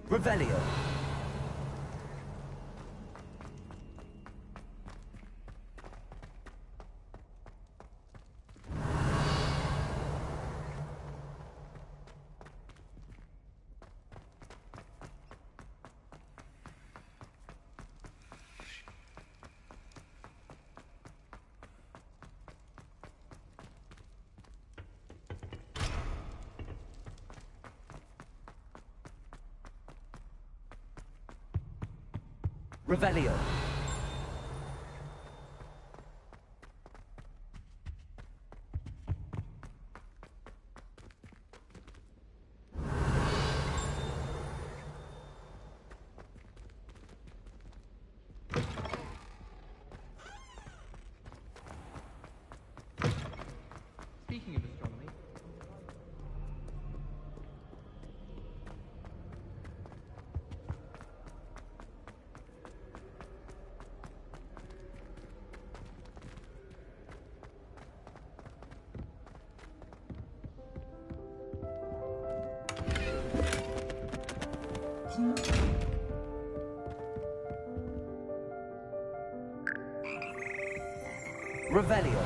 Revelio. Revelio. Speaking of astronomy, Revelio.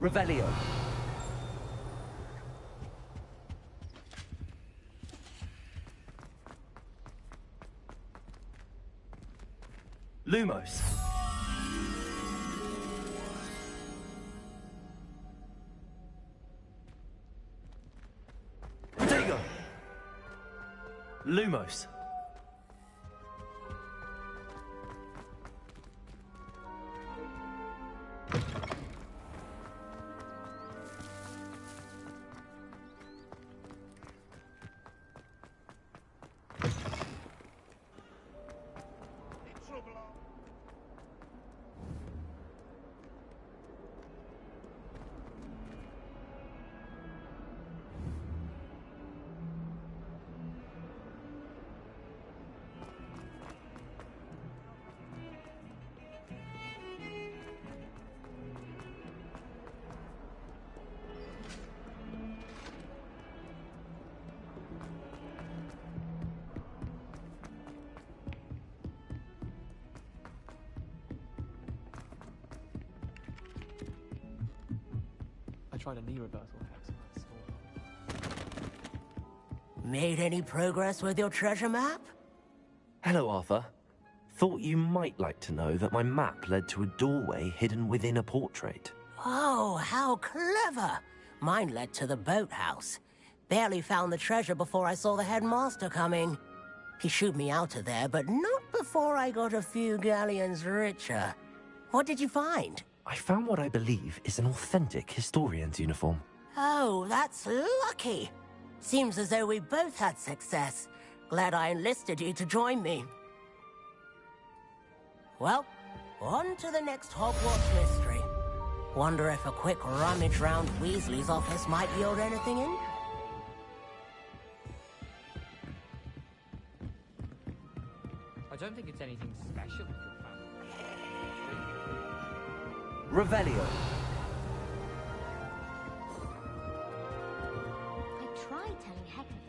Revelio. Lumos. Protego. Lumos. I tried a knee reversal hex and I stalled. Made any progress with your treasure map? Hello, Arthur. Thought you might like to know that my map led to a doorway hidden within a portrait. Oh, how clever! Mine led to the boathouse. Barely found the treasure before I saw the headmaster coming. He shooed me out of there, but not before I got a few galleons richer. What did you find? I found what I believe is an authentic historian's uniform. Oh, that's lucky. Seems as though we both had success. Glad I enlisted you to join me. Well, on to the next Hogwarts mystery. Wonder if a quick rummage round Weasley's office might yield anything in? I don't think it's anything special with your family. Revelio. I tried telling Hector.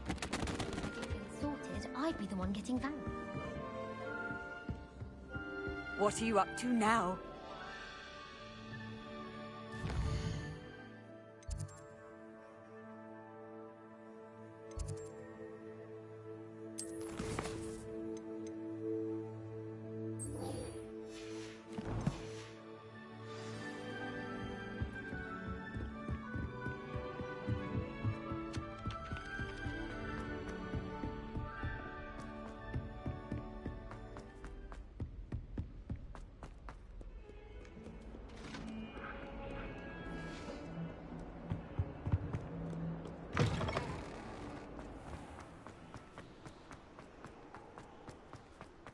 If I get things sorted, I'd be the one getting found. What are you up to now?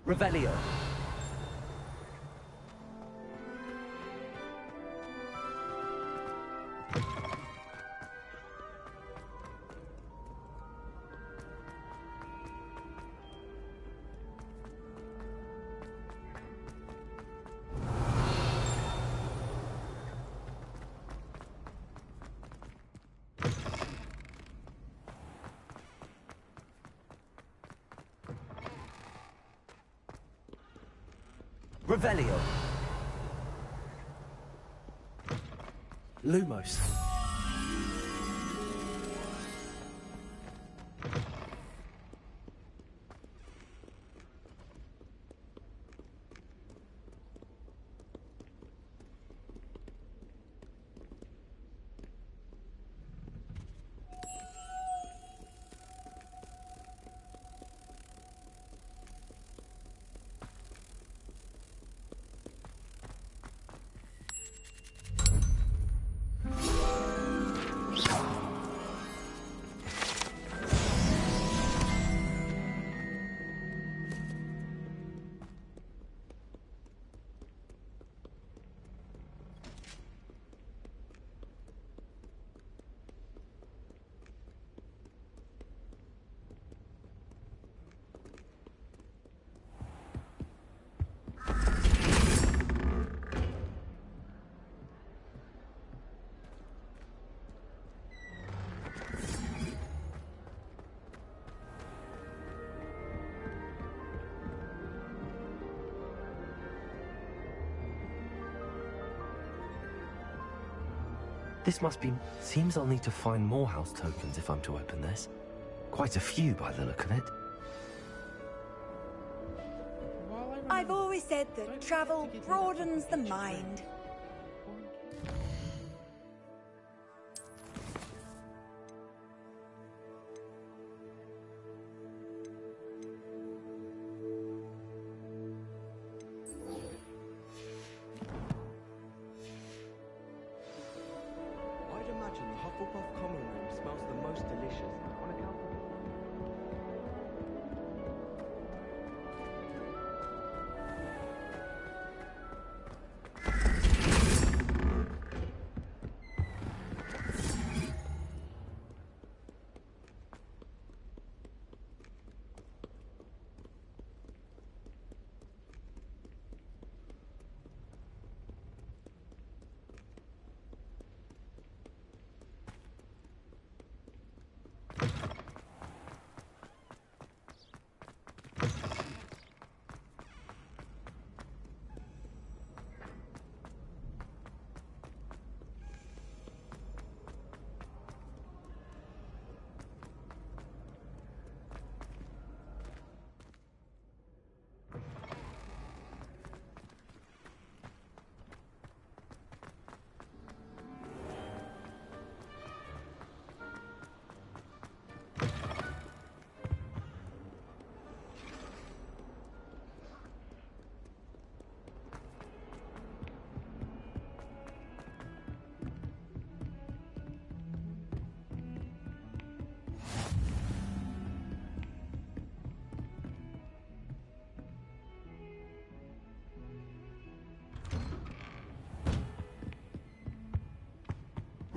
Revelio. Revelio. Lumos. This must be... Seems I'll need to find more house tokens if I'm to open this. Quite a few by the look of it. I've always said that travel broadens the mind. I'd imagine the Hufflepuff common room smells the most delicious on account of...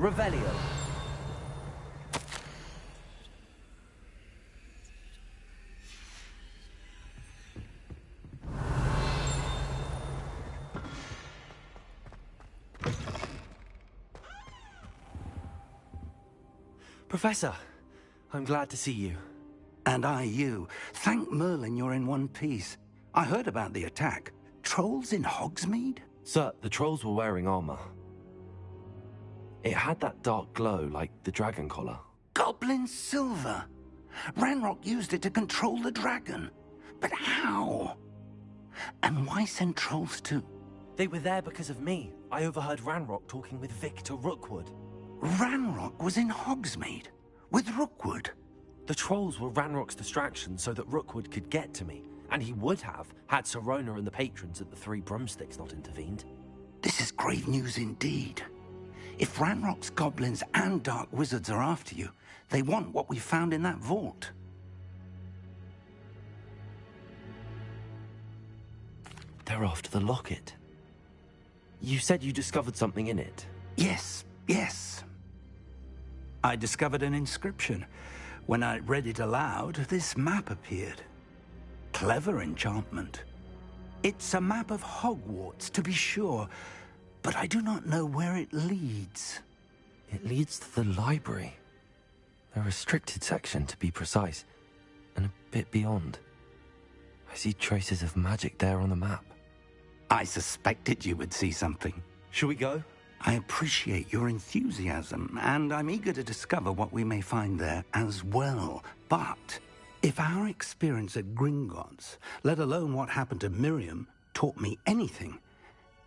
Revelio. Professor, I'm glad to see you. And I you. Thank Merlin you're in one piece. I heard about the attack. Trolls in Hogsmeade? Sir, the trolls were wearing armor. It had that dark glow like the dragon collar. Goblin silver! Ranrock used it to control the dragon. But how? And why send trolls too? They were there because of me. I overheard Ranrock talking with Victor Rookwood. Ranrock was in Hogsmeade? With Rookwood? The trolls were Ranrock's distraction so that Rookwood could get to me. And he would have, had Sirona and the patrons at the Three Broomsticks not intervened. This is grave news indeed. If Ranrock's goblins and dark wizards are after you, they want what we found in that vault. They're after the locket. You said you discovered something in it. Yes, yes. I discovered an inscription. When I read it aloud, this map appeared. Clever enchantment. It's a map of Hogwarts, to be sure, but I do not know where it leads. It leads to the library. A restricted section, to be precise, and a bit beyond. I see traces of magic there on the map. I suspected you would see something. Shall we go? I appreciate your enthusiasm, and I'm eager to discover what we may find there as well. But if our experience at Gringotts, let alone what happened to Miriam, taught me anything,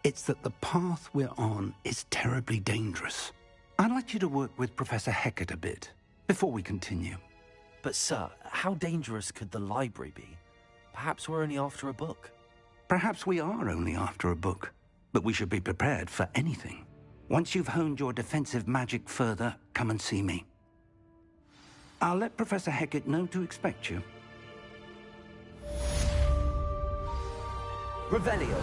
it's that the path we're on is terribly dangerous. I'd like you to work with Professor Hecat a bit before we continue. But sir, how dangerous could the library be? Perhaps we're only after a book. Perhaps we are only after a book, but we should be prepared for anything. Once you've honed your defensive magic further, come and see me. I'll let Professor Hecat know to expect you. Revelio.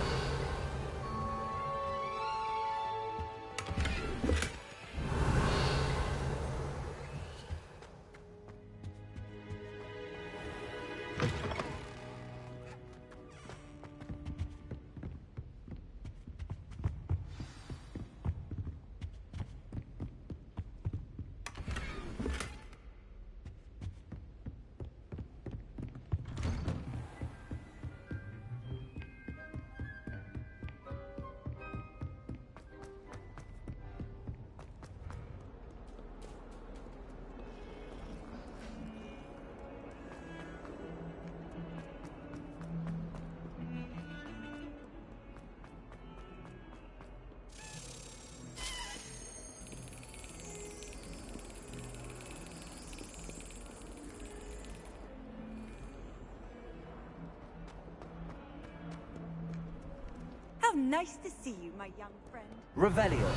How nice to see you, my young friend. Revelio.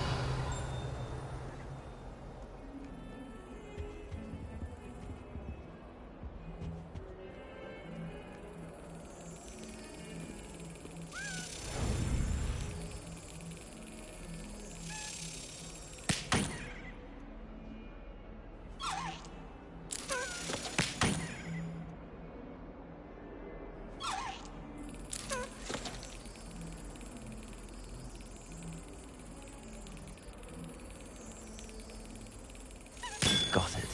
Got it.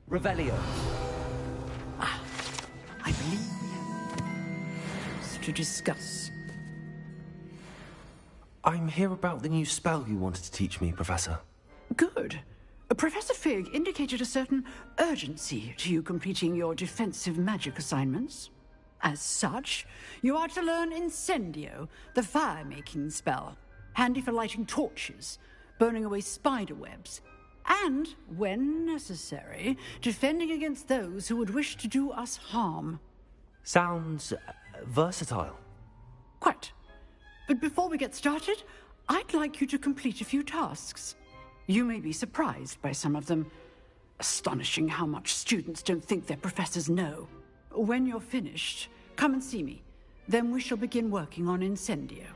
Revelio. I believe we have things to discuss. I'm here about the new spell you wanted to teach me, Professor. Good. Professor Fig indicated a certain urgency to you completing your defensive magic assignments. As such, you are to learn Incendio, the fire-making spell, handy for lighting torches, burning away spider webs, and, when necessary, defending against those who would wish to do us harm. Sounds versatile. Quite. But before we get started, I'd like you to complete a few tasks. You may be surprised by some of them. Astonishing how much students don't think their professors know. When you're finished, come and see me. Then we shall begin working on Incendio.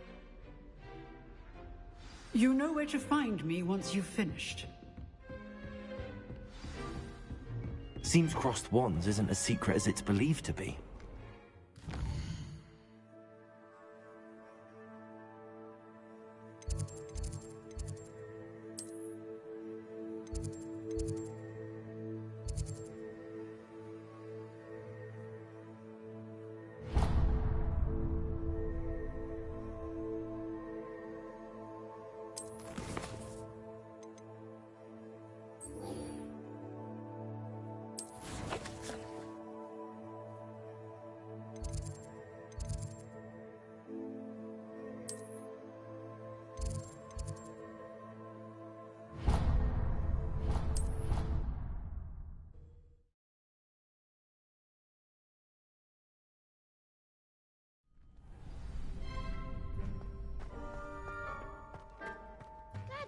You know where to find me once you've finished. Seems crossed wands isn't as secret as it's believed to be.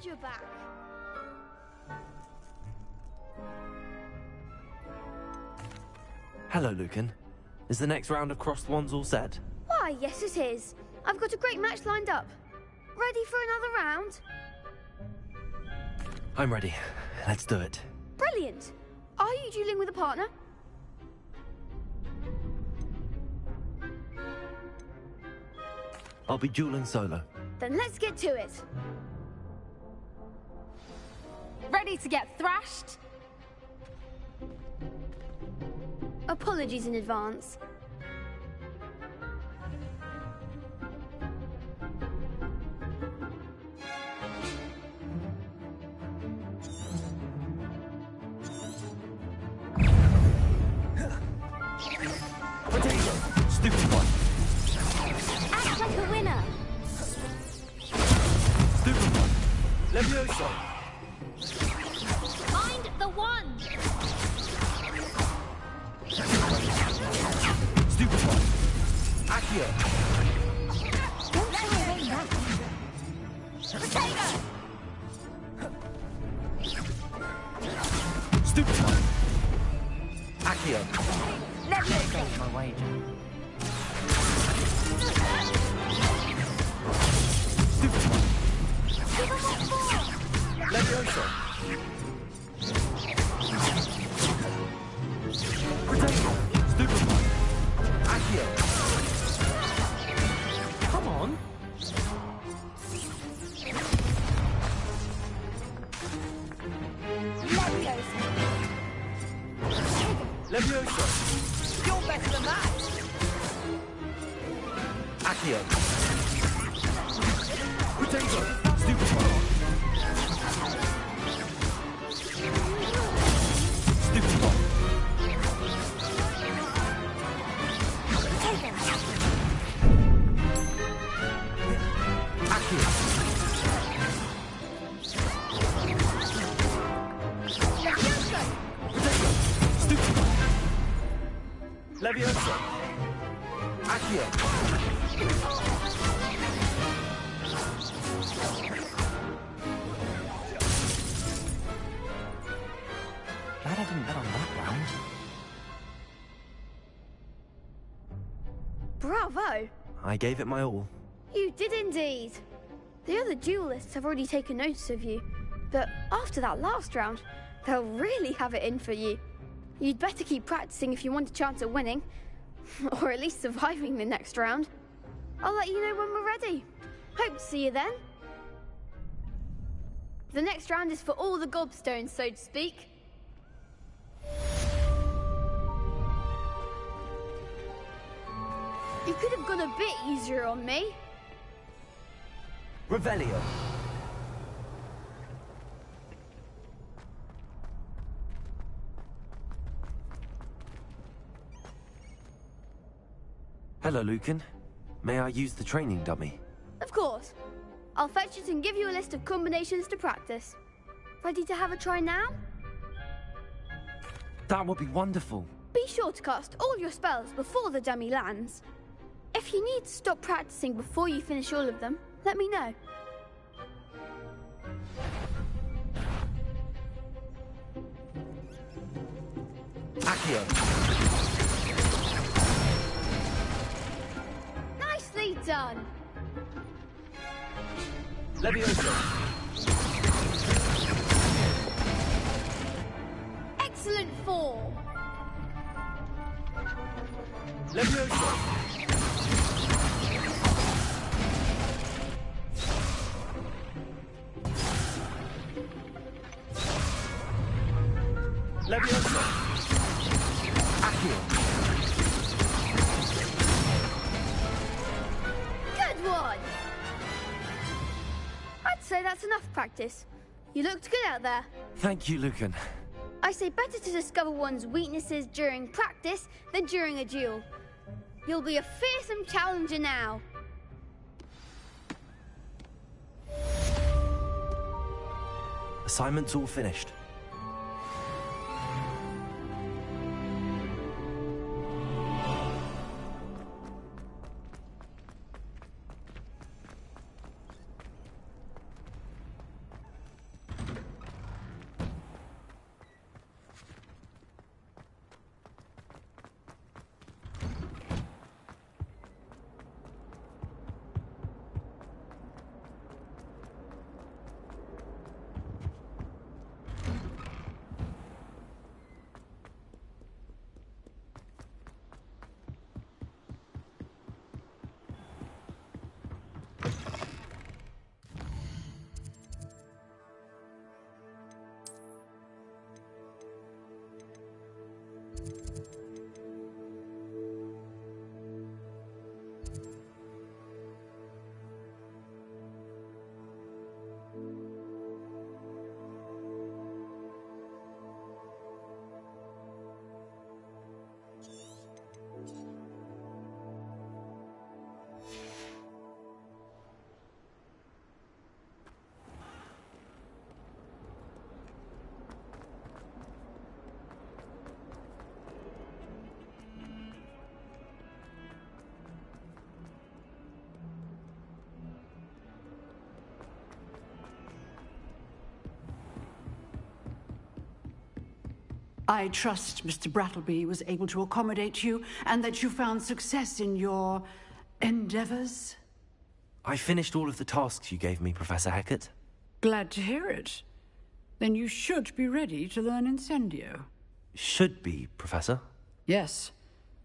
glad you're back. Hello, Lucan. Is the next round of Crossed Wands all set? Why, yes it is. I've got a great match lined up. Ready for another round? I'm ready. Let's do it. Brilliant. Are you dueling with a partner? I'll be dueling solo. Then let's get to it. Ready to get thrashed? Apologies in advance. Stupid one. Act like a winner. Stupid one. Levioso. Mind the wand! Stupid one. Accio. Don't try and win that. Potato! Stupid one. Accio. Levioso! My wager. Stupid one. Give him what for! Levioso. Potato. Stupid one. Accio. Come on. Levioso. You're better than that. Accio. Potato. Stupid one. Stupid one. Accio. Potato. Stupid one. Levioso. Accio. Glad I didn't bet on that round. Bravo. I gave it my all. You did indeed. The other duelists have already taken notice of you, but after that last round, they'll really have it in for you. You'd better keep practicing if you want a chance at winning, or at least surviving the next round. I'll let you know when we're ready. Hope to see you then. The next round is for all the gobstones, so to speak. You could have gone a bit easier on me. Revelio. Hello, Lucan. May I use the training dummy? Of course. I'll fetch it and give you a list of combinations to practice. Ready to have a try now? That would be wonderful. Be sure to cast all your spells before the dummy lands. If you need to stop practicing before you finish all of them, let me know. Accio. Nicely done. Levioso. Excellent form. Levioso. Levioso. Accio. Good one. I'd say that's enough practice. You looked good out there. Thank you, Lucan. I say better to discover one's weaknesses during practice than during a duel. You'll be a fearsome challenger now. Assignment's all finished. I trust Mr. Brattleby was able to accommodate you and that you found success in your endeavors. I finished all of the tasks you gave me, Professor Hecat. Glad to hear it. Then you should be ready to learn Incendio. Should be, Professor. Yes.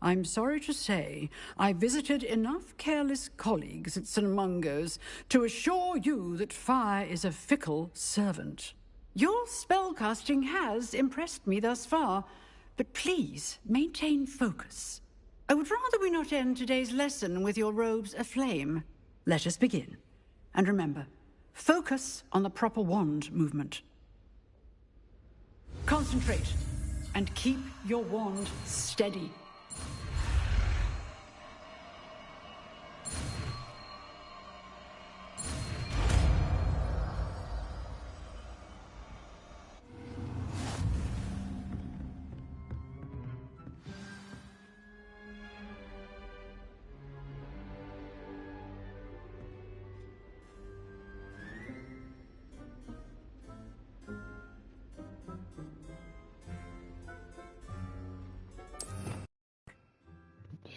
I'm sorry to say, I visited enough careless colleagues at St. Mungo's to assure you that fire is a fickle servant. Your spellcasting has impressed me thus far, but please maintain focus. I would rather we not end today's lesson with your robes aflame. Let us begin. And remember, focus on the proper wand movement. Concentrate, and keep your wand steady.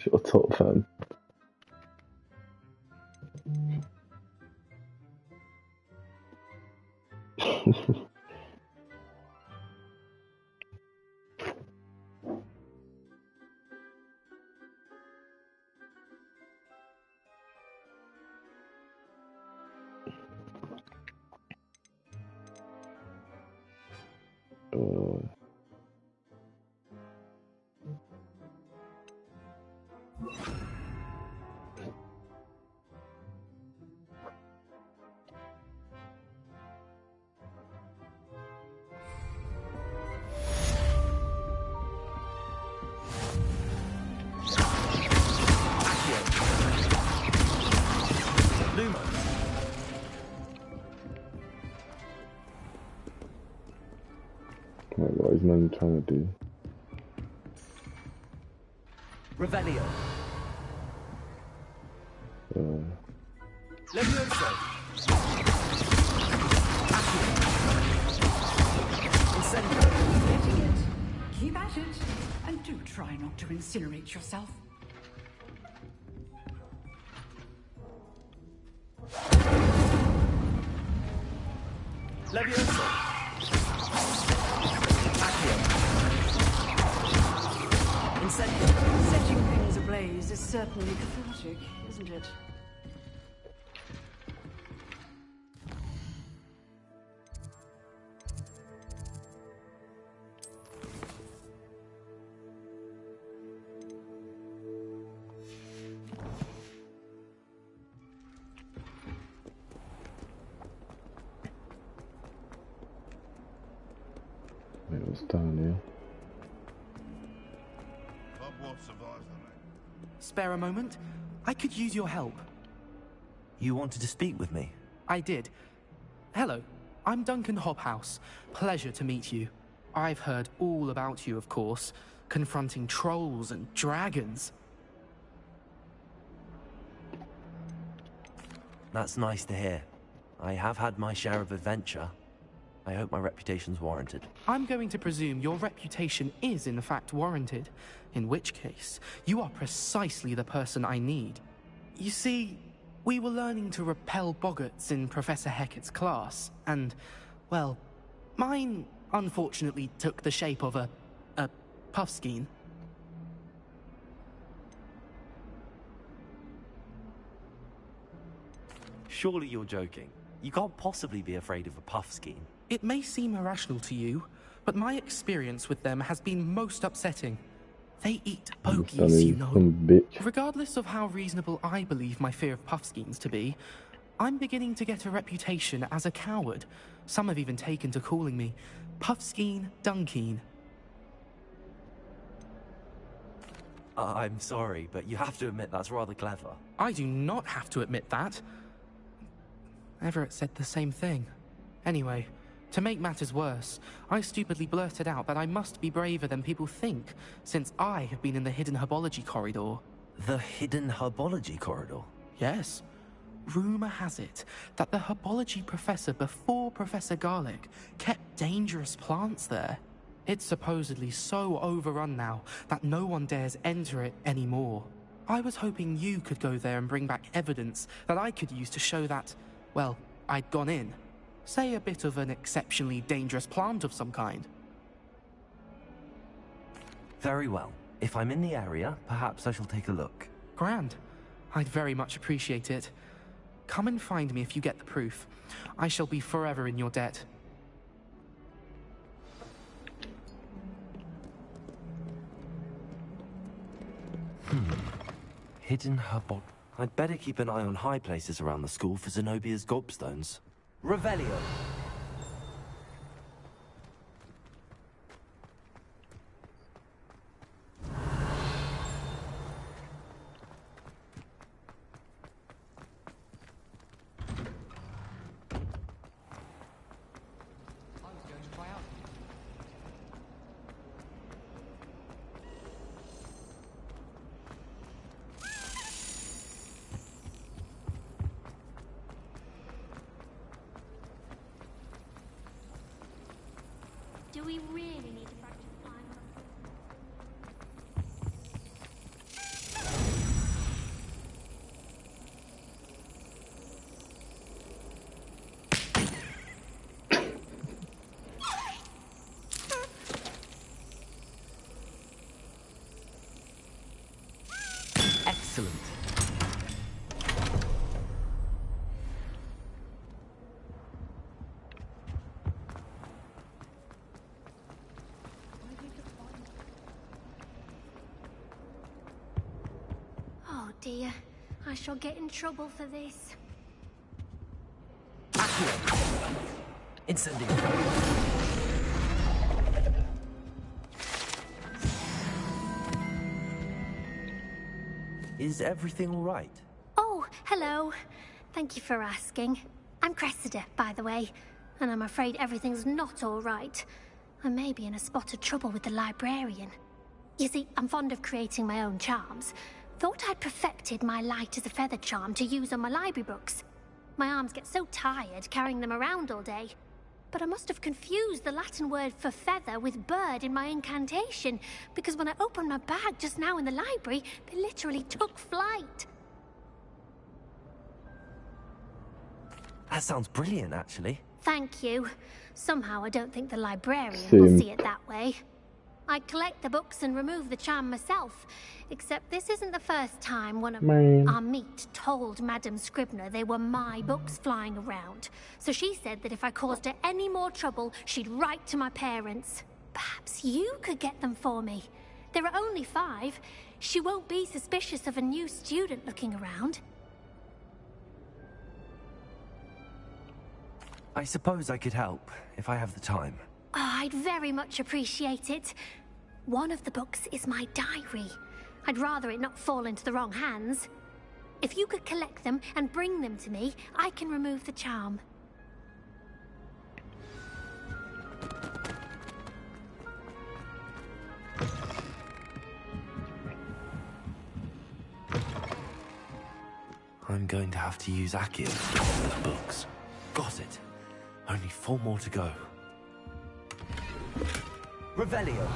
Shut up, fam. What is man trying to do? Revelio. Levioso. Getting it. Keep at it, and do try not to incinerate yourself. Levioso. Setting things ablaze is certainly cathartic, isn't it? It was down here. Spare a moment? I could use your help. You wanted to speak with me? I did. Hello, I'm Duncan Hobhouse. Pleasure to meet you. I've heard all about you, of course, confronting trolls and dragons. That's nice to hear. I have had my share of adventure. I hope my reputation's warranted. I'm going to presume your reputation is in fact warranted, in which case, you are precisely the person I need. You see, we were learning to repel boggarts in Professor Hecat's class, and, well, mine unfortunately took the shape of a puffskein. Surely you're joking. You can't possibly be afraid of a puffskein. It may seem irrational to you, but my experience with them has been most upsetting. They eat bogies, you know. Regardless of how reasonable I believe my fear of puffskeins to be, I'm beginning to get a reputation as a coward. Some have even taken to calling me Puffskein Dunkeen. I'm sorry, but you have to admit that's rather clever. I do not have to admit that. Everett said the same thing. Anyway, to make matters worse, I stupidly blurted out that I must be braver than people think, since I have been in the hidden herbology corridor. The hidden herbology corridor? Yes. Rumor has it that the herbology professor before Professor Garlic kept dangerous plants there. It's supposedly so overrun now that no one dares enter it anymore. I was hoping you could go there and bring back evidence that I could use to show that, well, I'd gone in. Say a bit of an exceptionally dangerous plant of some kind. Very well. If I'm in the area, perhaps I shall take a look. Grand. I'd very much appreciate it. Come and find me if you get the proof. I shall be forever in your debt. Hidden herbol. I'd better keep an eye on high places around the school for Zenobia's gobstones. Revelio. Do we really need to practice climbing? Excellent. Oh dear, I shall get in trouble for this. Incendio. Is everything all right? Oh, hello. Thank you for asking. I'm Cressida, by the way, and I'm afraid everything's not all right. I may be in a spot of trouble with the librarian. You see, I'm fond of creating my own charms. Thought I'd perfected my light as a feather charm to use on my library books. My arms get so tired carrying them around all day. But I must have confused the Latin word for feather with bird in my incantation, because when I opened my bag just now in the library, they literally took flight. That sounds brilliant, actually. Thank you. Somehow I don't think the librarian will Same. see it that way. I collect the books and remove the charm myself, except this isn't the first time one of our meet told Madame Scribner they were my books flying around. So she said that if I caused her any more trouble, she'd write to my parents. Perhaps you could get them for me. There are only 5. She won't be suspicious of a new student looking around. I suppose I could help, if I have the time. Oh, I'd very much appreciate it. One of the books is my diary. I'd rather it not fall into the wrong hands. If you could collect them and bring them to me, I can remove the charm. I'm going to have to use Accio to get those books. Got it. Only 4 more to go. Revelio.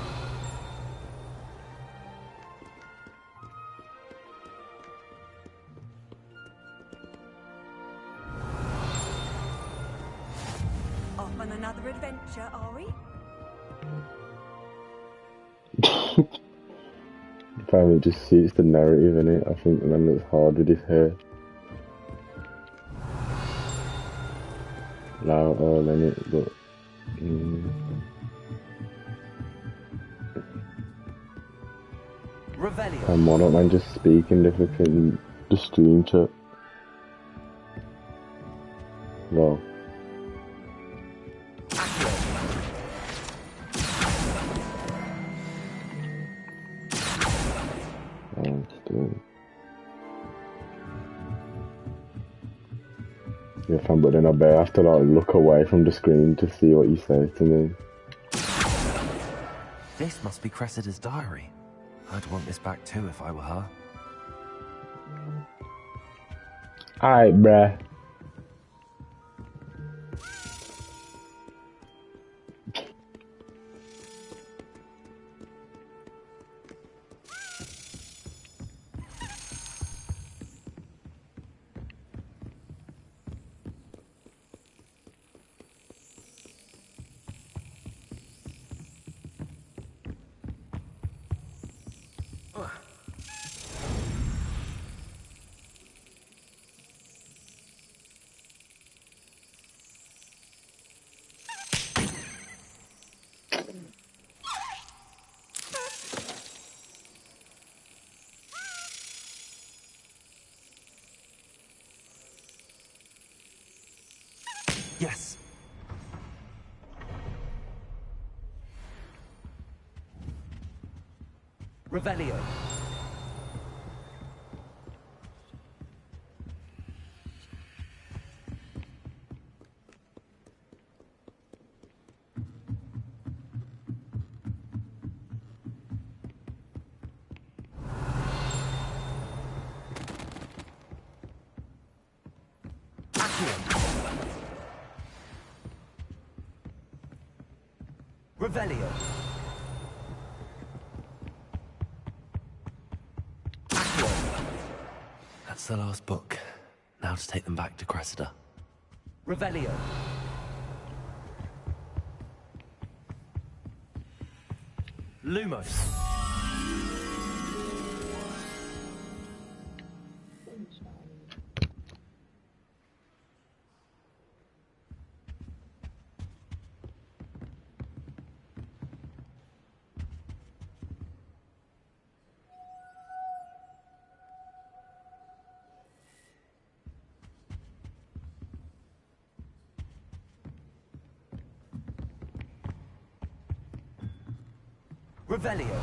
Off on another adventure, are we? Apparently it just suits the narrative in it. I think the man looks hard with his hair. Loud all in it, but Revelio. and why don't man just speak in the stream chat? Well, still. Yeah, fam, but then I better have to like look away from the screen to see what you say to me. This must be Cressida's diary. I'd want this back too if I were her. Alright, bruh. Revelio. Revelio. That's the last book. Now to take them back to Cressida. Revelio. Lumos. Revelio.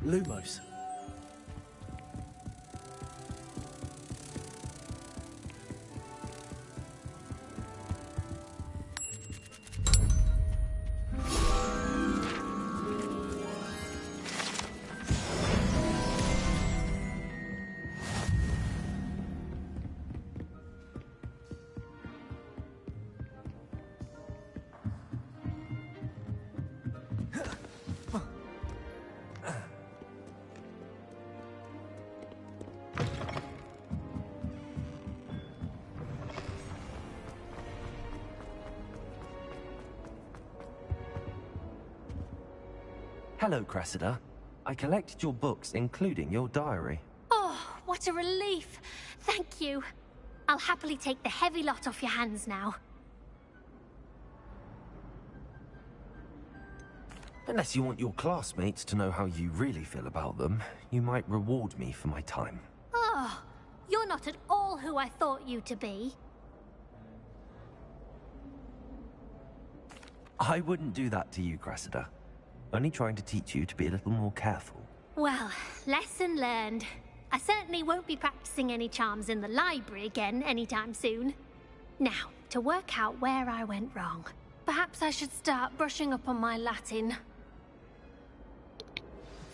Lumos. Hello, Cressida. I collected your books, including your diary. Oh, what a relief. Thank you. I'll happily take the heavy lot off your hands now. Unless you want your classmates to know how you really feel about them, you might reward me for my time. Oh, you're not at all who I thought you to be. I wouldn't do that to you, Cressida. Only trying to teach you to be a little more careful. Well, lesson learned. I certainly won't be practicing any charms in the library again anytime soon. Now, to work out where I went wrong. Perhaps I should start brushing up on my Latin.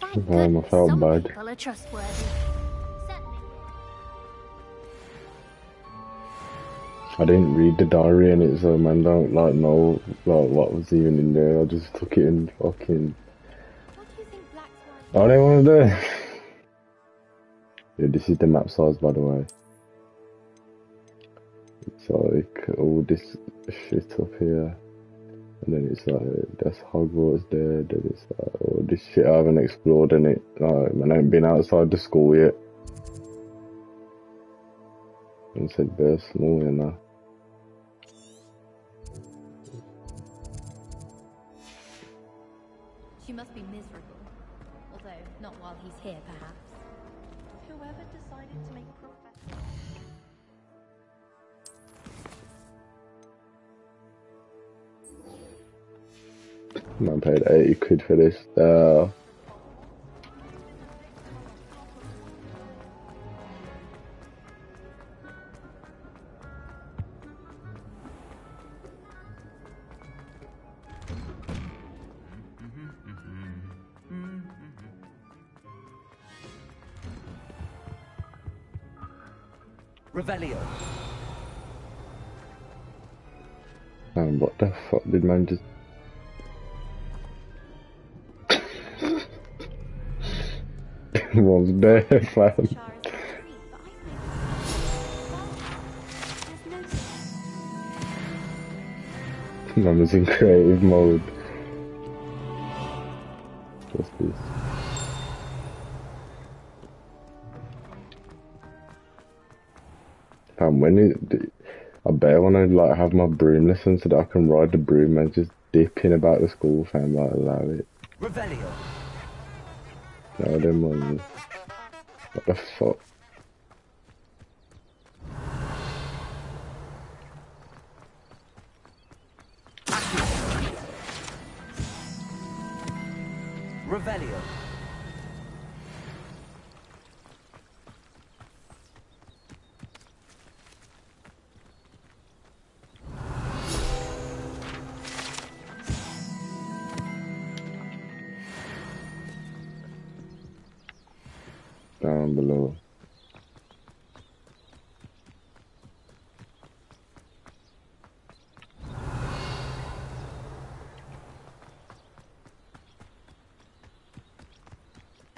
Thank goodness some people are trustworthy. I didn't read the diary in it, so man, don't like know like what was even in there. I just took it and fucking. What do you want to do? Yeah, this is the map size, by the way. It's like all this shit up here, and then it's like that's Hogwarts there. Then it's like all this shit I haven't explored in it. Like, man, I ain't been outside the school yet. And said bare small, you know. She must be miserable. Although, not while he's here, perhaps. Whoever decided to make Man paid 80 quid for this. Revelio. Man, what the fuck did man just... was there, fam? Man was in creative mode. What's this? Fam, when it... I bet when I like have my broom lesson so that I can ride the broom and just dipping about the school, fam, like allow it. Revelio. No, them ones. What the fuck? Revelio. Down below.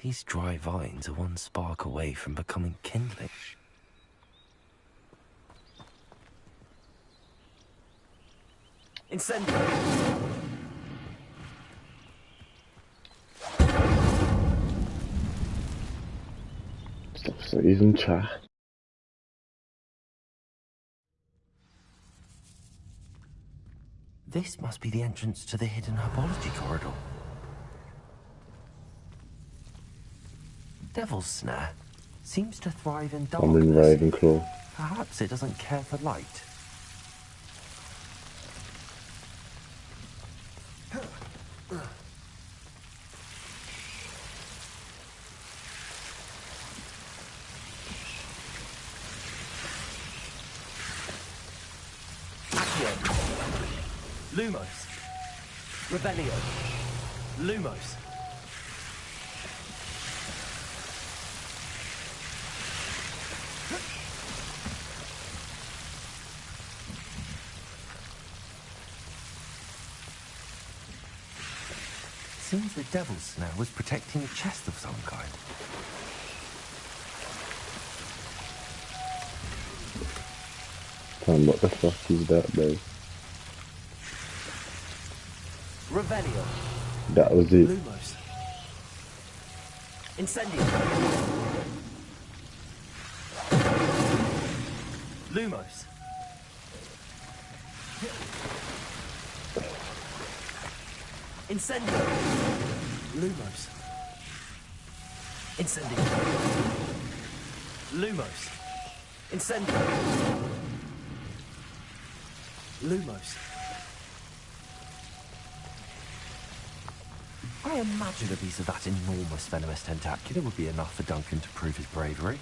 These dry vines are one spark away from becoming kindling. Incendio. Stop season chat. This must be the entrance to the hidden herbology corridor. Devil's Snare seems to thrive in I'm in darkness. Ravenclaw. Perhaps it doesn't care for light. Lumos. Revelio. Lumos. Seems the Devil's Snare was protecting a chest of some kind. Damn, what the fuck is that, bro? Revelio. That was it. Lumos. Incendio. Lumos. Incendio. Lumos. Incendio. Lumos. Incendio. Lumos. I imagine a piece of that enormous venomous tentacula would be enough for Duncan to prove his bravery.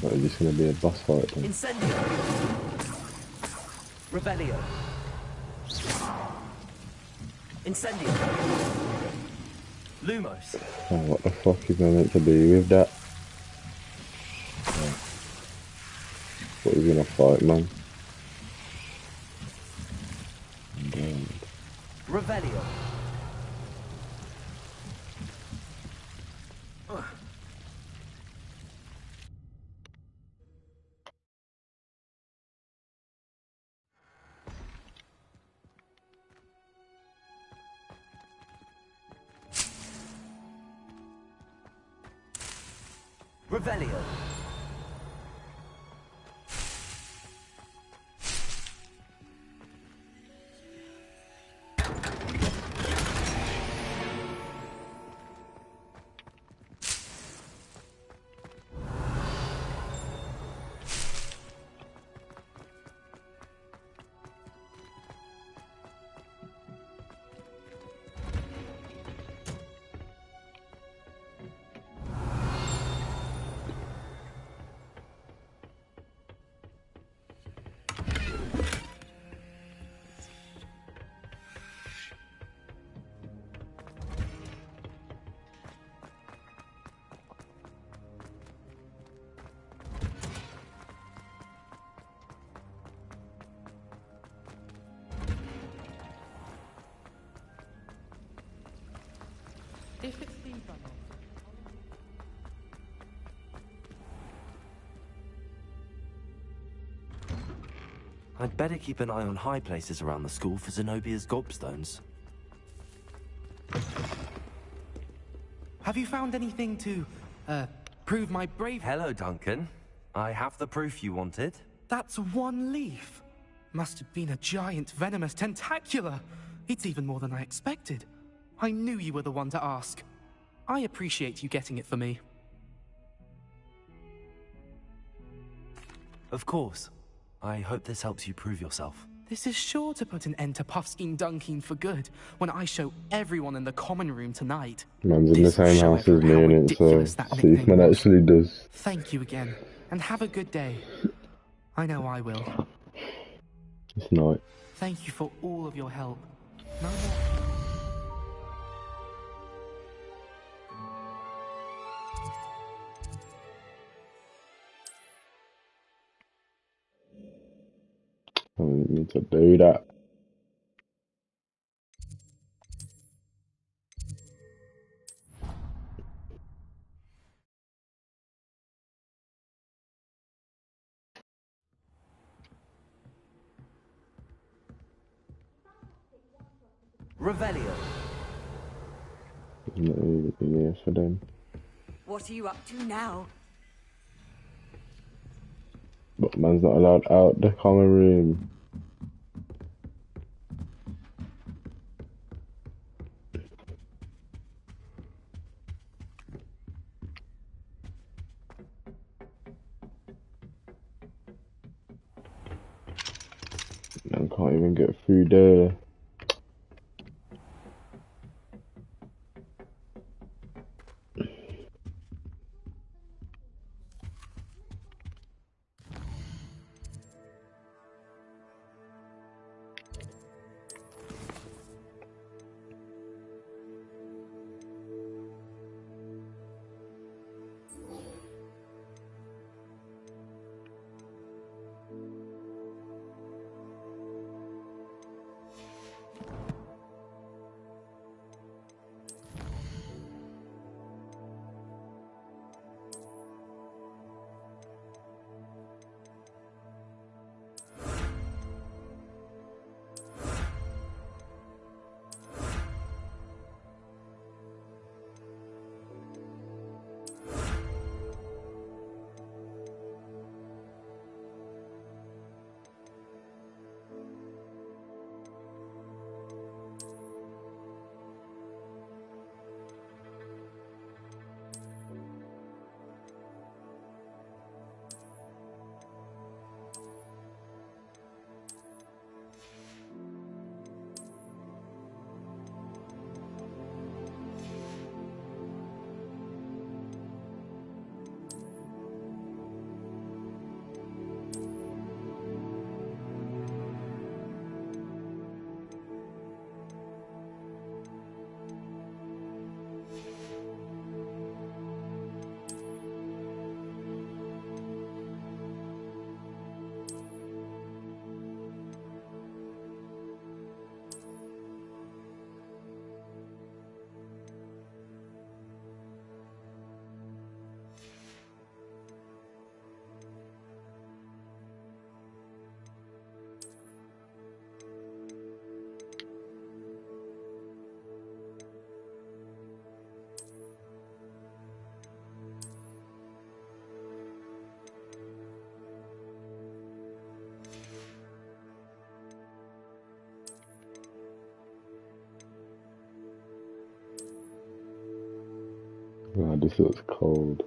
What, is this gonna be a boss fight then? Incendio. Revelio. Incendio. Lumos. Oh, what the fuck is I meant to be with that? Oh. What is gonna fight, man? Damn. Revelio. Revelio. If it seems like I'd better keep an eye on high places around the school for Zenobia's gobstones. Have you found anything to, prove my bravery? Hello, Duncan. I have the proof you wanted. That's one leaf. Must have been a giant venomous tentacula. It's even more than I expected. I knew you were the one to ask. I appreciate you getting it for me. Of course. I hope this helps you prove yourself. This is sure to put an end to Puffskein Dunkeen for good when I show everyone in the common room tonight. Man's in the This will same show house as everyone me, how and so ridiculous that see if nickname man was. actually does. Thank you again, and have a good day. I know I will. It's not. Thank you for all of your help. No more. I didn't mean to do that. Revelio. Isn't it really been here for them? What are you up to now? But man's not allowed out the common room. Man can't even get through there. Wow, this looks cold.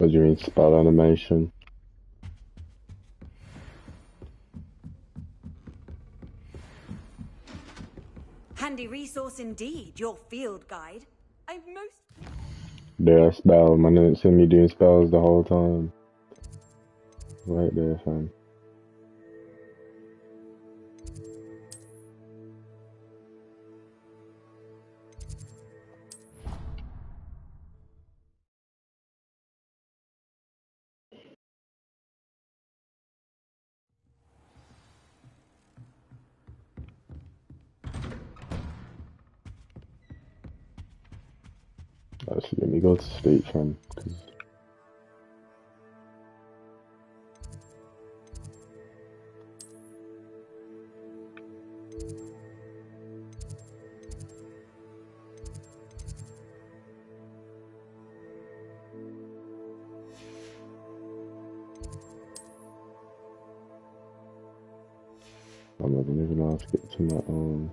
What do you mean, spell animation? Handy resource indeed, your field guide. I've most... Yeah, spell. Man didn't see me doing spells the whole time. Right there, fam. Actually, let me go to sleep, fam. Cause I don't even know how to get to my own.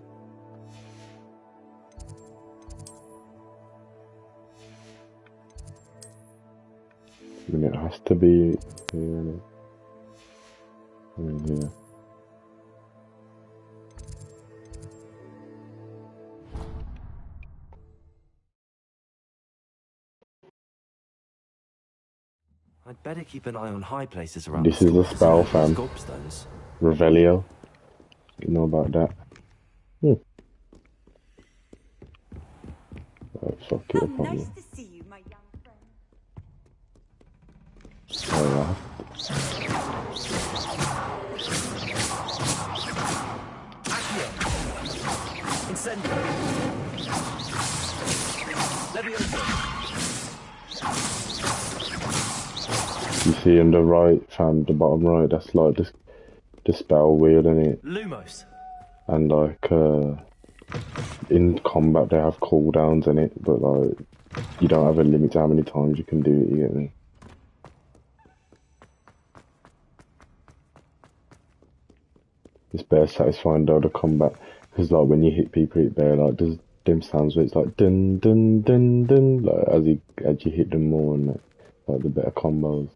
I mean, it has to be here. I mean, here. I'd better keep an eye on high places around This the is school a to spell, see fam. sculpstones. Revelio. You know about that? Oh, fuck it up on nice me. to see you, my young friend. Oh, Incendio. Levioso. you see on the right, fam, the bottom right, that's like the spell wheel, innit? Lumos. And like, in combat they have cooldowns in it, but like, you don't have a limit to how many times you can do it, you get me? It's bare satisfying though, the combat, because like when you hit people, it bare like does them sounds where it's like dun dun dun dun, like as you hit them more, and like the better combos.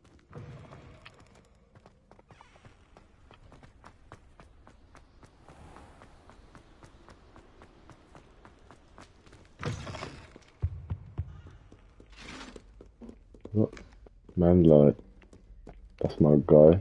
What? Man, like, that's my guy.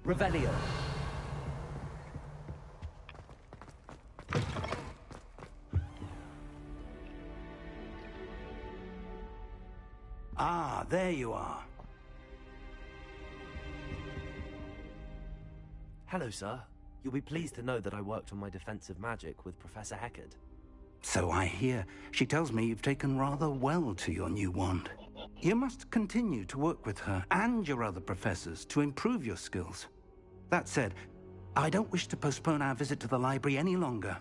Revelio. Ah, there you are. Hello, sir. You'll be pleased to know that I worked on my defensive magic with Professor Heckard. So I hear. She tells me you've taken rather well to your new wand. You must continue to work with her and your other professors to improve your skills. That said, I don't wish to postpone our visit to the library any longer.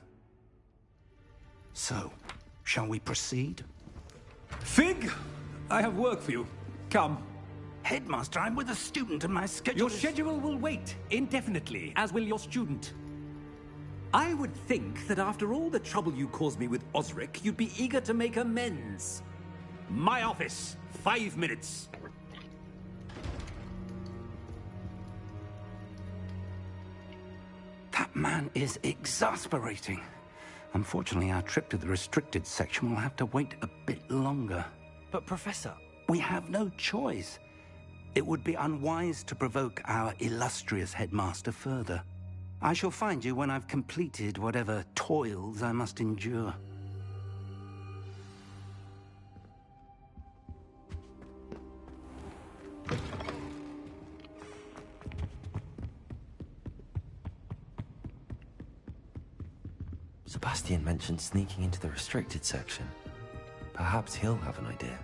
So, shall we proceed? Fig, I have work for you. Come. Headmaster, I'm with a student and my schedule Your schedule will wait indefinitely, as will your student. I would think that after all the trouble you caused me with Osric, you'd be eager to make amends. My office, 5 minutes. That man is exasperating. Unfortunately, our trip to the restricted section will have to wait a bit longer. But, Professor... We have no choice. It would be unwise to provoke our illustrious headmaster further. I shall find you when I've completed whatever toils I must endure. Sebastian mentioned sneaking into the restricted section. Perhaps he'll have an idea.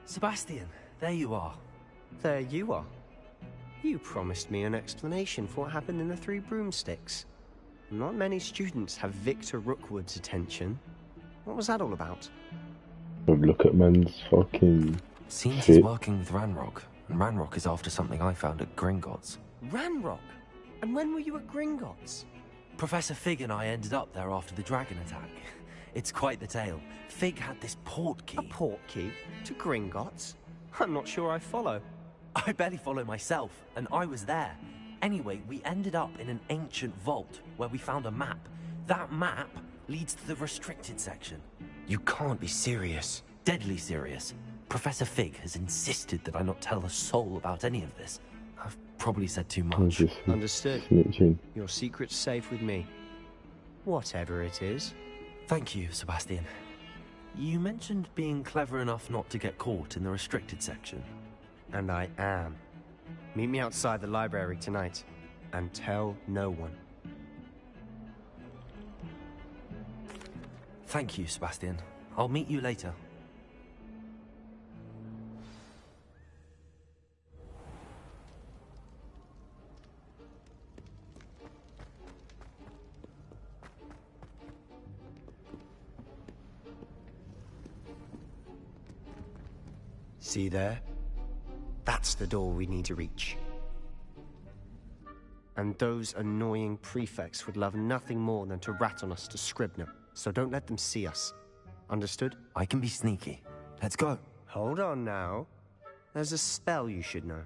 Sebastian, there you are. There you are. You promised me an explanation for what happened in the Three Broomsticks. Not many students have Victor Rookwood's attention. What was that all about? But look at man's fucking Seems shit. he's working with Ranrock, and Ranrock is after something I found at Gringotts. Ranrock? And when were you at Gringotts? Professor Fig and I ended up there after the dragon attack. It's quite the tale. Fig had this port key. A port key? To Gringotts? I'm not sure I follow. I barely follow myself, and I was there. Anyway, we ended up in an ancient vault where we found a map. That map leads to the restricted section. You can't be serious. Deadly serious. Professor Fig has insisted that I not tell a soul about any of this. I've probably said too much. Understood. Snitching. Your secret's safe with me. Whatever it is. Thank you, Sebastian. You mentioned being clever enough not to get caught in the restricted section. And I am. Meet me outside the library tonight, and tell no one. Thank you, Sebastian. I'll meet you later. See there? That's the door we need to reach. And those annoying prefects would love nothing more than to rat on us to Scribner, so don't let them see us. Understood? I can be sneaky. Let's go. Hold on now. There's a spell you should know.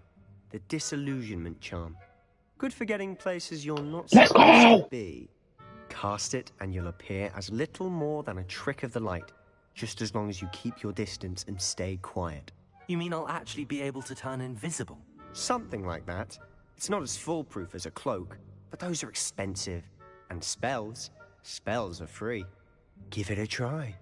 The Disillusionment Charm. Good for getting places you're not supposed to be. Cast it and you'll appear as little more than a trick of the light, just as long as you keep your distance and stay quiet. You mean I'll actually be able to turn invisible? Something like that. It's not as foolproof as a cloak, but those are expensive. And spells are free. Give it a try.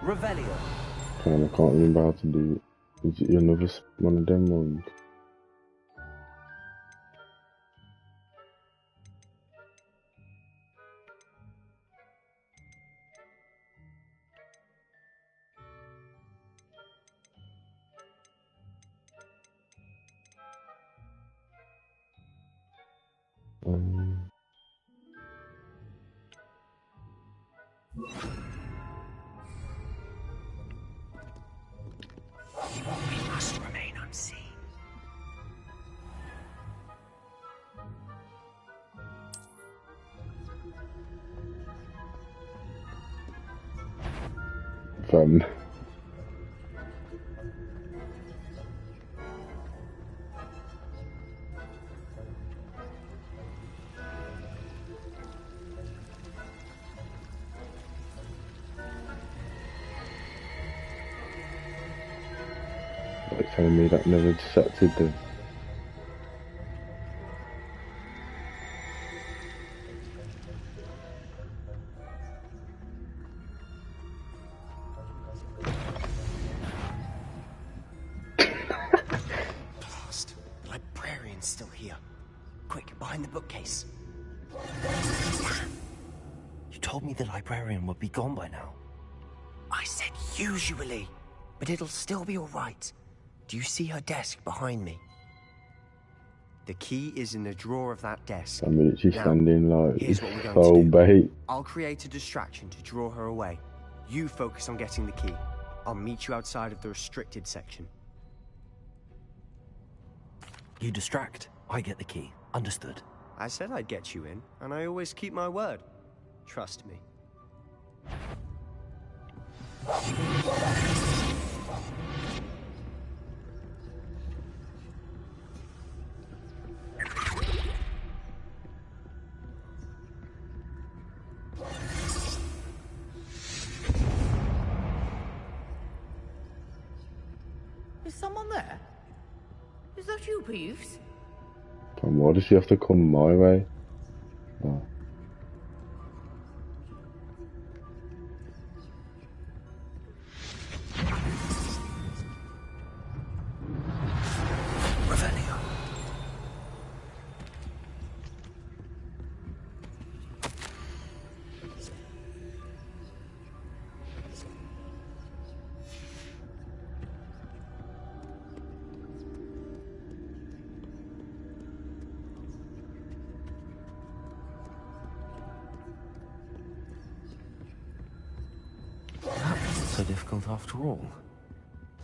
Revelio. Damn, I can't remember how to do it. Is it another one of them ones? We must remain unseen. Fun. Like telling me that never distracted them. Blast. The librarian's still here. Quick, behind the bookcase. You told me the librarian would be gone by now. I said usually, but it'll still be all right. Do you see her desk behind me? The key is in the drawer of that desk. I mean, she's standing like here's what we're going so to do. bait. I'll create a distraction to draw her away. You focus on getting the key. I'll meet you outside of the restricted section. You distract, I get the key. Understood. I said I'd get you in, and I always keep my word. Trust me. Is someone there? Is that you, Peeves? And why does she have to come my way? Oh. so difficult after all.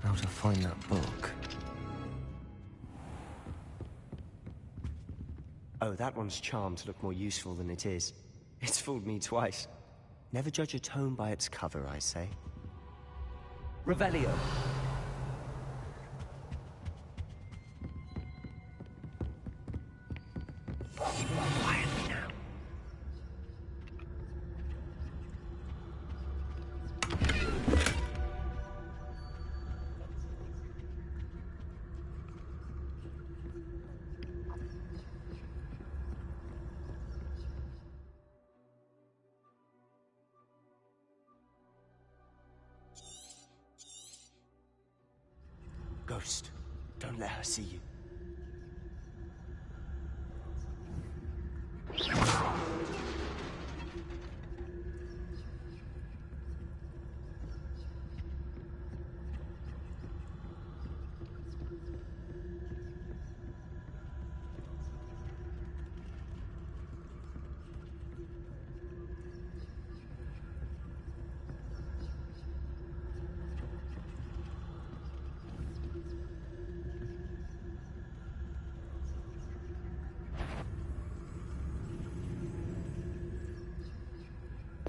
How to find that book. Oh, that one's charmed to look more useful than it is. It's fooled me twice. Never judge a tome by its cover, I say. Revelio. Quietly now. Ghost, don't let her see you.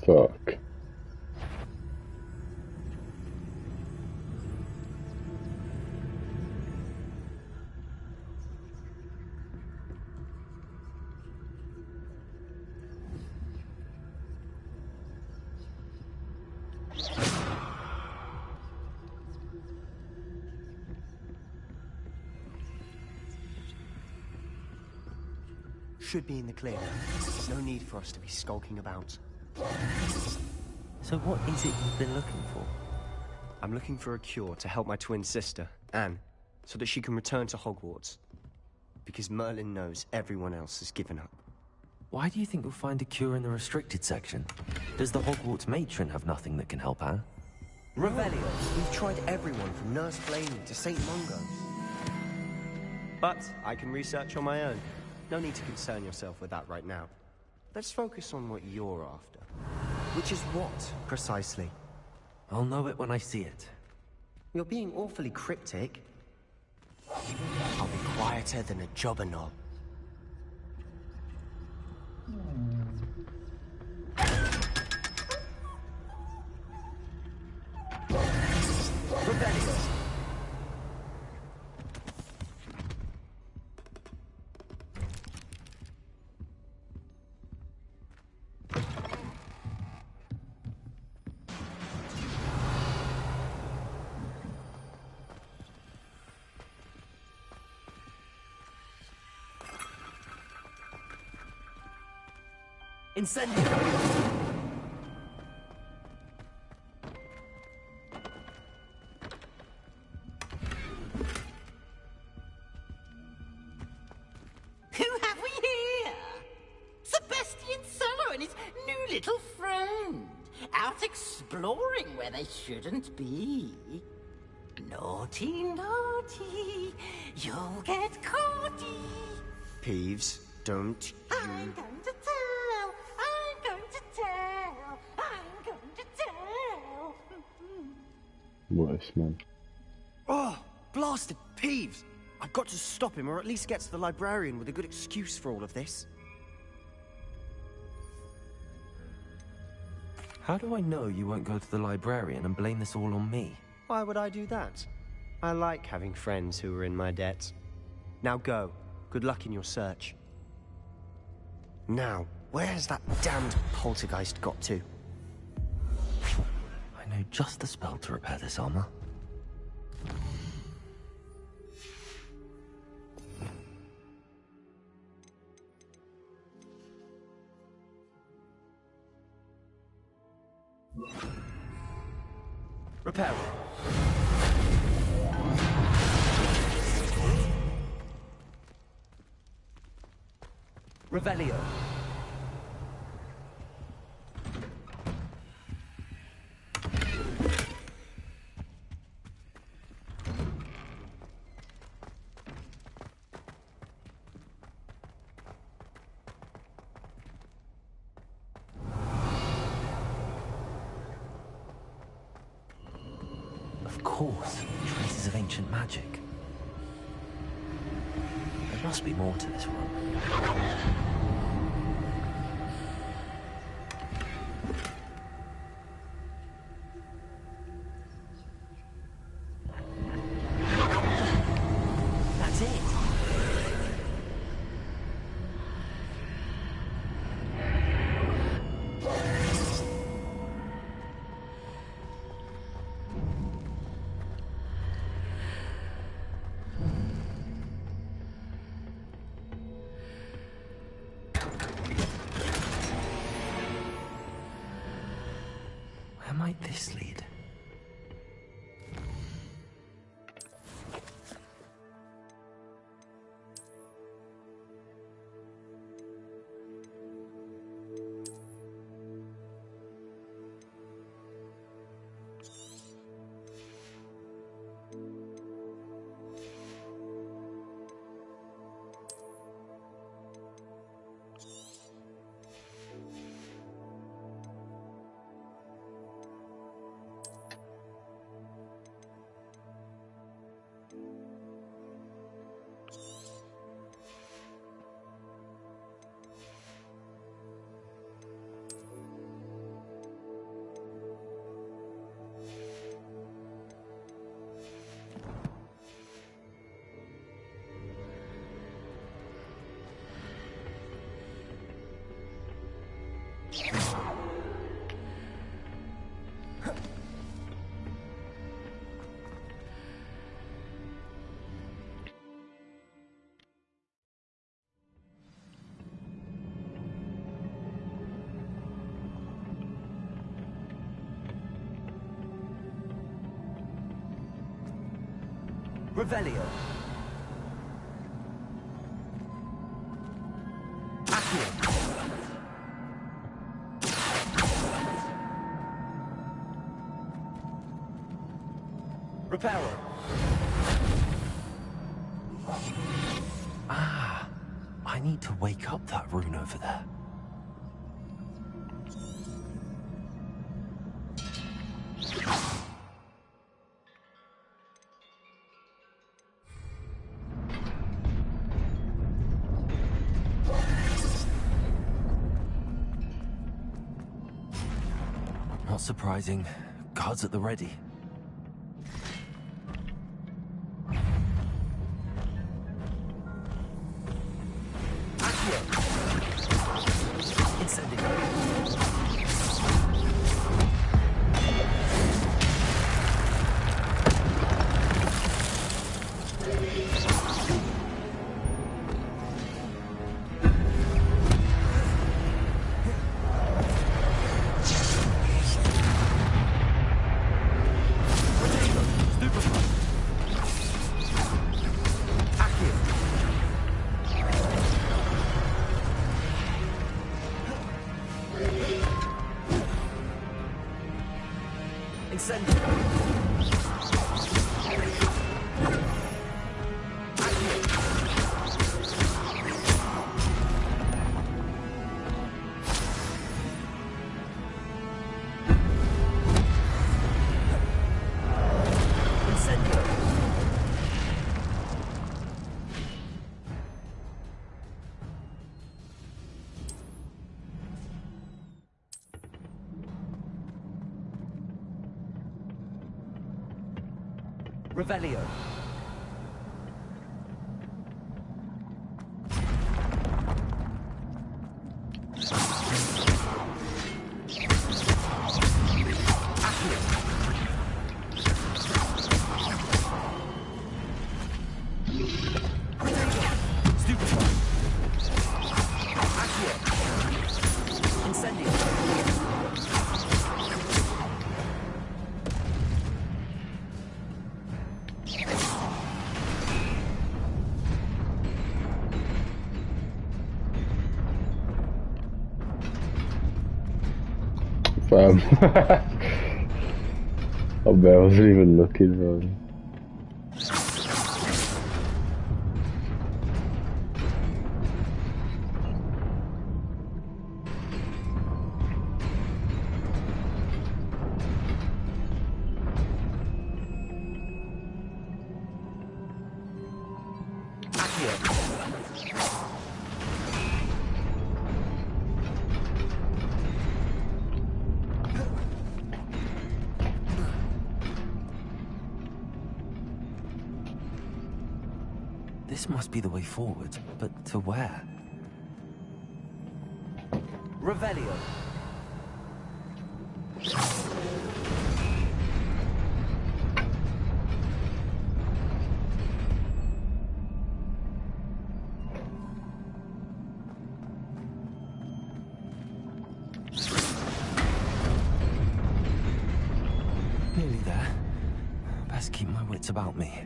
Fuck. Should be in the clear. No need for us to be skulking about. So what is it you've been looking for? I'm looking for a cure to help my twin sister, Anne, so that she can return to Hogwarts. Because Merlin knows everyone else has given up. Why do you think you'll find a cure in the restricted section? Does the Hogwarts matron have nothing that can help Anne? Revelio. We've tried everyone from Nurse Blaney to St. Mungo. But I can research on my own. No need to concern yourself with that right now. Let's focus on what you're after. Which is what, precisely? I'll know it when I see it. You're being awfully cryptic. I'll be quieter than a jobberknoll. Revelio. Incendio. Who have we here? Sebastian Solo and his new little friend. Out exploring where they shouldn't be. Naughty, naughty. You'll get caughty. Peeves, don't I'm going to tell. I'm going to tell. I'm going to tell. Worse, man. Oh, blasted Peeves! I've got to stop him, or at least get to the librarian with a good excuse for all of this. How do I know you won't go to the librarian and blame this all on me? Why would I do that? I like having friends who are in my debt. Now go. Good luck in your search. Now, where's that damned poltergeist got to? I know just the spell to repair this armor. Repair. Revelio. Of course, traces of ancient magic. There must be more to this one. That's it. Where might this lead? Revelio. Accio. Reparo. Ah, I need to wake up that rune over there. Not surprising. Guards at the ready. Revelio. Fam. I bet I wasn't even looking, man. Accio. This must be the way forward, but to where? Revelio. Nearly there. Best keep my wits about me.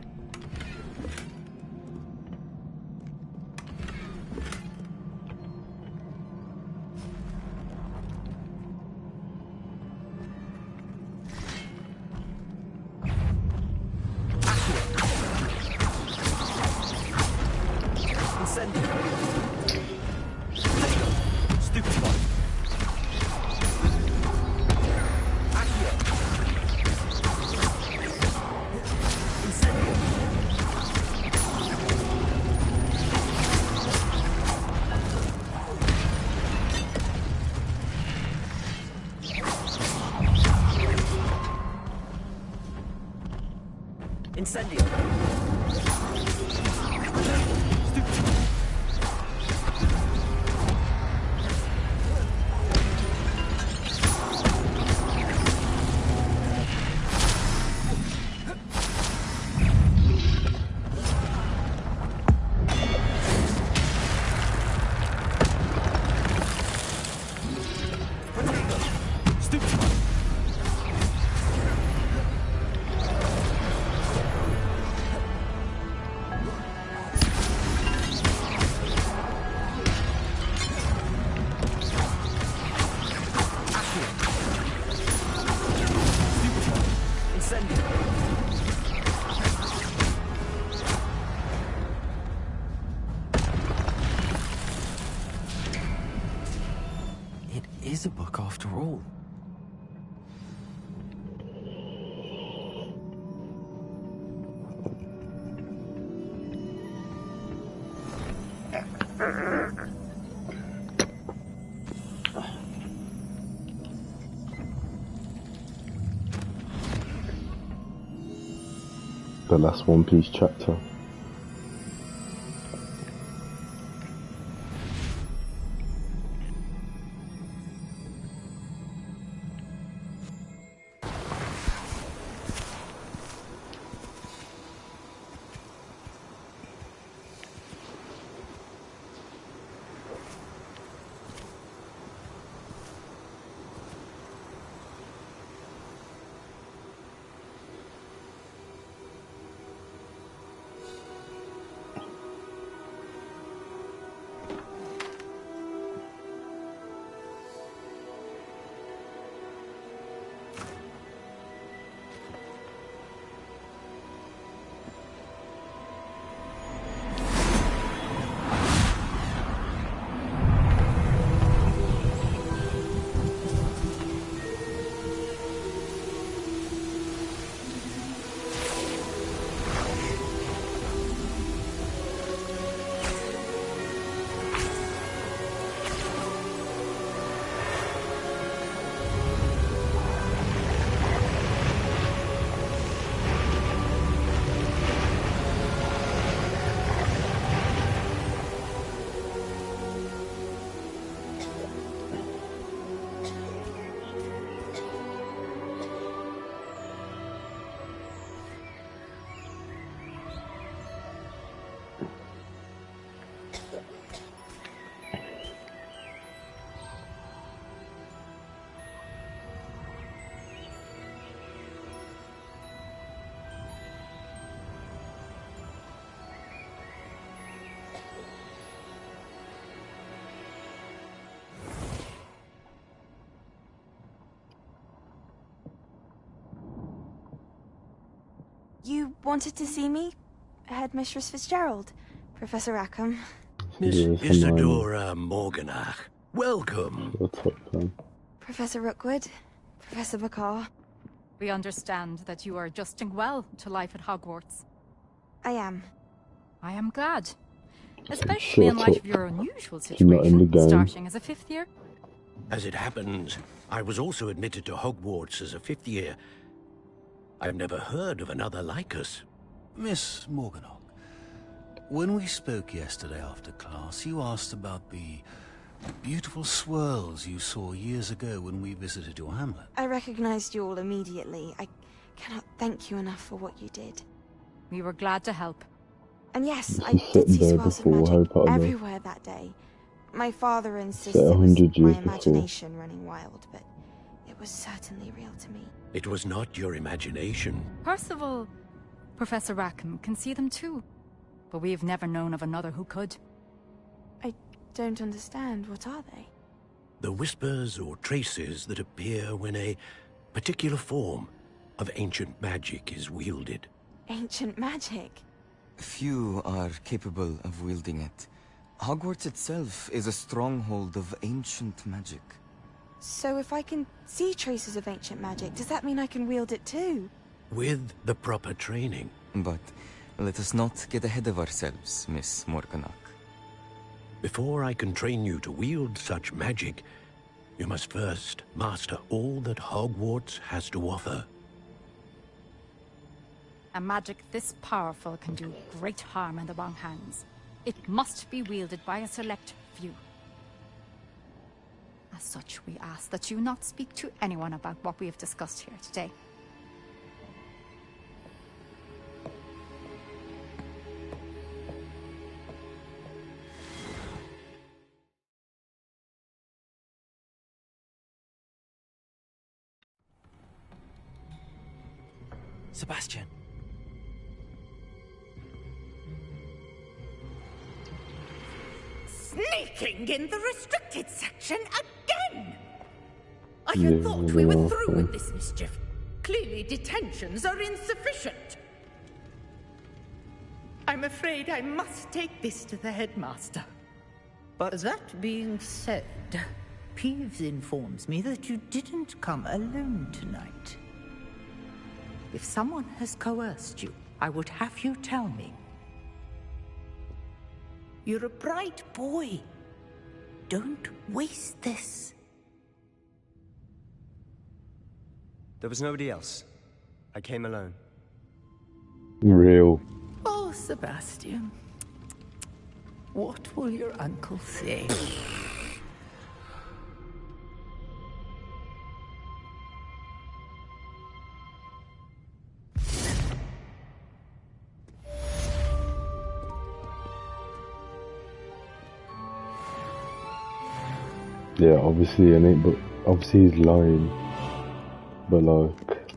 Incendio. It is a book after all. The last One Piece chapter. You wanted to see me? Headmistress Fitzgerald, Professor Rackham. Miss Yeah, Isadora Morganach, welcome. What's up, fam? Professor Rookwood, Professor Bakar. We understand that you are adjusting well to life at Hogwarts. I am. I am glad. Especially in Shut light up. of your unusual You're not in the situation, game. starting as a 5th year. As it happens, I was also admitted to Hogwarts as a 5th year. I've never heard of another like us. Miss Morganach, when we spoke yesterday after class, you asked about the beautiful swirls you saw years ago when we visited your hamlet. I recognized you all immediately. I cannot thank you enough for what you did. We were glad to help. And yes, I Just did sitting see there swirls of before Harry magic Potter. everywhere that day. My father Set insisted it was 100 my years before. imagination running wild, but it was certainly real to me. It was not your imagination. Percival, Professor Rackham can see them too. But we've never known of another who could. I don't understand. What are they? The whispers or traces that appear when a particular form of ancient magic is wielded. Ancient magic? Few are capable of wielding it. Hogwarts itself is a stronghold of ancient magic. So if I can see traces of ancient magic, does that mean I can wield it too? With the proper training. But let us not get ahead of ourselves, Miss Morganach. Before I can train you to wield such magic, you must first master all that Hogwarts has to offer. A magic this powerful can do great harm in the wrong hands. It must be wielded by a select few. As such, we ask that you not speak to anyone about what we have discussed here today. Sebastian. Sneaking in the restricted section again! I Yeah, had thought we were well, through with this mischief. Clearly detentions are insufficient. I'm afraid I must take this to the headmaster. But that being said, Peeves informs me that you didn't come alone tonight. If someone has coerced you, I would have you tell me. You're a bright boy. Don't waste this. There was nobody else. I came alone. Real. Oh, Sebastian. What will your uncle say? Yeah, obviously, but obviously he's lying. But like,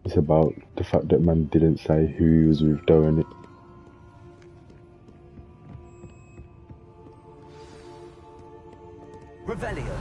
it's about the fact that man didn't say who he was with doing it. Revelio.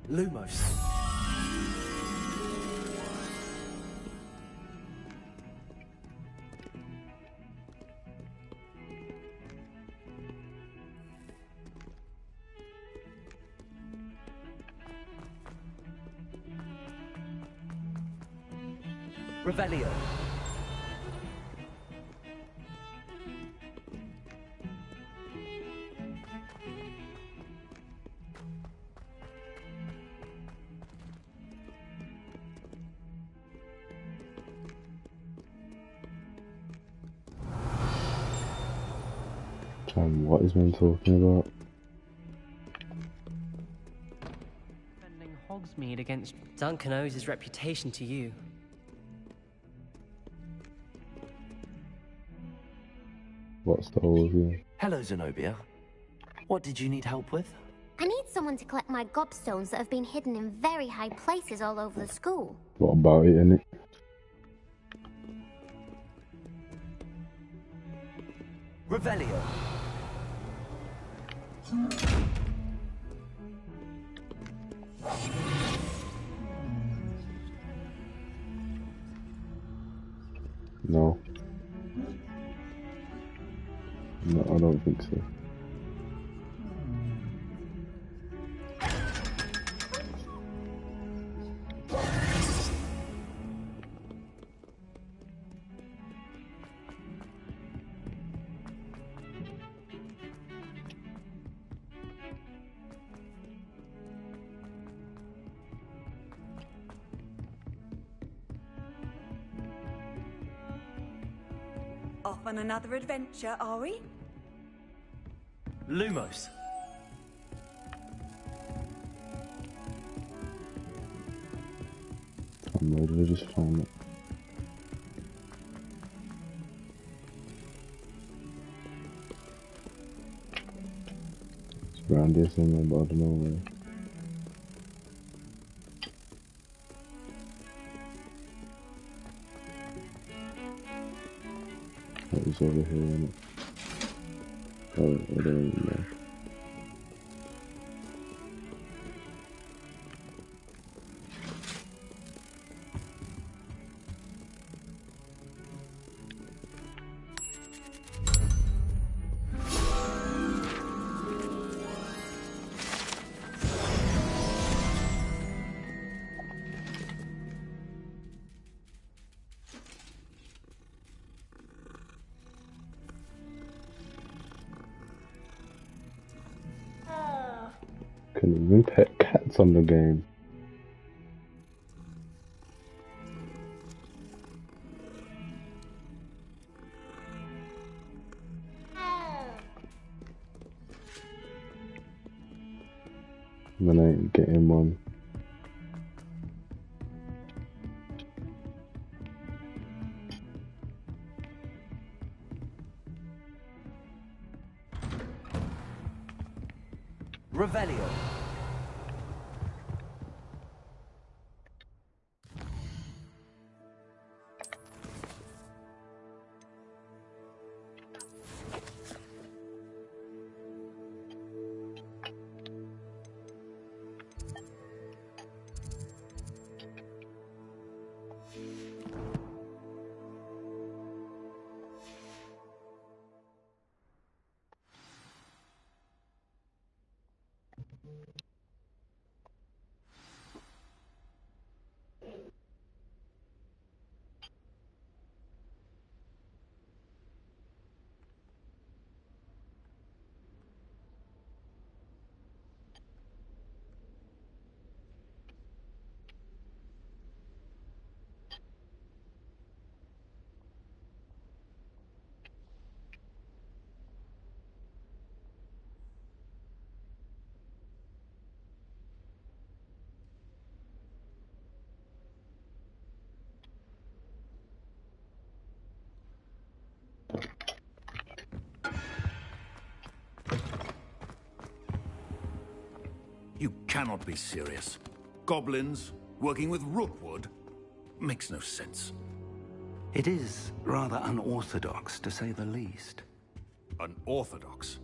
Lumos. Revelio. What is man talking about? Defending Hogsmeade against Duncan owes his reputation to you. What's the whole view? Hello, Zenobia. What did you need help with? I need someone to collect my gobstones that have been hidden in very high places all over the school. What about it, innit? Revelio. No. No, I don't think so. Off on another adventure, are we? Lumos. Where did I just find it? It's around here somewhere, but I don't know where. It was over here, isn't it? Oh, I don't even know. Can even pet cats on the game. Man, I ain't getting one. Revelio. You cannot be serious. Goblins working with rootwood makes no sense. It is rather unorthodox, to say the least. Unorthodox?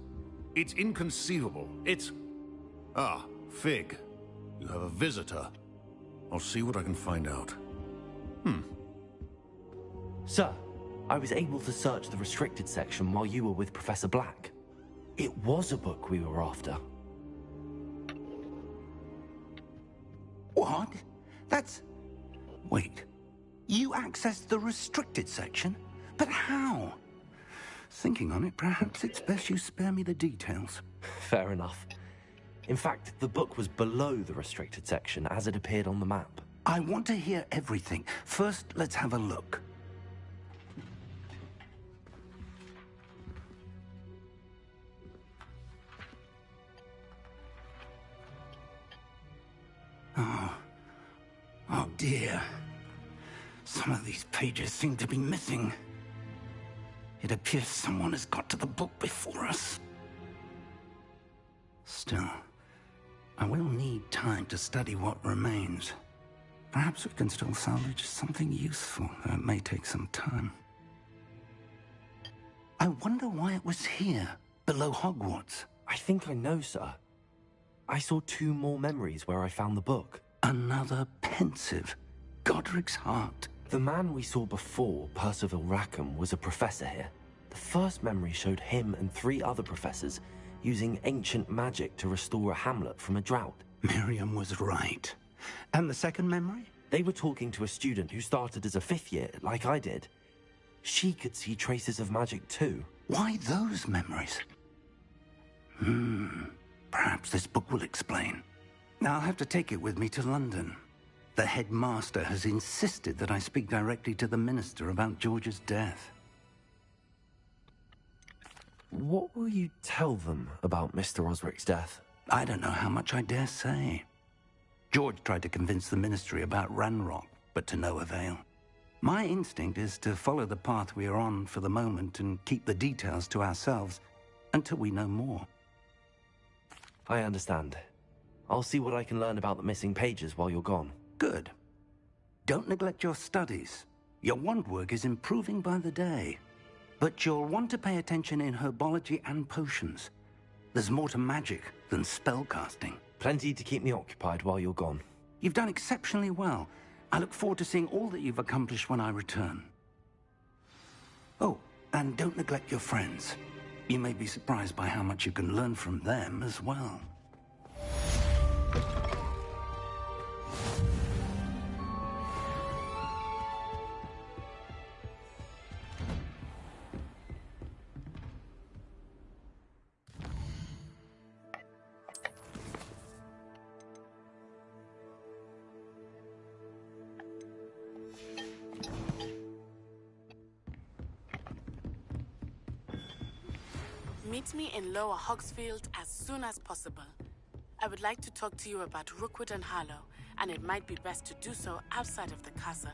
It's inconceivable. It's... Ah, Fig. You have a visitor. I'll see what I can find out. Sir, I was able to search the restricted section while you were with Professor Black. It was a book we were after. What? That's... Wait. You accessed the restricted section? But how? Thinking on it, perhaps it's best you spare me the details. Fair enough. In fact, the book was below the restricted section as it appeared on the map. I want to hear everything. First, let's have a look. Oh Oh dear. Some of these pages seem to be missing. It appears someone has got to the book before us. Still, I will need time to study what remains. Perhaps we can still salvage something useful, though it may take some time. I wonder why it was here, below Hogwarts. I think I know, sir. I saw 2 more memories where I found the book. Another pensive Godric's heart. The man we saw before, Percival Rackham, was a professor here. The first memory showed him and 3 other professors using ancient magic to restore a hamlet from a drought. Miriam was right. And the second memory? They were talking to a student who started as a 5th year, like I did. She could see traces of magic too. Why those memories? Perhaps this book will explain. Now I'll have to take it with me to London. The headmaster has insisted that I speak directly to the minister about George's death. What will you tell them about Mr. Osric's death? I don't know how much I dare say. George tried to convince the ministry about Ranrock, but to no avail. My instinct is to follow the path we are on for the moment and keep the details to ourselves until we know more. I understand. I'll see what I can learn about the missing pages while you're gone. Good. Don't neglect your studies. Your wand work is improving by the day. But you'll want to pay attention in herbology and potions. There's more to magic than spellcasting. Plenty to keep me occupied while you're gone. You've done exceptionally well. I look forward to seeing all that you've accomplished when I return. Oh, and don't neglect your friends. You may be surprised by how much you can learn from them as well. Meet me in Lower Hogsfield as soon as possible. I would like to talk to you about Rookwood and Harlow, and it might be best to do so outside of the castle.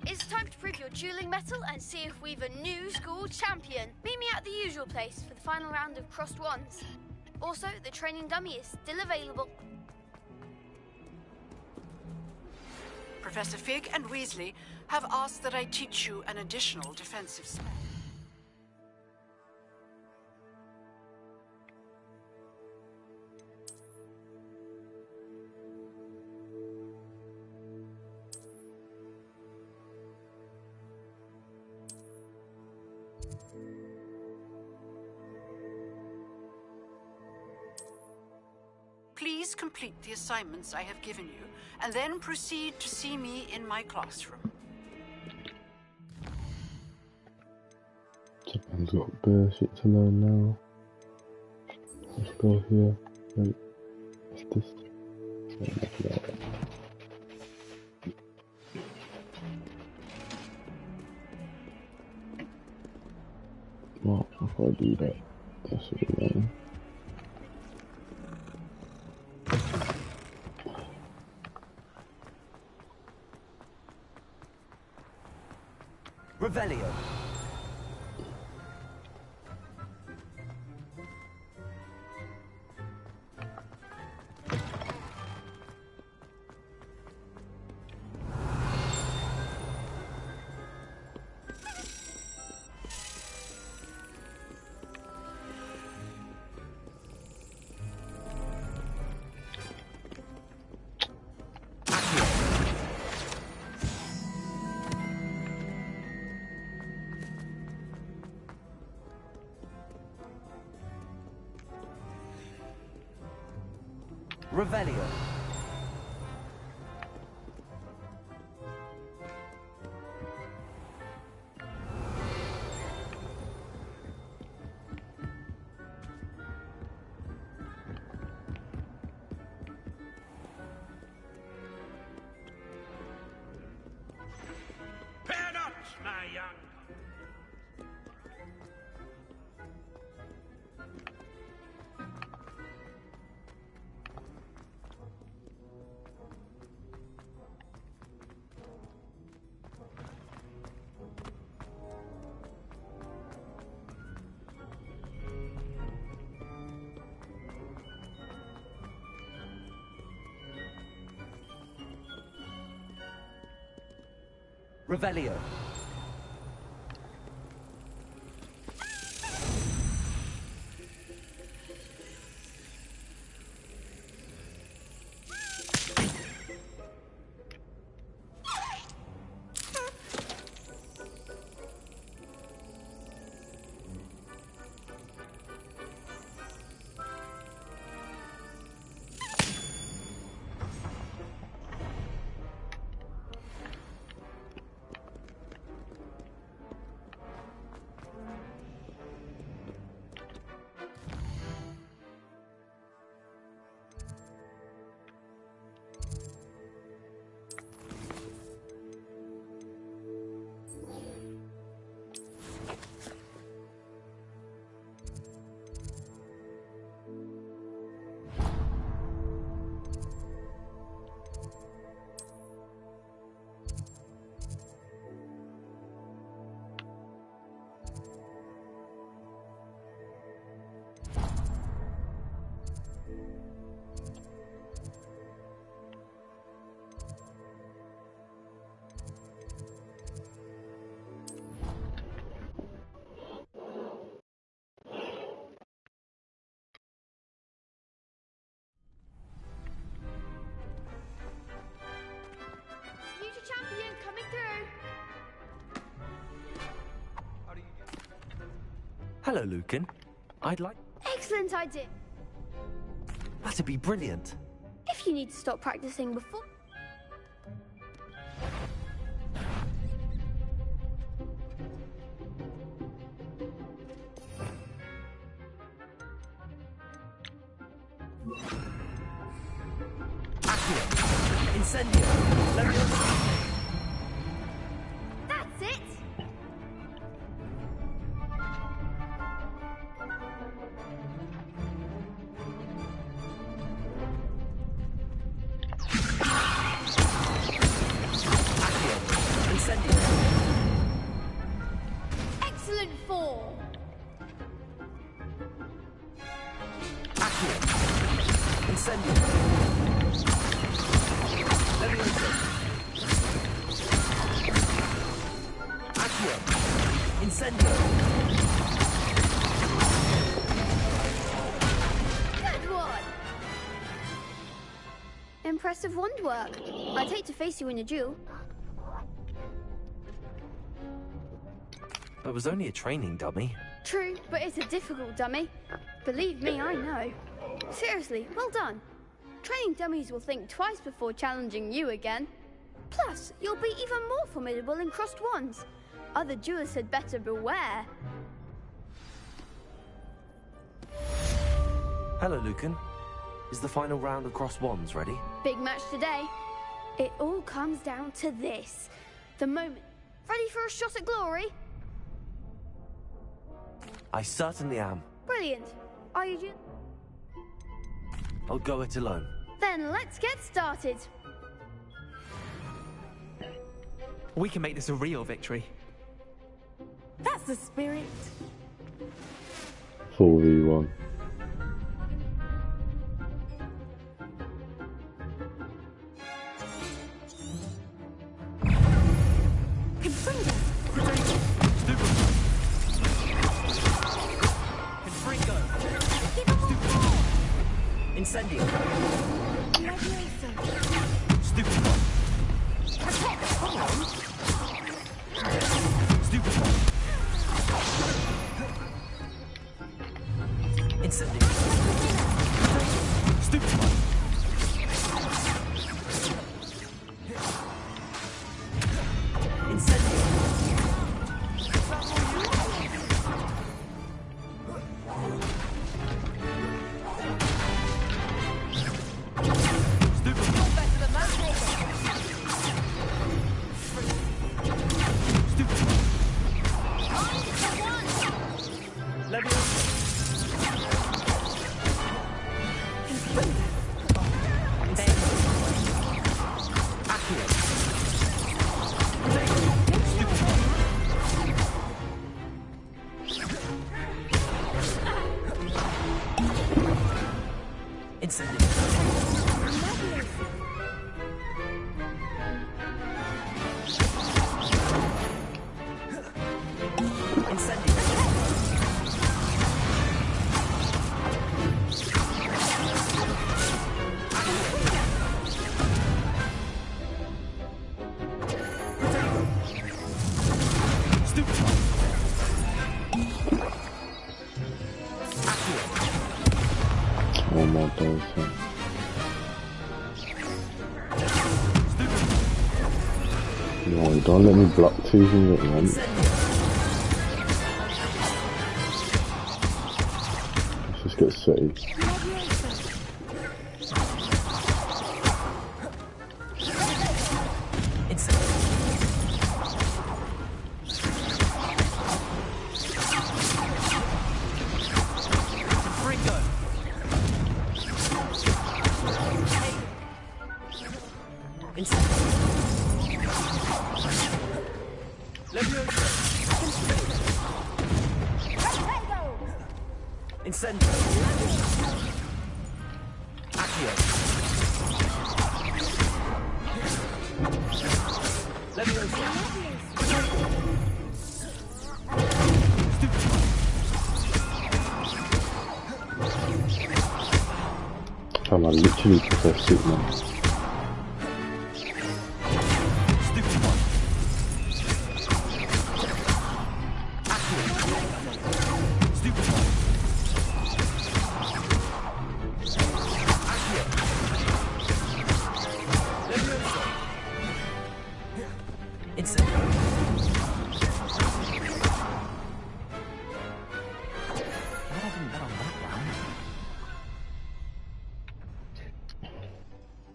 It's time to prove your dueling mettle and see if we've a new school champion. Meet me at the usual place for the final round of crossed wands. Also, the training dummy is still available. Professor Fig and Weasley have asked that I teach you an additional defensive spell. Please complete the assignments I have given you, and then proceed to see me in my classroom. Japan's got bare shit to learn now. Let's go here. Wait, what's this? Well, if I do that, that should be learning. Revelio. Revelio. Fear not, my young. Revelio. Future champion coming through. Hello, Lucan. I'd like... Excellent idea. That'd be brilliant. If you need to stop practicing before... Incendio. That's it! Incendio. Excellent form! Incendio. Accio. Incendio. Good one! Impressive wand work. I'd hate to face you in a duel. It was only a training dummy. True, but it's a difficult dummy. Believe me, I know. Seriously, well done. Training dummies will think twice before challenging you again. Plus, you'll be even more formidable in crossed wands. Other duelists had better beware. Hello, Lucan. Is the final round of cross wands ready? Big match today. It all comes down to this. The moment. Ready for a shot at glory? I certainly am. Brilliant. Are you I'll go it alone. Then let's get started. We can make this a real victory. That's the spirit. 4v1. Incendio. Stupid. Stupid. No, don't let me block two things at once. Let's just get sweaty. I literally prefer Superman.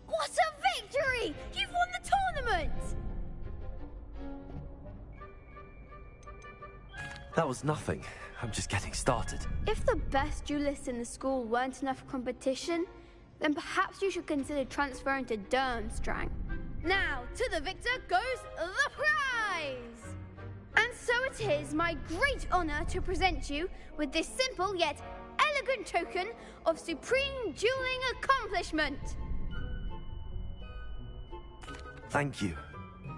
What a victory! You've won the tournament! That was nothing. I'm just getting started. If the best duelists in the school weren't enough for competition, then perhaps you should consider transferring to Durmstrang. Now, to the victor goes the prize! And so it is my great honor to present you with this simple yet elegant token of supreme dueling accomplishment. Thank you.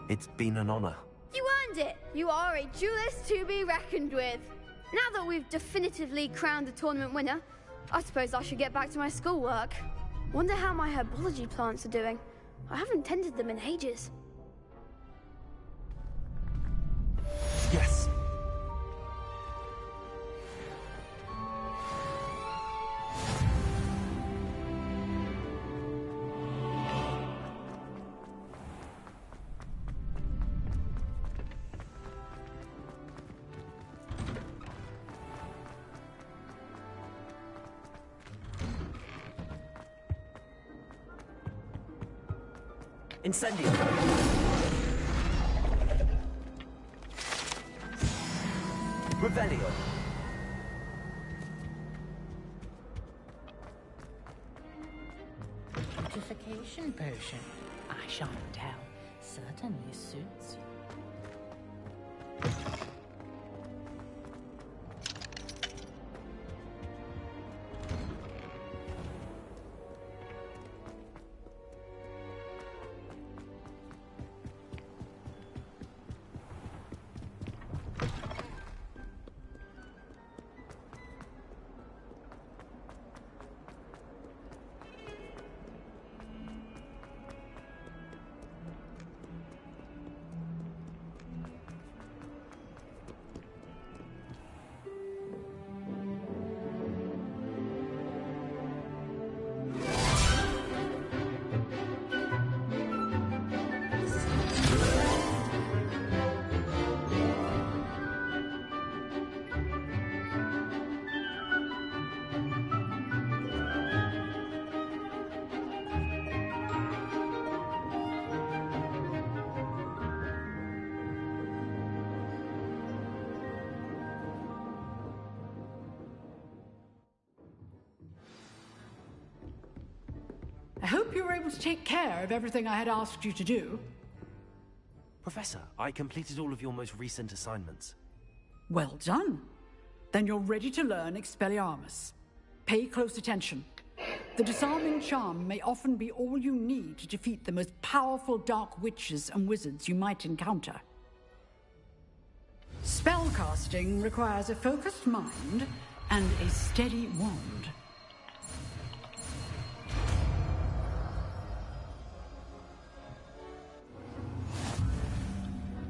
It's been an honor. You earned it. You are a duelist to be reckoned with. Now that we've definitively crowned the tournament winner, I suppose I should get back to my schoolwork. Wonder how my herbology plants are doing. I haven't tended them in ages. Yes. Incendio. Revelio. Fortification potion. I shan't tell. Certainly suits you. I hope you were able to take care of everything I had asked you to do. Professor, I completed all of your most recent assignments. Well done. Then you're ready to learn Expelliarmus. Pay close attention. The disarming charm may often be all you need to defeat the most powerful dark witches and wizards you might encounter. Spellcasting requires a focused mind and a steady wand.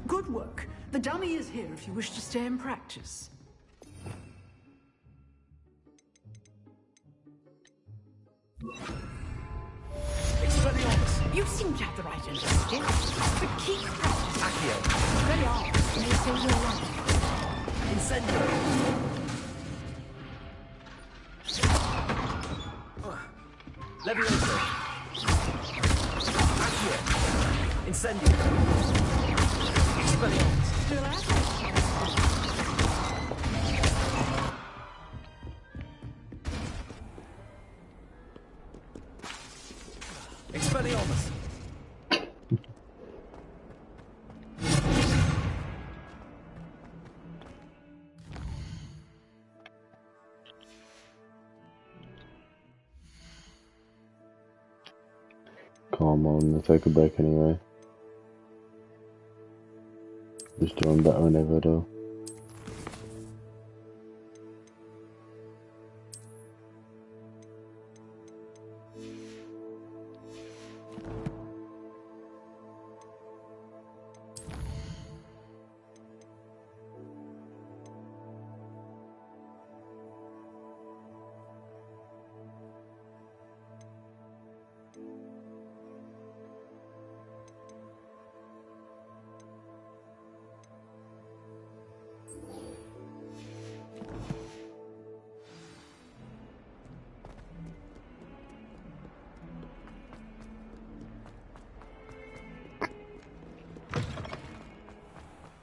Good work. The dummy is here if you wish to stay and practice. You seem to have the bright and still. But keep practicing. Accio. Ready on. May save your life. Incendio. Levioso. Accio. Incendio. Expelliarmus. Relax. Expelliarmus. Come on, I'll take a break anyway. Just doing better than ever though.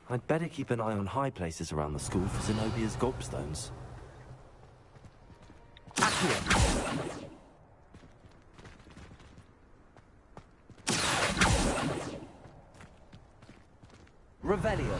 I'd better keep an eye on high places around the school for Zenobia's gobstones. Accio. Revelio.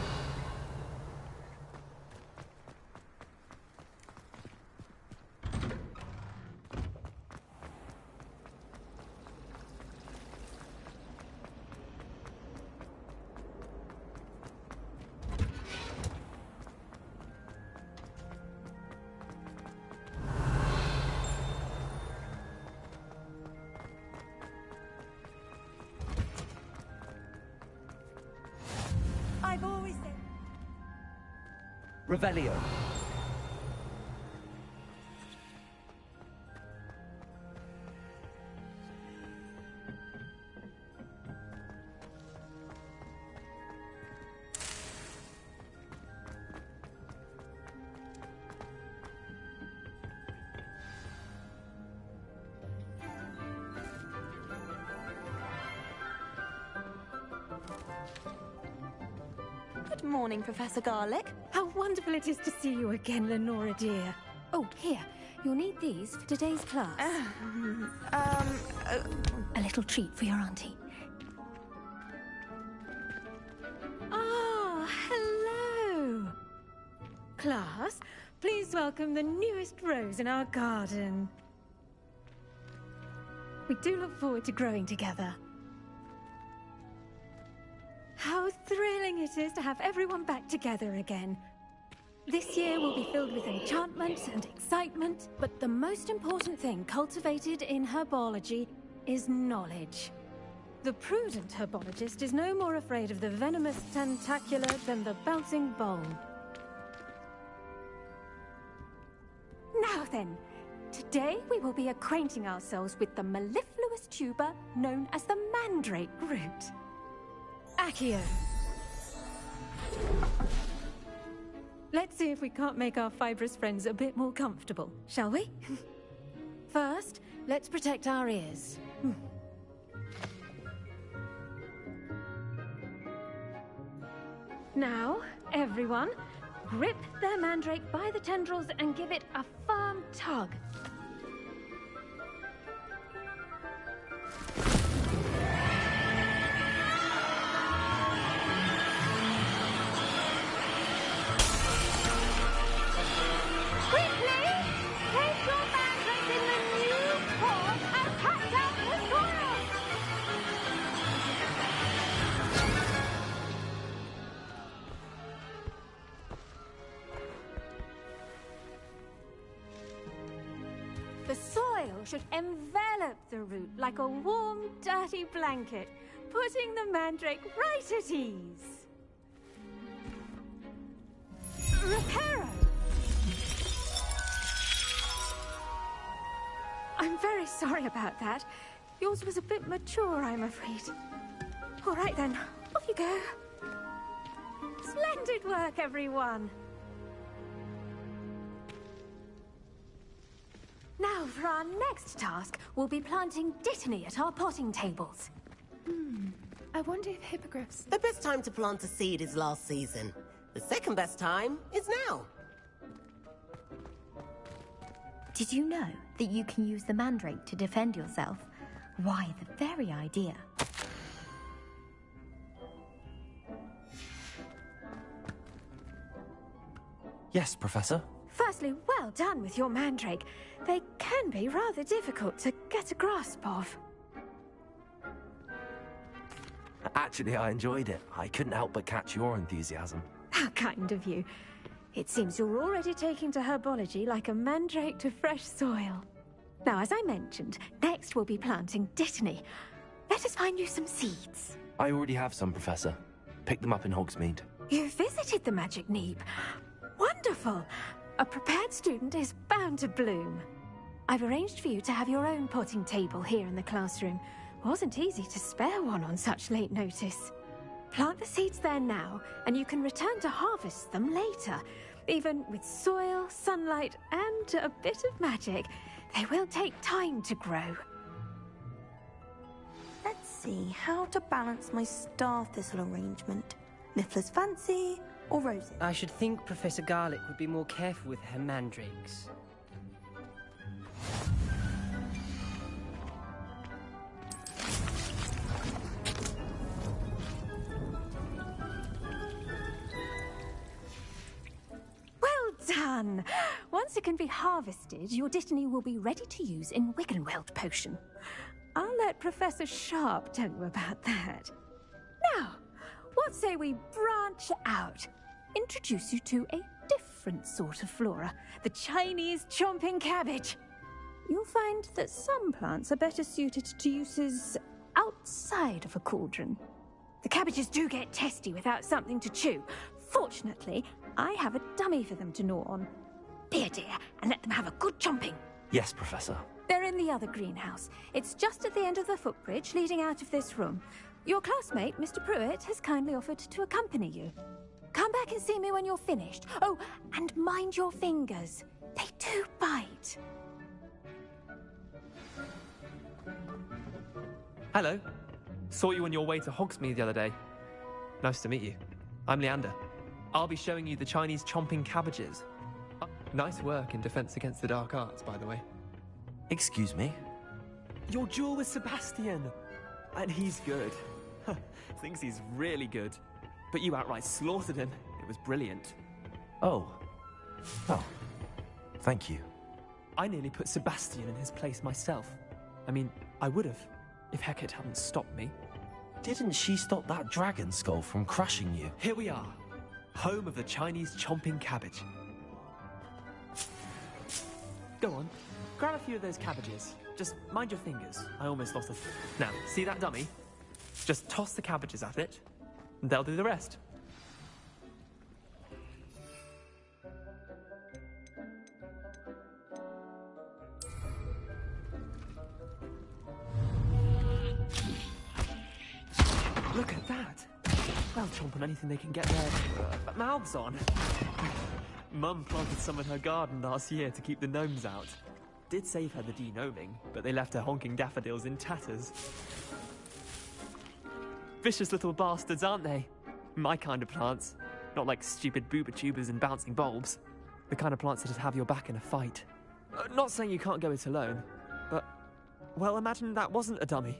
I've always said. Revelio. Good morning, Professor Garlic. How wonderful it is to see you again, Lenora dear. Oh, here. You'll need these for today's class. A little treat for your auntie. Ah, hello. Class, please welcome the newest rose in our garden. We do look forward to growing together. How thrilling it is to have everyone back together again. This year will be filled with enchantment and excitement, but the most important thing cultivated in herbology is knowledge. The prudent herbologist is no more afraid of the venomous tentacula than the bouncing bowl. Now then, today we will be acquainting ourselves with the mellifluous tuber known as the mandrake root. Accio. Let's see if we can't make our fibrous friends a bit more comfortable, shall we? First, let's protect our ears. Now, everyone, grip their mandrake by the tendrils and give it a firm tug. The soil should envelop the root like a warm, dirty blanket, putting the mandrake right at ease. Reparo! I'm very sorry about that. Yours was a bit mature, I'm afraid. All right then, off you go. Splendid work, everyone. Now, for our next task, we'll be planting Dittany at our potting tables. I wonder if hippogriffs... The best time to plant a seed is last season. The second best time is now. Did you know that you can use the mandrake to defend yourself? Why, the very idea. Yes, Professor. Firstly, well done with your mandrake. They can be rather difficult to get a grasp of. Actually, I enjoyed it. I couldn't help but catch your enthusiasm. How kind of you. It seems you're already taking to herbology like a mandrake to fresh soil. Now, as I mentioned, next we'll be planting Dittany. Let us find you some seeds. I already have some, Professor. Picked them up in Hogsmeade. You visited the Magic Neep. Wonderful! A prepared student is bound to bloom. I've arranged for you to have your own potting table here in the classroom. Wasn't easy to spare one on such late notice. Plant the seeds there now, and you can return to harvest them later. Even with soil, sunlight, and a bit of magic, they will take time to grow. Let's see how to balance my star thistle arrangement. Niffler's fancy or roses? I should think Professor Garlick would be more careful with her mandrakes. Done! Once it can be harvested, your Dittany will be ready to use in Wiggenweld potion. I'll let Professor Sharp tell you about that. Now, what say we branch out? Introduce you to a different sort of flora, the Chinese chomping cabbage. You'll find that some plants are better suited to uses outside of a cauldron. The cabbages do get testy without something to chew. Fortunately, I have a dummy for them to gnaw on. Be a dear and let them have a good chomping. Yes, Professor. They're in the other greenhouse. It's just at the end of the footbridge leading out of this room. Your classmate, Mr. Pruitt, has kindly offered to accompany you. Come back and see me when you're finished. Oh, and mind your fingers. They do bite. Hello. Saw you on your way to Hogsmeade the other day. Nice to meet you. I'm Leander. I'll be showing you the Chinese chomping cabbages. Nice work in Defense Against the Dark Arts, by the way. Excuse me? Your duel with Sebastian. And he's good. Thinks he's really good. But you outright slaughtered him. It was brilliant. Oh. Oh. Thank you. I nearly put Sebastian in his place myself. I mean, I would have, if Hecate hadn't stopped me. Didn't she stop that dragon skull from crushing you? Here we are. Home of the Chinese chomping cabbage. Go on, grab a few of those cabbages. Just mind your fingers. I almost lost a... Now, see that dummy? Just toss the cabbages at it, and they'll do the rest. Look at that! They'll chomp on anything they can get their mouths on. Mum planted some in her garden last year to keep the gnomes out. Did save her the de-gnoming, but they left her honking daffodils in tatters. Vicious little bastards, aren't they? My kind of plants. Not like stupid booba tubers and bouncing bulbs. The kind of plants that'd have your back in a fight. Not saying you can't go it alone, but... Well, imagine that wasn't a dummy.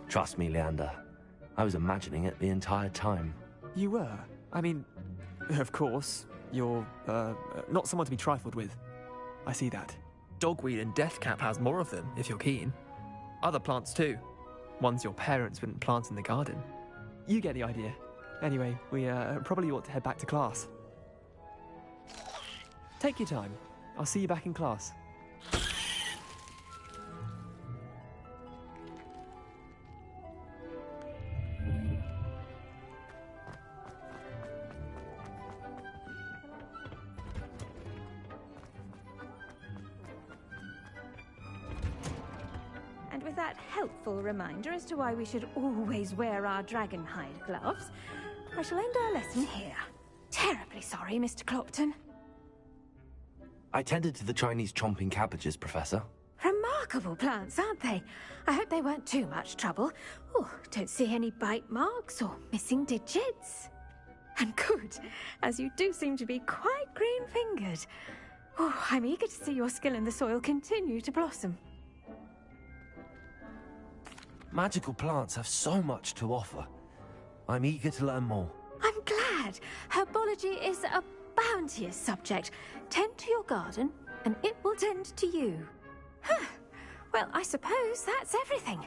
Trust me, Leander. I was imagining it the entire time. You were? I mean, of course, you're, not someone to be trifled with. I see that. Dogweed and deathcap has more of them, if you're keen. Other plants too. Ones your parents wouldn't plant in the garden. You get the idea. Anyway, we, probably ought to head back to class. Take your time. I'll see you back in class. with that helpful reminder as to why we should always wear our dragonhide gloves, I shall end our lesson here. Terribly sorry, Mr. Clopton. I tended to the Chinese chomping cabbages, Professor. Remarkable plants, aren't they? I hope they weren't too much trouble. Oh, don't see any bite marks or missing digits. And good, as you do seem to be quite green-fingered. Oh, I'm eager to see your skill in the soil continue to blossom. Magical plants have so much to offer. I'm eager to learn more. I'm glad. Herbology is a bounteous subject. Tend to your garden, and it will tend to you. Huh. Well, I suppose that's everything.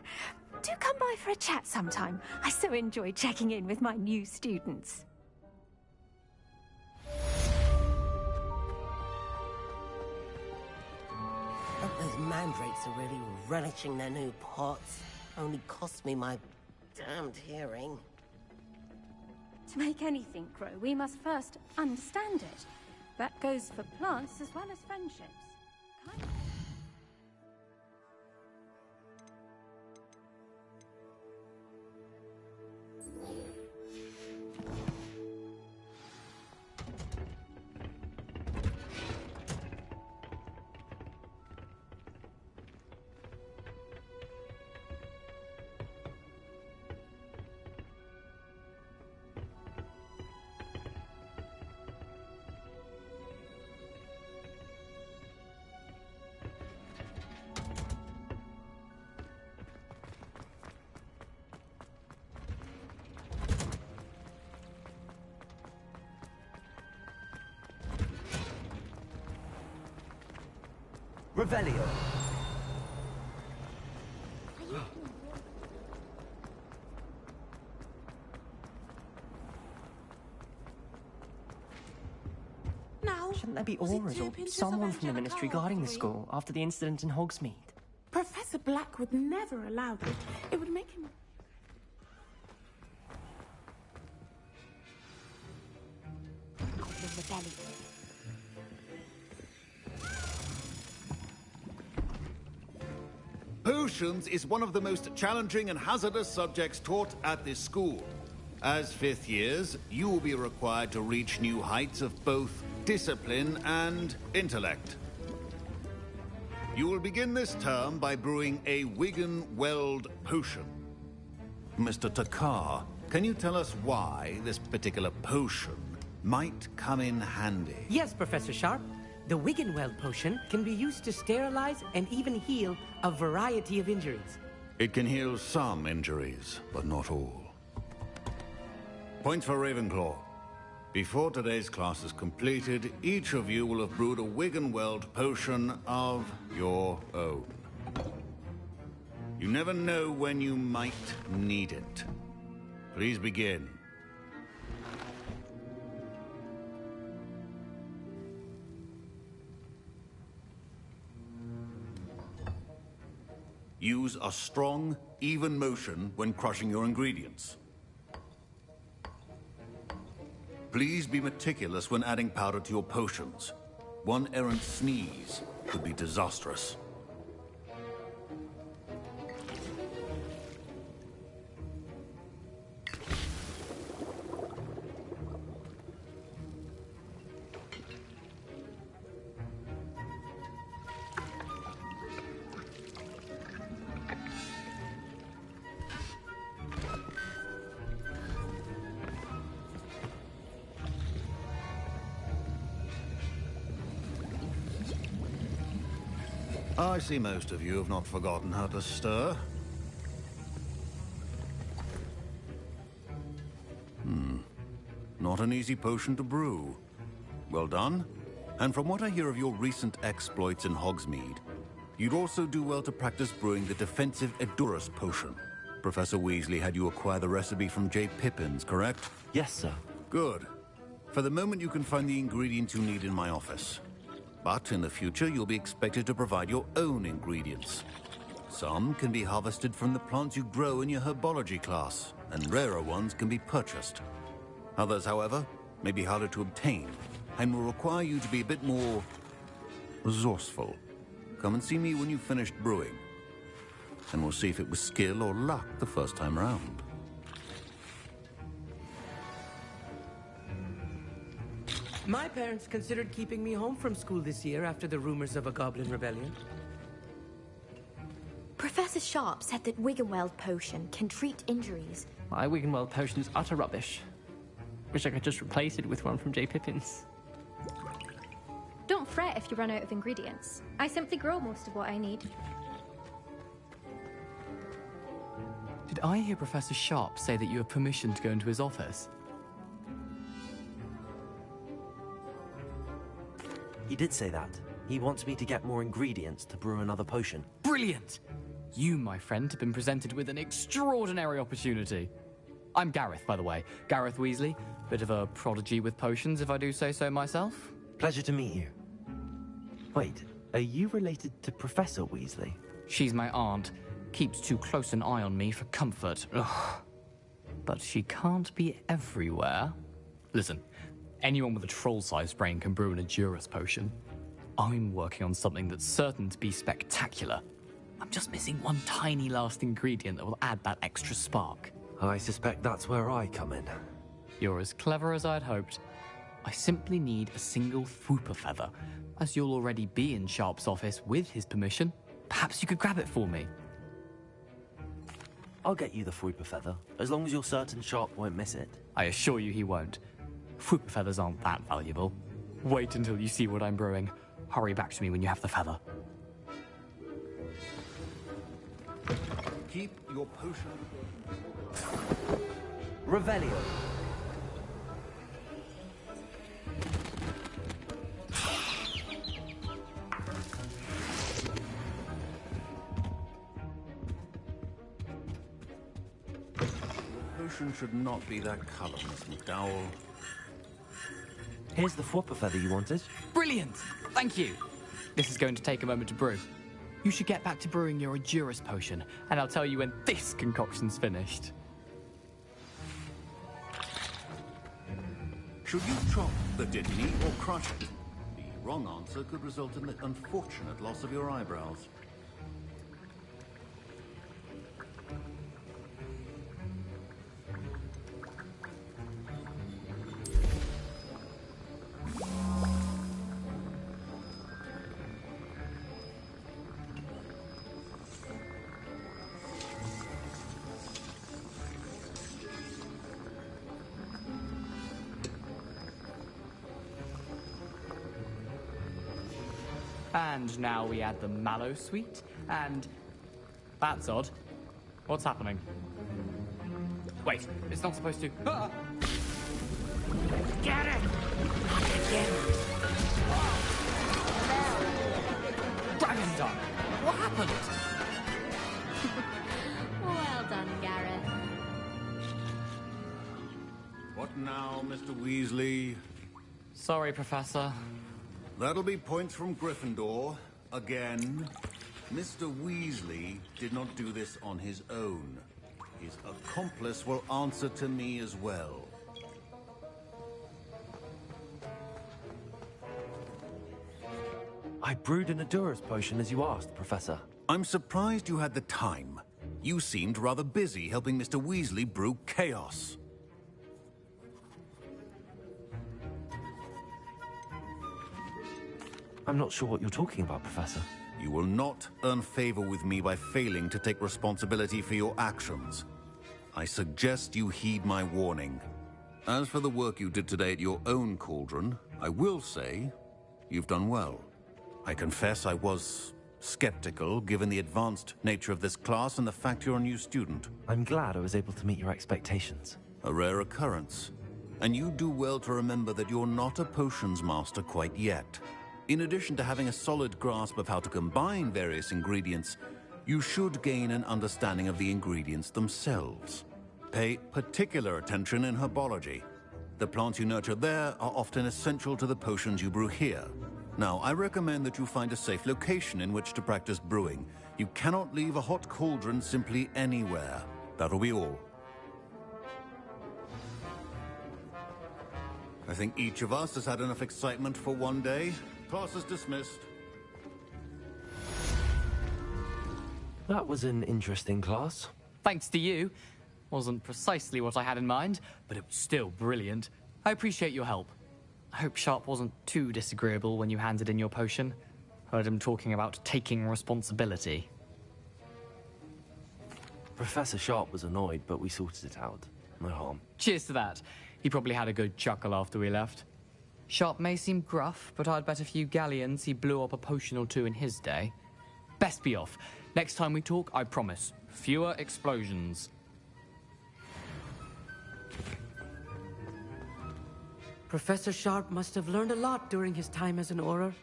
Do come by for a chat sometime. I so enjoy checking in with my new students. Those mandrakes are really relishing their new pots. Only cost me my damned hearing. To make anything grow, we must first understand it. That goes for plants as well as friendships. Revelio. Now, Shouldn't there be auras or someone from the Ministry guarding the school after the incident in Hogsmeade? Professor Black would never allow that. It would make him... Potions is one of the most challenging and hazardous subjects taught at this school. As fifth years, you will be required to reach new heights of both discipline and intellect. You will begin this term by brewing a Wigan-Weld potion. Mr. Takar, can you tell us why this particular potion might come in handy? Yes, Professor Sharp. The Wiggenweld potion can be used to sterilize and even heal a variety of injuries. It can heal some injuries, but not all. Points for Ravenclaw. Before today's class is completed, each of you will have brewed a Wiggenweld potion of your own. You never know when you might need it. Please begin. Use a strong, even motion when crushing your ingredients. Please be meticulous when adding powder to your potions. One errant sneeze could be disastrous. I see most of you have not forgotten how to stir. Not an easy potion to brew. Well done. And from what I hear of your recent exploits in Hogsmeade, you'd also do well to practice brewing the defensive Edurus potion. Professor Weasley had you acquire the recipe from J. Pippins, correct? Yes, sir. Good. For the moment, you can find the ingredients you need in my office. But in the future, you'll be expected to provide your own ingredients. Some can be harvested from the plants you grow in your herbology class, and rarer ones can be purchased. Others, however, may be harder to obtain, and will require you to be a bit more resourceful. Come and see me when you've finished brewing. and we'll see if it was skill or luck the first time round. My parents considered keeping me home from school this year after the rumors of a goblin rebellion. Professor Sharp said that Wiggenweld potion can treat injuries. My Wiggenweld potion is utter rubbish. Wish I could just replace it with one from J. Pippin's. Don't fret if you run out of ingredients. I simply grow most of what I need. Did I hear Professor Sharp say that you have permission to go into his office? He did say that. He wants me to get more ingredients to brew another potion. Brilliant! You, my friend, have been presented with an extraordinary opportunity. I'm Gareth, by the way. Gareth Weasley. Bit of a prodigy with potions, if I do say so myself. Pleasure to meet you. Wait, are you related to Professor Weasley? She's my aunt. Keeps too close an eye on me for comfort. Ugh. But she can't be everywhere. Listen, anyone with a troll-sized brain can brew an Edurus potion. I'm working on something that's certain to be spectacular. I'm just missing one tiny last ingredient that will add that extra spark. I suspect that's where I come in. You're as clever as I'd hoped. I simply need a single Fwooper feather. As you'll already be in Sharp's office with his permission, perhaps you could grab it for me. I'll get you the Fwooper feather, as long as you're certain Sharp won't miss it. I assure you he won't. Fwooper feathers aren't that valuable. Wait until you see what I'm brewing. Hurry back to me when you have the feather. Keep your potion. Revelio. Potion should not be that color, Miss McDowell. Here's the Fwooper feather you wanted. Brilliant! Thank you! This is going to take a moment to brew. You should get back to brewing your Edurus potion, and I'll tell you when this concoction's finished. Should you chop the Dittany or crush it? The wrong answer could result in the unfortunate loss of your eyebrows. And now we add the mallow sweet, and... That's odd. What's happening? Wait, it's not supposed to... Ah! Get it! Again. Dragon Dung! What happened? Well done, Gareth. What now, Mr. Weasley? Sorry, Professor. That'll be points from Gryffindor. Again. Mr. Weasley did not do this on his own. His accomplice will answer to me as well. I brewed an Edurus potion as you asked, Professor. I'm surprised you had the time. You seemed rather busy helping Mr. Weasley brew chaos. I'm not sure what you're talking about, Professor. You will not earn favor with me by failing to take responsibility for your actions. I suggest you heed my warning. As for the work you did today at your own cauldron, I will say you've done well. I confess I was skeptical, given the advanced nature of this class and the fact you're a new student. I'm glad I was able to meet your expectations. A rare occurrence. And you do well to remember that you're not a potions master quite yet. In addition to having a solid grasp of how to combine various ingredients, you should gain an understanding of the ingredients themselves. Pay particular attention in herbology. The plants you nurture there are often essential to the potions you brew here. Now, I recommend that you find a safe location in which to practice brewing. You cannot leave a hot cauldron simply anywhere. That'll be all. I think each of us has had enough excitement for one day. Class is dismissed. That was an interesting class. Thanks to you. Wasn't precisely what I had in mind, but it was still brilliant. I appreciate your help. I hope Sharp wasn't too disagreeable when you handed in your potion. Heard him talking about taking responsibility. Professor Sharp was annoyed, but we sorted it out. No harm. Cheers to that. He probably had a good chuckle after we left. Sharp may seem gruff, but I'd bet a few galleons he blew up a potion or two in his day. Best be off. Next time we talk, I promise, fewer explosions. Professor Sharp must have learned a lot during his time as an Auror.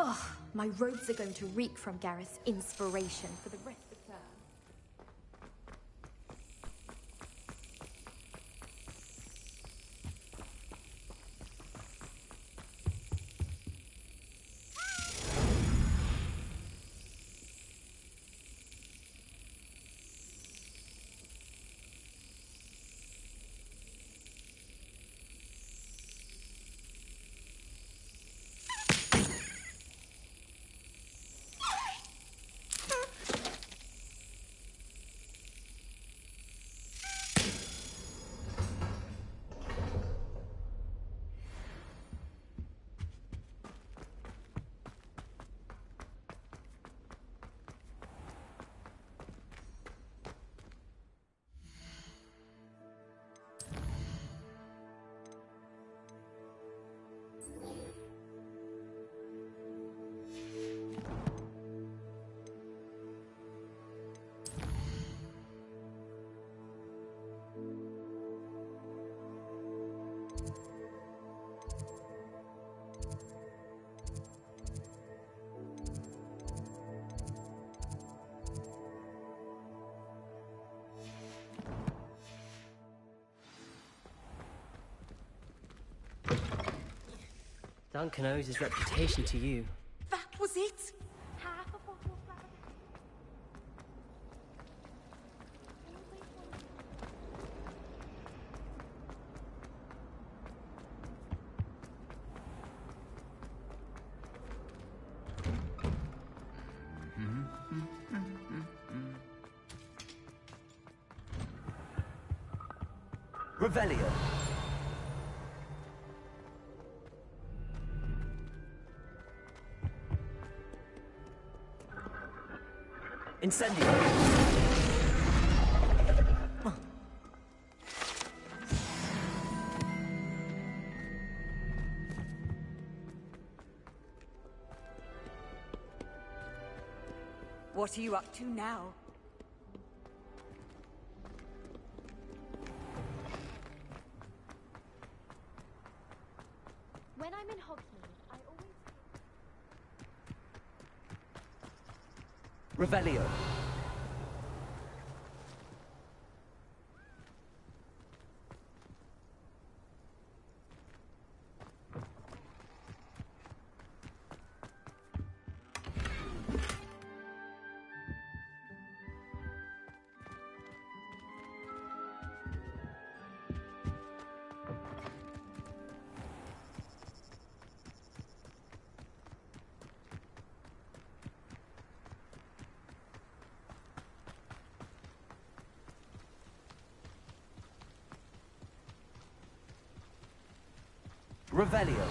Ugh, my robes are going to reek from Gareth's inspiration for the rest of the term. Duncan owes his reputation to you. That was it? Half a bottle of flour. Revelio. Incendio. What are you up to now? When I'm in Hogsmeade, I always... Revelio. Revelio.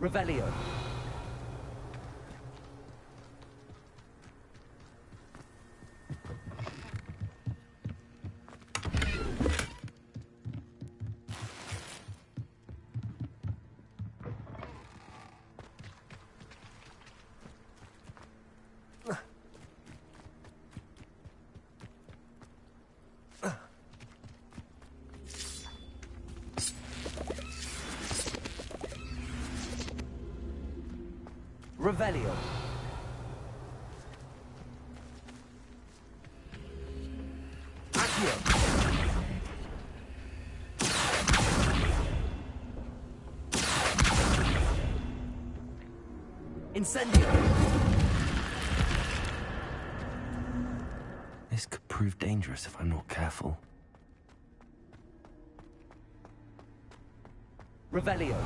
Revelio. Revelio. Accio. Incendio. This could prove dangerous if I'm not careful. Revelio.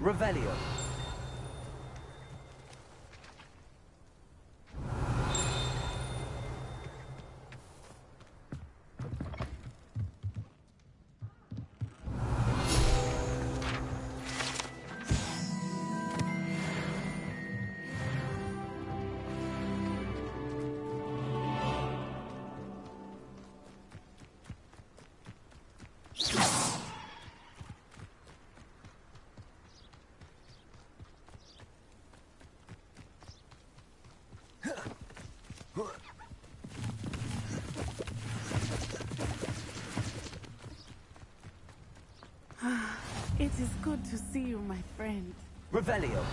Revelio. It is good to see you, my friend. Revelio.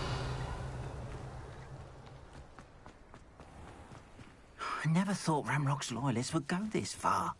I never thought Ramrock's loyalists would go this far.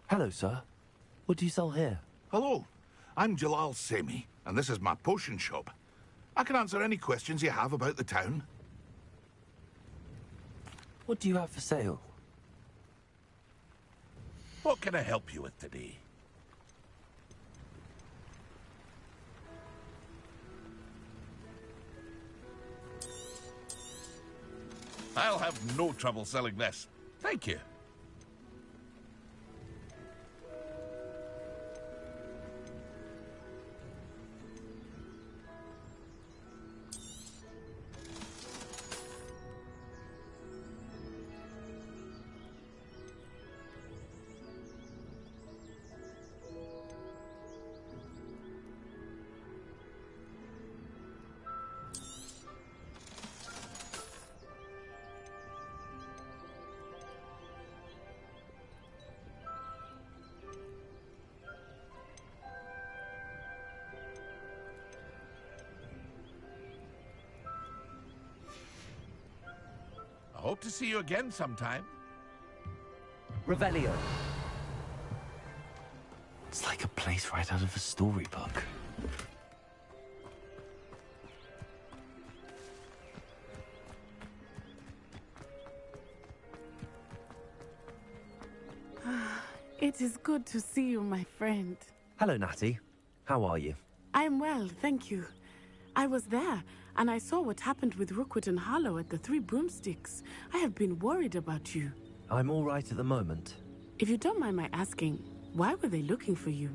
Hello, sir. What do you sell here? Hello, I'm Jalal Semi, and this is my potion shop. I can answer any questions you have about the town. What do you have for sale? What can I help you with today? I'll have no trouble selling this. Thank you. I hope to see you again sometime. Revelio. It's like a place right out of a storybook. It is good to see you, my friend. Hello, Natty. How are you? I am well, thank you. I was there, and I saw what happened with Rookwood and Harlow at the Three Broomsticks. I have been worried about you. I'm all right at the moment. If you don't mind my asking, why were they looking for you?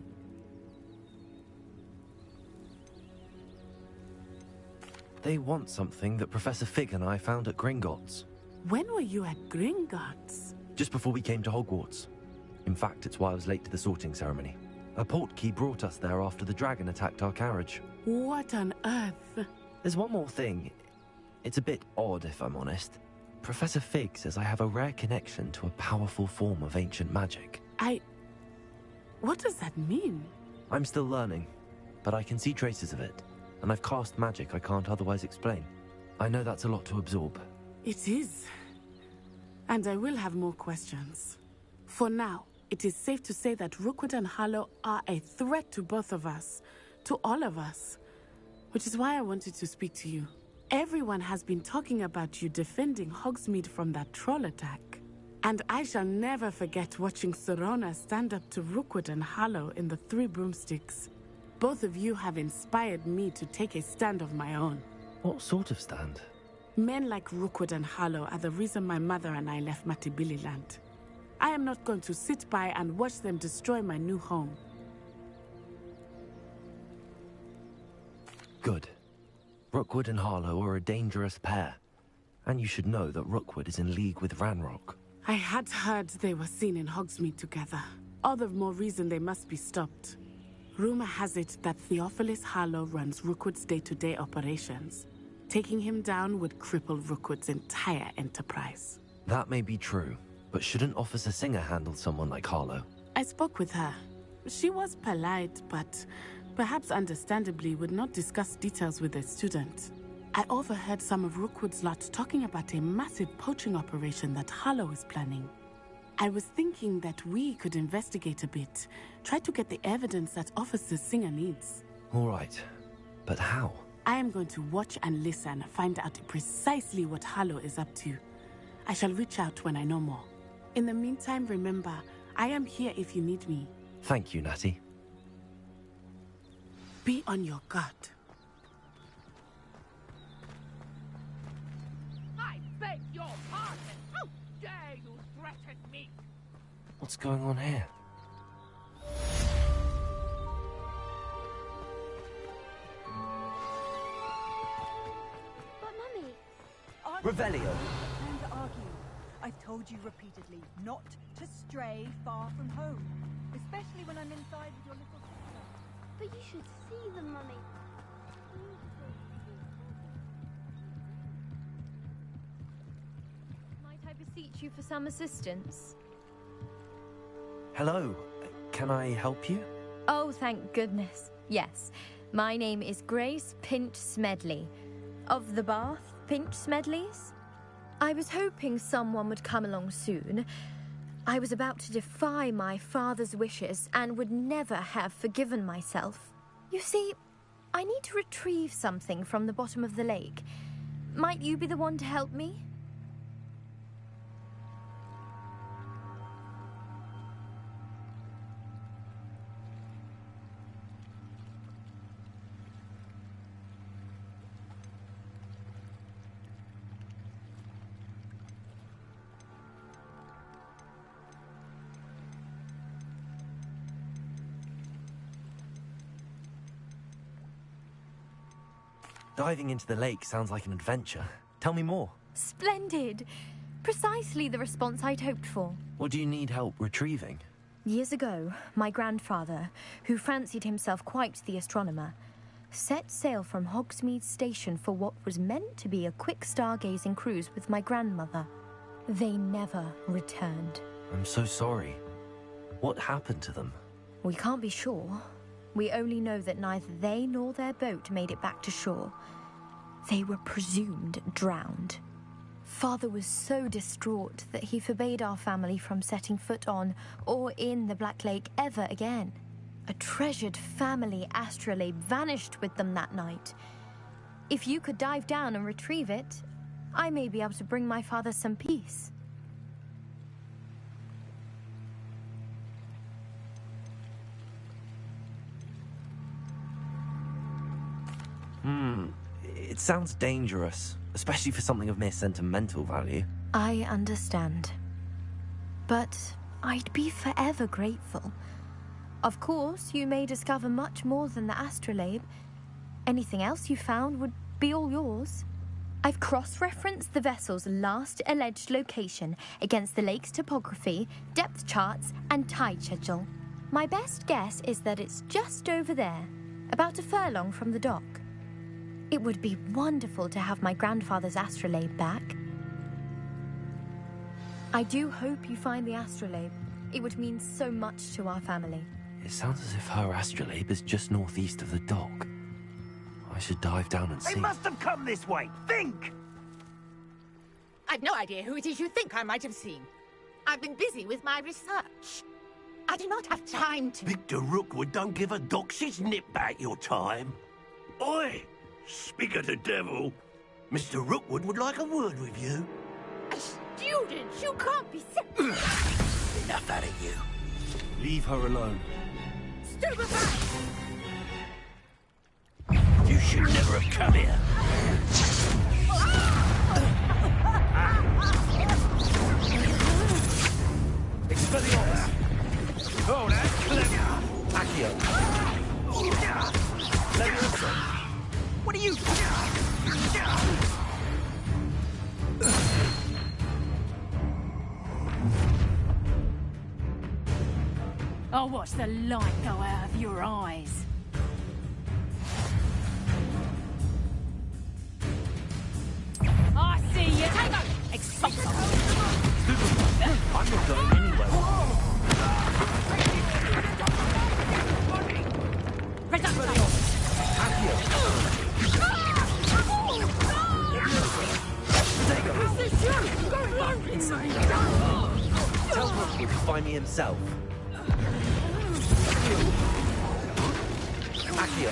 They want something that Professor Fig and I found at Gringotts. When were you at Gringotts? Just before we came to Hogwarts. In fact, it's why I was late to the sorting ceremony. A portkey brought us there after the dragon attacked our carriage. What on earth? There's one more thing. It's a bit odd, if I'm honest. Professor Fig says I have a rare connection to a powerful form of ancient magic. What does that mean? I'm still learning, but I can see traces of it, and I've cast magic I can't otherwise explain. I know that's a lot to absorb. It is. And I will have more questions. For now, it is safe to say that Rookwood and Harlow are a threat to both of us, to all of us, which is why I wanted to speak to you. Everyone has been talking about you defending Hogsmeade from that troll attack. And I shall never forget watching Serona stand up to Rookwood and Harlow in the Three Broomsticks. Both of you have inspired me to take a stand of my own. What sort of stand? Men like Rookwood and Harlow are the reason my mother and I left Matibili Land. I am not going to sit by and watch them destroy my new home. Good. Rookwood and Harlow are a dangerous pair. And you should know that Rookwood is in league with Ranrock. I had heard they were seen in Hogsmeade together. All the more reason they must be stopped. Rumor has it that Theophilus Harlow runs Rookwood's day-to-day operations. Taking him down would cripple Rookwood's entire enterprise. That may be true, but shouldn't Officer Singer handle someone like Harlow? I spoke with her. She was polite, but perhaps understandably would not discuss details with a student. I overheard some of Rookwood's lot talking about a massive poaching operation that Harlow is planning. I was thinking that we could investigate a bit, try to get the evidence that Officer Singer needs. All right, but how? I am going to watch and listen, find out precisely what Harlow is up to. I shall reach out when I know more. In the meantime, remember, I am here if you need me. Thank you, Natty. Be on your guard. I beg your pardon! How dare you threaten me? What's going on here? But, Mummy... Revelio! Time to argue. I've told you repeatedly not to stray far from home, especially when I'm inside with your little sister. But you should see them, Mummy. Might I beseech you for some assistance? Hello. Can I help you? Oh, thank goodness. Yes. My name is Grace Pinch Smedley. Of the Bath Pinch Smedleys? I was hoping someone would come along soon. I was about to defy my father's wishes and would never have forgiven myself. You see, I need to retrieve something from the bottom of the lake. Might you be the one to help me? Diving into the lake sounds like an adventure. Tell me more. Splendid! Precisely the response I'd hoped for. What do you need help retrieving? Years ago, my grandfather, who fancied himself quite the astronomer, set sail from Hogsmeade Station for what was meant to be a quick stargazing cruise with my grandmother. They never returned. I'm so sorry. What happened to them? We can't be sure. We only know that neither they nor their boat made it back to shore. They were presumed drowned. Father was so distraught that he forbade our family from setting foot on or in the Black Lake ever again. A treasured family astrolabe vanished with them that night. If you could dive down and retrieve it, I may be able to bring my father some peace. It sounds dangerous, especially for something of mere sentimental value. I understand. But I'd be forever grateful. Of course, you may discover much more than the astrolabe. Anything else you found would be all yours. I've cross-referenced the vessel's last alleged location against the lake's topography, depth charts, and tide schedule. My best guess is that it's just over there, about a furlong from the dock. It would be wonderful to have my grandfather's astrolabe back. I do hope you find the astrolabe. It would mean so much to our family. It sounds as if her astrolabe is just northeast of the dock. I should dive down and see. They must have come this way. Think! I've no idea who it is you think I might have seen. I've been busy with my research. I do not have time to... Victor Rookwood don't give a doxy's nip back your time. Oi! Speak of the devil. Mr. Rookwood would like a word with you. A student? You can't be so... Enough out of you. Leave her alone. Stupefy! You should never have come here. Expelliarmus! Oh, that's clever! Accio! Leviosa! What are you... I'll watch the light go out of your eyes. I see you. Take out. Expulso. I'm not going anywhere. Tell Rookwood to find me himself. Accio.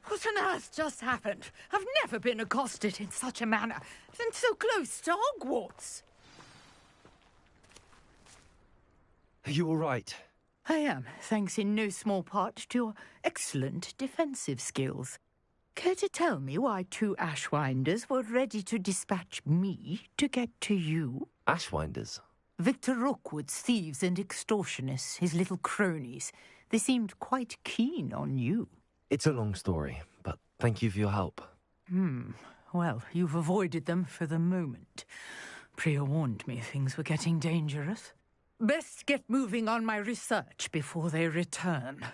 What on earth just happened? I've never been accosted in such a manner, and so close to Hogwarts. Are you all right? I am, thanks in no small part to your excellent defensive skills. Care to tell me why two Ashwinders were ready to dispatch me to get to you? Ashwinders? Victor Rookwood's thieves and extortionists, his little cronies. They seemed quite keen on you. It's a long story, but thank you for your help. Well, you've avoided them for the moment. Priya warned me things were getting dangerous. Best get moving on my research before they return.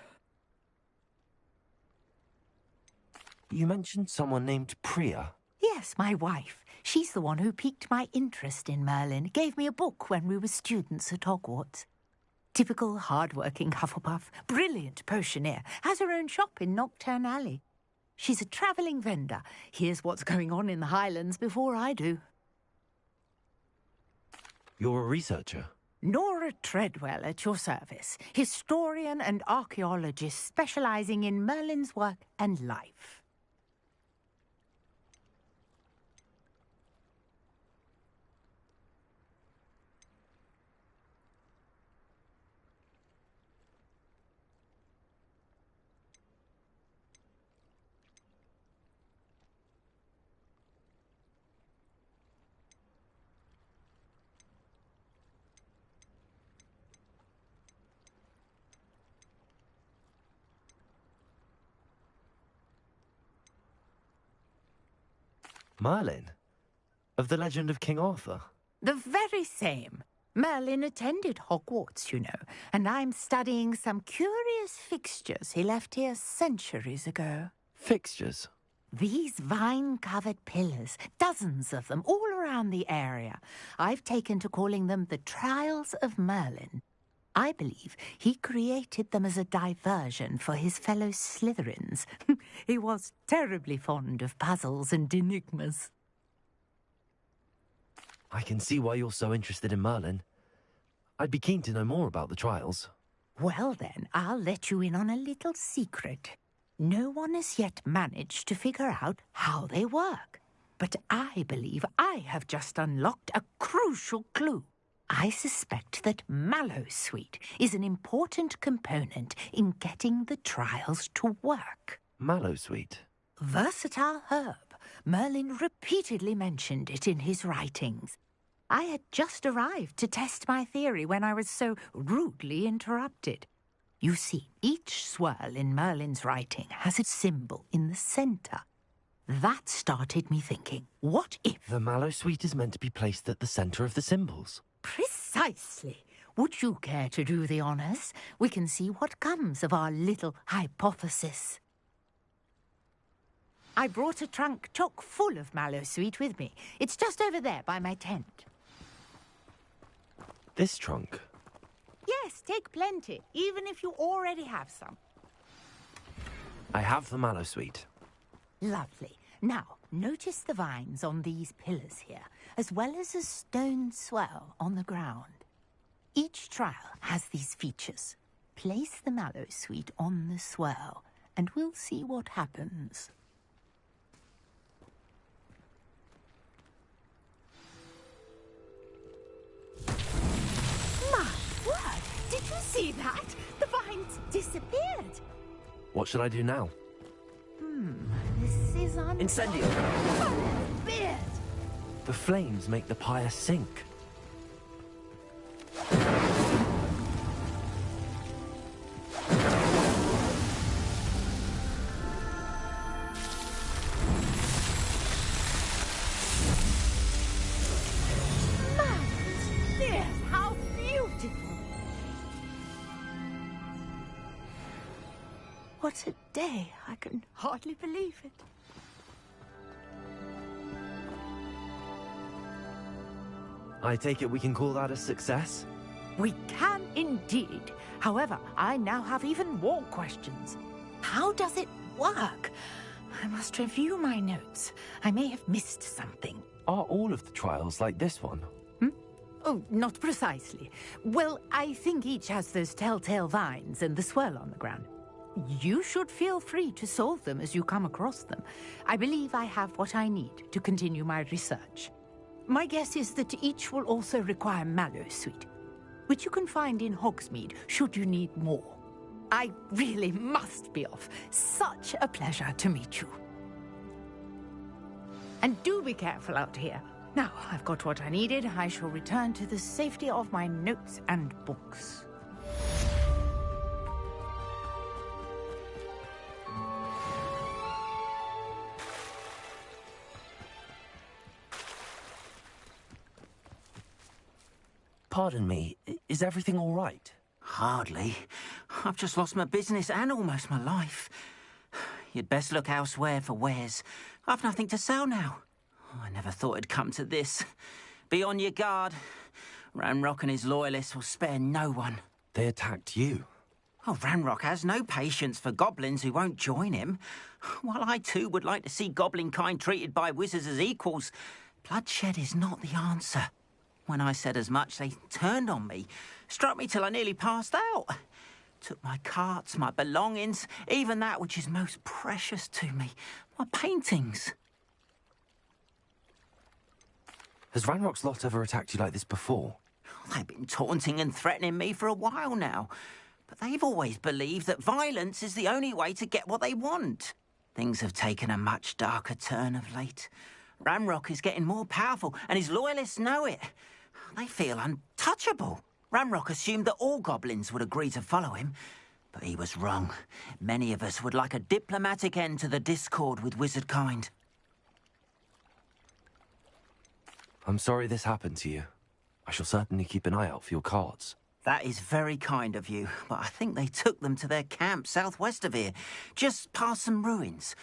You mentioned someone named Priya. Yes, my wife. She's the one who piqued my interest in Merlin. Gave me a book when we were students at Hogwarts. Typical hard-working Hufflepuff, brilliant potioneer, has her own shop in Knockturn Alley. She's a travelling vendor. Hears what's going on in the Highlands before I do. You're a researcher? Nora Treadwell at your service, historian and archaeologist specialising in Merlin's work and life. Merlin? Of the legend of King Arthur? The very same. Merlin attended Hogwarts, you know, and I'm studying some curious fixtures he left here centuries ago. Fixtures? These vine-covered pillars, dozens of them, all around the area. I've taken to calling them the Trials of Merlin. I believe he created them as a diversion for his fellow Slytherins. He was terribly fond of puzzles and enigmas. I can see why you're so interested in Merlin. I'd be keen to know more about the trials. Well then, I'll let you in on a little secret. No one has yet managed to figure out how they work. But I believe I have just unlocked a crucial clue. I suspect that Mallowsweet is an important component in getting the trials to work. Mallowsweet? Versatile herb. Merlin repeatedly mentioned it in his writings. I had just arrived to test my theory when I was so rudely interrupted. You see, each swirl in Merlin's writing has its symbol in the centre. That started me thinking, what if... The Mallowsweet is meant to be placed at the centre of the symbols. Precisely. Would you care to do the honours? We can see what comes of our little hypothesis. I brought a trunk chock full of Mallowsweet with me. It's just over there by my tent. This trunk? Yes, take plenty, even if you already have some. I have the Mallowsweet. Lovely. Now, notice the vines on these pillars here, as well as a stone swell on the ground. Each trial has these features. Place the Mallowsweet on the swell, and we'll see what happens. My word! Did you see that? The vines disappeared. What should I do now? This is Incendio! Beard! The flames make the pyre sink. Dear, how beautiful! What a day! I can hardly believe it. I take it we can call that a success? We can indeed. However, I now have even more questions. How does it work? I must review my notes. I may have missed something. Are all of the trials like this one? Oh, not precisely. Well, I think each has those telltale vines and the swirl on the ground. You should feel free to solve them as you come across them. I believe I have what I need to continue my research. My guess is that each will also require Mallowsweet, which you can find in Hogsmeade should you need more. I really must be off. Such a pleasure to meet you. And do be careful out here. Now, I've got what I needed. I shall return to the safety of my notes and books. Pardon me, is everything all right? Hardly. I've just lost my business and almost my life. You'd best look elsewhere for wares. I've nothing to sell now. I never thought it'd come to this. Be on your guard. Ranrock and his loyalists will spare no one. They attacked you. Oh, Ranrock has no patience for goblins who won't join him. While I too would like to see goblin kind treated by wizards as equals, bloodshed is not the answer. When I said as much, they turned on me, struck me till I nearly passed out. Took my carts, my belongings, even that which is most precious to me, my paintings. Has Ranrock's lot ever attacked you like this before? They've been taunting and threatening me for a while now, but they've always believed that violence is the only way to get what they want. Things have taken a much darker turn of late. Ranrock is getting more powerful, and his loyalists know it. They feel untouchable. Ranrock assumed that all goblins would agree to follow him, but he was wrong. Many of us would like a diplomatic end to the discord with wizard kind. I'm sorry this happened to you. I shall certainly keep an eye out for your cards. That is very kind of you, but I think they took them to their camp southwest of here, just past some ruins.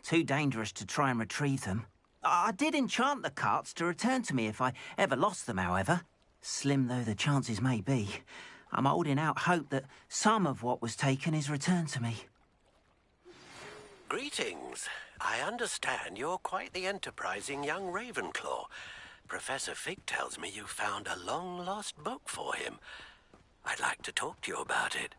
Too dangerous to try and retrieve them. I did enchant the carts to return to me if I ever lost them, however. Slim though the chances may be, I'm holding out hope that some of what was taken is returned to me. Greetings. I understand you're quite the enterprising young Ravenclaw. Professor Fig tells me you found a long-lost book for him. I'd like to talk to you about it.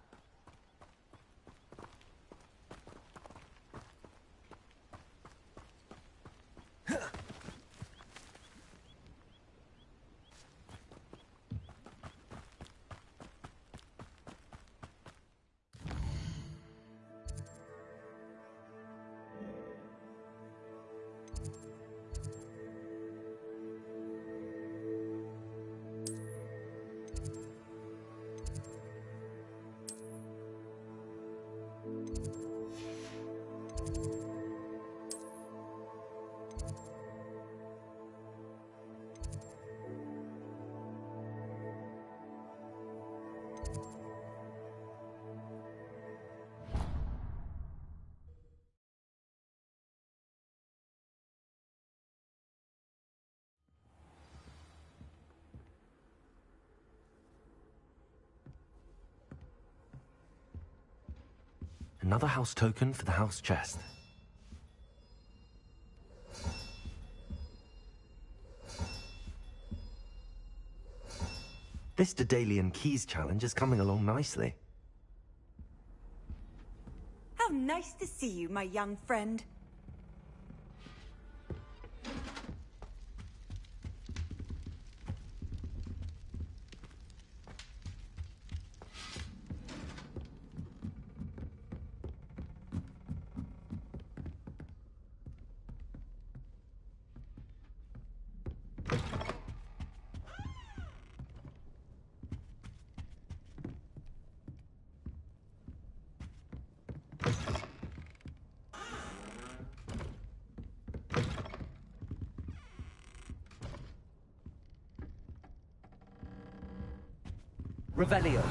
Another house token for the house chest. This Daedalian Keys challenge is coming along nicely. How nice to see you, my young friend. Revelio.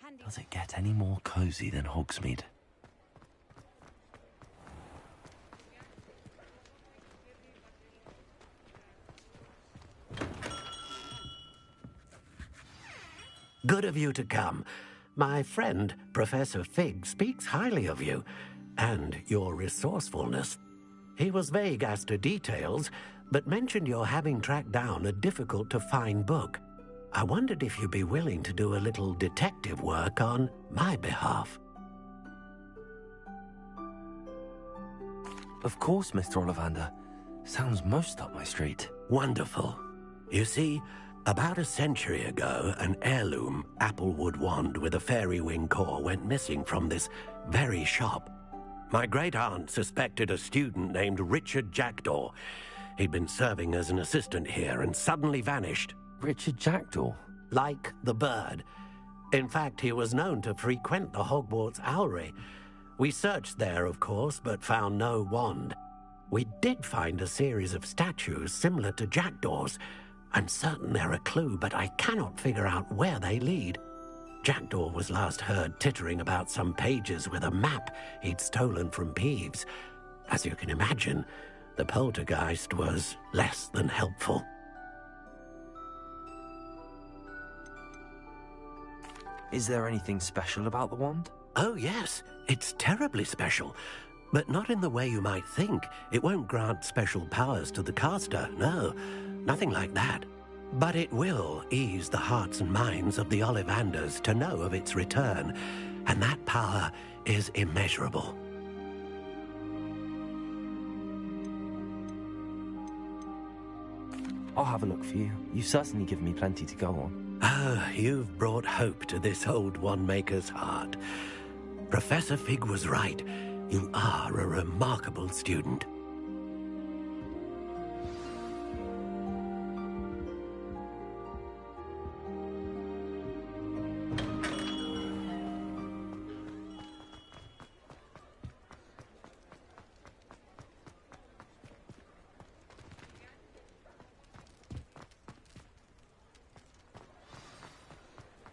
handy. Does it get any more cozy than Hogsmeade? Good of you to come. My friend, Professor Fig, speaks highly of you and your resourcefulness. He was vague as to details, but mentioned your having tracked down a difficult-to-find book. I wondered if you'd be willing to do a little detective work on my behalf. Of course, Mr. Ollivander. Sounds most up my street. Wonderful. You see, about a century ago, an heirloom applewood wand with a fairy wing core went missing from this very shop. My great-aunt suspected a student named Richard Jackdaw. He'd been serving as an assistant here and suddenly vanished. Richard Jackdaw? Like the bird. In fact, he was known to frequent the Hogwarts Owlery. We searched there, of course, but found no wand. We did find a series of statues similar to Jackdaw's. I'm certain they're a clue, but I cannot figure out where they lead. Jackdaw was last heard tittering about some pages with a map he'd stolen from Peeves. As you can imagine, the poltergeist was less than helpful. Is there anything special about the wand? Oh, yes. It's terribly special. But not in the way you might think. It won't grant special powers to the caster, no. Nothing like that. But it will ease the hearts and minds of the Ollivanders to know of its return, and that power is immeasurable. I'll have a look for you. You've certainly given me plenty to go on. Oh, you've brought hope to this old one-maker's heart. Professor Fig was right. You are a remarkable student.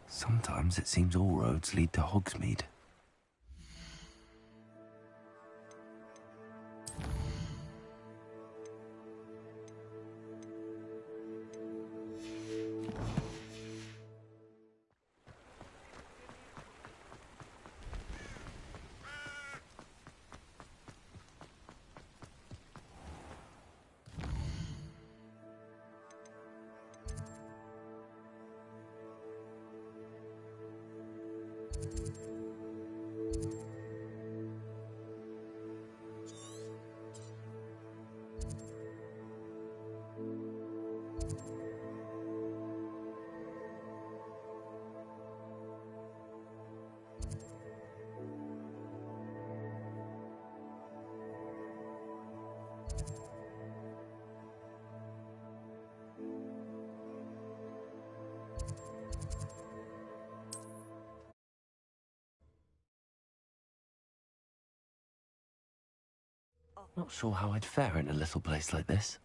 Sometimes it seems all roads lead to Hogsmeade. Not sure how I'd fare in a little place like this.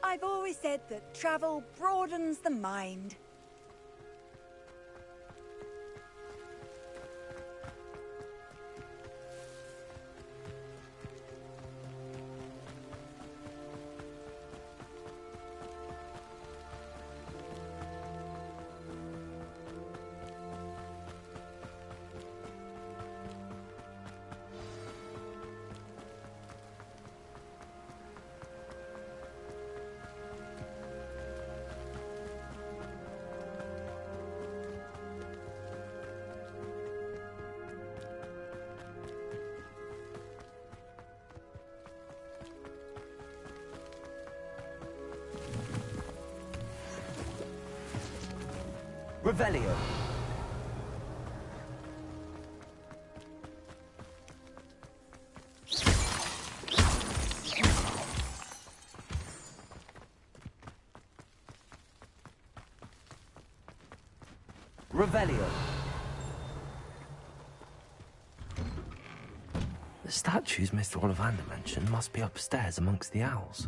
I've always said that travel broadens the mind. Revelio. Revelio. The statues Mr. Ollivander mentioned must be upstairs amongst the owls.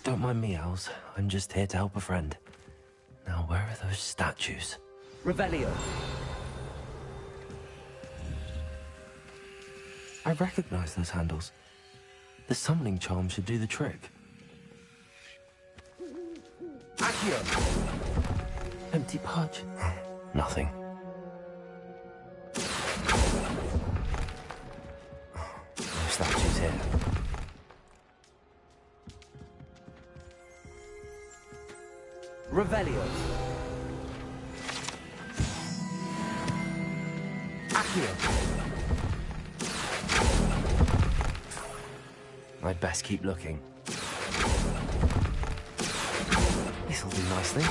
Don't mind me, owls. I'm just here to help a friend. Now, where are those statues? Revelio. I recognize those handles. The summoning charm should do the trick. Accio! Empty perch. Nothing. No statues here. Revelio. Accio. I'd best keep looking. This'll do nicely.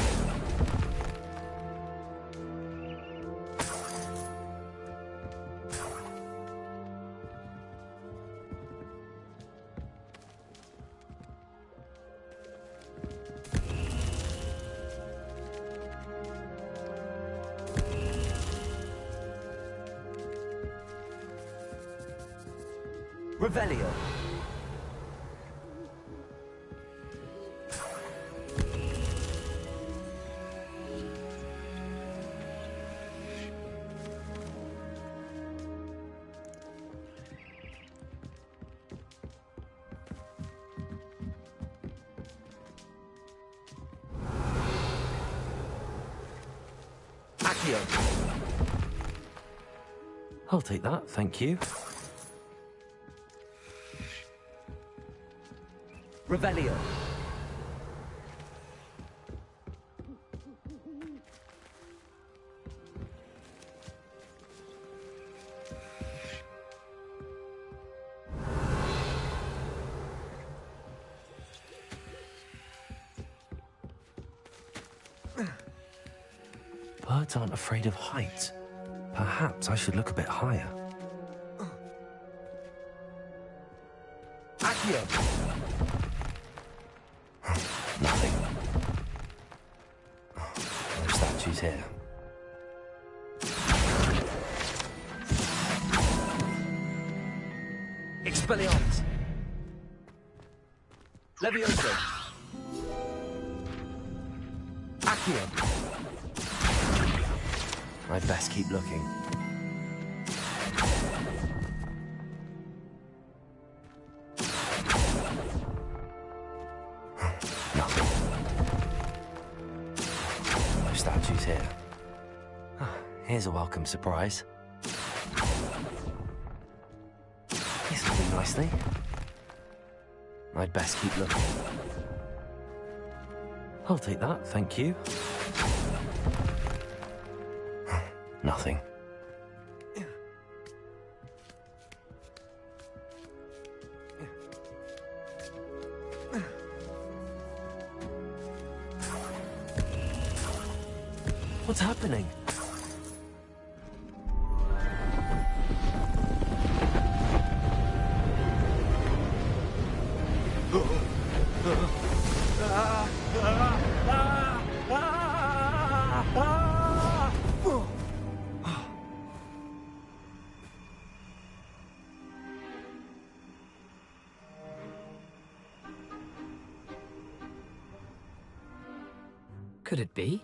Revelio. Accio. I'll take that, thank you. Revelio. Birds aren't afraid of heights. Perhaps I should look a bit higher. Accio. Nothing. No statues here. Expelliarmus. Levioso. Accio. I'd best keep looking. Nothing. No statues here. Here's a welcome surprise. This'll do nicely. I'd best keep looking. I'll take that, thank you. Nothing. What's happening? Could it be?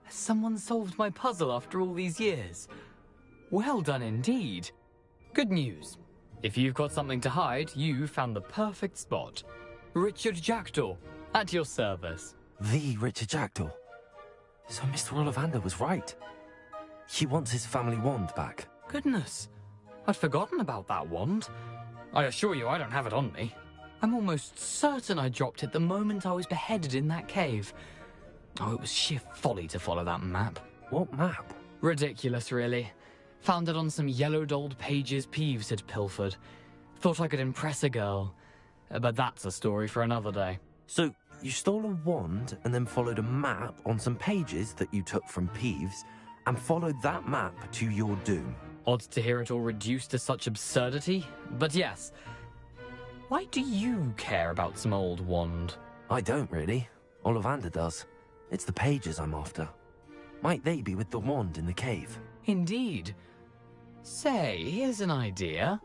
Has someone solved my puzzle after all these years? Well done indeed. Good news. If you've got something to hide, you found the perfect spot. Richard Jackdaw, at your service. The Richard Jackdaw. So Mr. Ollivander was right. He wants his family wand back. Goodness, I'd forgotten about that wand. I assure you I don't have it on me. I'm almost certain I dropped it the moment I was beheaded in that cave. Oh, it was sheer folly to follow that map. What map? Ridiculous, really. Found it on some yellowed old pages Peeves had pilfered. Thought I could impress a girl. But that's a story for another day. So, you stole a wand and then followed a map on some pages that you took from Peeves and followed that map to your doom. Odd to hear it all reduced to such absurdity, but yes. Why do you care about some old wand? I don't, really. Ollivander does. It's the pages I'm after. Might they be with the wand in the cave? Indeed. Say, here's an idea.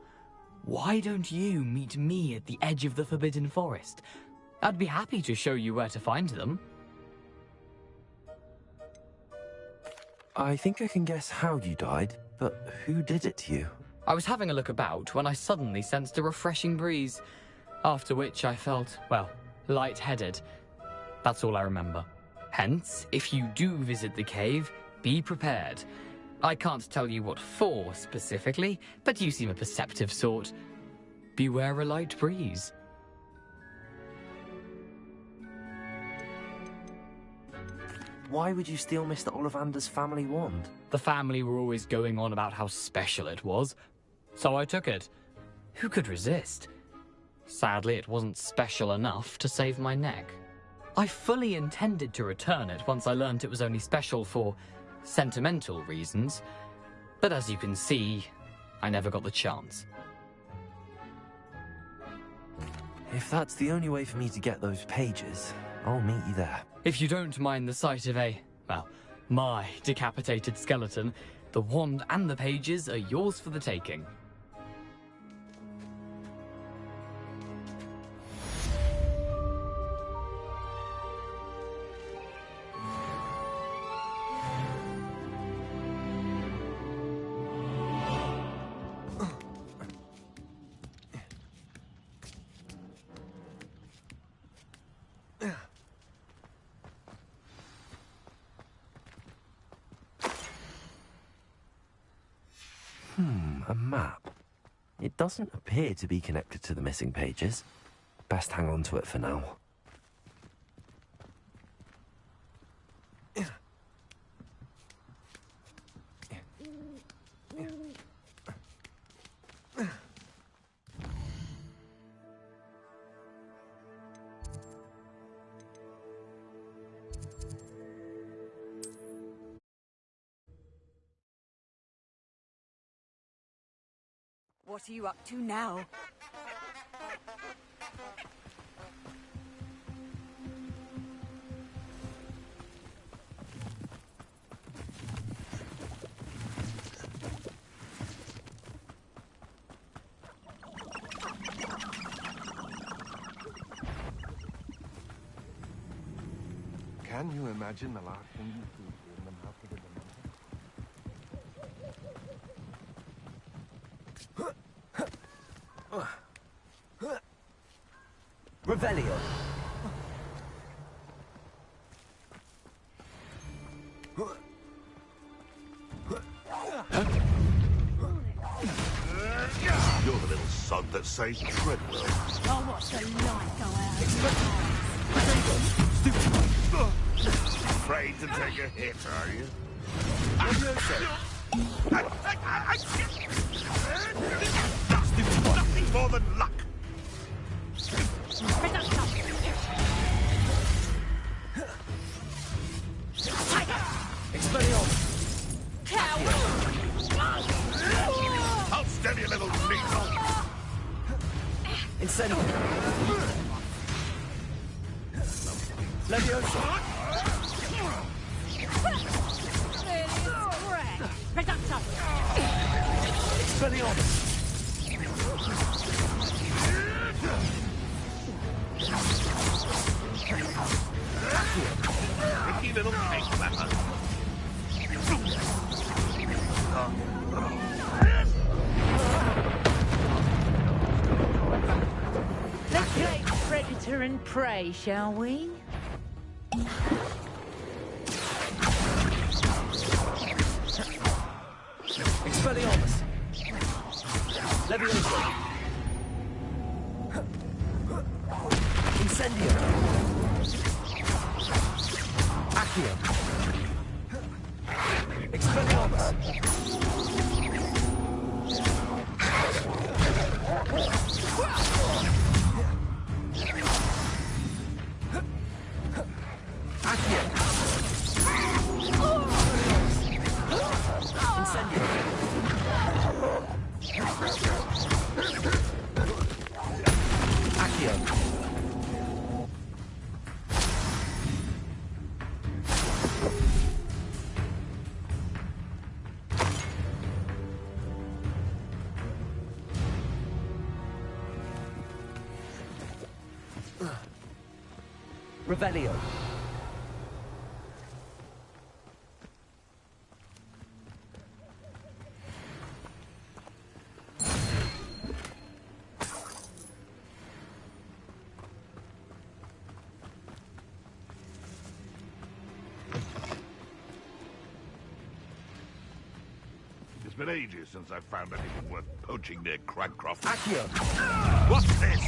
Why don't you meet me at the edge of the Forbidden Forest? I'd be happy to show you where to find them. I think I can guess how you died, but who did it to you? I was having a look about when I suddenly sensed a refreshing breeze, after which I felt, well, lightheaded. That's all I remember. Hence, if you do visit the cave, be prepared. I can't tell you what for specifically, but you seem a perceptive sort. Beware a light breeze. Why would you steal Mr. Ollivander's family wand? The family were always going on about how special it was, so I took it. Who could resist? Sadly, it wasn't special enough to save my neck. I fully intended to return it once I learned it was only special for sentimental reasons, but as you can see, I never got the chance. If that's the only way for me to get those pages, I'll meet you there. If you don't mind the sight of my decapitated skeleton, the wand and the pages are yours for the taking. A map. It doesn't appear to be connected to the missing pages. Best hang on to it for now. What are you up to now? Can you imagine the last thing you see in the mouth of the demon? Revelio. You're the little sod that saved Treadwell. I'll watch the light go out. Afraid to take a hit, are you? Nothing more than luck. I'll stab you, little needle. Incendio. Leviosa. Expelliarmus. Tricky little cake flapper. Let's play predator and prey, shall we? Expelliarmus. Leviosa. Incendio. Revelio. It's been ages since I've found anything worth poaching near Cragcroft. Accio! What's this?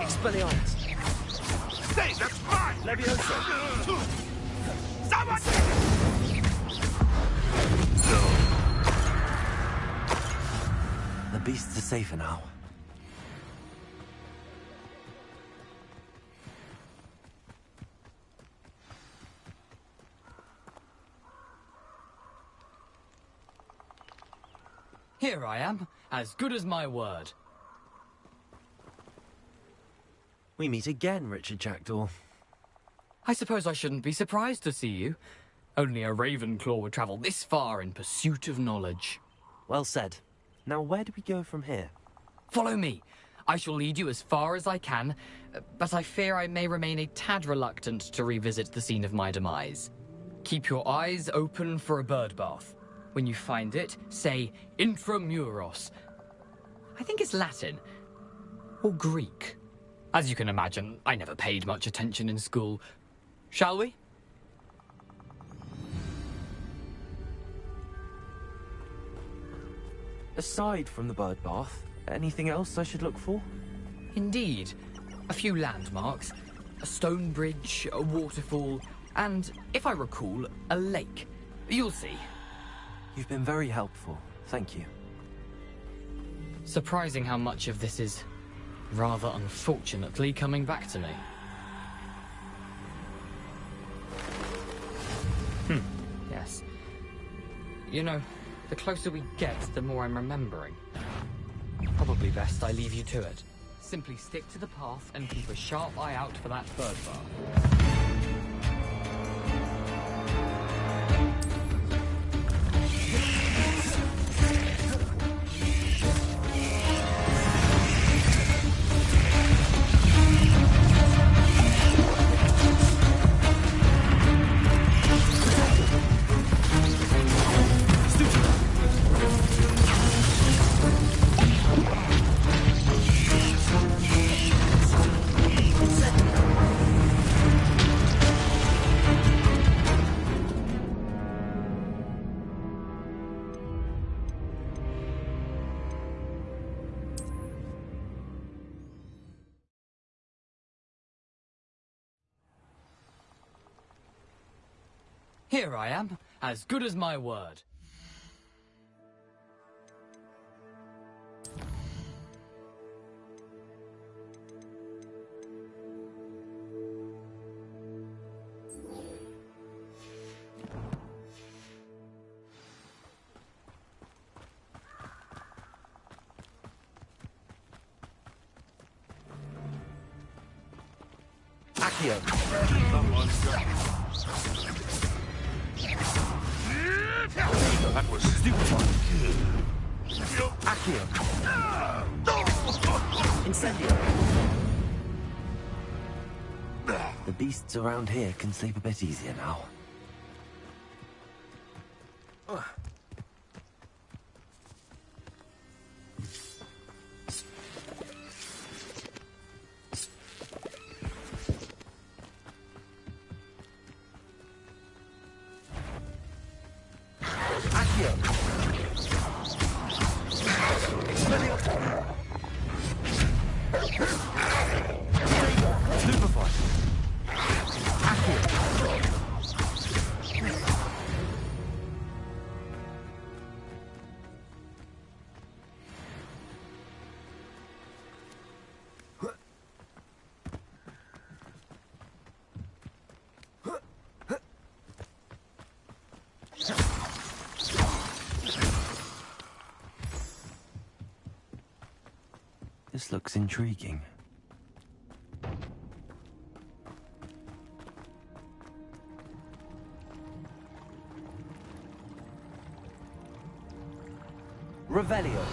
Expelliarmus! Hey, that's mine! Levioso! Someone! The beasts are safer now. Here I am, as good as my word. We meet again, Richard Jackdaw. I suppose I shouldn't be surprised to see you. Only a Ravenclaw would travel this far in pursuit of knowledge. Well said. Now where do we go from here? Follow me. I shall lead you as far as I can, but I fear I may remain a tad reluctant to revisit the scene of my demise. Keep your eyes open for a bird bath. When you find it, say intramuros. I think it's Latin. Or Greek. As you can imagine, I never paid much attention in school. Shall we? Aside from the bird bath, anything else I should look for? Indeed. A few landmarks. A stone bridge, a waterfall, and, if I recall, a lake. You'll see. You've been very helpful. Thank you. Surprising how much of this is, rather unfortunately, coming back to me. Yes. You know, the closer we get, the more I'm remembering. Probably best I leave you to it. Simply stick to the path and keep a sharp eye out for that bird bath. Here I am, as good as my word. Accio! That was stupid. Accio! Incendio! The beasts around here can sleep a bit easier now. This looks intriguing. Revelio.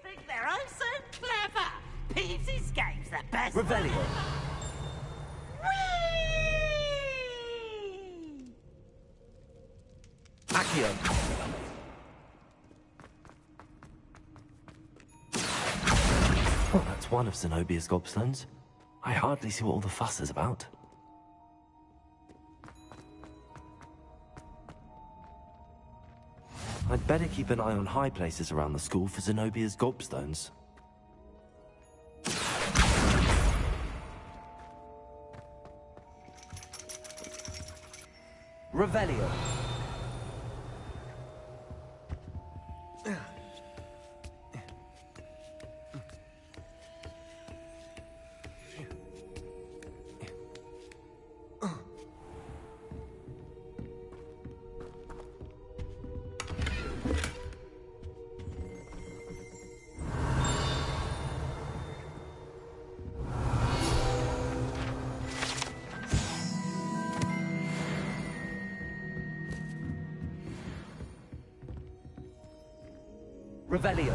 Think they're oh so clever. Peeves escapes the best. Revelio. Accio. Oh, that's one of Zenobia's gobstones. I hardly see what all the fuss is about. I'd better keep an eye on high places around the school for Zenobia's gobstones. Revelio. Revelio.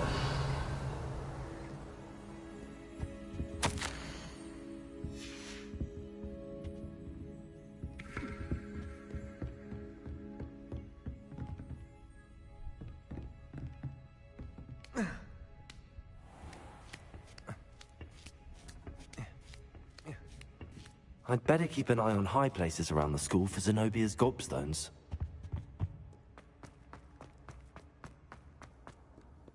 I'd better keep an eye on high places around the school for Zenobia's gobstones.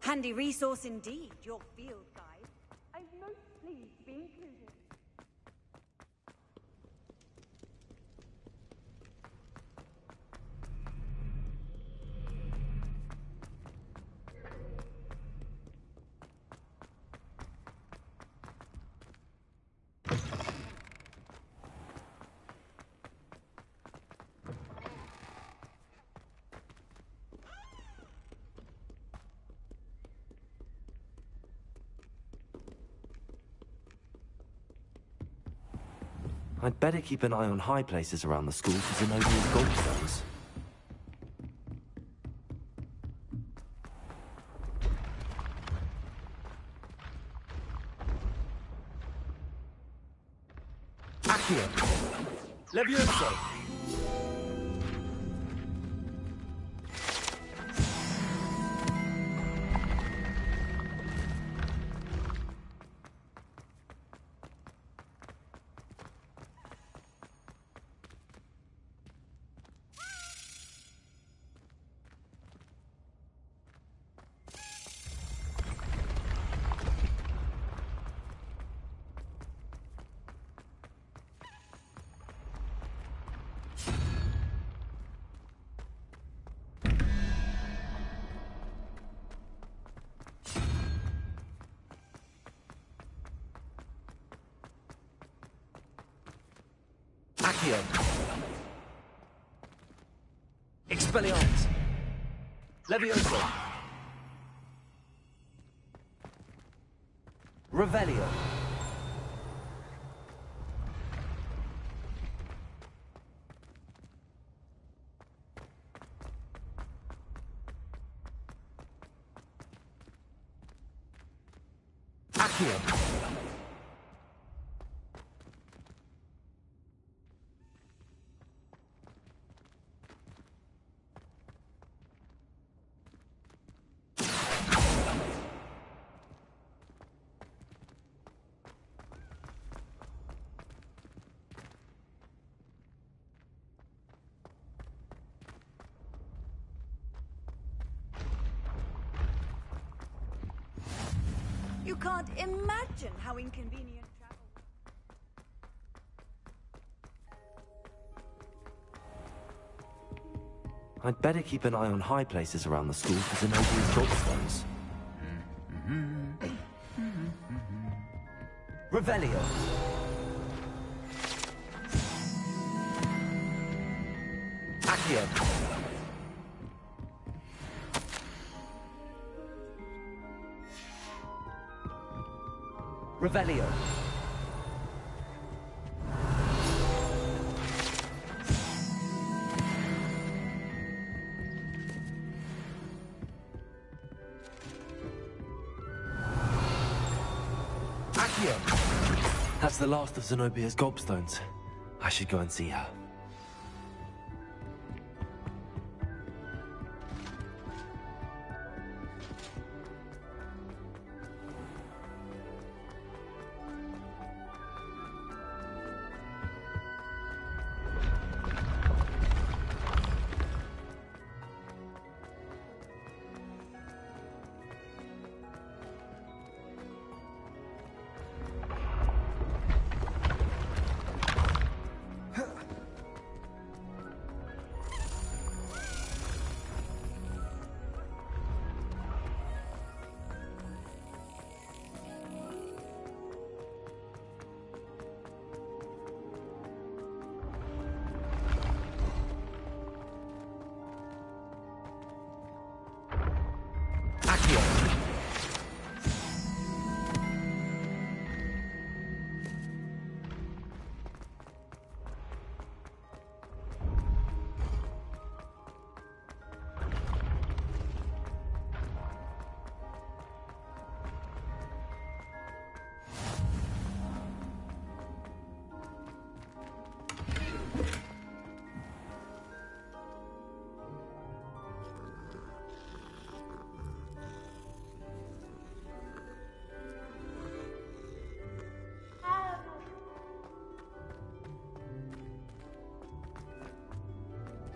Handy resource indeed, your field guide. I'm most pleased to be included. I'd better keep an eye on high places around the school for Zenobia's gobstones. Accio. Levioso. Accio. Expelliarmus. Levioso. Revelio. Accio. You can't imagine how inconvenient travel. I'd better keep an eye on high places around the school for Zenobia's gobstones. Revelio. Accio. Revelio. Accio. That's the last of Zenobia's gobstones. I should go and see her.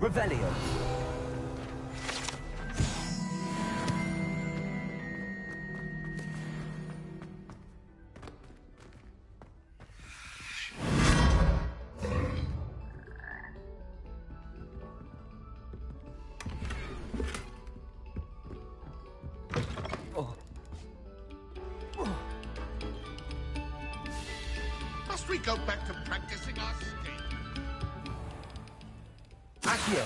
Revelio. Must we go back to practicing our skill? Accio.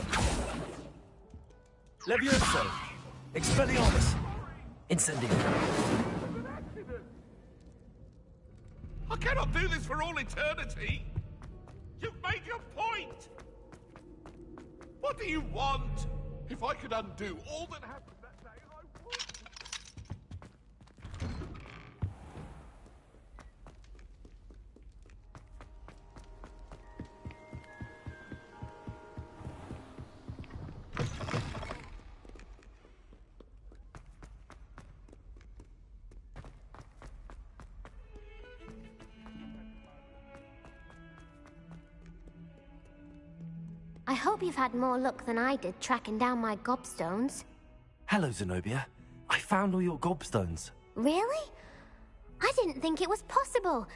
Levioso. Expelliarmus. Incendio. I cannot do this for all eternity. You've made your point. What do you want? If I could undo all that happened that day, I would. I hope you've had more luck than I did tracking down my gobstones. Hello, Zenobia. I found all your gobstones. Really? I didn't think it was possible.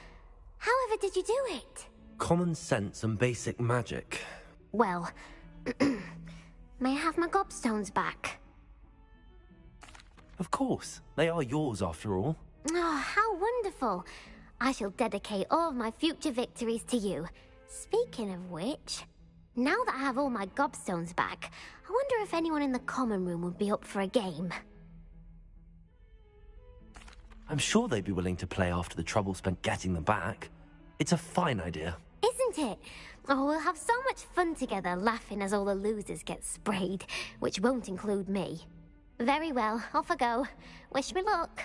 However did you do it? Common sense and basic magic. Well, may I have my gobstones back? Of course. They are yours, after all. Oh, how wonderful. I shall dedicate all of my future victories to you. Speaking of which, now that I have all my gobstones back, I wonder if anyone in the common room would be up for a game. I'm sure they'd be willing to play after the trouble spent getting them back. It's a fine idea. Isn't it? Oh, we'll have so much fun together, laughing as all the losers get sprayed, which won't include me. Very well, off I go. Wish me luck.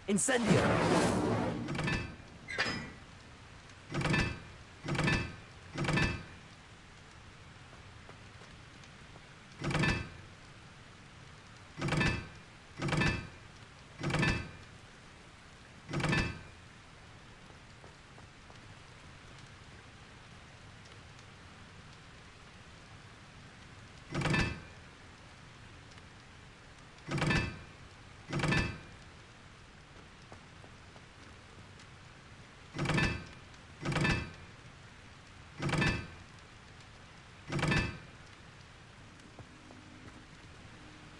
Incendio!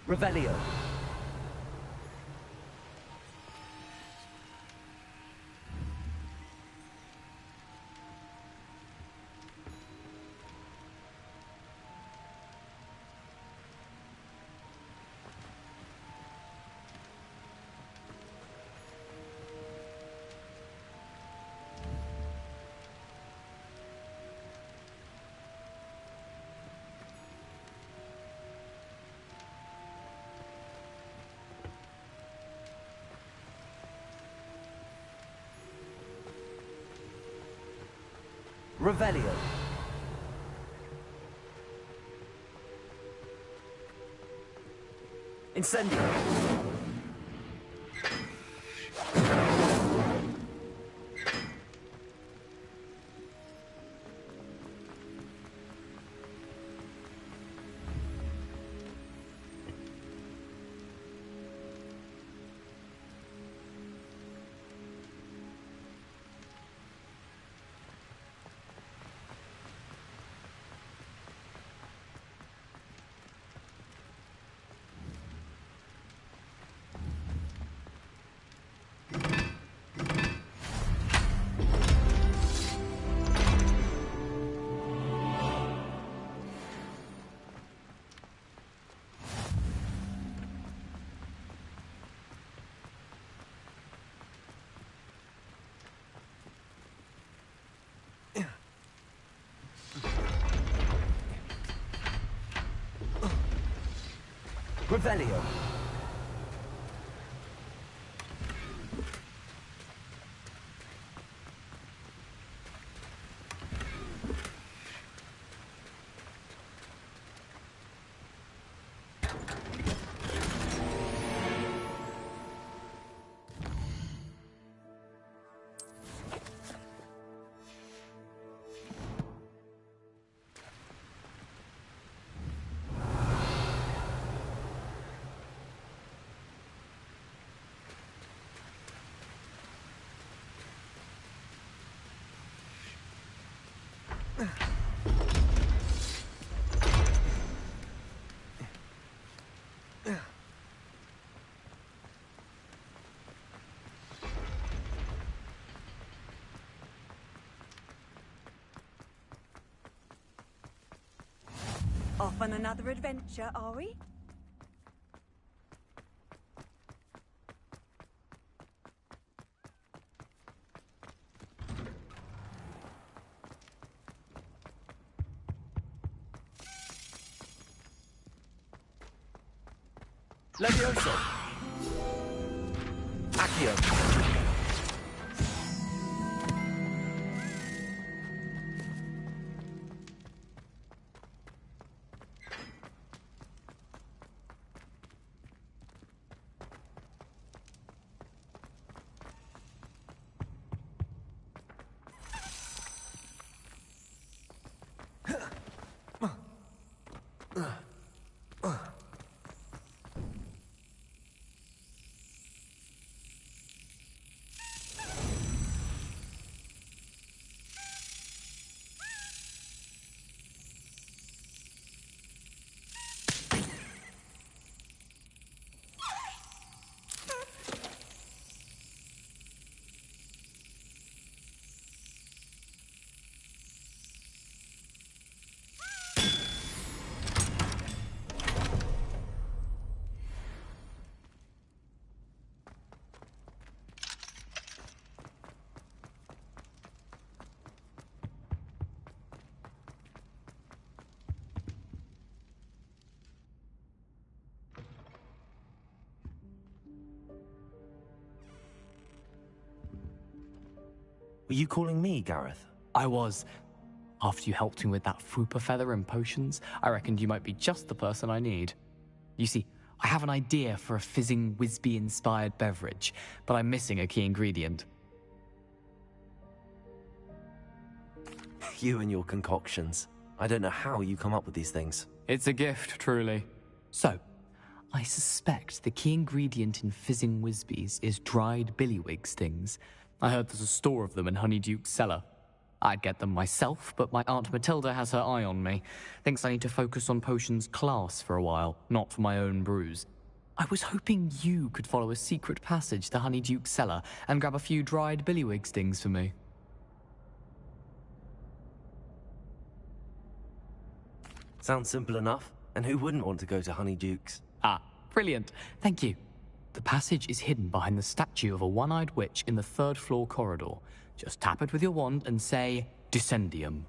Revelio. Revelio. Incendio. Revelio. Off on another adventure, are we? Levioso. Accio. Were you calling me, Gareth? I was. After you helped me with that fupa feather and potions, I reckoned you might be just the person I need. You see, I have an idea for a fizzing Wisby-inspired beverage, but I'm missing a key ingredient. You and your concoctions. I don't know how you come up with these things. It's a gift, truly. So, I suspect the key ingredient in fizzing Wisbies is dried billywig stings. I heard there's a store of them in Honeyduke's cellar. I'd get them myself, but my Aunt Matilda has her eye on me. Thinks I need to focus on potions class for a while, not for my own brews. I was hoping you could follow a secret passage to Honeyduke's cellar and grab a few dried billywig stings for me. Sounds simple enough. And who wouldn't want to go to Honeyduke's? Ah, brilliant. Thank you. The passage is hidden behind the statue of a one-eyed witch in the third-floor corridor. Just tap it with your wand and say, Descendium.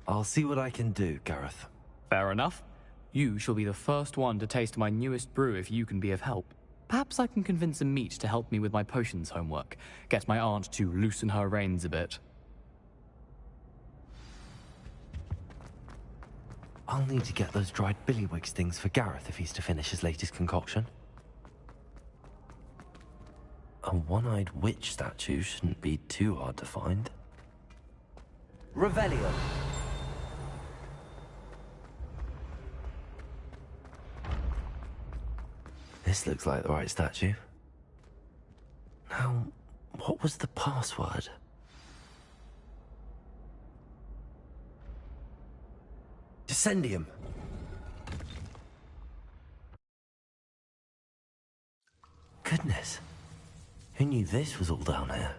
I'll see what I can do, Gareth. Fair enough. You shall be the first one to taste my newest brew if you can be of help. Perhaps I can convince a meat to help me with my potions homework. Get my aunt to loosen her reins a bit. I'll need to get those dried billywig stings for Gareth if he's to finish his latest concoction. A one-eyed witch statue shouldn't be too hard to find. Revelio. This looks like the right statue. Now, what was the password? Descendium. Goodness. Who knew this was all down here?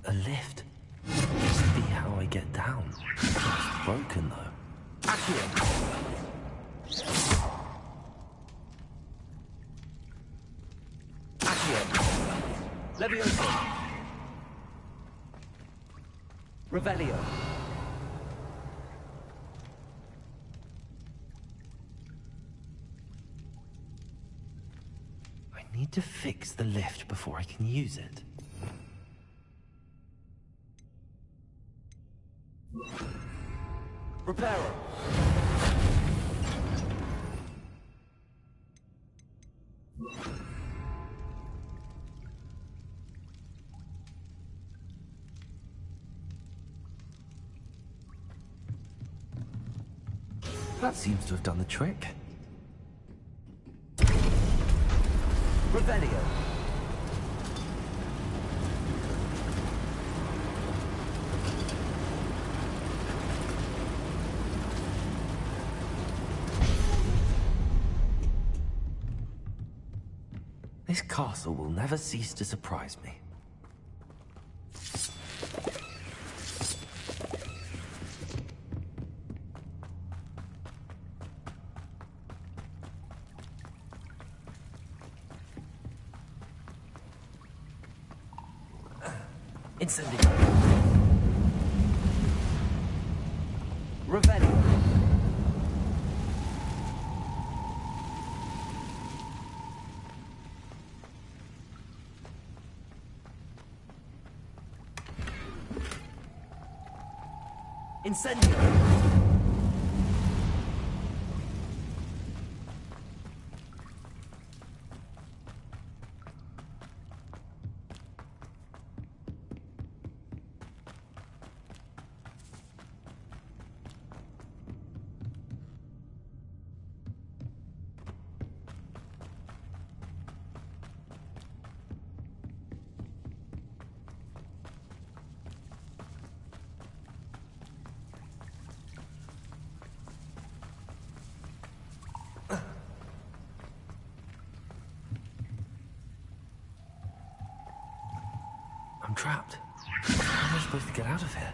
A lift. Used to be how I get down. It's broken though. Accio! Levioso! Revelio! I need to fix the lift before I can use it. Reparo! That seems to have done the trick. Revelio. This castle will never cease to surprise me. Incendio. Revelio. Incendio. I'm trapped. How am I supposed to get out of here?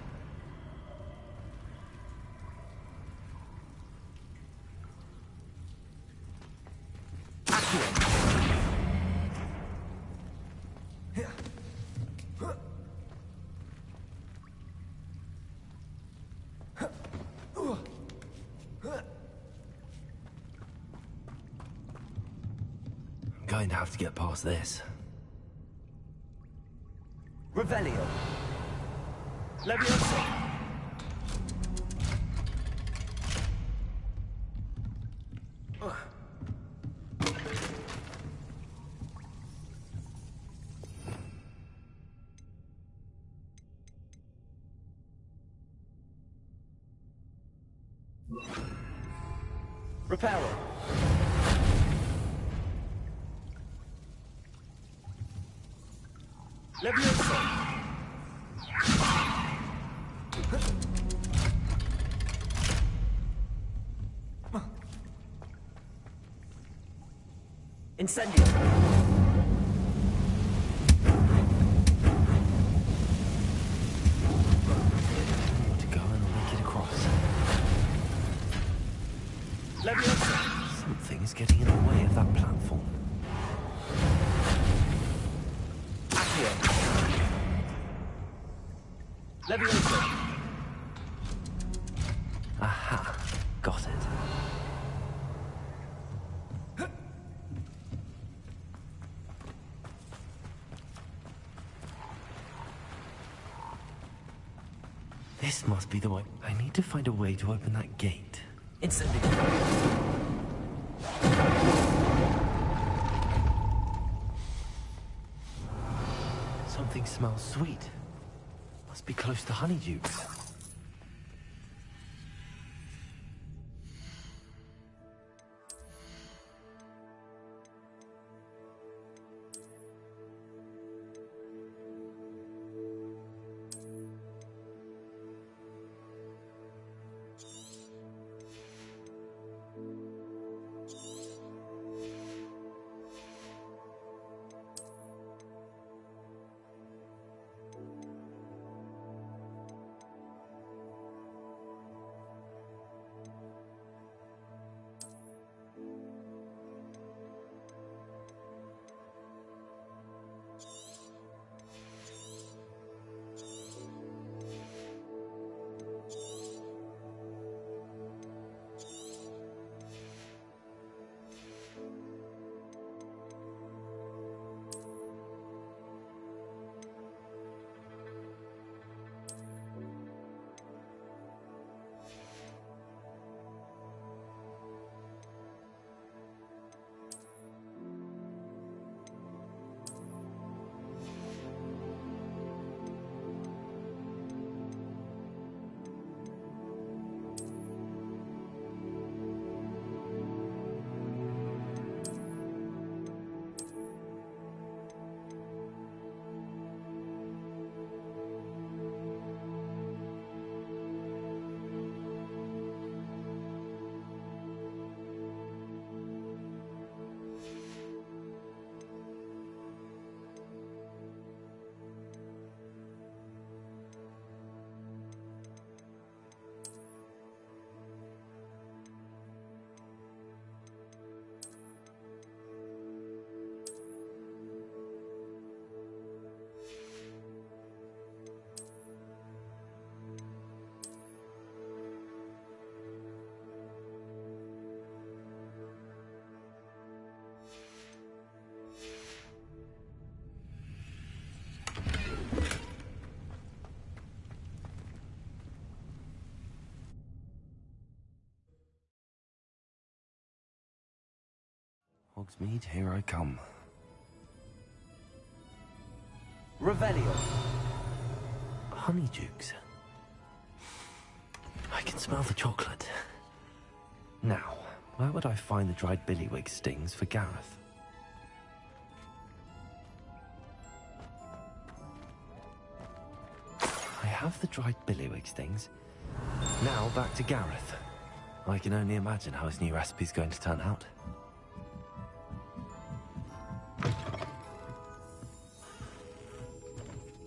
I'm going to have to get past this. Revelio. Levioso. Reparo. Levioso. Incendio. To go and make it across. Leviosa. Something is getting in the way of that platform. Accio. Leviosa. Aha. Got it. This must be the way. I need to find a way to open that gate. Incendio. Something smells sweet. Must be close to honeydews. Hogsmeade, here I come. Revelio. Honeydukes. I can smell the chocolate. Now, where would I find the dried billywig stings for Gareth? I have the dried billywig stings. Now back to Gareth. I can only imagine how his new recipe's going to turn out.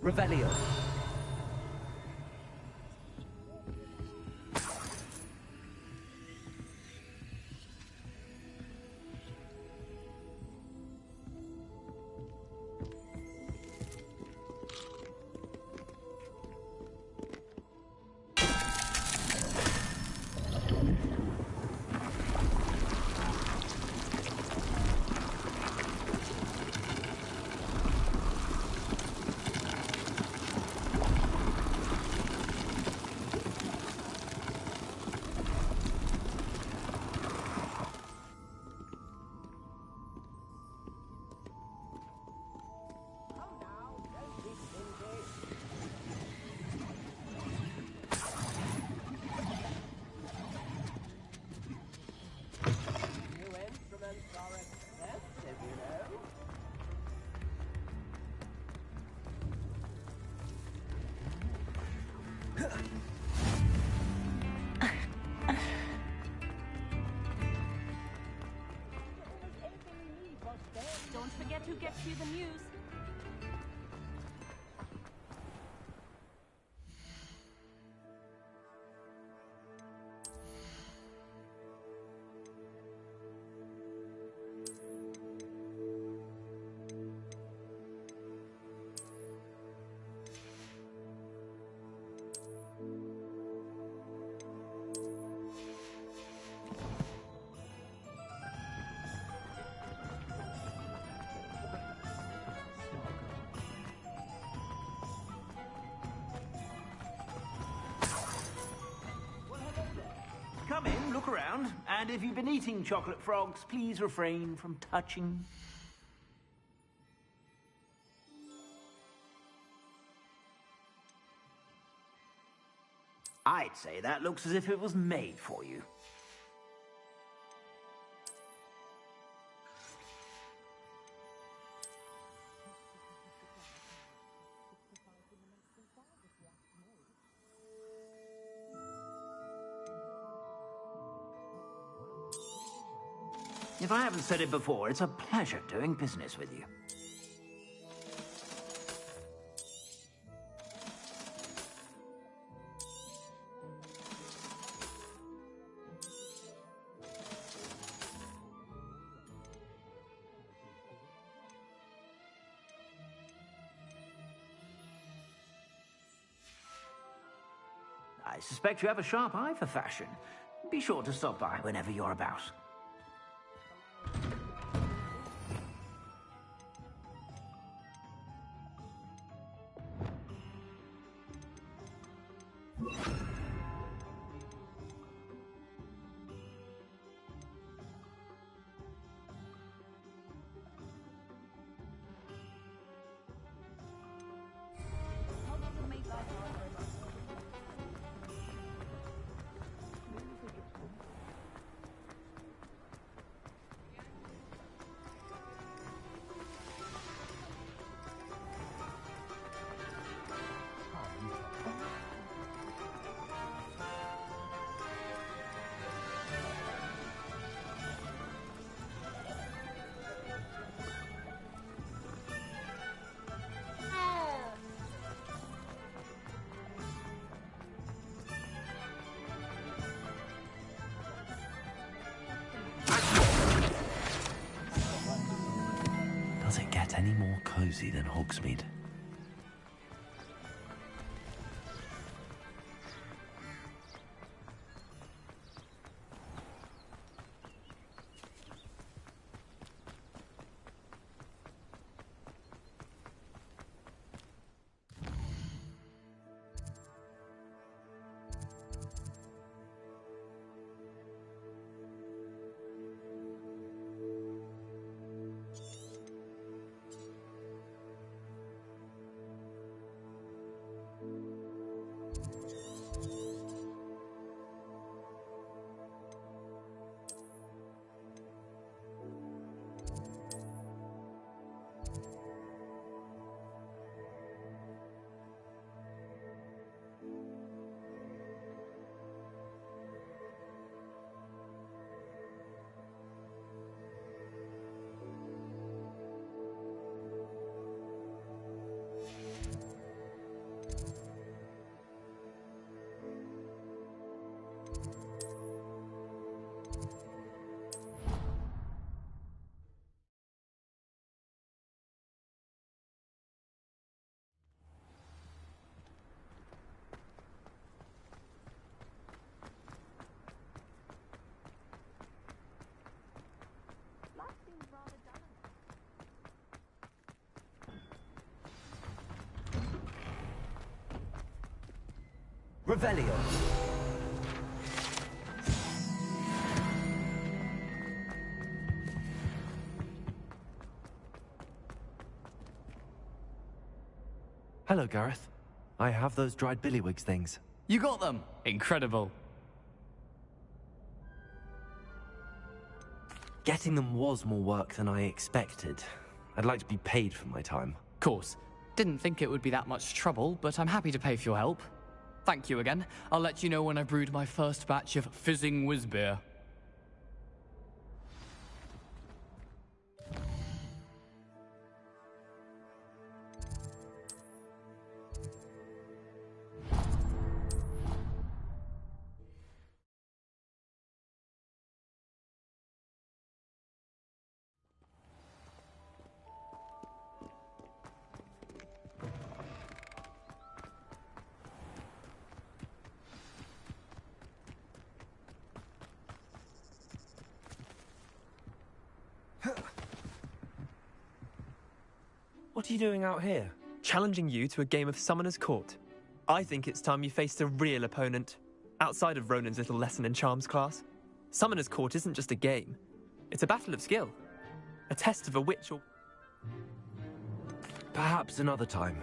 Revelio. Don't forget who gets you the news. Come in, look around, and if you've been eating chocolate frogs, please refrain from touching. I'd say that looks as if it was made for you. If I haven't said it before, it's a pleasure doing business with you. I suspect you have a sharp eye for fashion. Be sure to stop by whenever you're about. Does it get any more cozy than Hogsmeade? Revelio. Hello, Gareth. I have those dried billywigs things. You got them! Incredible. Getting them was more work than I expected. I'd like to be paid for my time. Course. Didn't think it would be that much trouble, but I'm happy to pay for your help. Thank you again. I'll let you know when I brewed my first batch of fizzing whiz-beer. What are you doing out here? Challenging you to a game of Summoner's Court. I think it's time you faced a real opponent, outside of Ronan's little lesson in charms class. Summoner's Court isn't just a game. It's a battle of skill. A test of a witch or... Perhaps another time.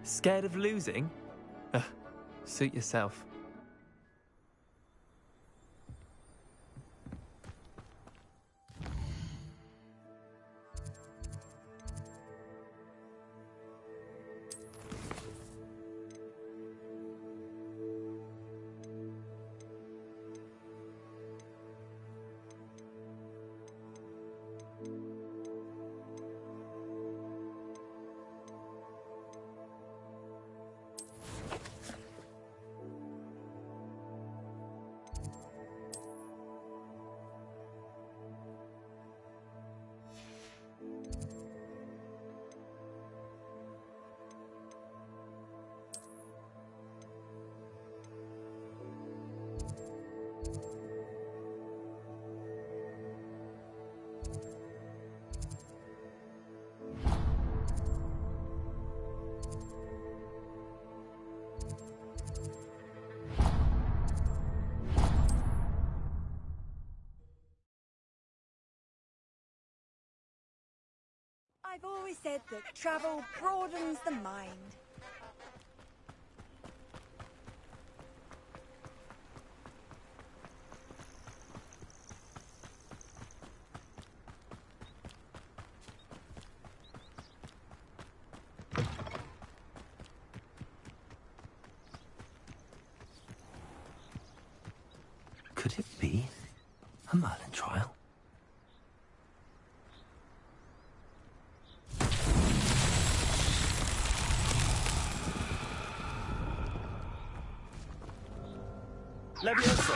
Scared of losing? Suit yourself. I've always said that travel broadens the mind. Could it be a Merlin trial? Levioso!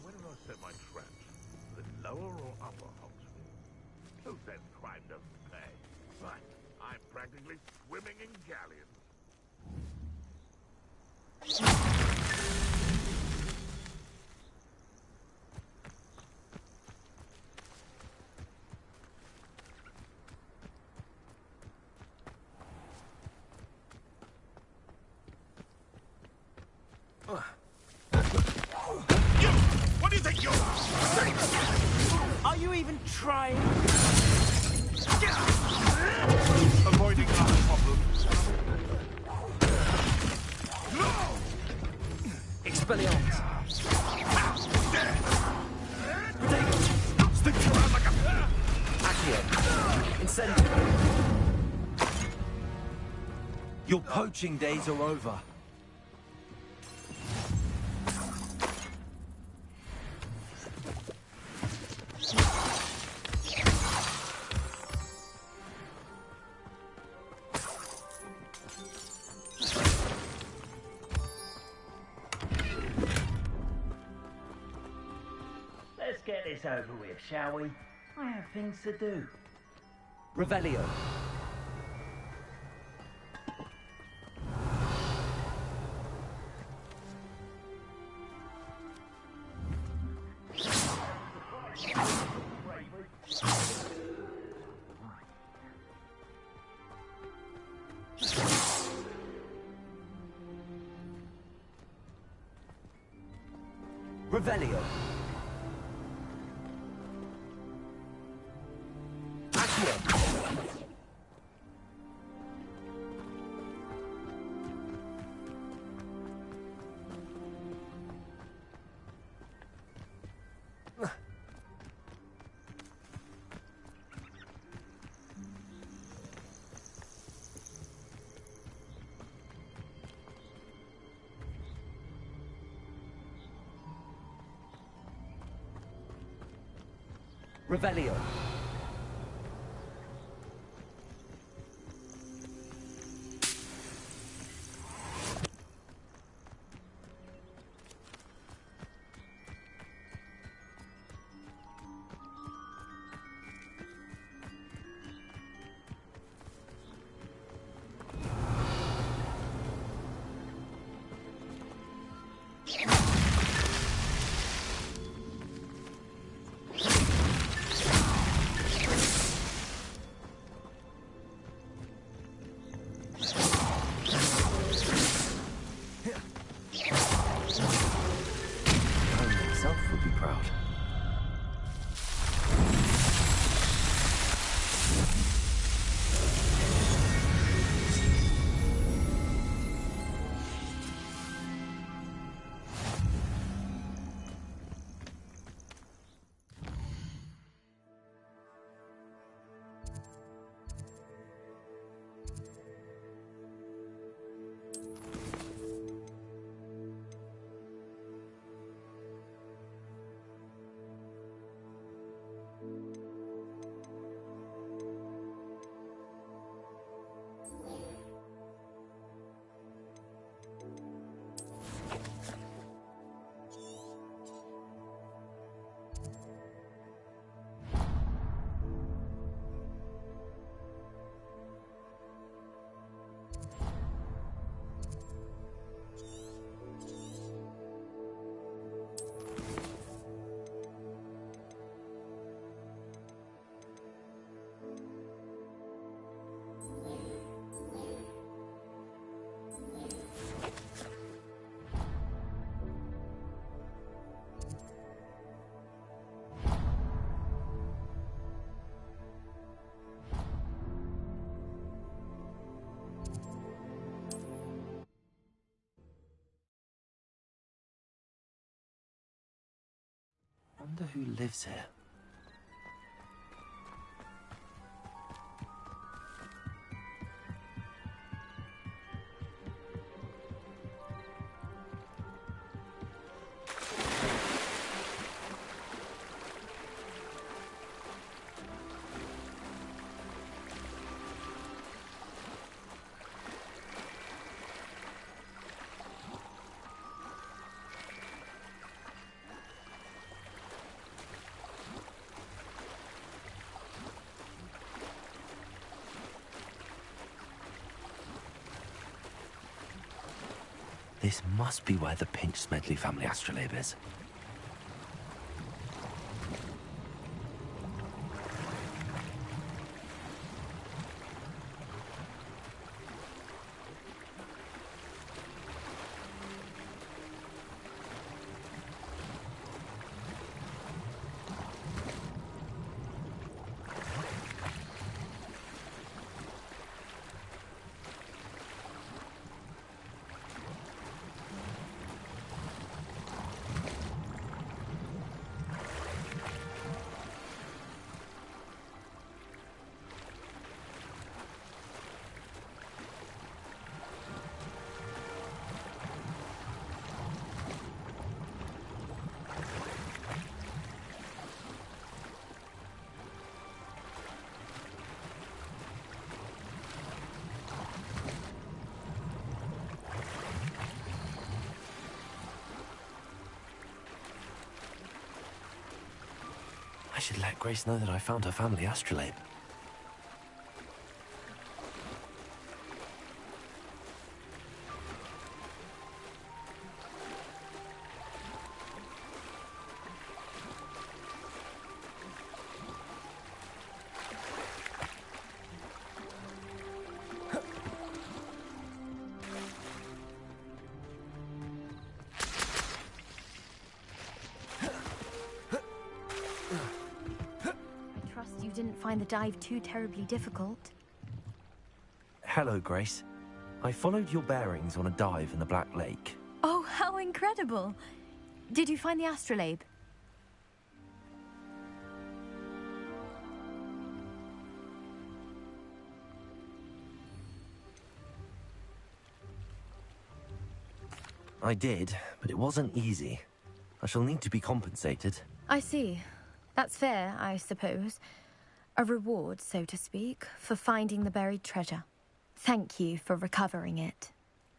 Where do I set my traps? The lower or upper Hogsmeade? Who says crime doesn't pay? Right. I'm practically swimming in galleons. You! What do you think you're... Are you even trying? Avoiding other problems. No! Expelliarmus. Stick around like a... Accio. Incendio. Your poaching days are over. Let's get this over with, shall we? I have things to do. Revelio. Revelio. Revelio. Wonder who lives here. This must be where the Pinch-Smedley family astrolabe is. I should let Grace know that I found her family astrolabe. you didn't find the dive too terribly difficult. Hello, Grace. I followed your bearings on a dive in the Black Lake. Oh, how incredible! Did you find the astrolabe? I did, but it wasn't easy. I shall need to be compensated. I see. That's fair, I suppose. A reward, so to speak, for finding the buried treasure. Thank you for recovering it.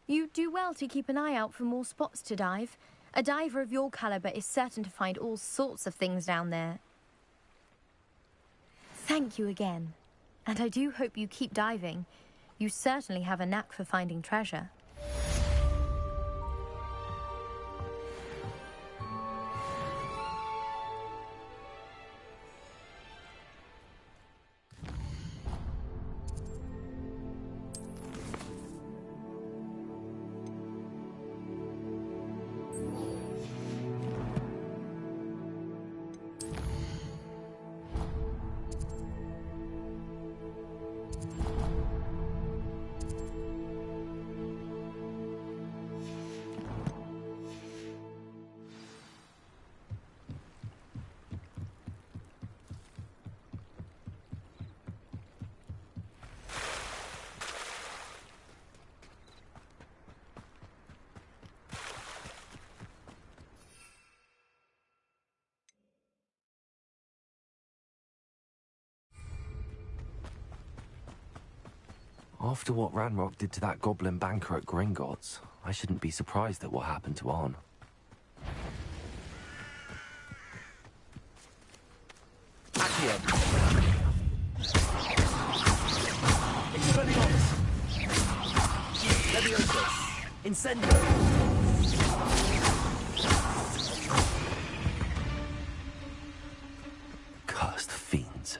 You do well to keep an eye out for more spots to dive. A diver of your caliber is certain to find all sorts of things down there. Thank you again. And I do hope you keep diving. You certainly have a knack for finding treasure. After what Ranrock did to that goblin banker at Gringotts, I shouldn't be surprised at what happened to Arn. Accio! Expelliarmus! Leviosa! Incendio! Cursed fiends.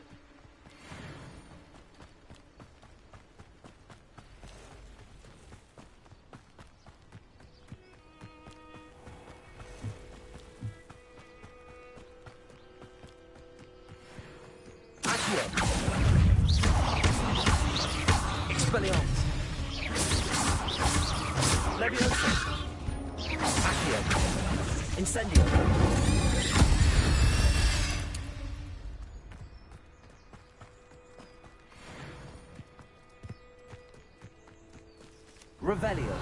Expelliarmus! Leviosa! Accio! Incendio! Revelio!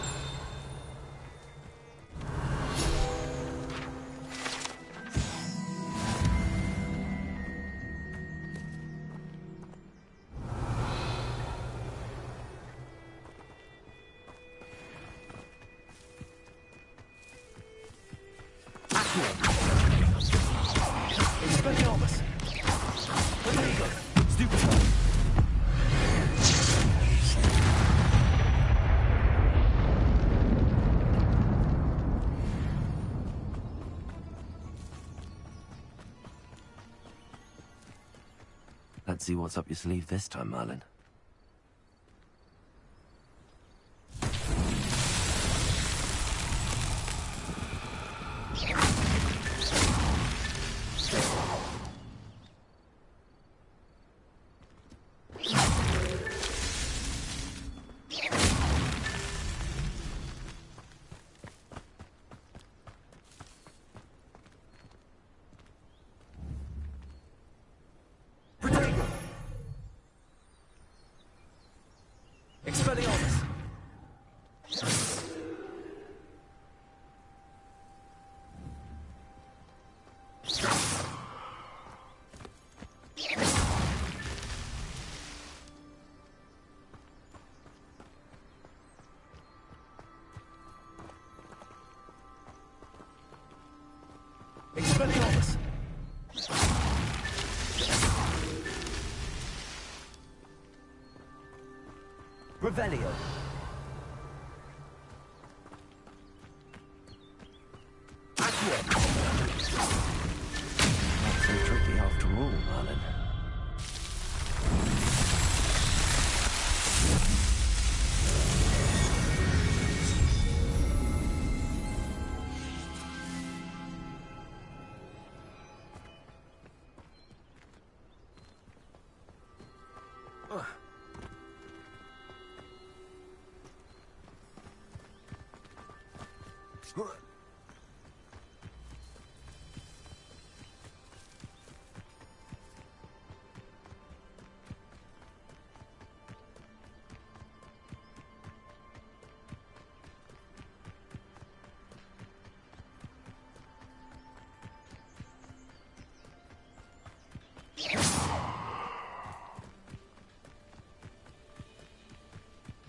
Expelliarmus! Rodrigo! Stupefy! Let's see what's up your sleeve this time, Merlin. Expelliarmus! Expelliarmus! Revelio! Accio! Not so tricky after all, Merlin.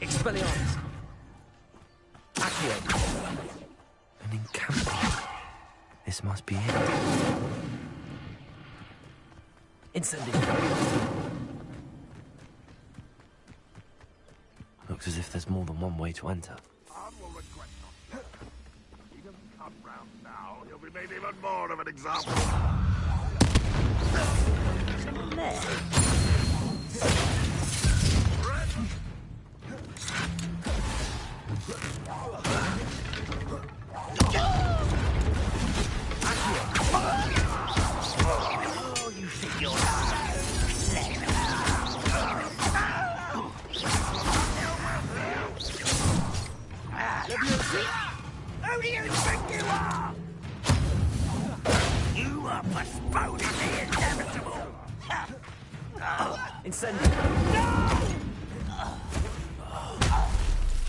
Expelliarmus! Accio! An encampment. This must be it. Incendio! Looks as if there's more than one way to enter. Arn will regret not. He doesn't come round now, he'll be made even more of an example. Oh, you think you're who do you think you are? You are postponing the inevitable. Incendio!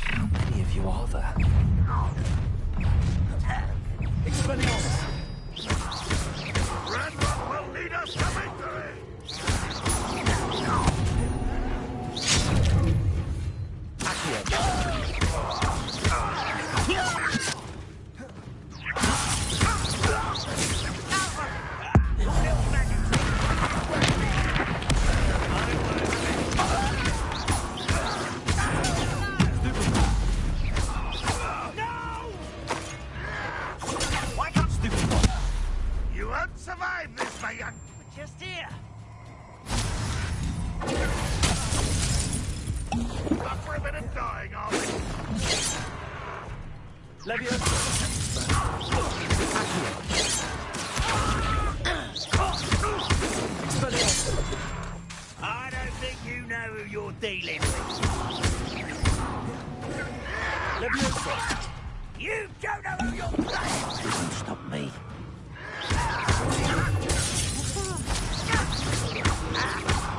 How many of you are there? Expelliarmus! Redrock will lead us to victory! You won't survive this, my young. We're just here. Not for a minute dying, are we? I don't think you know who you're dealing with. You don't know who you're playing. Don't stop me.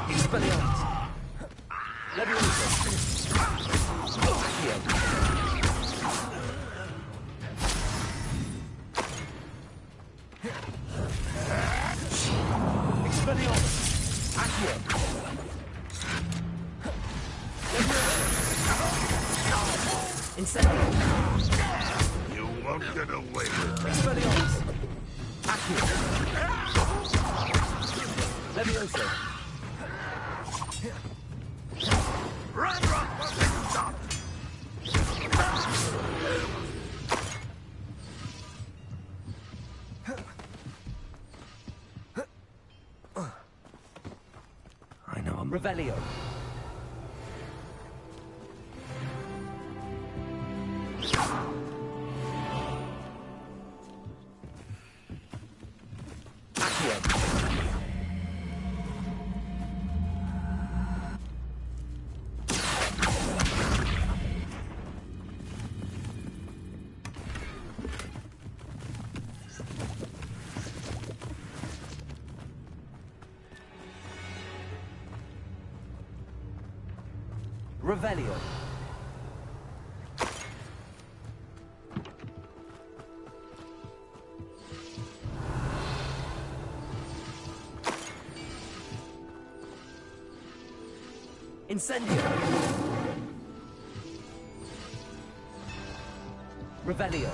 Expelliarmus! Expelliarmus! Accio! Incendio! You won't get away with that. Expelliarmus! Accio! Levioso! Redrock must be stopped! I know him. Revelio! Revelio. Incendio. Revelio.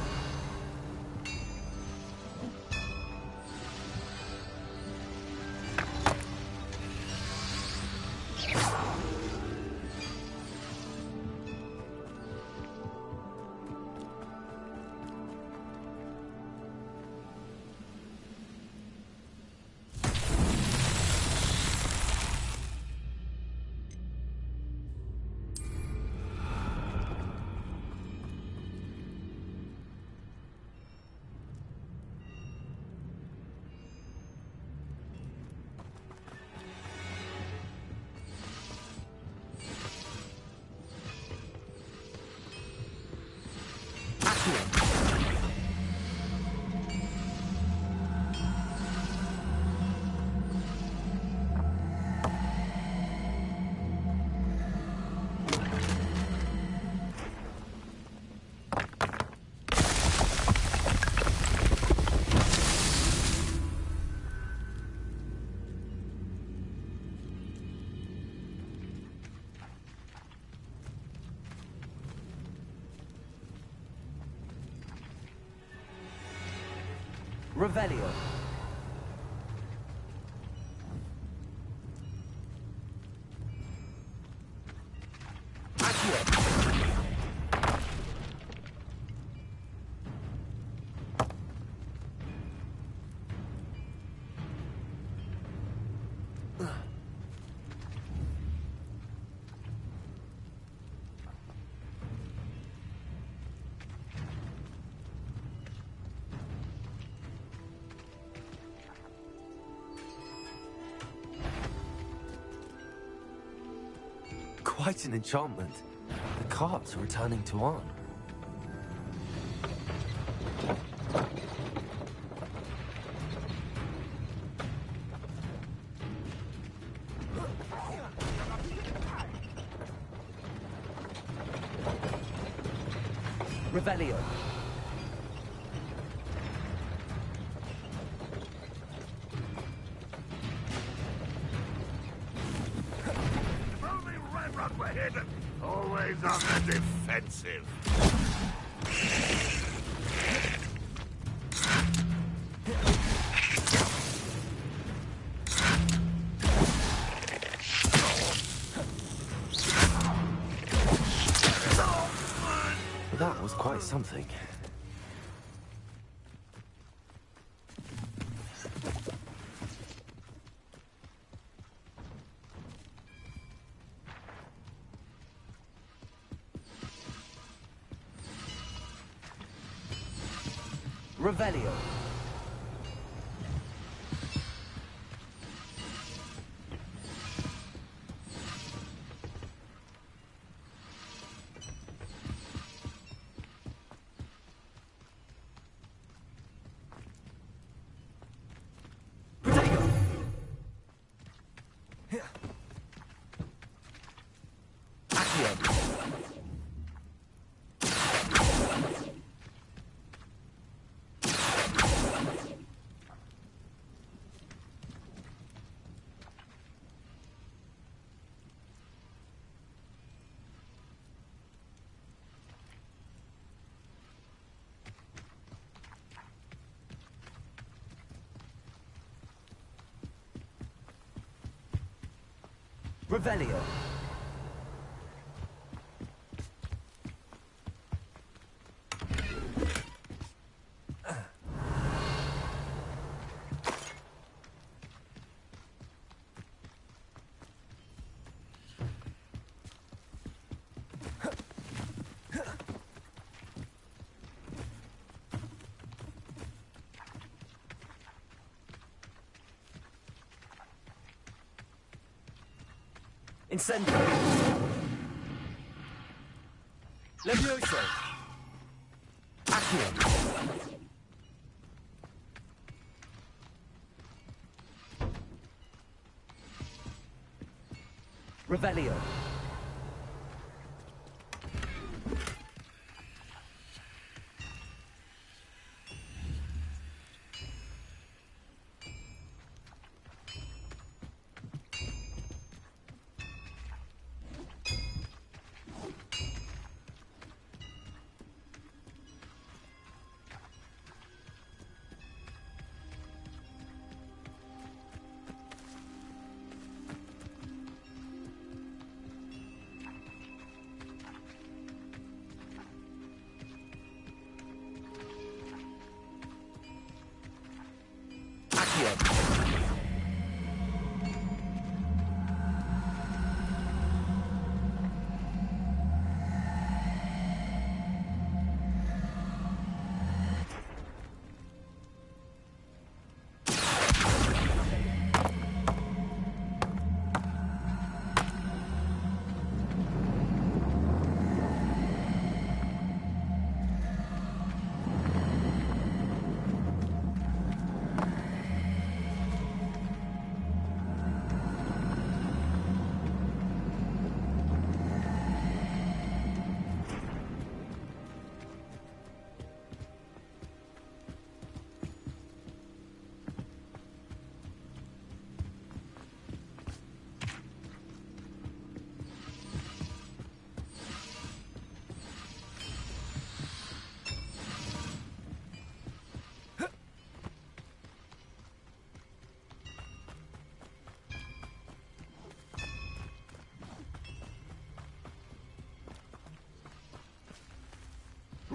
Revelio. Quite an enchantment. The carts are returning to Arn. Revelio. Always on the defensive. That was quite something. Revelio. Revelio. Incendio. Levioso. Accio. Revelio.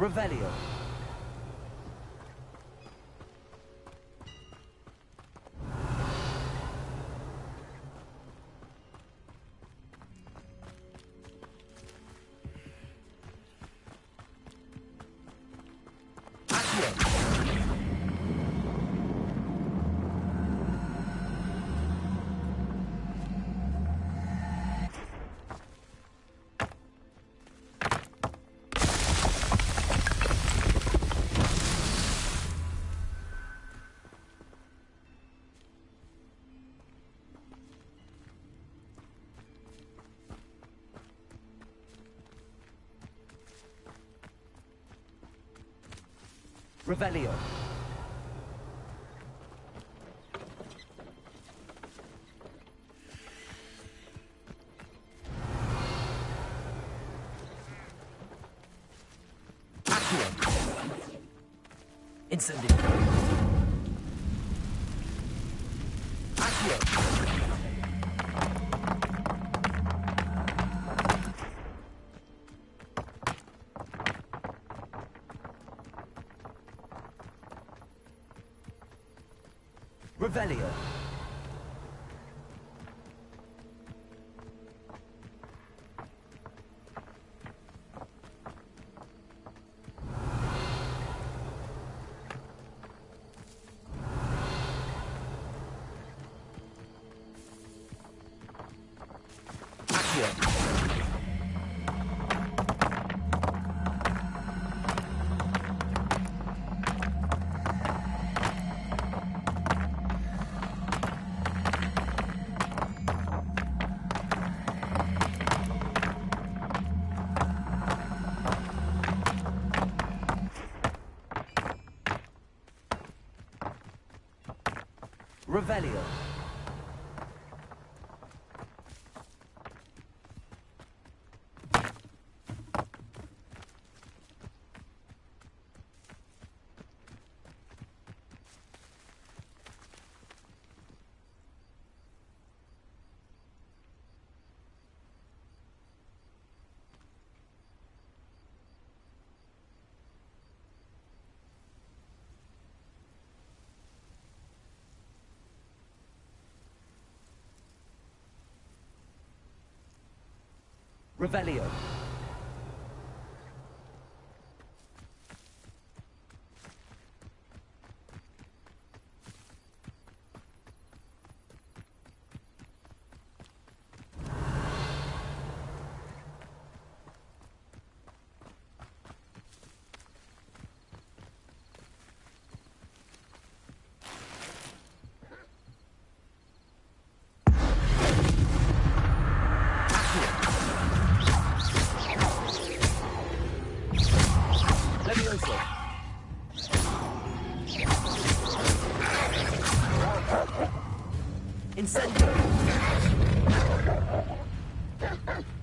Revelio. Revelio. Incendio. Accio. Revelio. Revelio. Revelio. Incendio.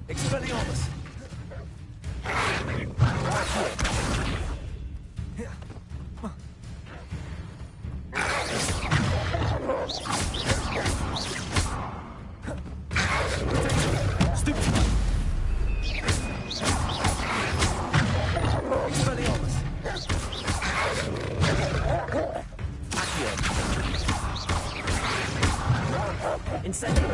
Expelliarmus. Incendio.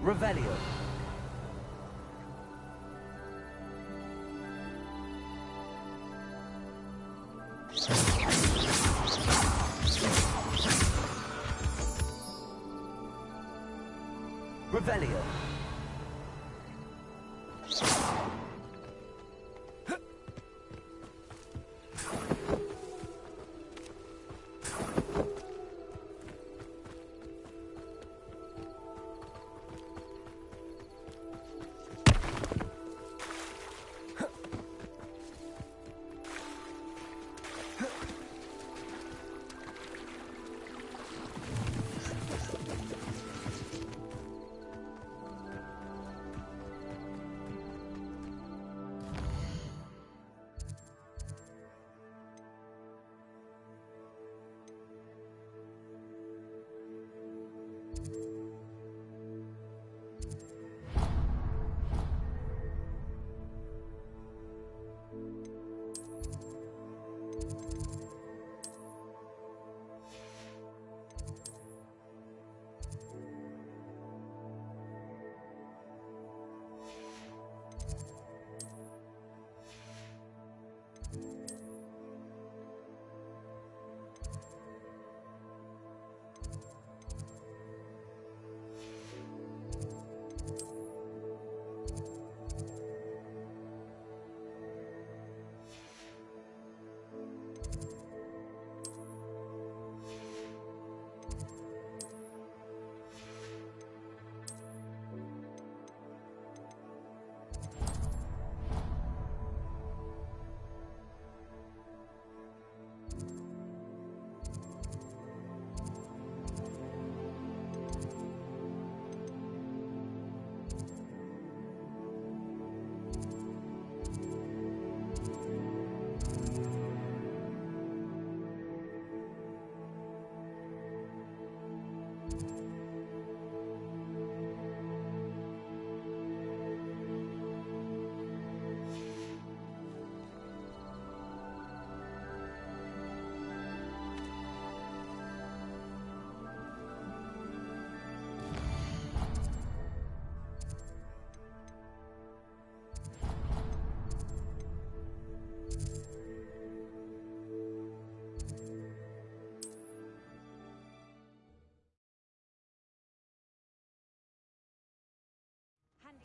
Revelio. Revelio.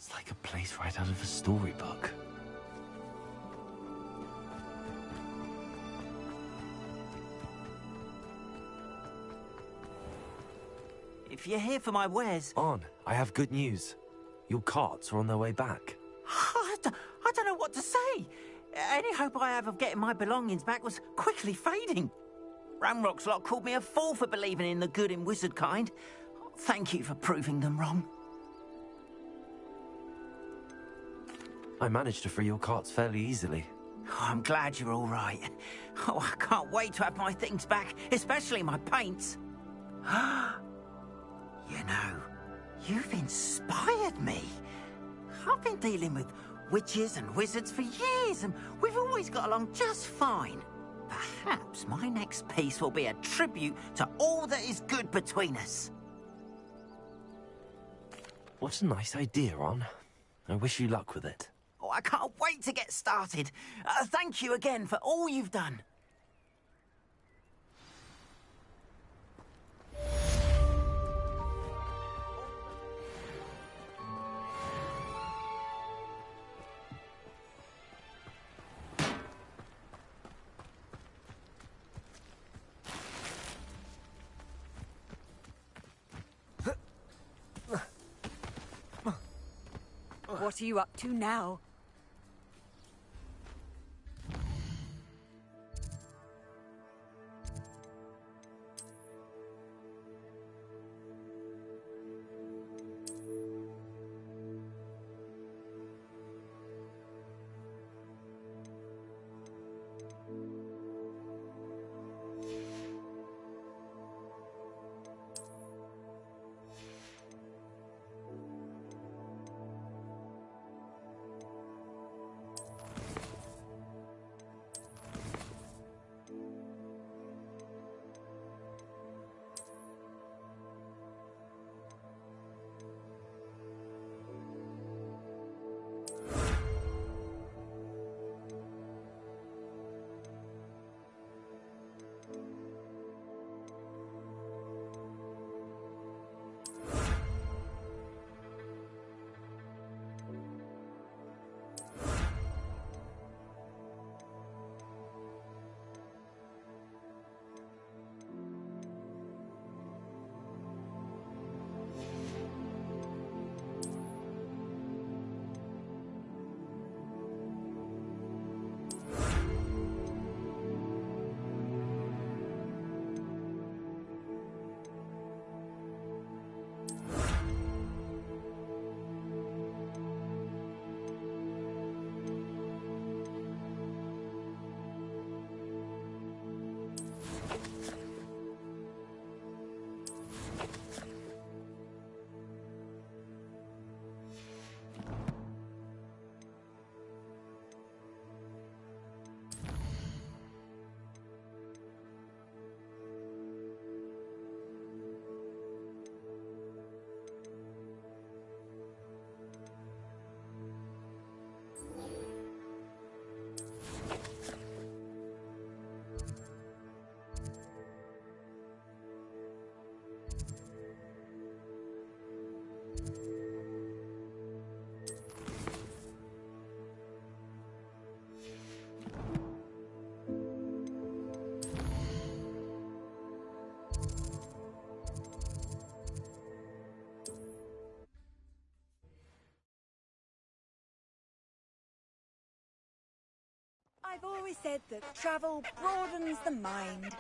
It's like a place right out of a storybook. If you're here for my wares... On, I have good news. Your carts are on their way back. I don't know what to say. Any hope I have of getting my belongings back was quickly fading. Ramrock's lot called me a fool for believing in the good in wizard kind. Thank you for proving them wrong. I managed to free your carts fairly easily. Oh, I'm glad you're all right. Oh, I can't wait to have my things back, especially my paints. You know, you've inspired me. I've been dealing with witches and wizards for years, and we've always got along just fine. Perhaps my next piece will be a tribute to all that is good between us. What a nice idea, Ron. I wish you luck with it. Oh, I can't wait to get started. Thank you again for all you've done. What are you up to now? I've always said that travel broadens the mind.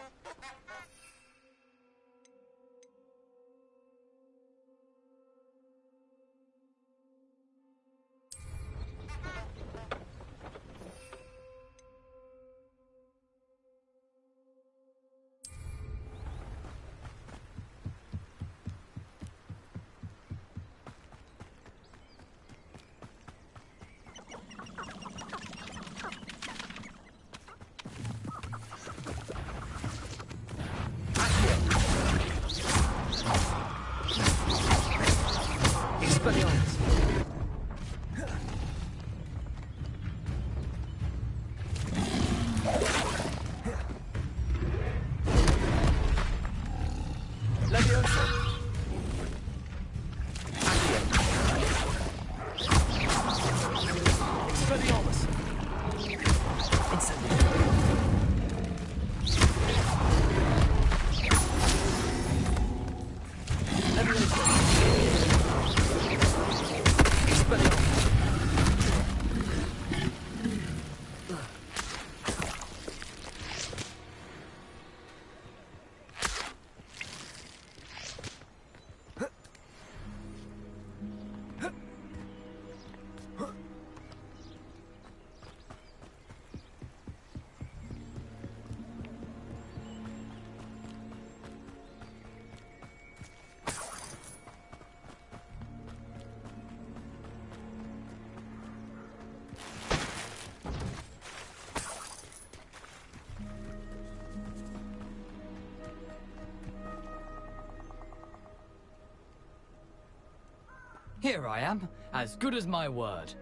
Here I am, as good as my word.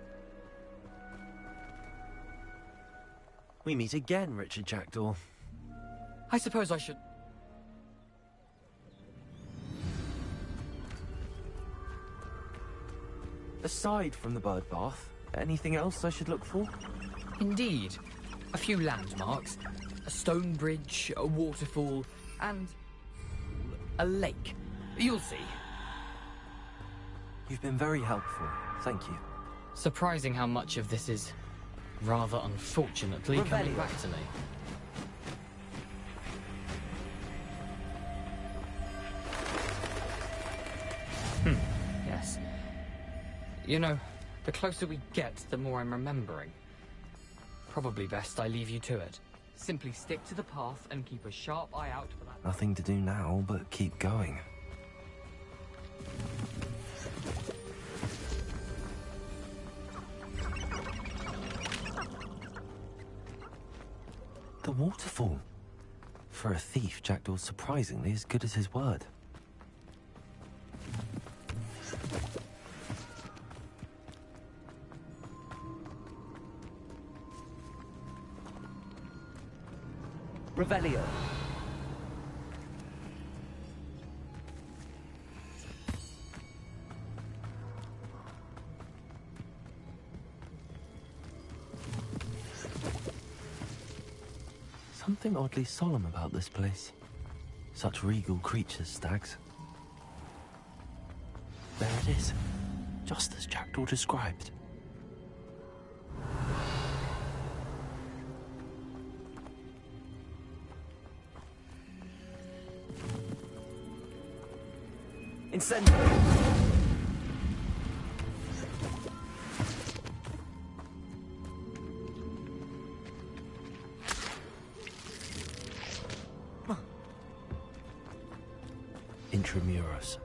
We meet again, Richard Jackdaw. I suppose I should... Aside from the bird bath, anything else I should look for? Indeed. A few landmarks. A stone bridge, a waterfall, and... a lake. You'll see. You've been very helpful. Thank you. Surprising how much of this is, rather unfortunately, coming back to me. Yes. You know, the closer we get, the more I'm remembering. Probably best I leave you to it. Simply stick to the path and keep a sharp eye out for that. Nothing to do now but keep going. The waterfall. For a thief, Jackdaw's surprisingly as good as his word. Revelio. Something oddly solemn about this place. Such regal creatures, stags. There it is, just as Jackdaw described. Incendio. Intramuros.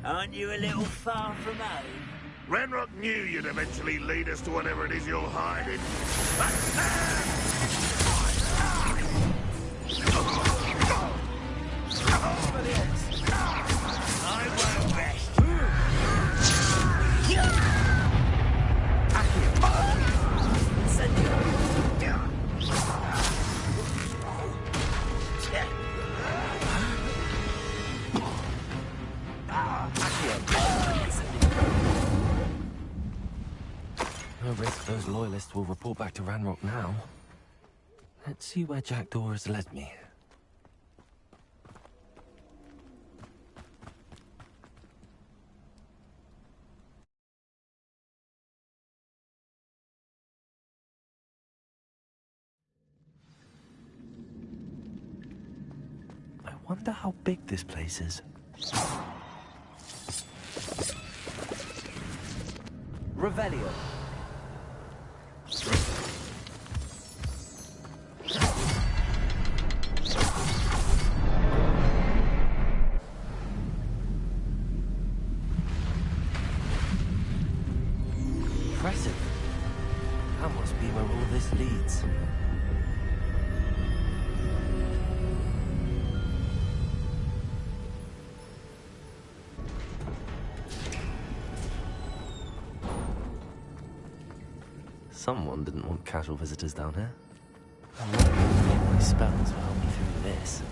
Aren't you a little far from home? Ranrock knew you'd eventually lead us to whatever it is you're hiding. I won't rest. No risk those loyalists will report back to Ranrock now. Let's see where Jackdaw has led me. I wonder how big this place is. Revelio. Impressive. That must be where all this leads. Someone didn't want casual visitors down here. I'm not sure my spells will help me through this.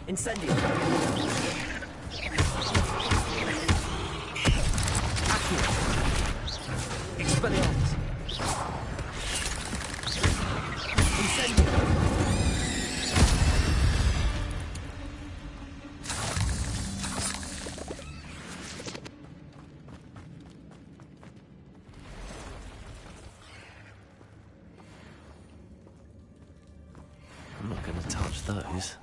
Incendio. Expelliarmus. Incendio. those.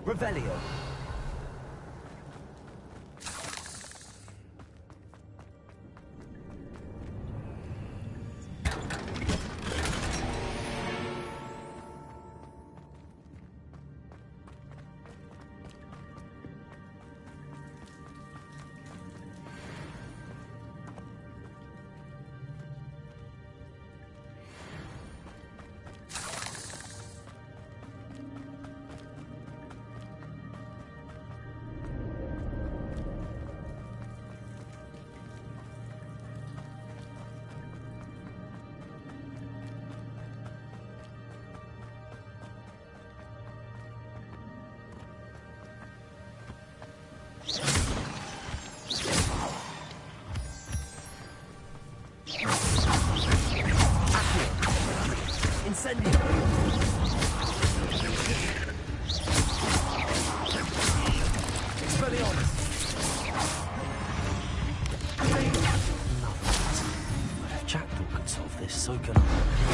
Revelio. So can I.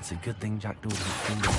It's a good thing Jackdaw didn't finger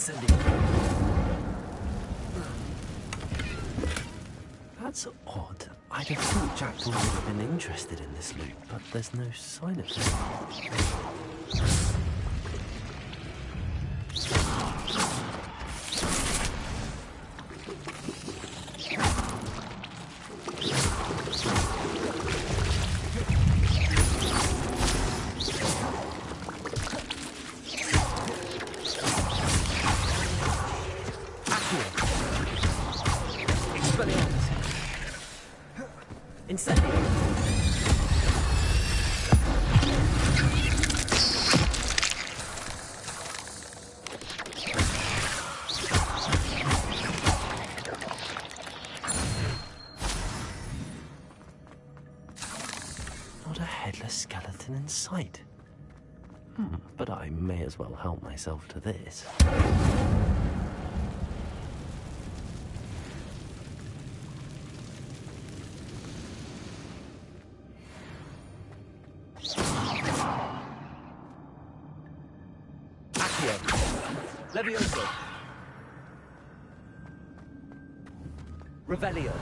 the That's odd. I'd have thought Jackdaw would have been interested in this loot, but there's no sign of it. headless skeleton in sight. But I may as well help myself to this. Accio. Levioso. Revelio.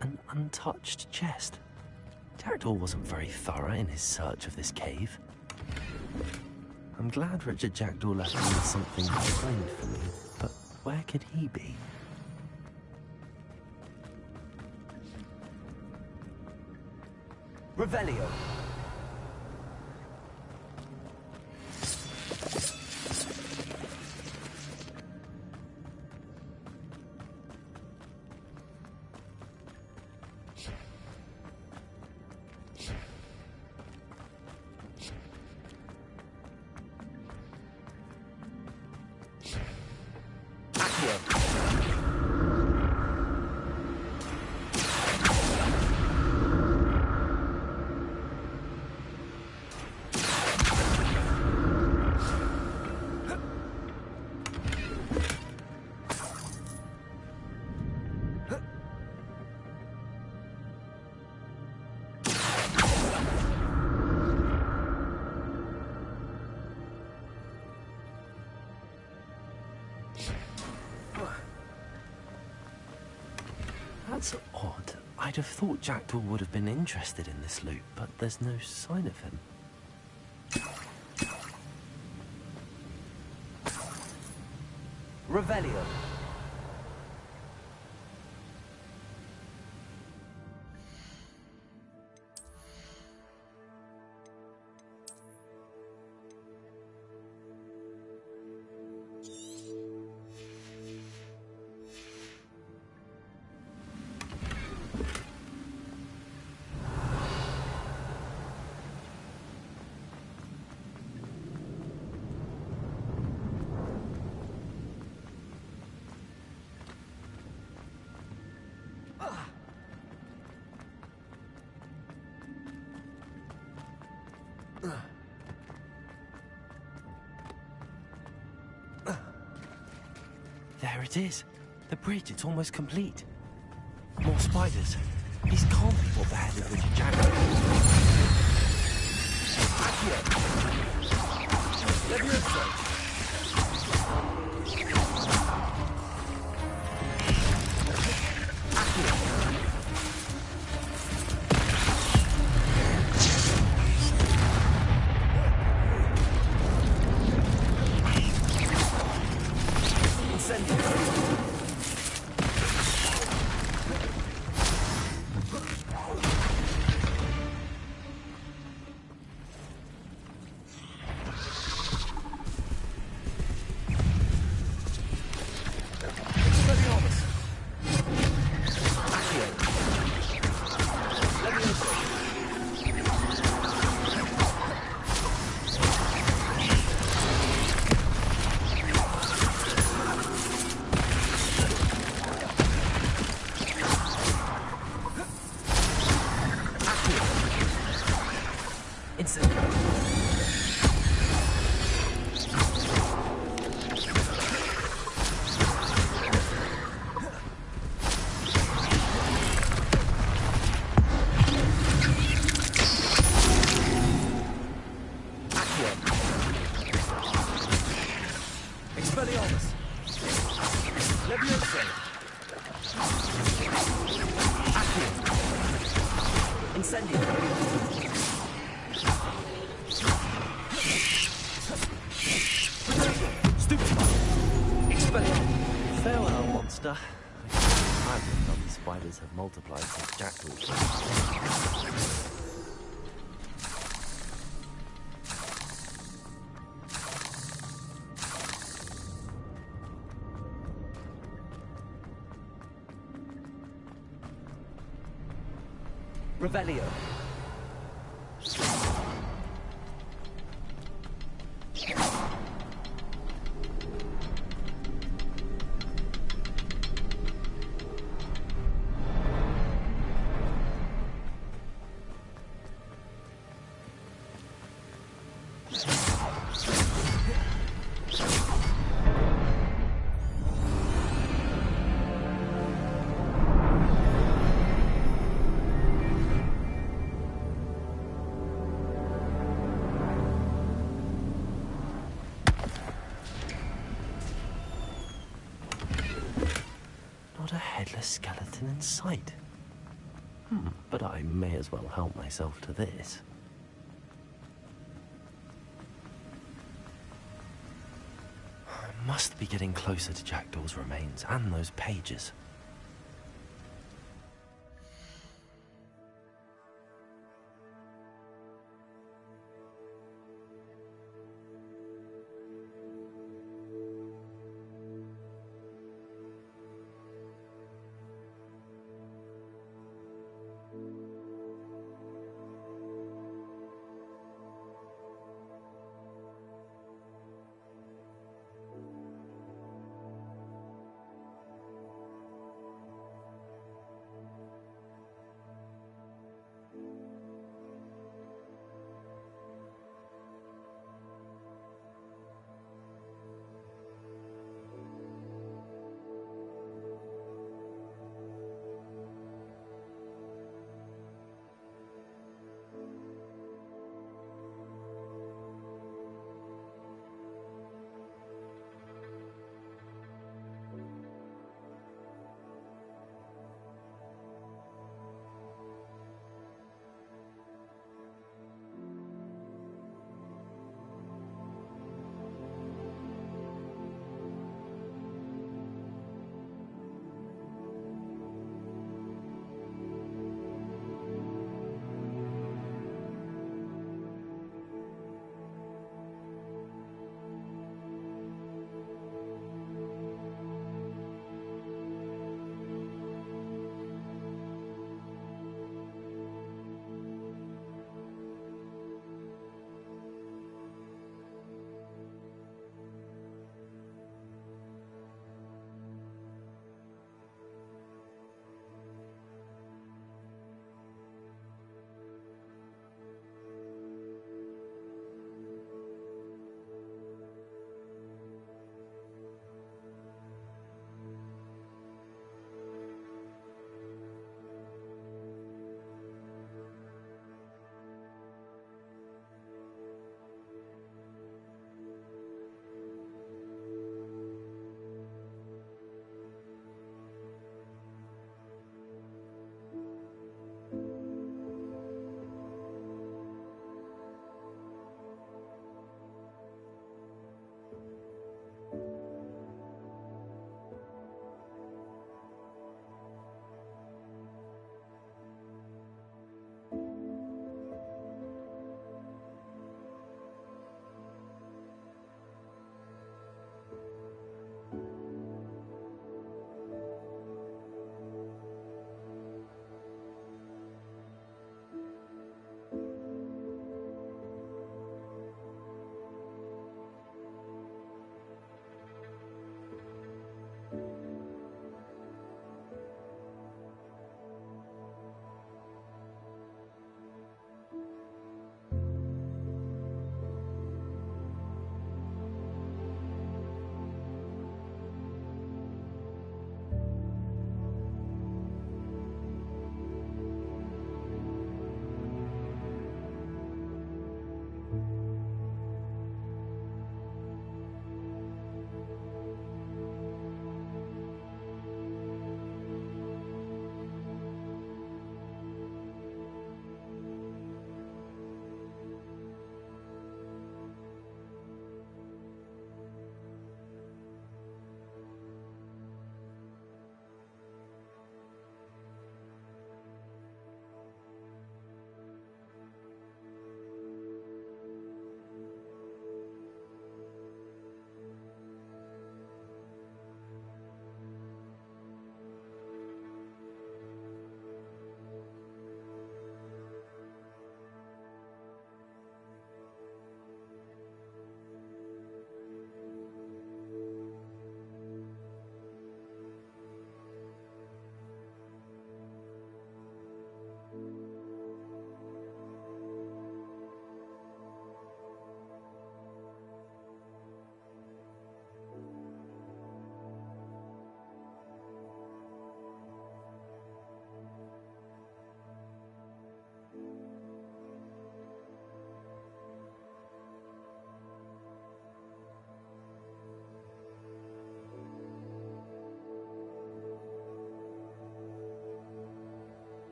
An untouched chest. Jackdaw wasn't very thorough in his search of this cave. I'm glad Richard Jackdaw left me with something explained for me, but where could he be? Revelio. That's odd. I'd have thought Jackdaw would have been interested in this loot, but there's no sign of him. Revelio. There it is. The bridge, it's almost complete. More spiders. These can't be what beheaded Richard Jackdaw. Levioso. Expelliarmus! Levioso! Accio! Incendio! Stupid! Expelliarmus! Farewell, monster. I can't believe these spiders have multiplied since Jackdaw. Revelio. Not a headless skeleton in sight. But I may as well help myself to this. I must be getting closer to Jackdaw's remains and those pages.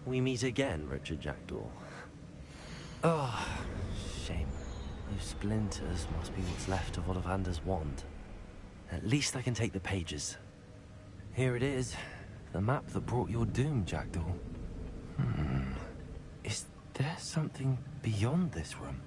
We meet again, Richard Jackdaw. Oh, shame. Those splinters must be what's left of Ollivander's wand. At least I can take the pages. Here it is. The map that brought your doom, Jackdaw. Is there something beyond this room?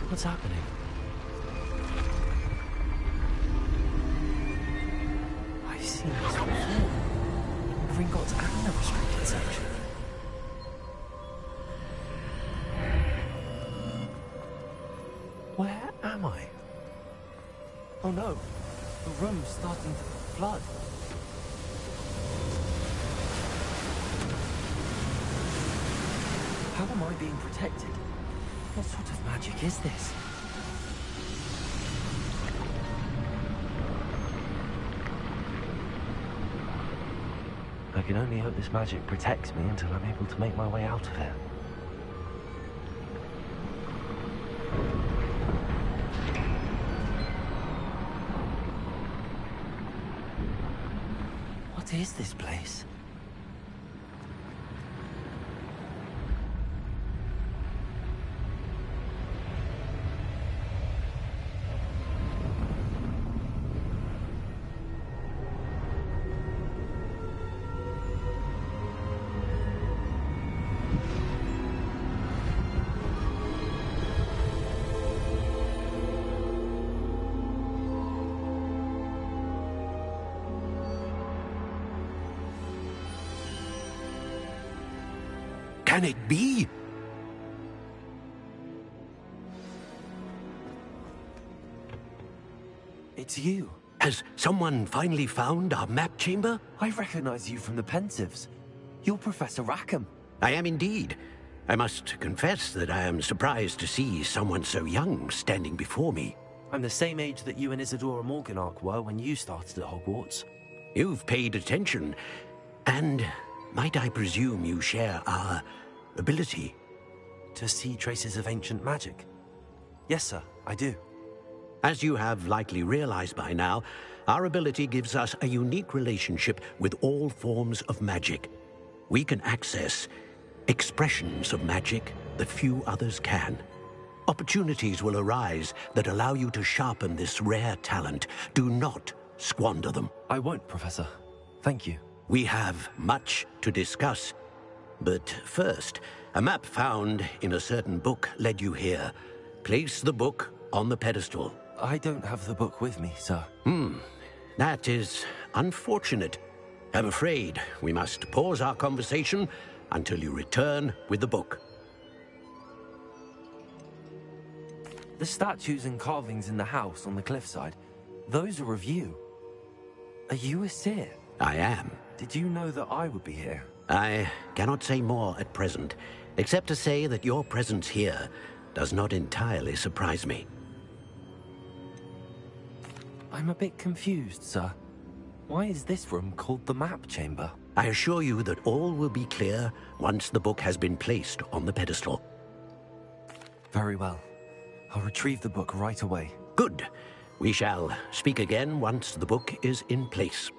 What's happening? I've seen this before. Gringotts and the restricted section. Where am I? Oh no, the room's starting to flood. How am I being protected? What sort of magic is this? I can only hope this magic protects me until I'm able to make my way out of here. What is this place? Can it be? It's you. Has someone finally found our map chamber? I recognize you from the Pensives. You're Professor Rackham. I am indeed. I must confess that I am surprised to see someone so young standing before me. I'm the same age that you and Isadora Morganach were when you started at Hogwarts. You've paid attention, and might I presume you share our ability? To see traces of ancient magic? Yes, sir, I do. As you have likely realized by now, our ability gives us a unique relationship with all forms of magic. We can access expressions of magic that few others can. Opportunities will arise that allow you to sharpen this rare talent. Do not squander them. I won't, Professor. Thank you. We have much to discuss. But first, a map found in a certain book led you here. Place the book on the pedestal. I don't have the book with me, sir. That is unfortunate. I'm afraid we must pause our conversation until you return with the book. The statues and carvings in the house on the cliffside, those are of you. Are you a seer? I am. Did you know that I would be here? I cannot say more at present, except to say that your presence here does not entirely surprise me. I'm a bit confused, sir. Why is this room called the map chamber? I assure you that all will be clear once the book has been placed on the pedestal. Very well. I'll retrieve the book right away. Good. We shall speak again once the book is in place.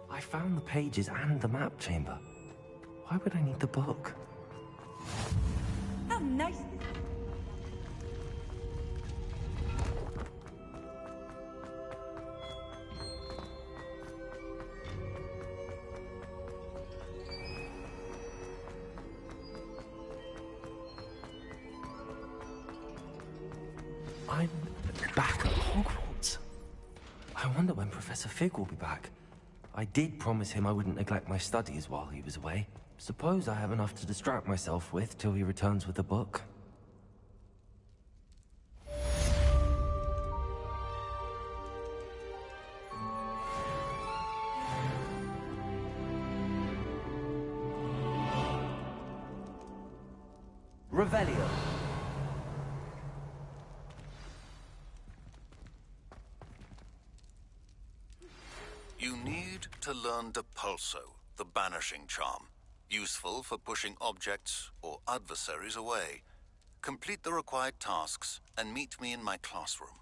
I found the pages and the map chamber. Why would I need the book? How nice. I'm back at Hogwarts. I wonder when Professor Fig will be back. I did promise him I wouldn't neglect my studies while he was away. Suppose I have enough to distract myself with till he returns with a book. Revelio. You need to learn Depulso, the banishing charm. Useful for pushing objects or adversaries away. Complete the required tasks and meet me in my classroom.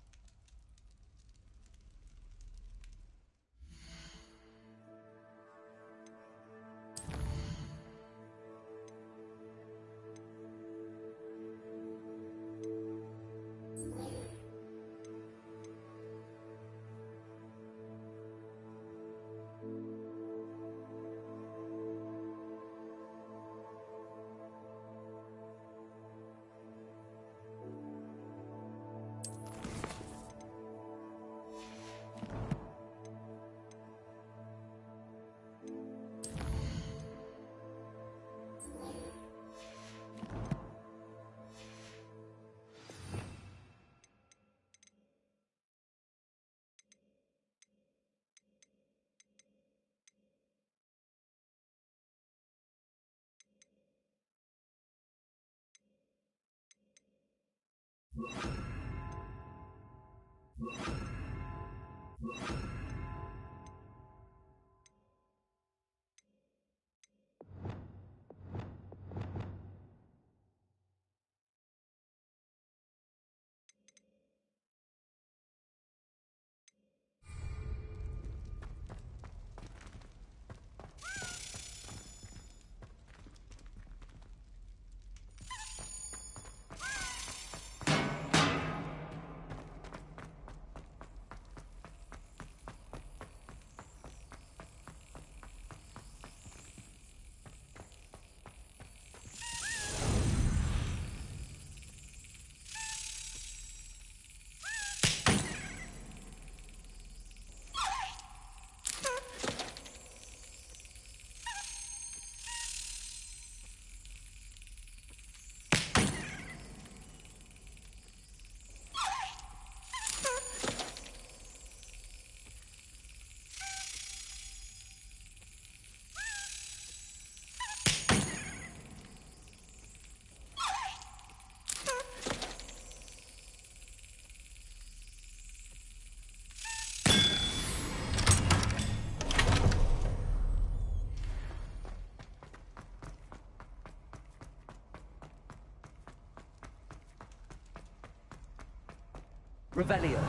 Revelio.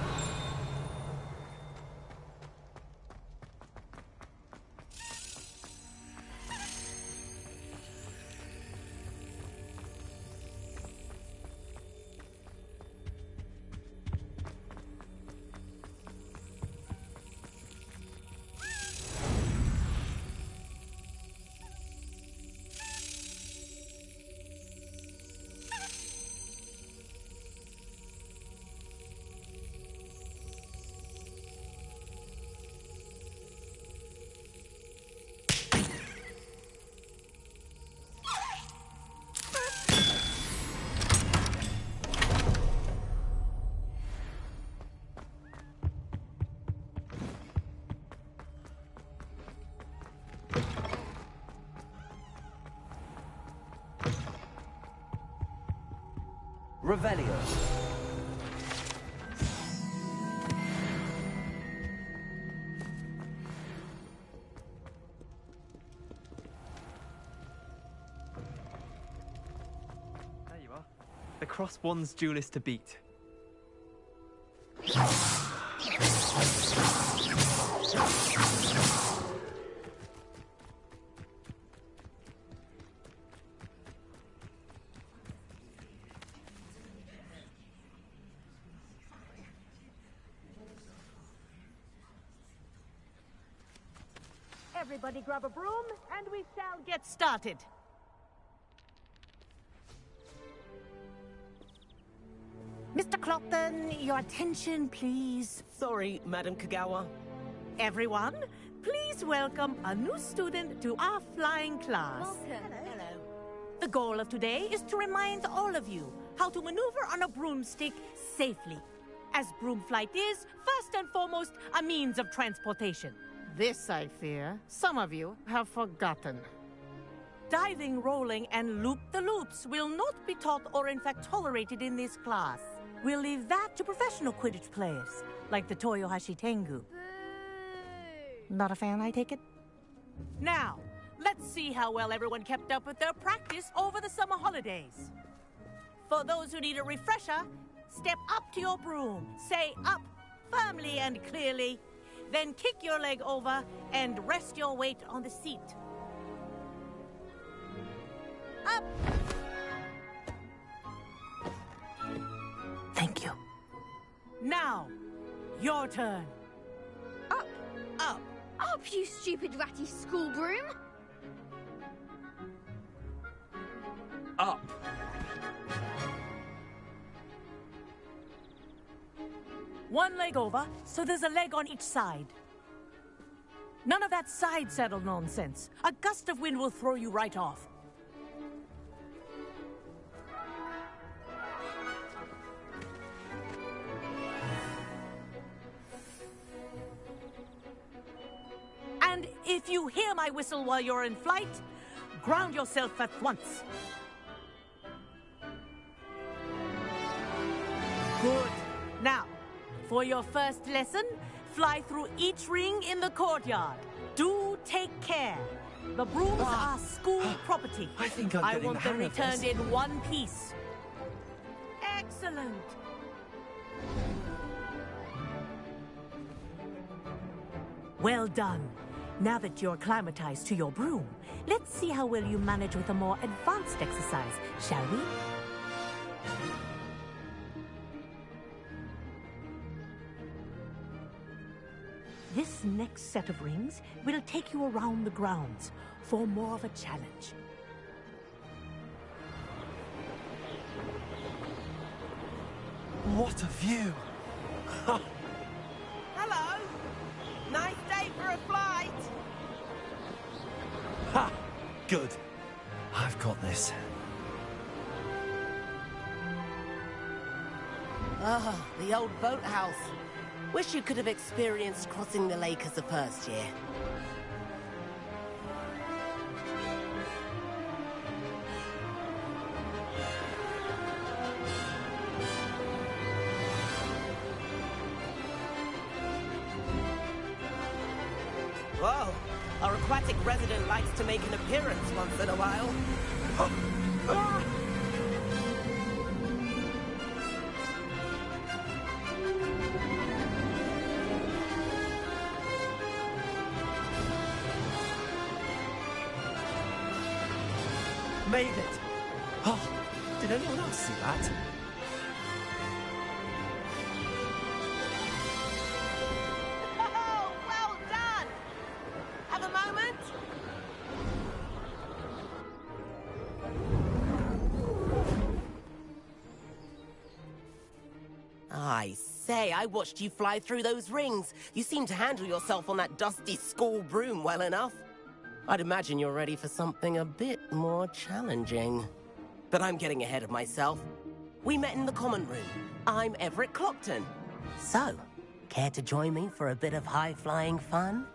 Revelio. There you are. The Crosswands duelist to beat. Everybody grab a broom, and we shall get started. Mr. Clopton, your attention, please. Sorry, Madam Kagawa. Everyone, please welcome a new student to our flying class. Welcome. Hello. The goal of today is to remind all of you how to maneuver on a broomstick safely, as broom flight is, first and foremost, a means of transportation. This, I fear, some of you have forgotten. Diving, rolling, and loop-the-loops will not be taught or in fact tolerated in this class. We'll leave that to professional Quidditch players, like the Toyohashi Tengu. Not a fan, I take it? Now, let's see how well everyone kept up with their practice over the summer holidays. For those who need a refresher, step up to your broom, say up firmly and clearly, then kick your leg over and rest your weight on the seat. Up! Thank you. Now, your turn. Up! Up! Up, you stupid ratty school broom! Up! One leg over, so there's a leg on each side. None of that side saddle nonsense. A gust of wind will throw you right off. And if you hear my whistle while you're in flight, ground yourself at once. Good. Now, for your first lesson, fly through each ring in the courtyard. Do take care. The brooms are school property. I think I'm getting want the them hang of returned this. in one piece. Excellent. Well done. Now that you're acclimatized to your broom, let's see how well you manage with a more advanced exercise, shall we? This next set of rings will take you around the grounds for more of a challenge. What a view! Hello! Nice day for a flight! Ha! Good. I've got this. Ah, the old boathouse. Wish you could have experienced crossing the lake as a first year. Whoa! Our aquatic resident likes to make an appearance once in a while. Made it! Oh, did anyone else see that? Oh, well done! Have a moment? I say, I watched you fly through those rings. You seem to handle yourself on that dusty school broom well enough. I'd imagine you're ready for something a bit more challenging. But I'm getting ahead of myself. We met in the common room. I'm Everett Clopton. So, care to join me for a bit of high-flying fun?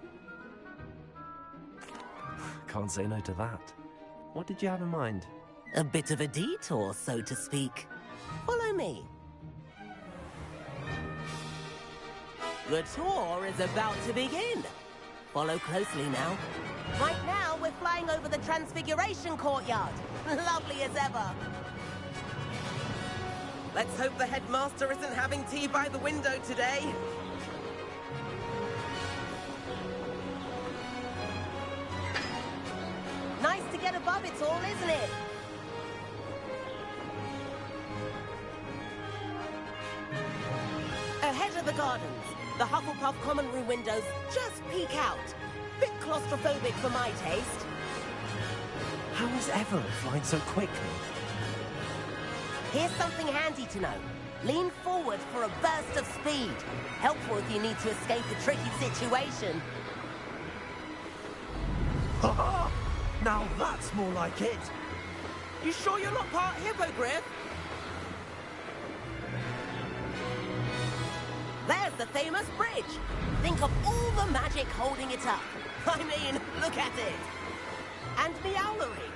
Can't say no to that. What did you have in mind? A bit of a detour, so to speak. Follow me. The tour is about to begin. Follow closely now. Right now, we're flying over the Transfiguration Courtyard. Lovely as ever. Let's hope the headmaster isn't having tea by the window today. Nice to get above it all, isn't it? Ahead of the gardens, the Hufflepuff common room windows just peek out. Bit claustrophobic for my taste. How is Everett flying so quickly? Here's something handy to know. Lean forward for a burst of speed. Helpful if you need to escape a tricky situation. Now that's more like it. You sure you're not part Hippogriff? There's the famous bridge. Think of all the magic holding it up. I mean, look at it. And the owlery.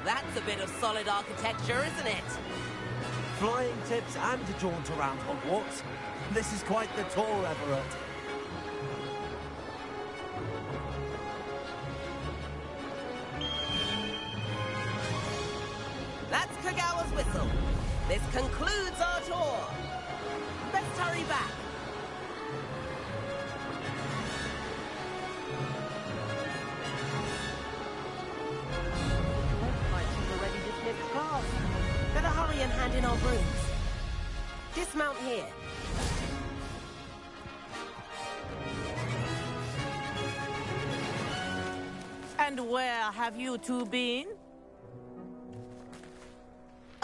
That's a bit of solid architecture, isn't it? Flying tips and a jaunt around Hogwarts. This is quite the tour, Everett. That's Kagawa's whistle. This concludes our tour. Best hurry back. Looks like she's already dismissed class. Better hurry and hand in our brooms. Dismount here. And where have you two been?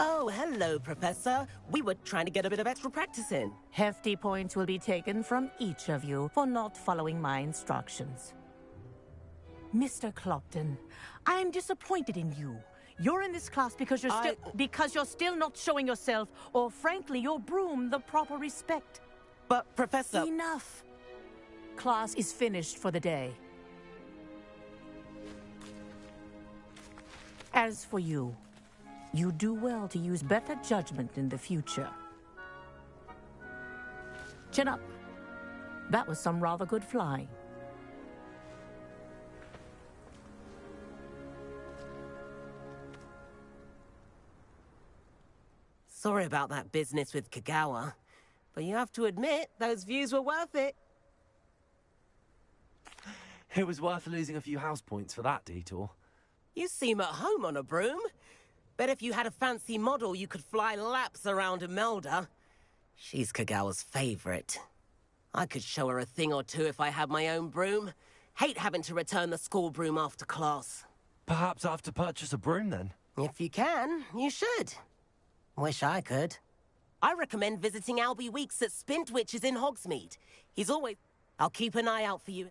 Oh, hello, Professor. We were trying to get a bit of extra practice in. Hefty points will be taken from each of you for not following my instructions. Mr. Clopton, I'm disappointed in you. You're in this class because you're still not showing yourself, or frankly, your broom the proper respect. But, Professor... Enough. Class is finished for the day. As for you, you do well to use better judgment in the future. Chin up. That was some rather good flying. Sorry about that business with Kagawa, but you have to admit, those views were worth it. It was worth losing a few house points for that detour. You seem at home on a broom. Bet if you had a fancy model, you could fly laps around Imelda. She's Kagawa's favorite. I could show her a thing or two if I had my own broom. Hate having to return the school broom after class. Perhaps I have to purchase a broom then? If you can, you should. Wish I could. I recommend visiting Albie Weeks at Spintwitches in Hogsmeade. He's always... I'll keep an eye out for you.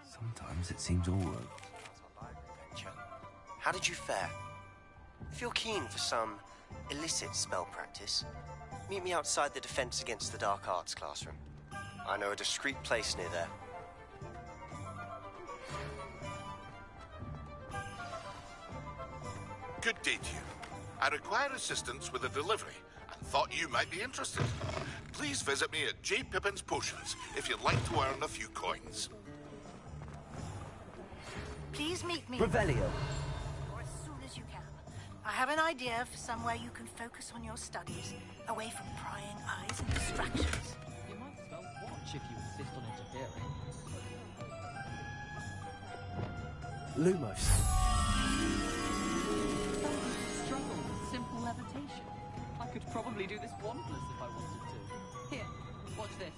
Sometimes it seems all right. How did you fare? If you're keen for some illicit spell practice, meet me outside the Defense Against the Dark Arts classroom. I know a discreet place near there. Good day to you. I require assistance with a delivery and thought you might be interested. Please visit me at J. Pippin's Potions if you'd like to earn a few coins. Please meet me. Revelio. Or as soon as you can. I have an idea for somewhere you can focus on your studies, away from prying eyes and distractions. You might as well watch if you insist on interfering. Lumos. Struggle with simple levitation. I could probably do this wandless if I wanted to. Here, watch this.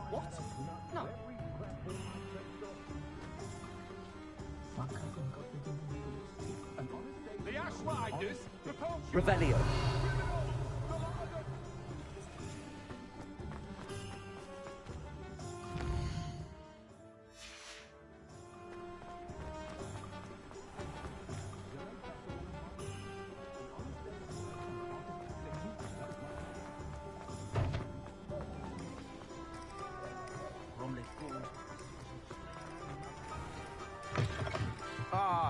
What? No. The Ashwinders propose Revelio.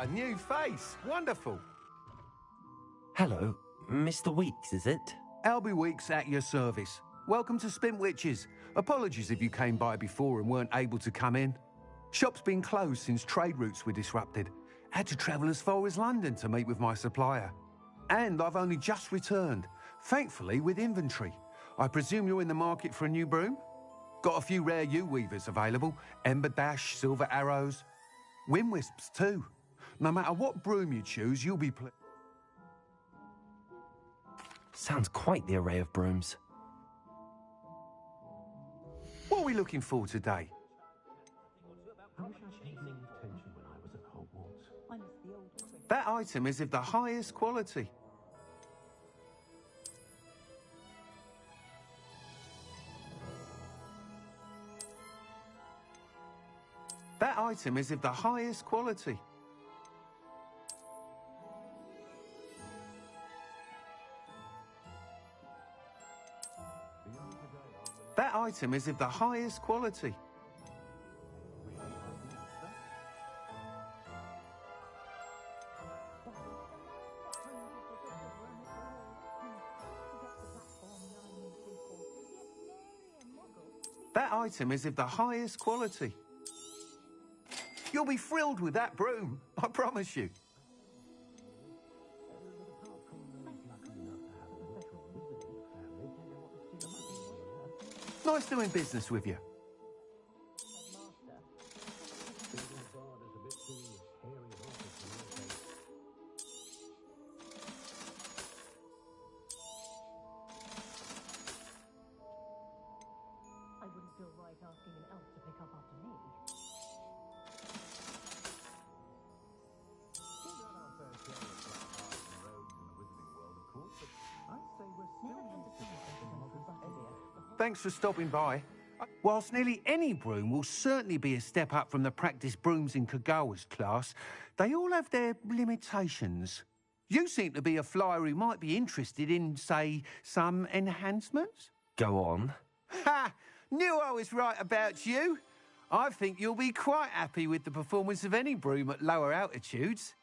a new face. Wonderful. Hello, Mr. Weeks, is it? Albie Weeks at your service. Welcome to Spintwitches. Apologies if you came by before and weren't able to come in. Shop's been closed since trade routes were disrupted. Had to travel as far as London to meet with my supplier. And I've only just returned, thankfully with inventory. I presume you're in the market for a new broom? Got a few rare yew-weavers available. Ember Dash, Silver Arrows. Wind Wisps too. No matter what broom you choose, you'll be Sounds quite the array of brooms. What are we looking for today? That item is of the highest quality. That item is of the highest quality. That item is of the highest quality. That item is of the highest quality. You'll be thrilled with that broom, I promise you. Nice doing business with you. I wouldn't feel right asking an elf to pick up after me. Thanks for stopping by. Whilst nearly any broom will certainly be a step up from the practice brooms in Kagawa's class, they all have their limitations. You seem to be a flyer who might be interested in, say, some enhancements? Go on. Ha! Knew I was right about you. I think you'll be quite happy with the performance of any broom at lower altitudes.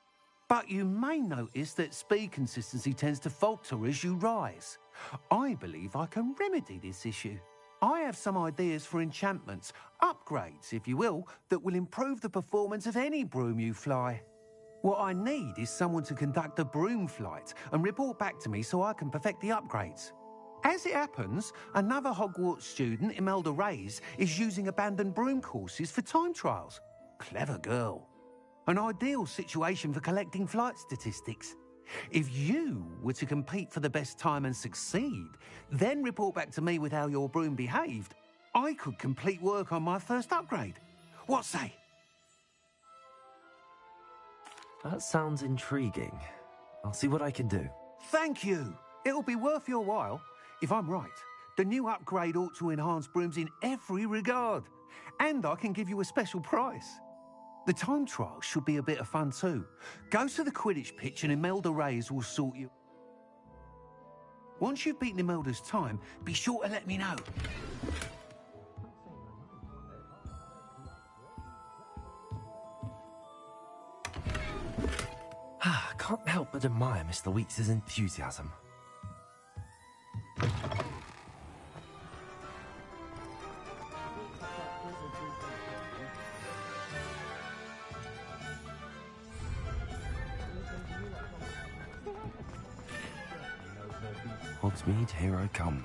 But you may notice that speed consistency tends to falter as you rise. I believe I can remedy this issue. I have some ideas for enchantments, upgrades, if you will, that will improve the performance of any broom you fly. What I need is someone to conduct a broom flight and report back to me so I can perfect the upgrades. As it happens, another Hogwarts student, Imelda Reyes, is using abandoned broom courses for time trials. Clever girl. An ideal situation for collecting flight statistics. If you were to compete for the best time and succeed, then report back to me with how your broom behaved, I could complete work on my first upgrade. What say? That sounds intriguing. I'll see what I can do. Thank you. It'll be worth your while. If I'm right, the new upgrade ought to enhance brooms in every regard. And I can give you a special price. The time trial should be a bit of fun too. Go to the Quidditch pitch and Imelda Reyes will sort you. Once you've beaten Imelda's time, be sure to let me know. I can't help but admire Mr. Weeks' enthusiasm. Hogsmeade, here I come.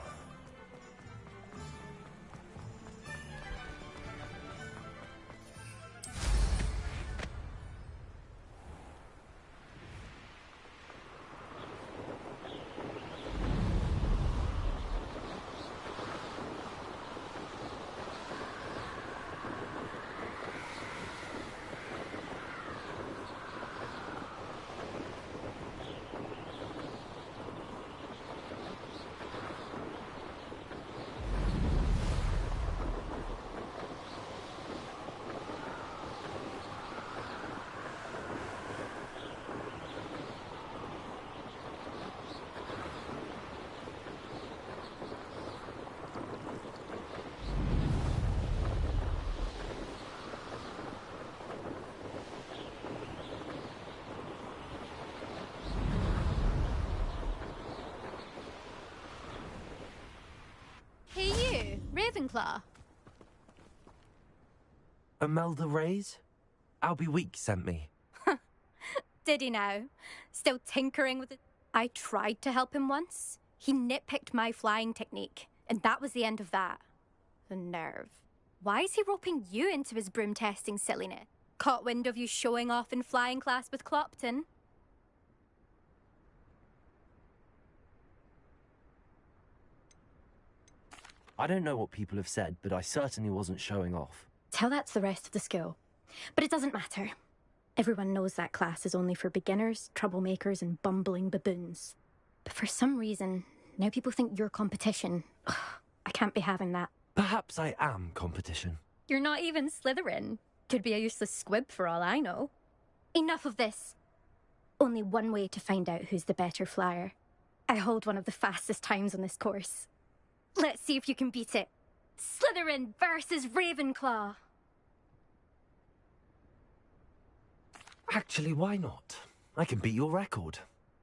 Ravenclaw? Imelda Reyes? Albie Weeks sent me. Did he now? Still tinkering with it? I tried to help him once. He nitpicked my flying technique, and that was the end of that. The nerve. Why is he roping you into his broom testing silliness? Caught wind of you showing off in flying class with Clopton? I don't know what people have said, but I certainly wasn't showing off. Tell that to the rest of the school. But it doesn't matter. Everyone knows that class is only for beginners, troublemakers, and bumbling baboons. But for some reason, now people think you're competition. Ugh, I can't be having that. Perhaps I am competition. You're not even Slytherin. Could be a useless squib for all I know. Enough of this. Only one way to find out who's the better flyer. I hold one of the fastest times on this course. Let's see if you can beat it. Slytherin versus Ravenclaw. Actually, why not? I can beat your record.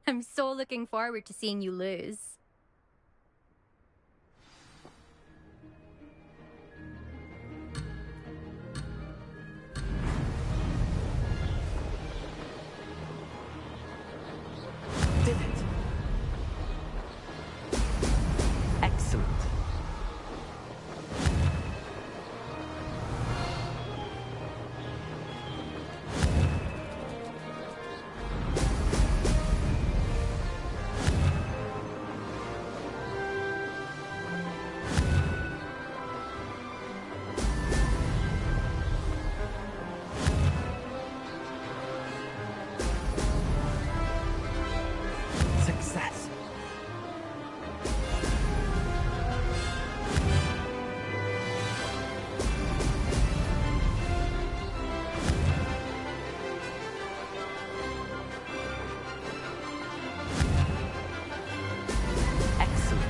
I'm so looking forward to seeing you lose. Did it? Excellent. Success. Excellent.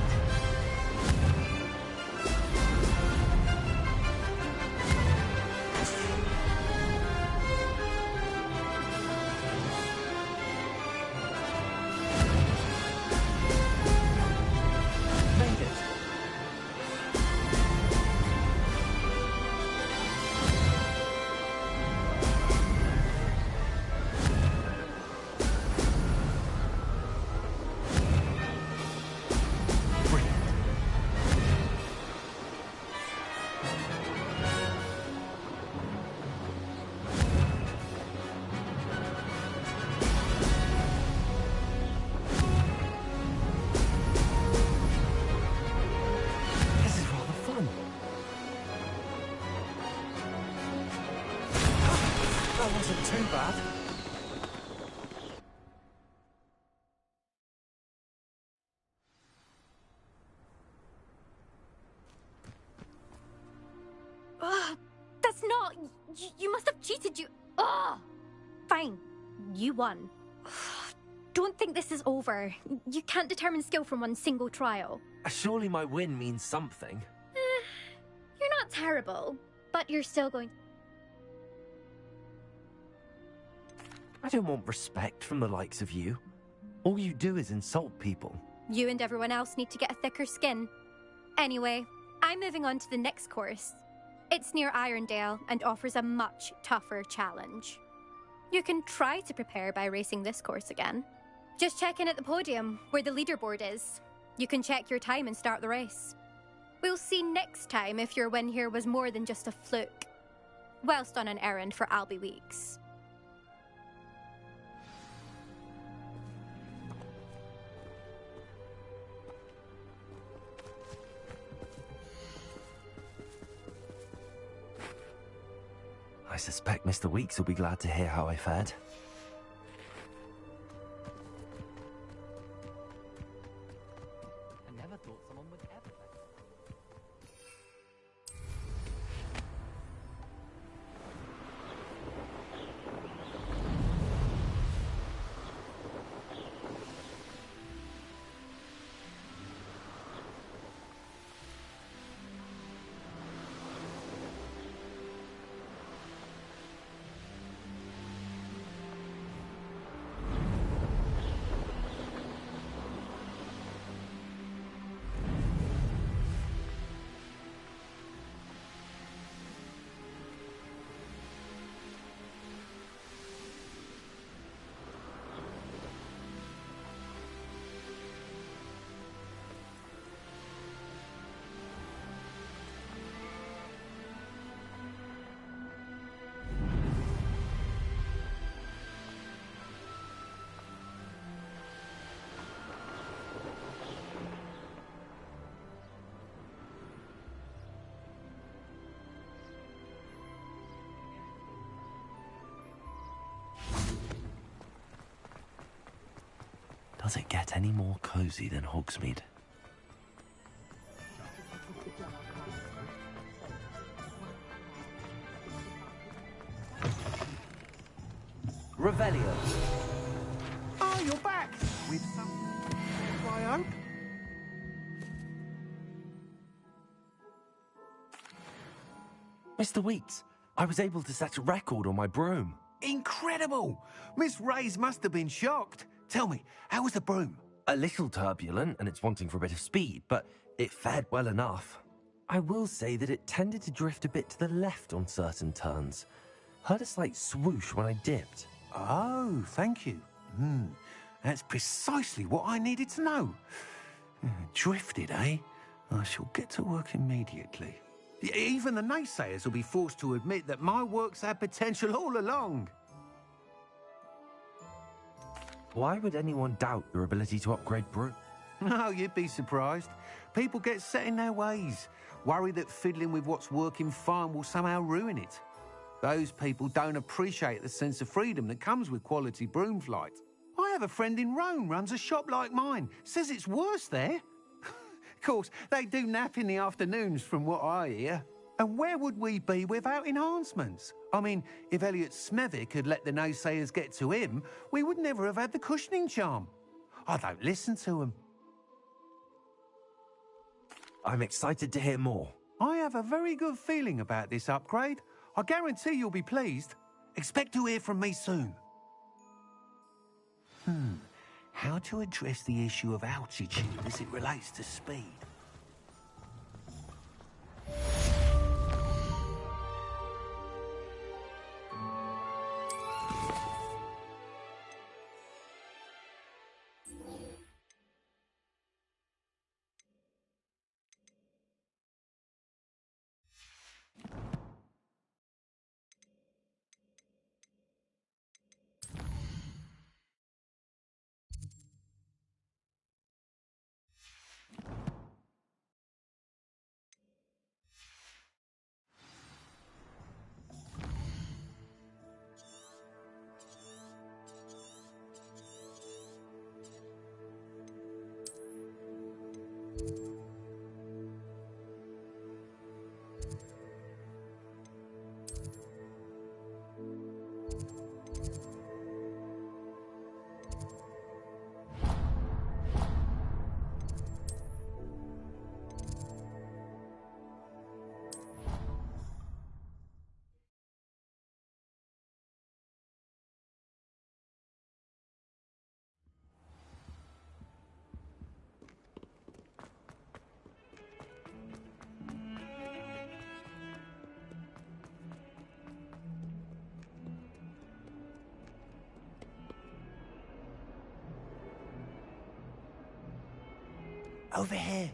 Made it. Brilliant. This is rather fun. That wasn't too bad. Ugh, that's not... You must have cheated, you... Ugh! Fine. You won. Don't think this is over. You can't determine skill from one single trial. Surely my win means something. You're not terrible, but you're still going... I don't want respect from the likes of you. All you do is insult people. You and everyone else need to get a thicker skin. Anyway, I'm moving on to the next course. It's near Irondale and offers a much tougher challenge. You can try to prepare by racing this course again. Just check in at the podium, where the leaderboard is. You can check your time and start the race. We'll see next time if your win here was more than just a fluke. Whilst on an errand for Albie Weeks. I suspect Mr. Weeks will be glad to hear how I fared. I never thought someone would ever. Does it get any more cozy than Hogsmeade? Revelio. Oh, you're back! With some... I hope? Mr. Weeks, I was able to set a record on my broom. Incredible! Miss Reyes must have been shocked. Tell me, how was the broom? A little turbulent, and it's wanting for a bit of speed, but it fared well enough. I will say that it tended to drift a bit to the left on certain turns. Heard a slight swoosh when I dipped. Oh, thank you. That's precisely what I needed to know. Drifted, eh? I shall get to work immediately. Even the naysayers will be forced to admit that my work's had potential all along. Why would anyone doubt your ability to upgrade broom? No, you'd be surprised. People get set in their ways, worry that fiddling with what's working fine will somehow ruin it. Those people don't appreciate the sense of freedom that comes with quality broom flight. I have a friend in Rome runs a shop like mine. Says it's worse there. Of course, they do nap in the afternoons from what I hear. And where would we be without enhancements? I mean, if Elliot Smethwick had let the naysayers get to him, we would never have had the cushioning charm. I don't listen to them. I'm excited to hear more. I have a very good feeling about this upgrade. I guarantee you'll be pleased. Expect to hear from me soon. How to address the issue of altitude as it relates to speed? Over here.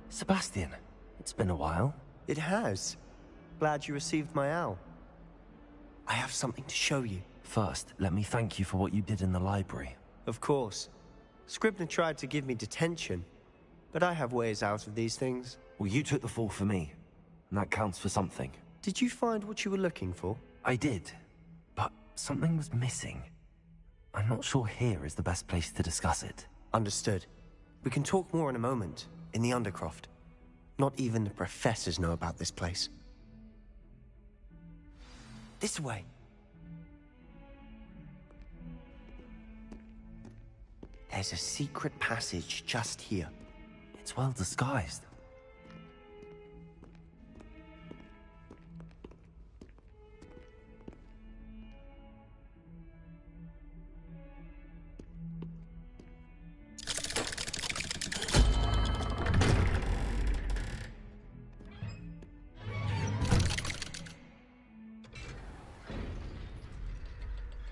Sebastian, it's been a while. It has. Glad you received my owl. I have something to show you. First, let me thank you for what you did in the library. Of course. Scribner tried to give me detention, but I have ways out of these things. Well, you took the fall for me, and that counts for something. Did you find what you were looking for? I did, but something was missing. I'm not sure here is the best place to discuss it. Understood. We can talk more in a moment, in the Undercroft. Not even the professors know about this place. This way. There's a secret passage just here. It's well disguised.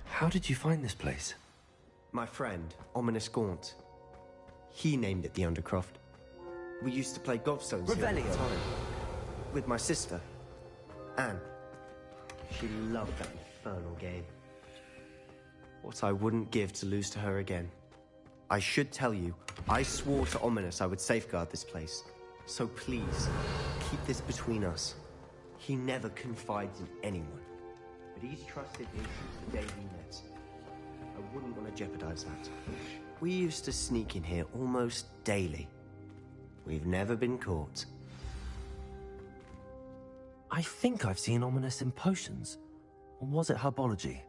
How did you find this place? My friend, Ominous Gaunt. He named it the Undercroft. We used to play gobstones here all the time. With my sister, Anne. She loved that infernal game. What I wouldn't give to lose to her again. I should tell you, I swore to Ominous I would safeguard this place. So please, keep this between us. He never confides in anyone. But he's trusted me since the day we met. wouldn't want to jeopardize that. We used to sneak in here almost daily. We've never been caught. I think I've seen Ominous in potions. Or was it herbology?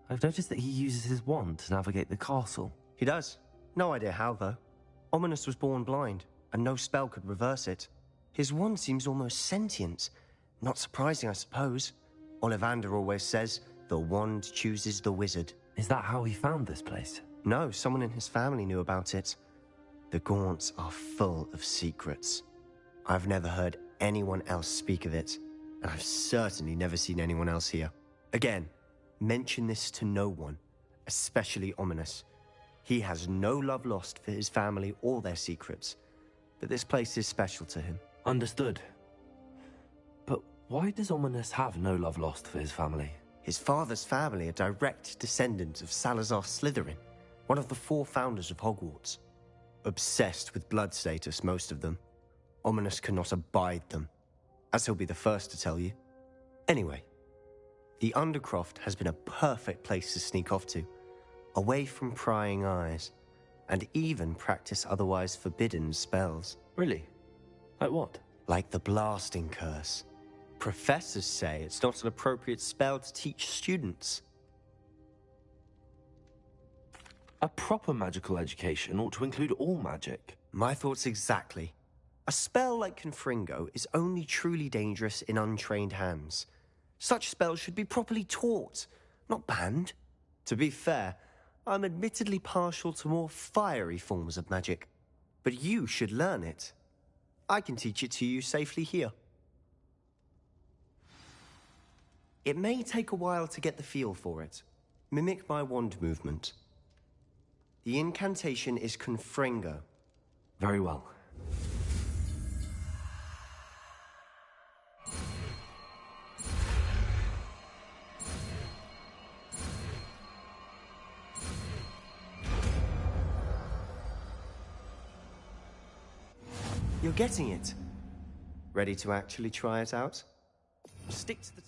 I've noticed that he uses his wand to navigate the castle. He does. No idea how, though. Ominous was born blind, and no spell could reverse it. His wand seems almost sentient. Not surprising, I suppose. Ollivander always says, the wand chooses the wizard. Is that how he found this place? No, someone in his family knew about it. The Gaunts are full of secrets. I've never heard anyone else speak of it, and I've certainly never seen anyone else here. Again, mention this to no one, especially Ominous. He has no love lost for his family or their secrets, but this place is special to him. Understood. But why does Ominous have no love lost for his family? His father's family are direct descendants of Salazar Slytherin, one of the 4 founders of Hogwarts. Obsessed with blood status, most of them. Ominous cannot abide them, as he'll be the first to tell you. Anyway, the Undercroft has been a perfect place to sneak off to, away from prying eyes, and even practice otherwise forbidden spells. Really? Like what? Like the blasting curse. Professors say it's not an appropriate spell to teach students. A proper magical education ought to include all magic. My thoughts exactly. A spell like Confringo is only truly dangerous in untrained hands. Such spells should be properly taught, not banned. To be fair, I'm admittedly partial to more fiery forms of magic. But you should learn it. I can teach it to you safely here. It may take a while to get the feel for it. Mimic my wand movement. The incantation is Confringo. Very well. You're getting it. Ready to actually try it out? Stick to the time.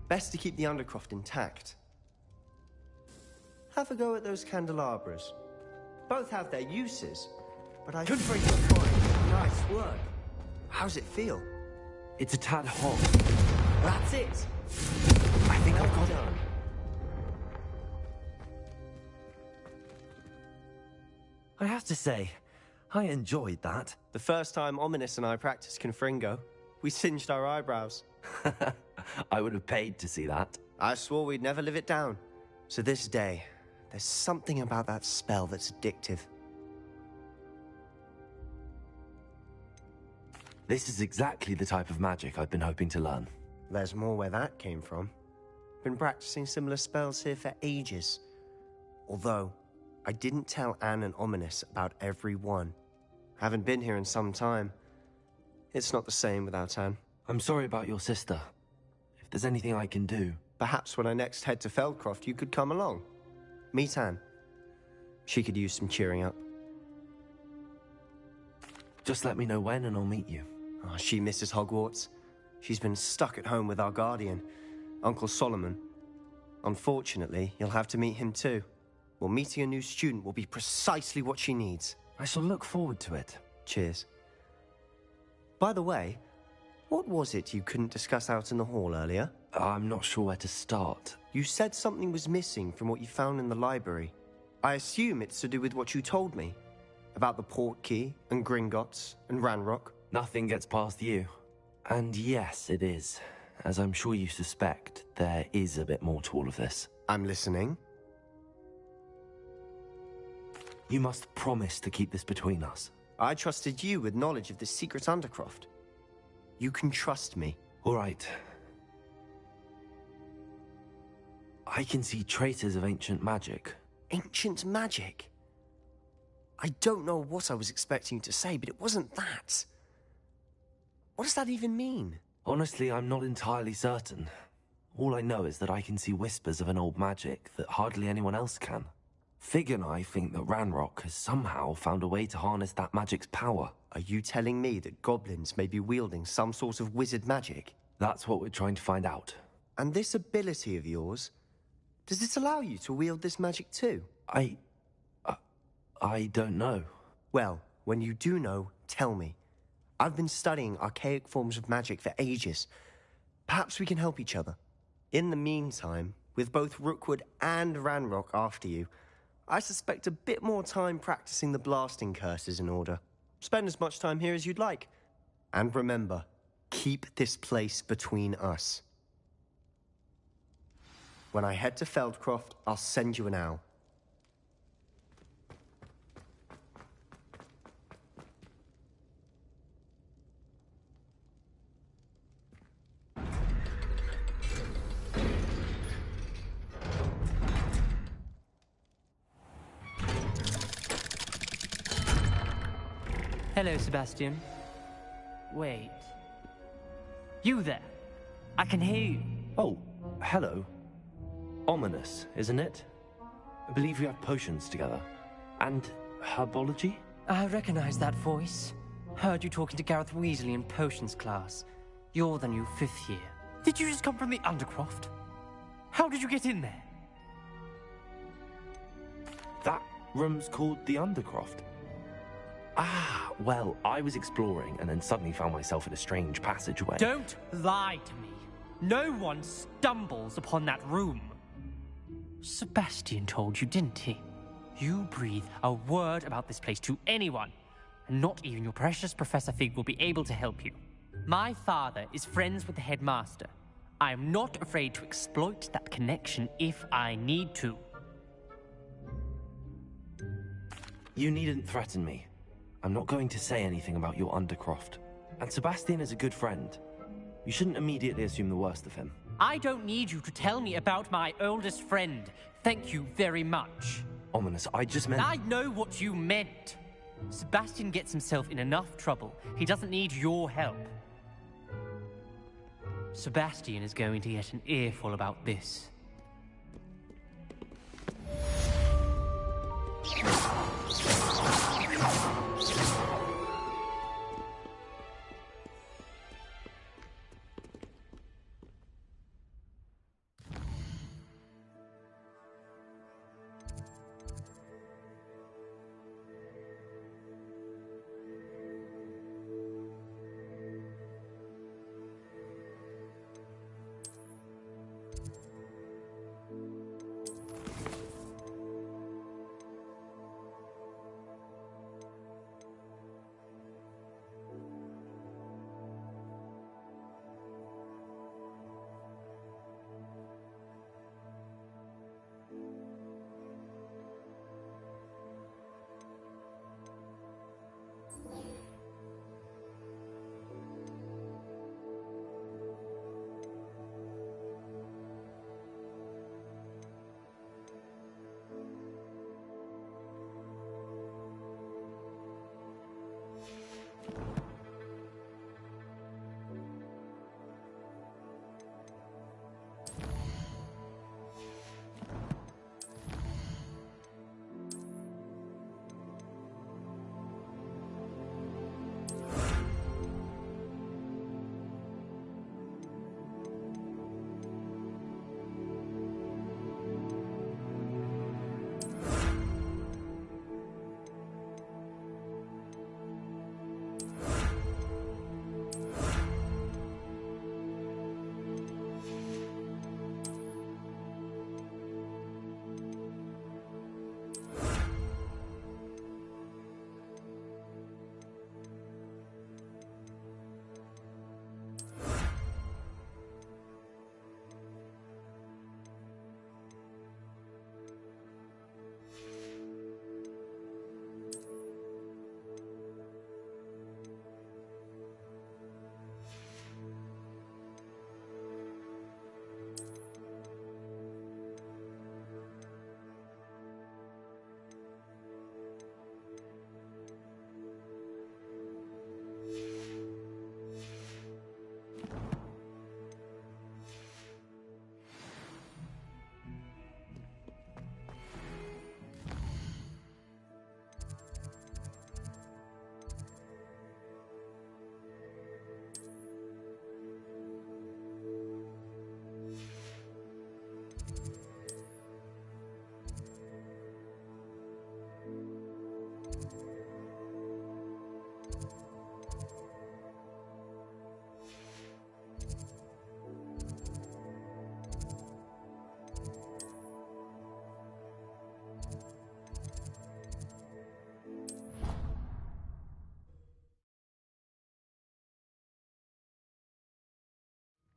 Best to keep the Undercroft intact. Have a go at those candelabras. Both have their uses, but I... Confringo! Nice work. How's it feel? It's a tad hot. That's it! I think I've got it. I have to say, I enjoyed that. The first time Ominous and I practiced Confringo, we singed our eyebrows. I would have paid to see that. I swore we'd never live it down. So this day, there's something about that spell that's addictive. This is exactly the type of magic I've been hoping to learn. There's more where that came from. Been practicing similar spells here for ages. Although, I didn't tell Anne and Ominous about every one. Haven't been here in some time. It's not the same without Anne. I'm sorry about your sister. If there's anything I can do... Perhaps when I next head to Feldcroft, you could come along. Meet Anne. She could use some cheering up. Just let me know when and I'll meet you. Oh, she misses Hogwarts. She's been stuck at home with our guardian, Uncle Solomon. Unfortunately, you'll have to meet him too. Well, meeting a new student will be precisely what she needs. I shall look forward to it. Cheers. By the way, what was it you couldn't discuss out in the hall earlier? I'm not sure where to start. You said something was missing from what you found in the library. I assume it's to do with what you told me. About the Portkey, and Gringotts, and Ranrock. Nothing gets past you. And yes, it is. As I'm sure you suspect, there is a bit more to all of this. I'm listening. You must promise to keep this between us. I trusted you with knowledge of this secret Undercroft. You can trust me. All right. I can see traces of ancient magic. Ancient magic? I don't know what I was expecting to say, but it wasn't that. What does that even mean? Honestly, I'm not entirely certain. All I know is that I can see whispers of an old magic that hardly anyone else can. Fig and I think that Ranrock has somehow found a way to harness that magic's power. Are you telling me that goblins may be wielding some sort of wizard magic? That's what we're trying to find out. And this ability of yours, does it allow you to wield this magic too? I don't know. Well, when you do know, tell me. I've been studying archaic forms of magic for ages. Perhaps we can help each other. In the meantime, with both Rookwood and Ranrock after you, I suspect a bit more time practicing the blasting curse is in order. Spend as much time here as you'd like. And remember, keep this place between us. When I head to Feldcroft, I'll send you an owl. Hello, Sebastian. Wait. You there? I can hear you. Oh, hello. Ominous, isn't it? I believe we have potions together. And herbology? I recognize that voice. Heard you talking to Gareth Weasley in potions class. You're the new 5th year. Did you just come from the Undercroft? How did you get in there? That room's called the Undercroft. Ah, well, I was exploring and then suddenly found myself in a strange passageway. Don't lie to me. No one stumbles upon that room. Sebastian told you, didn't he? You breathe a word about this place to anyone, and not even your precious Professor Fig will be able to help you. My father is friends with the headmaster. I am not afraid to exploit that connection if I need to. You needn't threaten me. I'm not going to say anything about your Undercroft. And Sebastian is a good friend. You shouldn't immediately assume the worst of him. I don't need you to tell me about my oldest friend. Thank you very much. Ominous, I just meant... I know what you meant. Sebastian gets himself in enough trouble. He doesn't need your help. Sebastian is going to get an earful about this.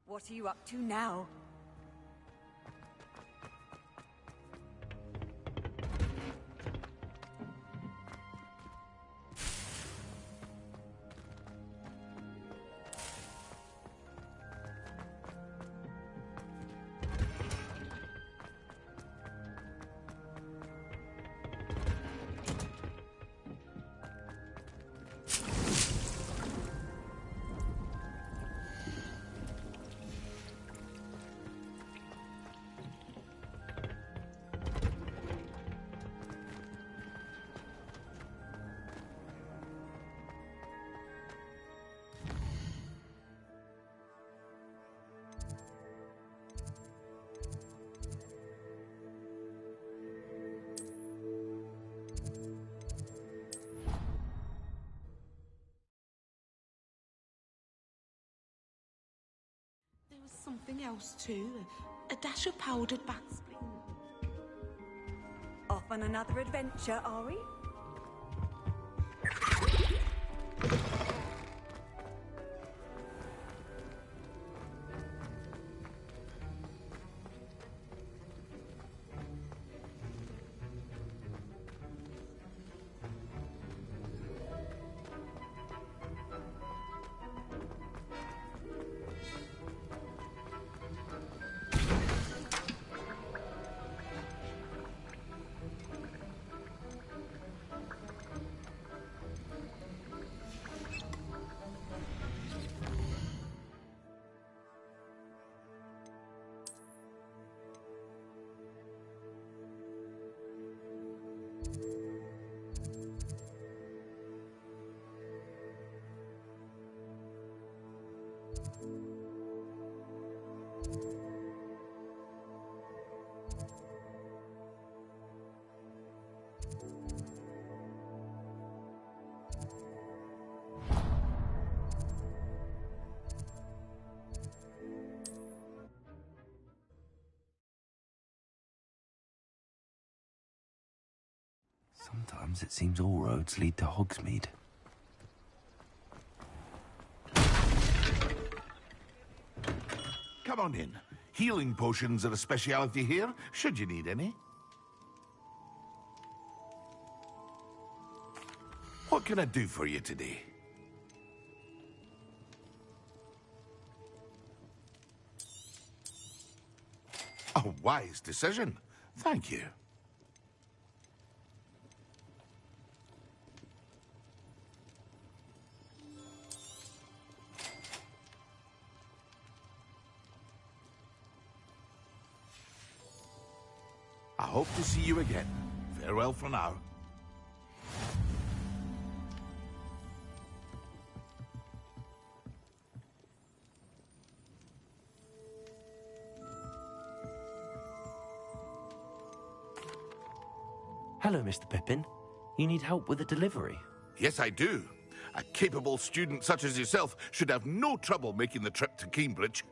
What are you up to now? There was something else too. A dash of powdered bat spleen. Off on another adventure, are we? Sometimes it seems all roads lead to Hogsmeade. Come on in. Healing potions are a speciality here, should you need any. What can I do for you today? A wise decision. Thank you. I hope to see you again. Farewell for now. Hello, Mr. Pippin. You need help with a delivery? Yes, I do. A capable student such as yourself should have no trouble making the trip to Cambridge.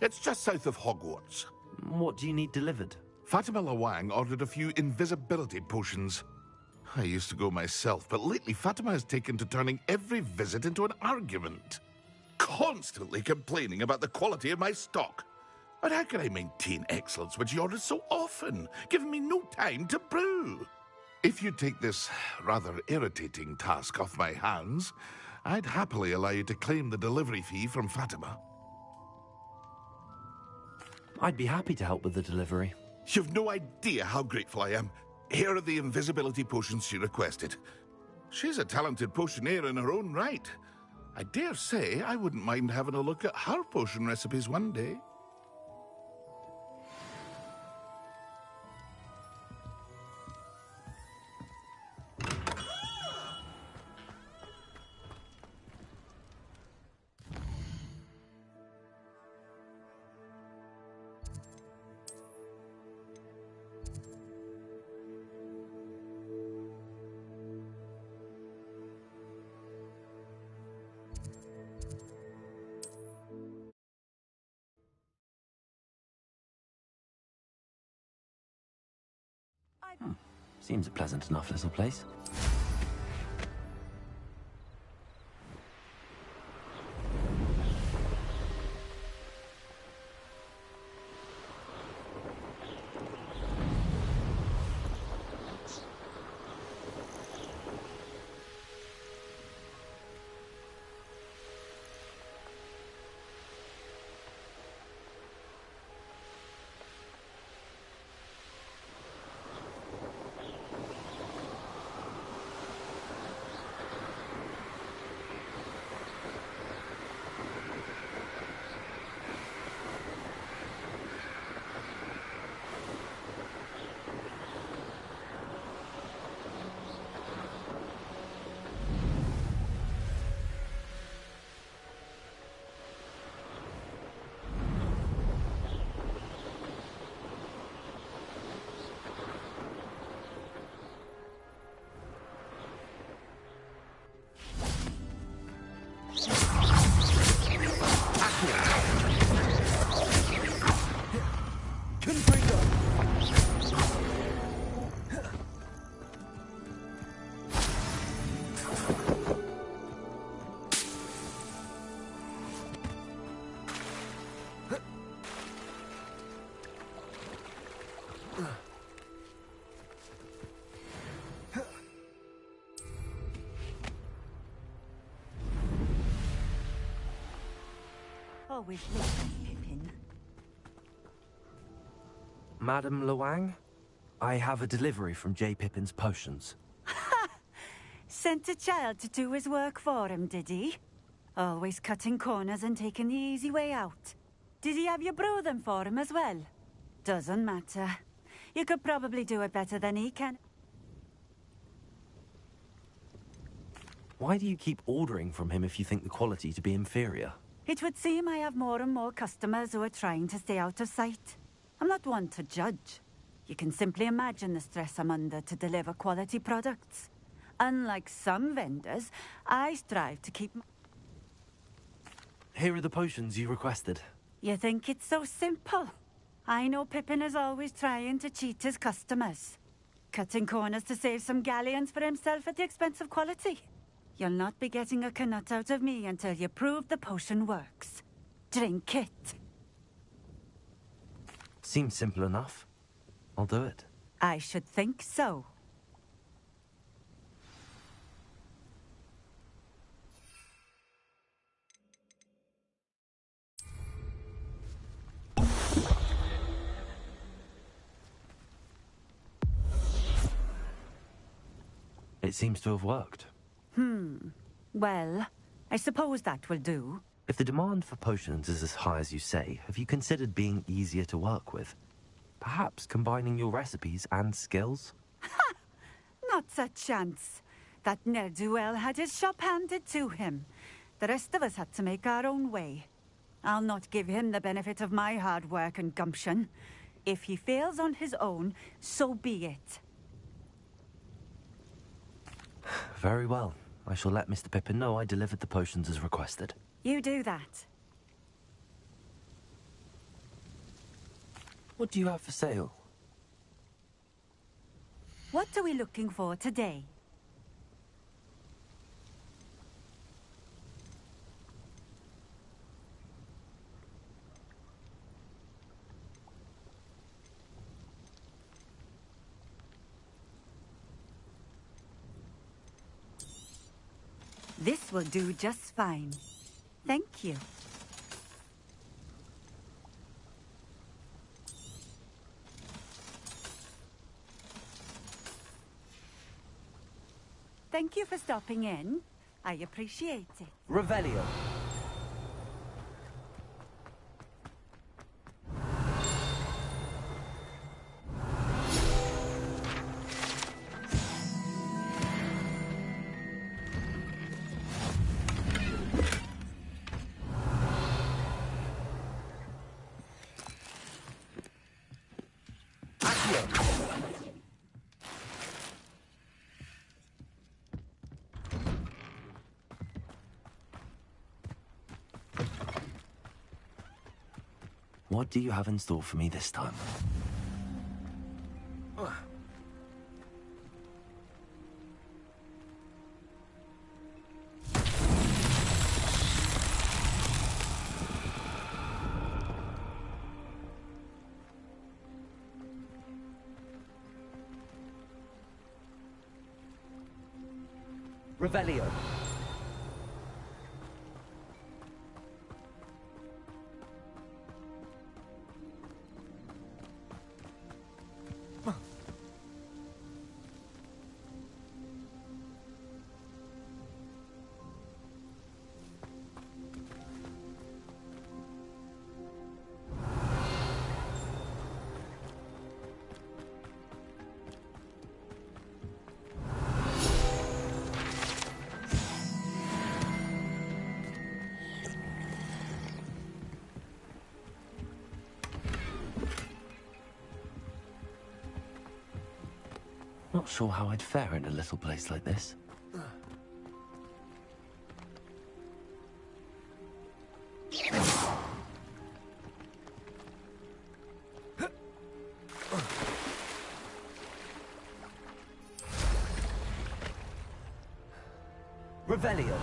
It's just south of Hogwarts. What do you need delivered? Fatima Lawang ordered a few invisibility potions. I used to go myself, but lately Fatima has taken to turning every visit into an argument. Constantly complaining about the quality of my stock. But how can I maintain excellence when she orders so often, giving me no time to brew? If you take this rather irritating task off my hands, I'd happily allow you to claim the delivery fee from Fatima. I'd be happy to help with the delivery. You've no idea how grateful I am. Here are the invisibility potions she requested. She's a talented potioneer in her own right. I dare say I wouldn't mind having a look at her potion recipes one day. Seems a pleasant enough little place. Always listen, Pippin. Madam Luang, I have a delivery from J. Pippin's Potions. Sent a child to do his work for him, did he? Always cutting corners and taking the easy way out. Did he have you brew them for him as well? Doesn't matter. You could probably do it better than he can. Why do you keep ordering from him if you think the quality to be inferior? It would seem I have more and more customers who are trying to stay out of sight. I'm not one to judge. You can simply imagine the stress I'm under to deliver quality products. Unlike some vendors, I strive to keep... Here are the potions you requested. You think it's so simple? I know Pippin is always trying to cheat his customers. Cutting corners to save some galleons for himself at the expense of quality. You'll not be getting a canut out of me until you prove the potion works. Drink it. Seems simple enough. I'll do it. I should think so. It seems to have worked. Well, I suppose that will do. If the demand for potions is as high as you say, have you considered being easier to work with? Perhaps combining your recipes and skills? Not a chance. That ne'er-do-well had his shop handed to him. The rest of us had to make our own way. I'll not give him the benefit of my hard work and gumption. If he fails on his own, so be it. Very well. I shall let Mr. Pippin know I delivered the potions as requested. You do that. What do you have for sale? What are we looking for today? This will do just fine. Thank you. Thank you for stopping in. I appreciate it. Revelio. What do you have in store for me this time? Revelio. Not sure how I'd fare in a little place like this. Revelio.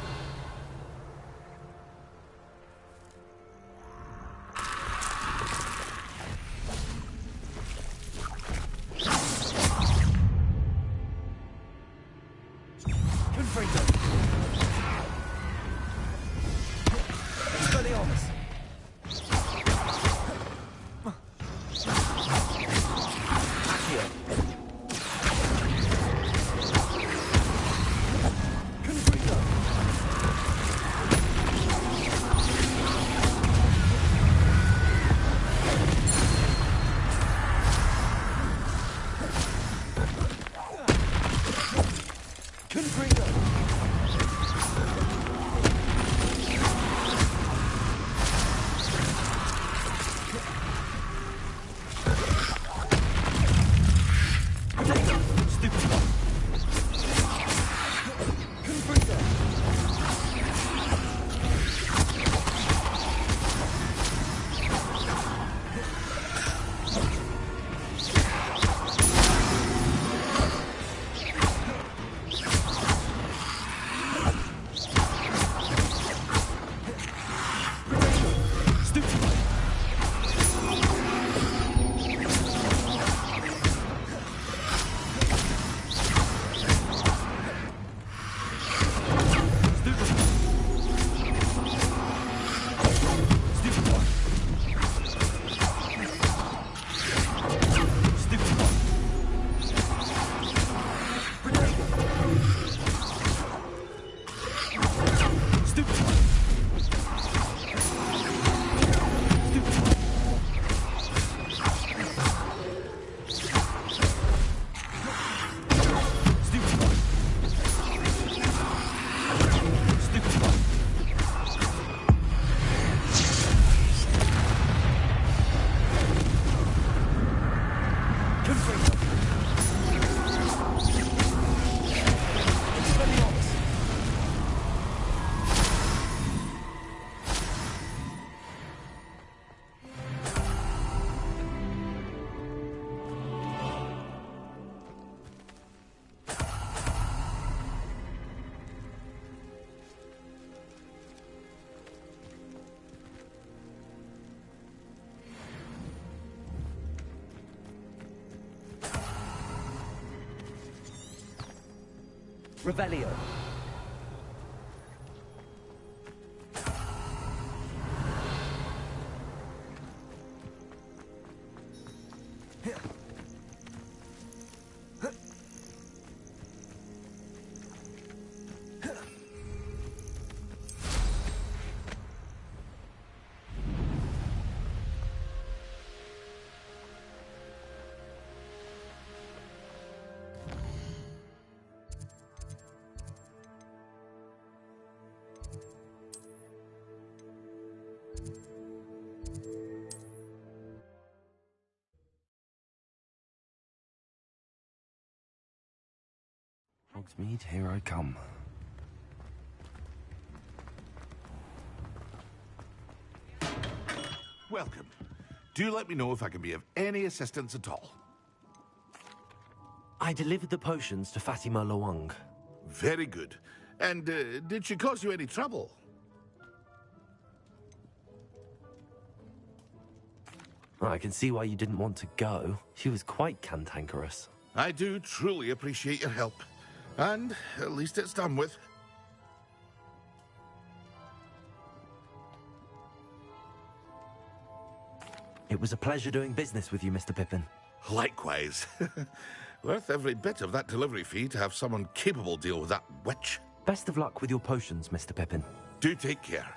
Revelio. Hogsmeade, here I come. Welcome. Do let me know if I can be of any assistance at all. I delivered the potions to Fatima Lawang. Very good. And did she cause you any trouble? I can see why you didn't want to go. She was quite cantankerous. I do truly appreciate your help. And at least it's done with. It was a pleasure doing business with you, Mr. Pippin. Likewise. Worth every bit of that delivery fee to have someone capable deal with that witch. Best of luck with your potions, Mr. Pippin. Do take care.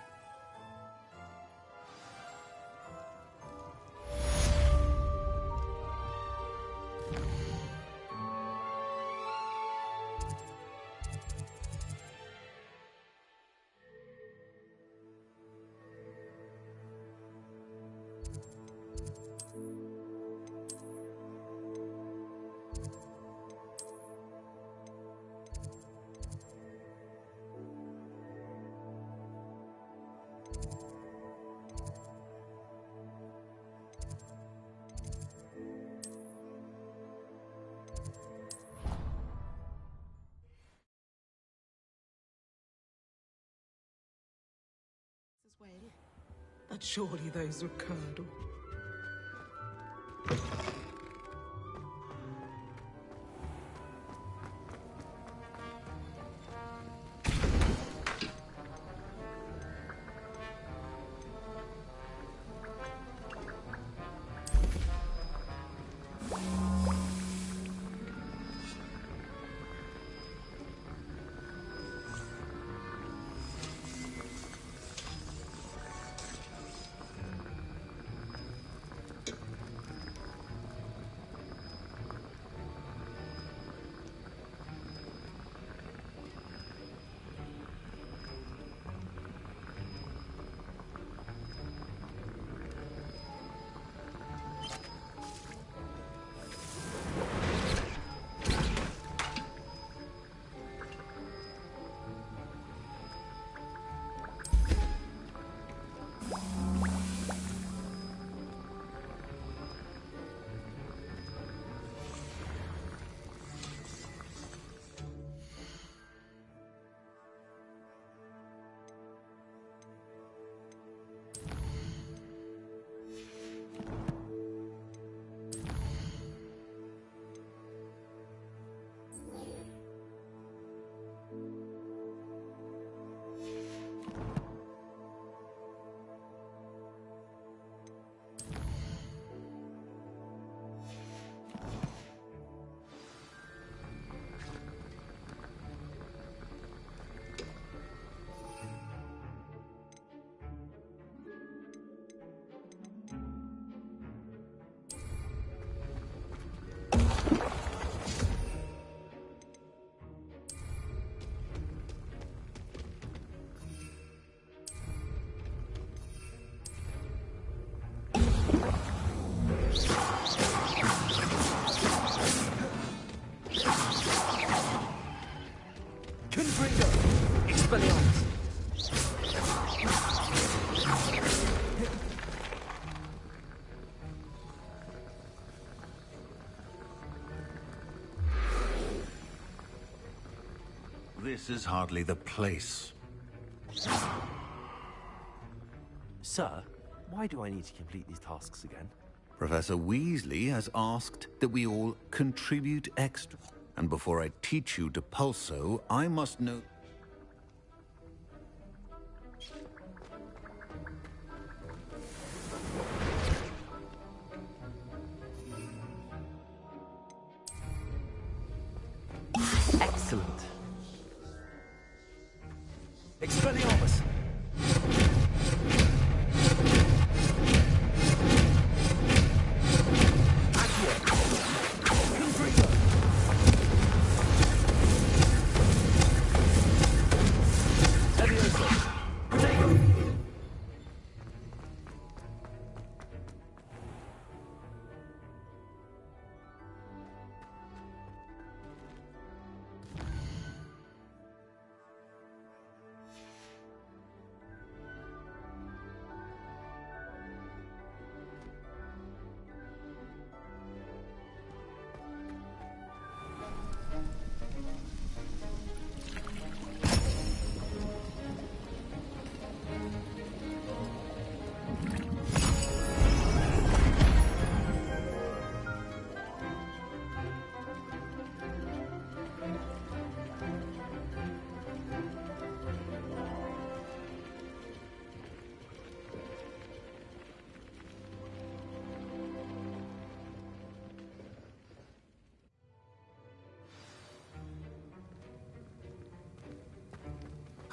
But surely those were curdle. This is hardly the place. Sir, why do I need to complete these tasks again? Professor Weasley has asked that we all contribute extra. And before I teach you Depulso, I must know... Excellent. Expelliarmus!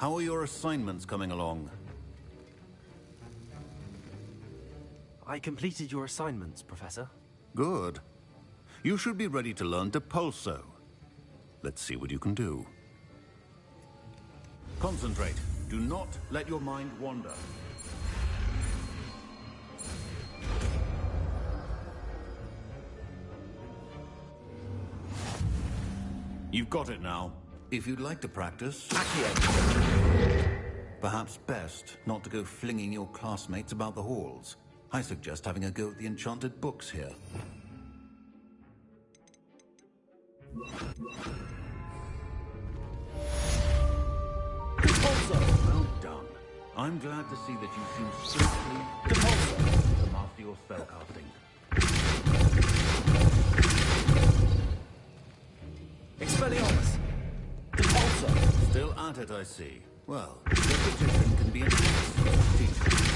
How are your assignments coming along? I completed your assignments, Professor. Good. You should be ready to learn Depulso. Let's see what you can do. Concentrate. Do not let your mind wander. You've got it now. If you'd like to practice... Perhaps best not to go flinging your classmates about the halls. I suggest having a go at the enchanted books here. Well done. I'm glad to see that you seem swiftly to master your spellcasting. Expelliarmus! Still at it, I see. Well, repetition can be an excellent teacher.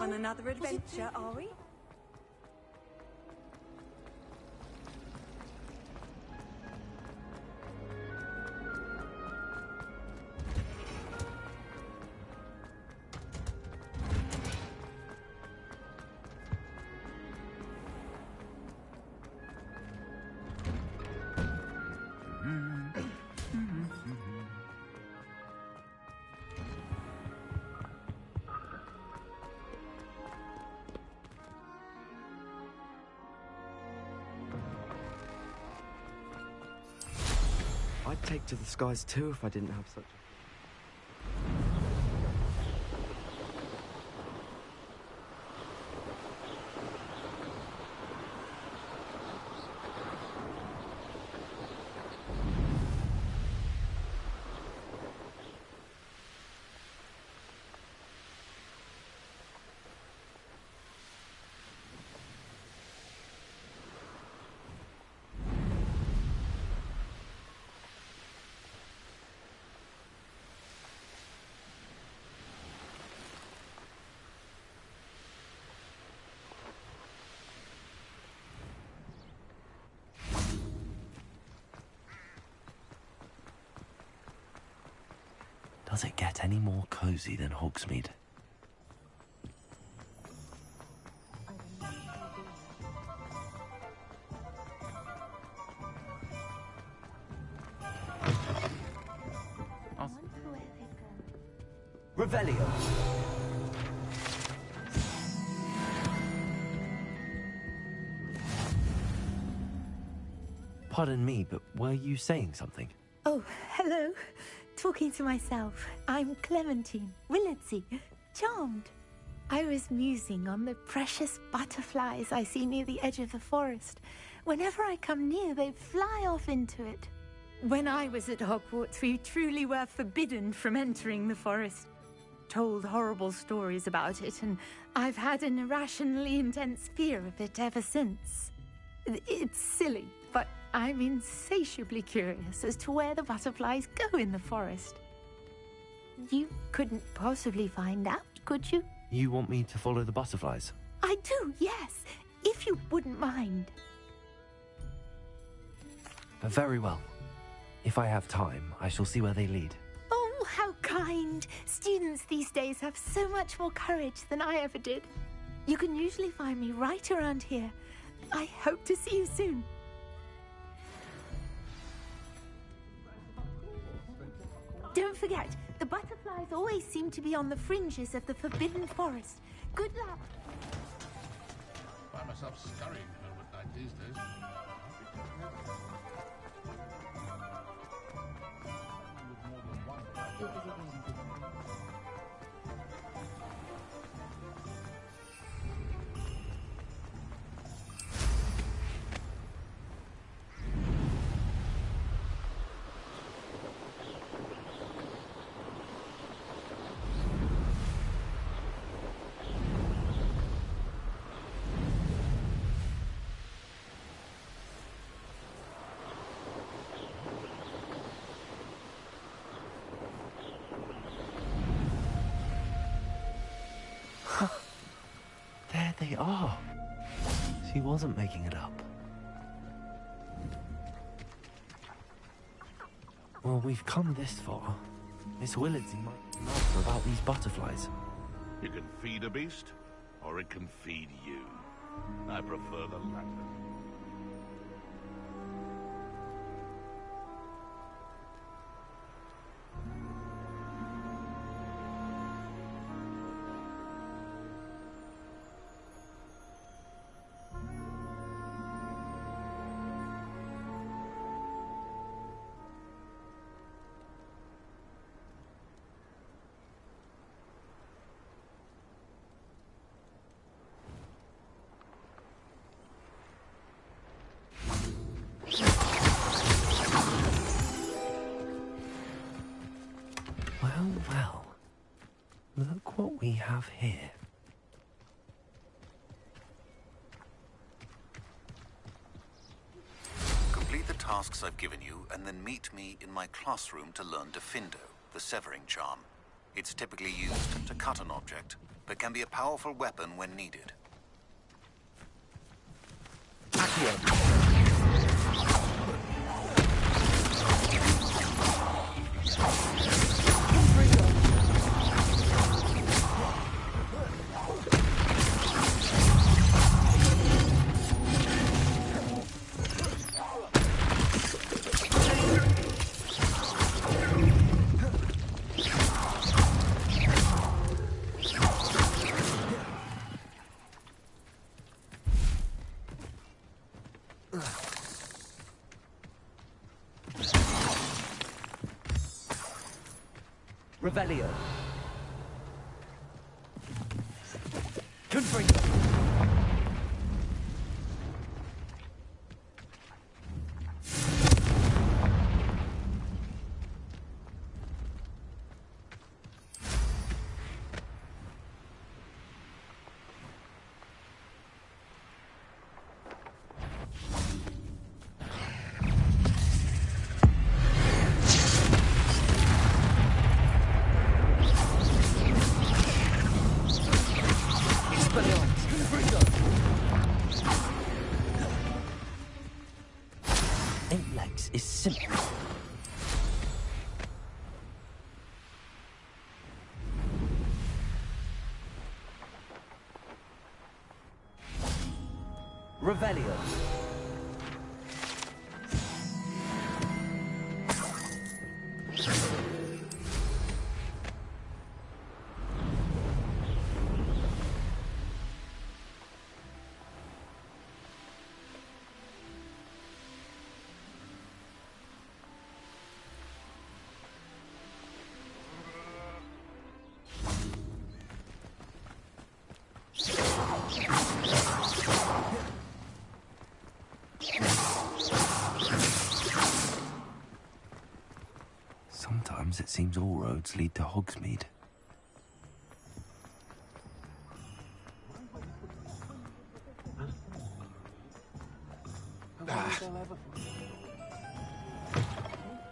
On another adventure, are we? I'd take to the skies too if I didn't have such a... Does it get any more cozy than Hogsmeade? Revelio. Pardon me, but were you saying something? Oh, hello. Talking to myself. I'm Clementine, Willardsey, charmed. I was musing on the precious butterflies I see near the edge of the forest. Whenever I come near, they fly off into it. When I was at Hogwarts, we truly were forbidden from entering the forest. Told horrible stories about it, and I've had an irrationally intense fear of it ever since. It's silly, but I'm insatiably curious as to where the butterflies go in the forest. You couldn't possibly find out, could you? You want me to follow the butterflies? I do, yes, if you wouldn't mind. Very well. If I have time, I shall see where they lead. Oh, how kind. Students these days have so much more courage than I ever did. You can usually find me right around here. I hope to see you soon. Don't forget, the butterflies always seem to be on the fringes of the Forbidden Forest. Good luck. I find myself scurrying home at night these days. There they are. She wasn't making it up. Well, we've come this far. Miss Willardsey might know about these butterflies. You can feed a beast, or it can feed you. I prefer the latter. Well, look what we have here. Complete the tasks I've given you, and then meet me in my classroom to learn Defindo, the severing charm. It's typically used to cut an object but can be a powerful weapon when needed. Revelio. Confringo. Is simple. Revelio. Sometimes it seems all roads lead to Hogsmeade.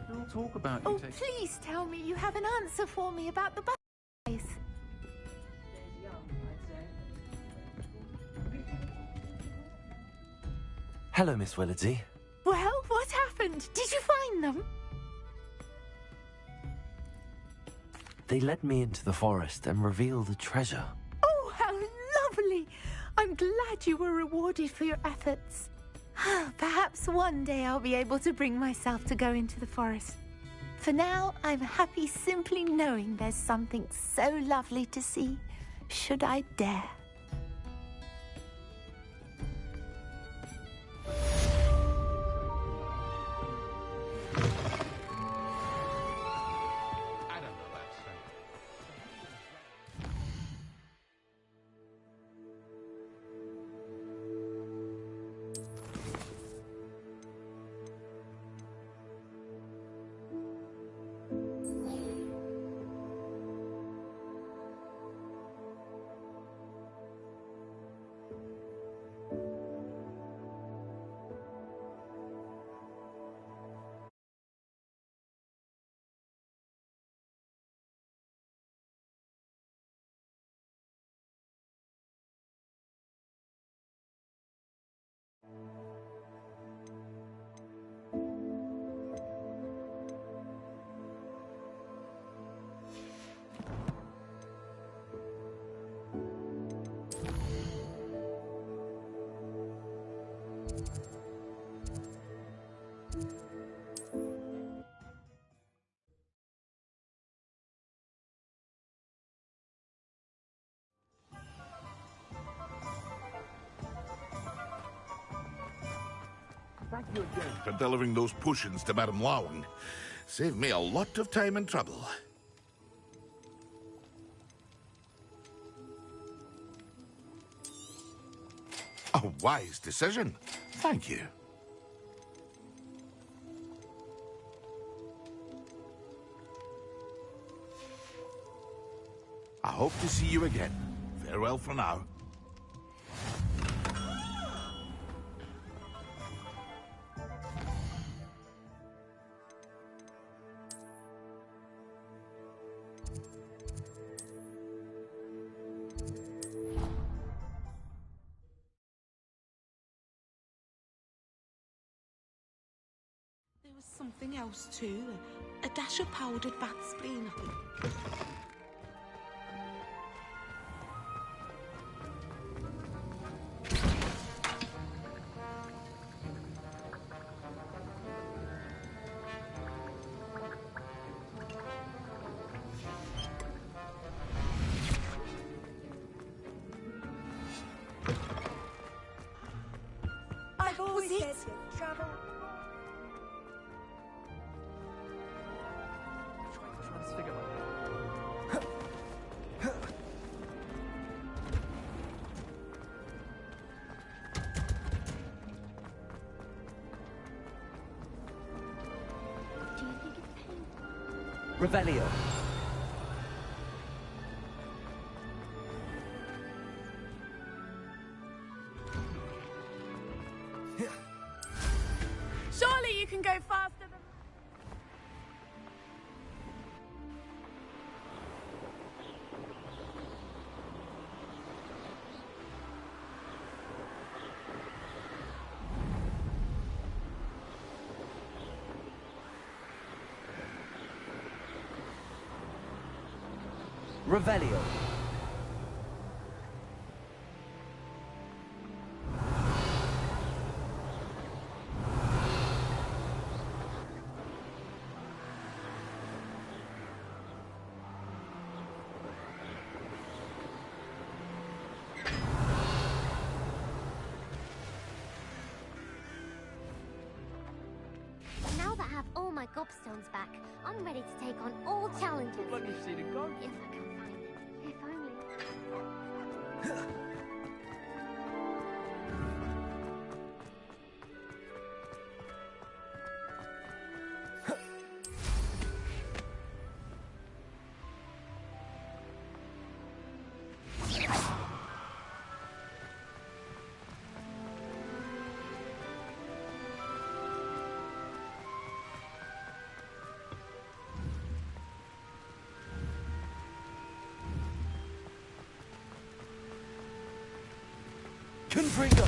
We'll talk about Oh, please tell me you have an answer for me about the butterflies. Hello, Miss Willardsey. Well, what happened? Did you find them? They led me into the forest and revealed a treasure. Oh, how lovely! I'm glad you were rewarded for your efforts. Perhaps one day I'll be able to bring myself to go into the forest. For now, I'm happy simply knowing there's something so lovely to see, should I dare. Thank you again for delivering those potions to Madame Lawing. Saved me a lot of time and trouble. A wise decision. Thank you. I hope to see you again. Farewell for now. was something else too. A dash of powdered bat spleen, I think. I've always said travel. Trying to transfigure my Do you think it's pain? Revelio. Surely you can go faster than... Revelio. Now that I have all my gobstones back, I'm ready to take on all challenges. Like you've seen it go. If I can find it. If only. Confringo.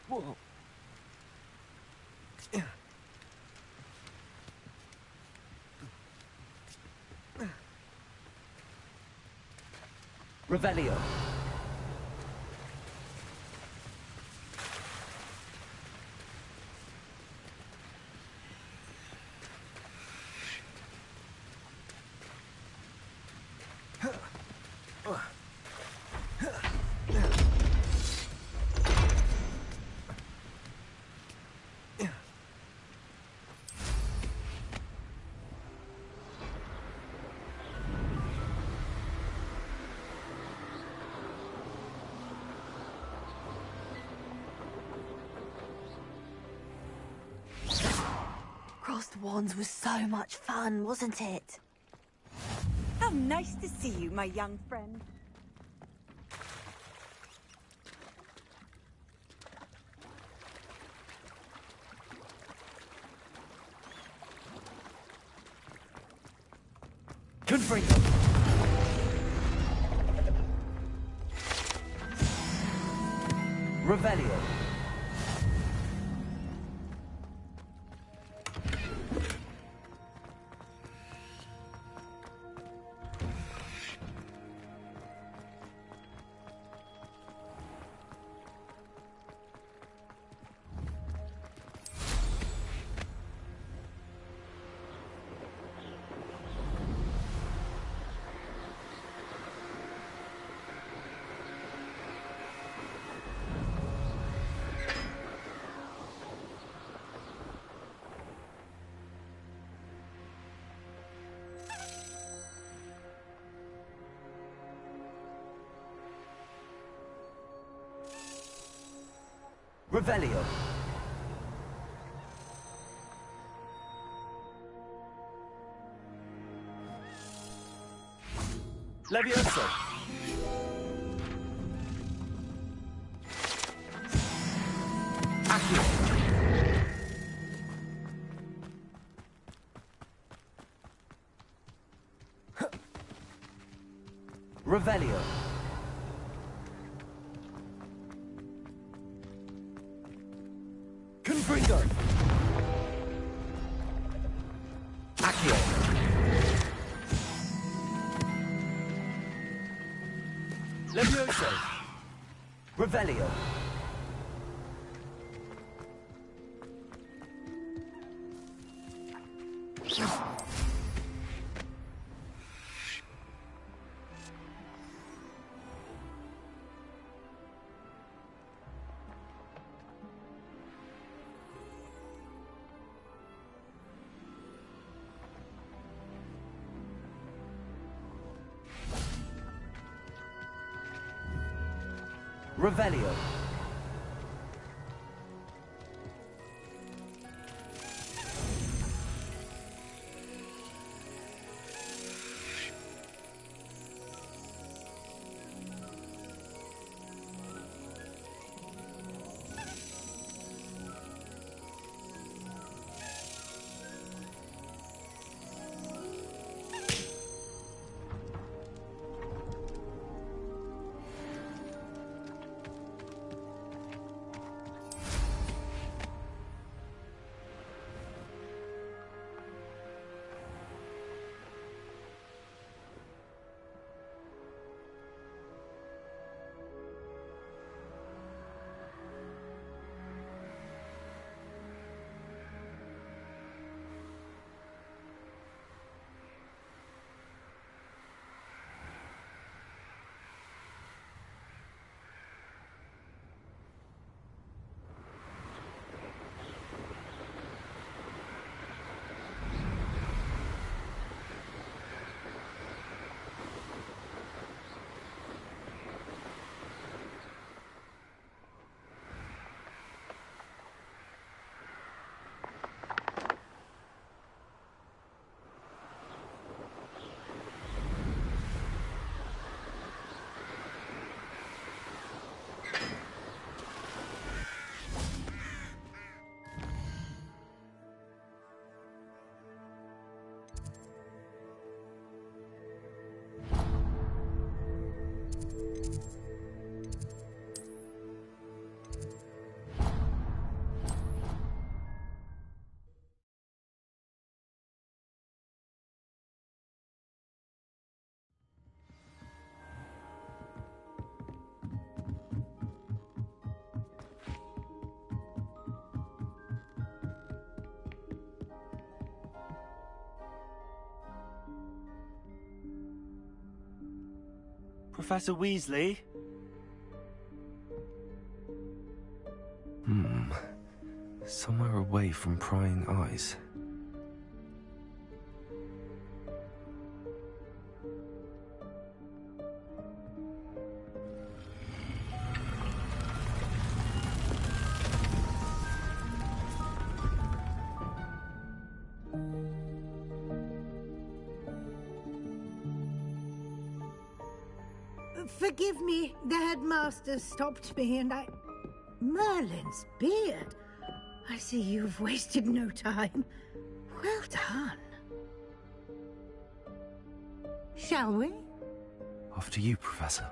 Whoa. Revelio. Crossed Wands was so much fun, wasn't it? How nice to see you, my young friend. Confringo. Revelio. Revelio. Levioso. Accio. Revelio. Confringo. Accio. Levioso. Revelio. Revelio. Professor Weasley? Somewhere away from prying eyes. Forgive me, the headmaster stopped me and I... Merlin's beard. I see you've wasted no time. Well done. Shall we? After you, Professor.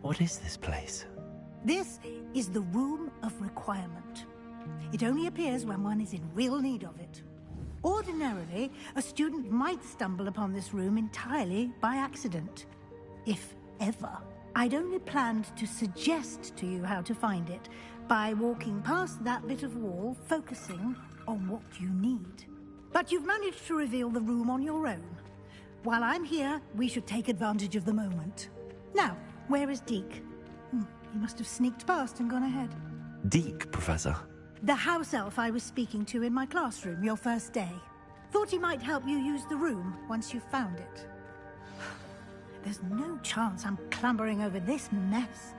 What is this place? This is the Room of Requirement. It only appears when one is in real need of it. Ordinarily, a student might stumble upon this room entirely by accident. If ever. I'd only planned to suggest to you how to find it by walking past that bit of wall, focusing on what you need. But you've managed to reveal the room on your own. While I'm here, we should take advantage of the moment. Now, where is Deke? He must have sneaked past and gone ahead. Deke, Professor. The house elf I was speaking to in my classroom your first day. Thought he might help you use the room once you found it. There's no chance I'm clambering over this mess.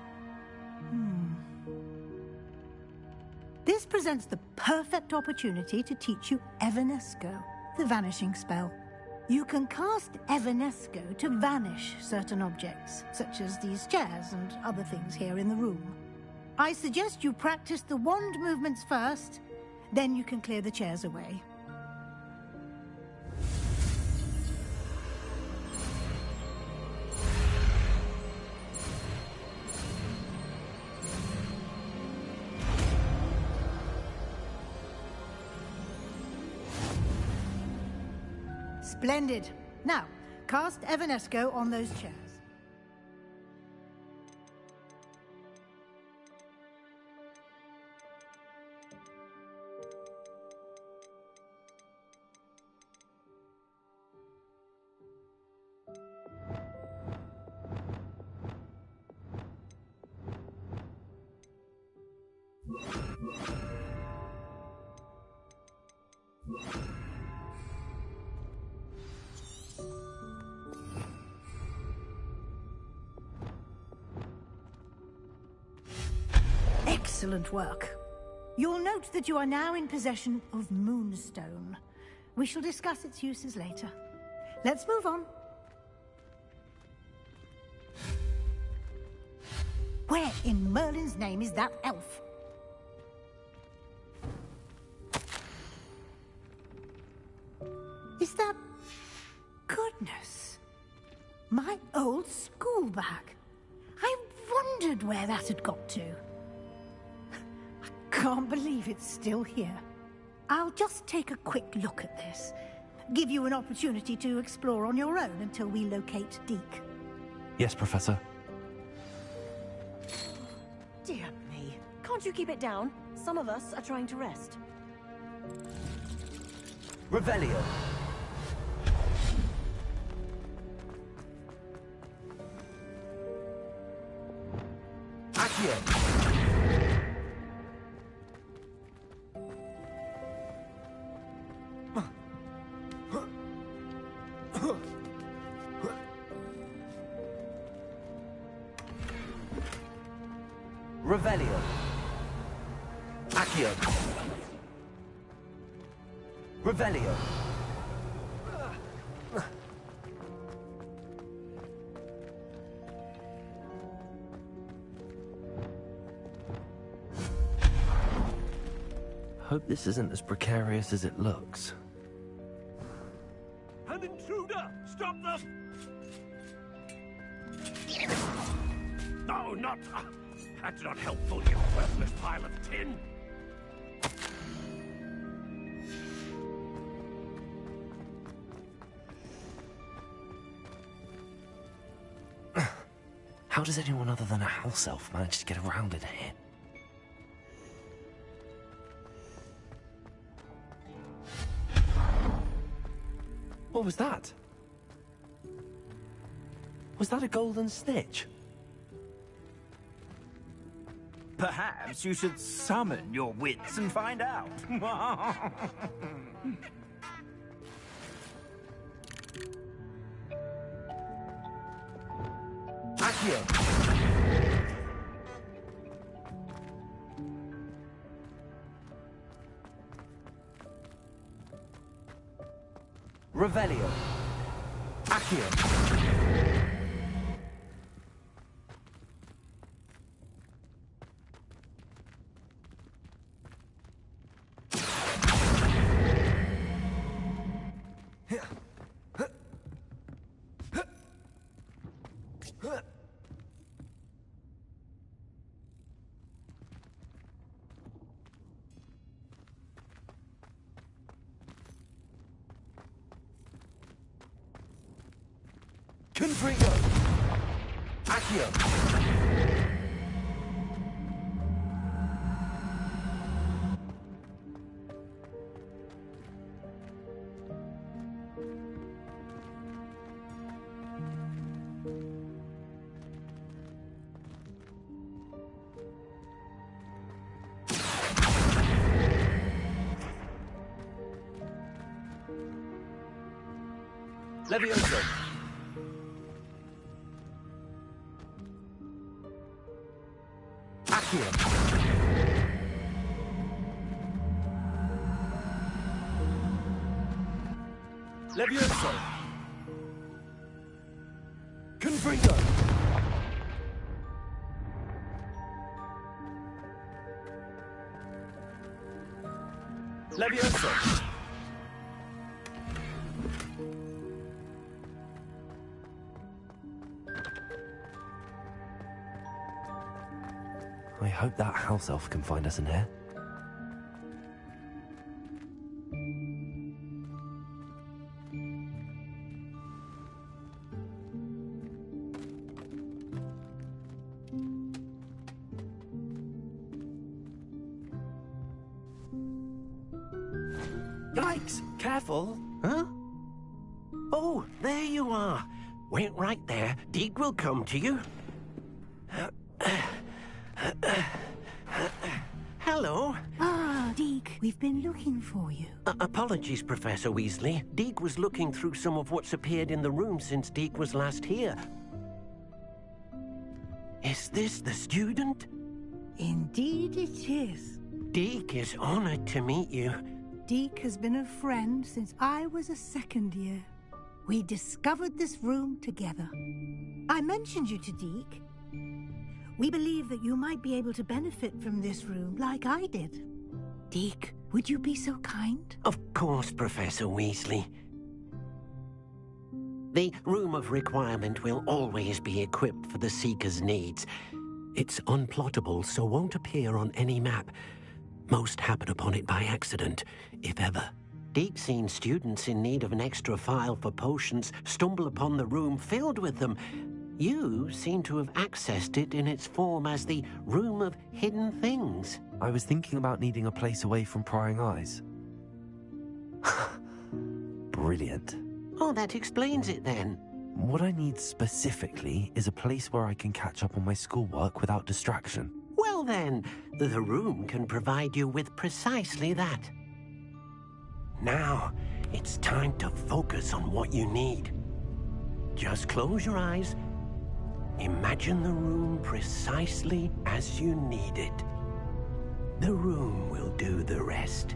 This presents the perfect opportunity to teach you Evanesco, the vanishing spell. You can cast Evanesco to vanish certain objects, such as these chairs and other things here in the room. I suggest you practice the wand movements first, then you can clear the chairs away. Splendid. Now, cast Evanesco on those chairs. Excellent work. You'll note that you are now in possession of Moonstone. We shall discuss its uses later. Let's move on. Where in Merlin's name is that elf? Is that... Goodness. My old school bag. I wondered where that had got to. Can't believe it's still here. I'll just take a quick look at this. Give you an opportunity to explore on your own until we locate Deke. Yes, Professor. Dear me. Can't you keep it down? Some of us are trying to rest. Revelio. Accio. Revelio. Accio. Revelio. Hope this isn't as precarious as it looks. An intruder! Stop them! No, not... That's not helpful, you worthless pile of tin! How does anyone other than a house elf manage to get around in here? What was that? Was that a golden snitch? Perhaps you should summon your wits and find out. Accio. Revelio. Accio. Confringo! Accio! Levioso! Accio! Levioso! Confringo! Levioso! I hope that house elf can find us in here. Yikes! Careful! Huh? Oh, there you are. Wait right there. Deek will come to you. Hello. Ah, Deek, we've been looking for you. Apologies, Professor Weasley. Deek was looking through some of what's appeared in the room since Deek was last here. Is this the student? Indeed it is. Deek is honored to meet you. Deek has been a friend since I was a second year. We discovered this room together. I mentioned you to Deek. We believe that you might be able to benefit from this room like I did. Deek, would you be so kind? Of course, Professor Weasley. The Room of Requirement will always be equipped for the Seeker's needs. It's unplottable, so won't appear on any map. Most happen upon it by accident, if ever. Deek's seen students in need of an extra file for potions stumble upon the room filled with them. You seem to have accessed it in its form as the Room of Hidden Things. I was thinking about needing a place away from prying eyes. Brilliant. Oh, that explains it then. What I need specifically is a place where I can catch up on my schoolwork without distraction. Well then, the room can provide you with precisely that. Now, it's time to focus on what you need. Just close your eyes. Imagine the room precisely as you need it. The room will do the rest.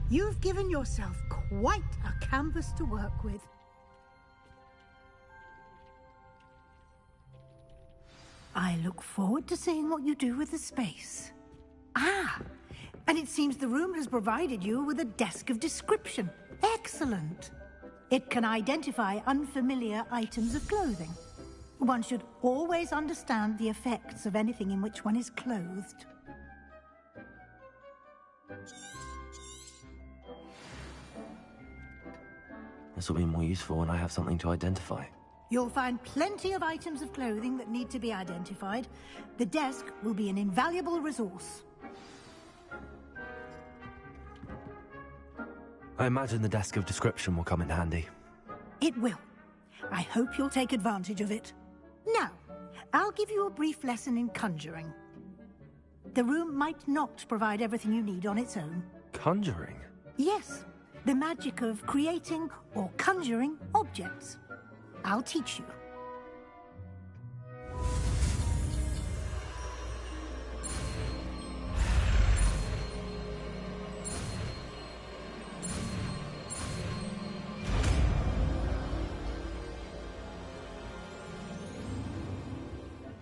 You've given yourself quite a canvas to work with. I look forward to seeing what you do with the space. Ah, and it seems the room has provided you with a desk of description. Excellent. It can identify unfamiliar items of clothing. One should always understand the effects of anything in which one is clothed. This will be more useful when I have something to identify. You'll find plenty of items of clothing that need to be identified. The desk will be an invaluable resource. I imagine the desk of description will come in handy. It will. I hope you'll take advantage of it. Now, I'll give you a brief lesson in conjuring. The room might not provide everything you need on its own. Conjuring? Yes, the magic of creating or conjuring objects. I'll teach you.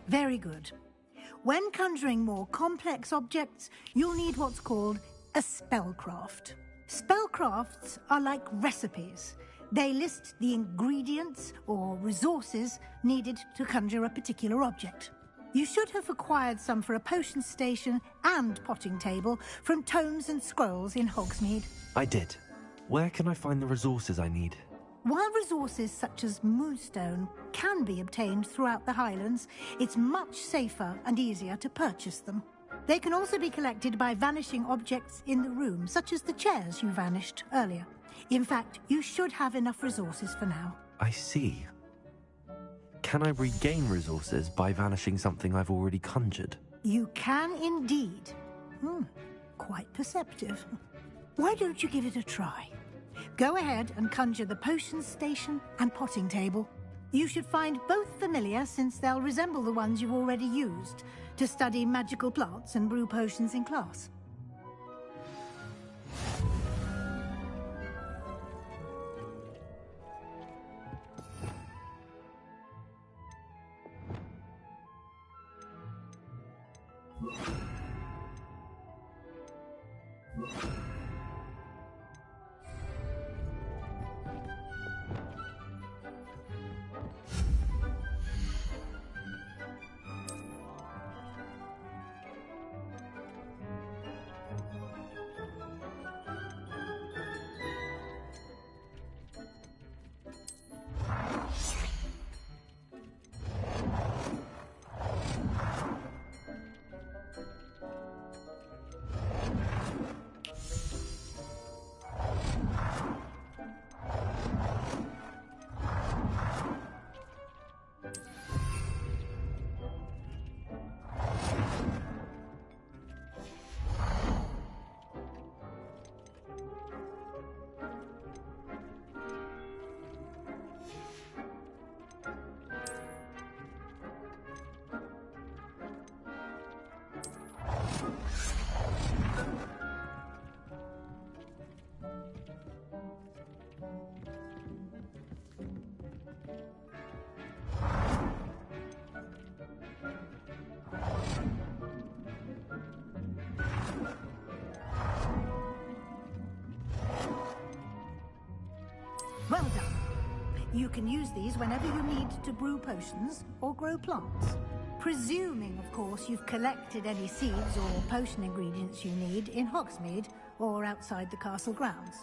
Very good. When conjuring more complex objects, you'll need what's called a spellcraft. Spellcrafts are like recipes. They list the ingredients or resources needed to conjure a particular object. You should have acquired some for a potion station and potting table from tomes and scrolls in Hogsmeade. I did. Where can I find the resources I need? While resources such as Moonstone can be obtained throughout the Highlands, it's much safer and easier to purchase them. They can also be collected by vanishing objects in the room, such as the chairs you vanished earlier. In fact, you should have enough resources for now. I see. Can I regain resources by vanishing something I've already conjured? You can indeed. Quite perceptive. Why don't you give it a try? Go ahead and conjure the potion station and potting table. You should find both familiar, since they'll resemble the ones you've already used to study magical plants and brew potions in class. Well done. You can use these whenever you need to brew potions or grow plants. Presuming, of course, you've collected any seeds or potion ingredients you need in Hogsmeade or outside the castle grounds.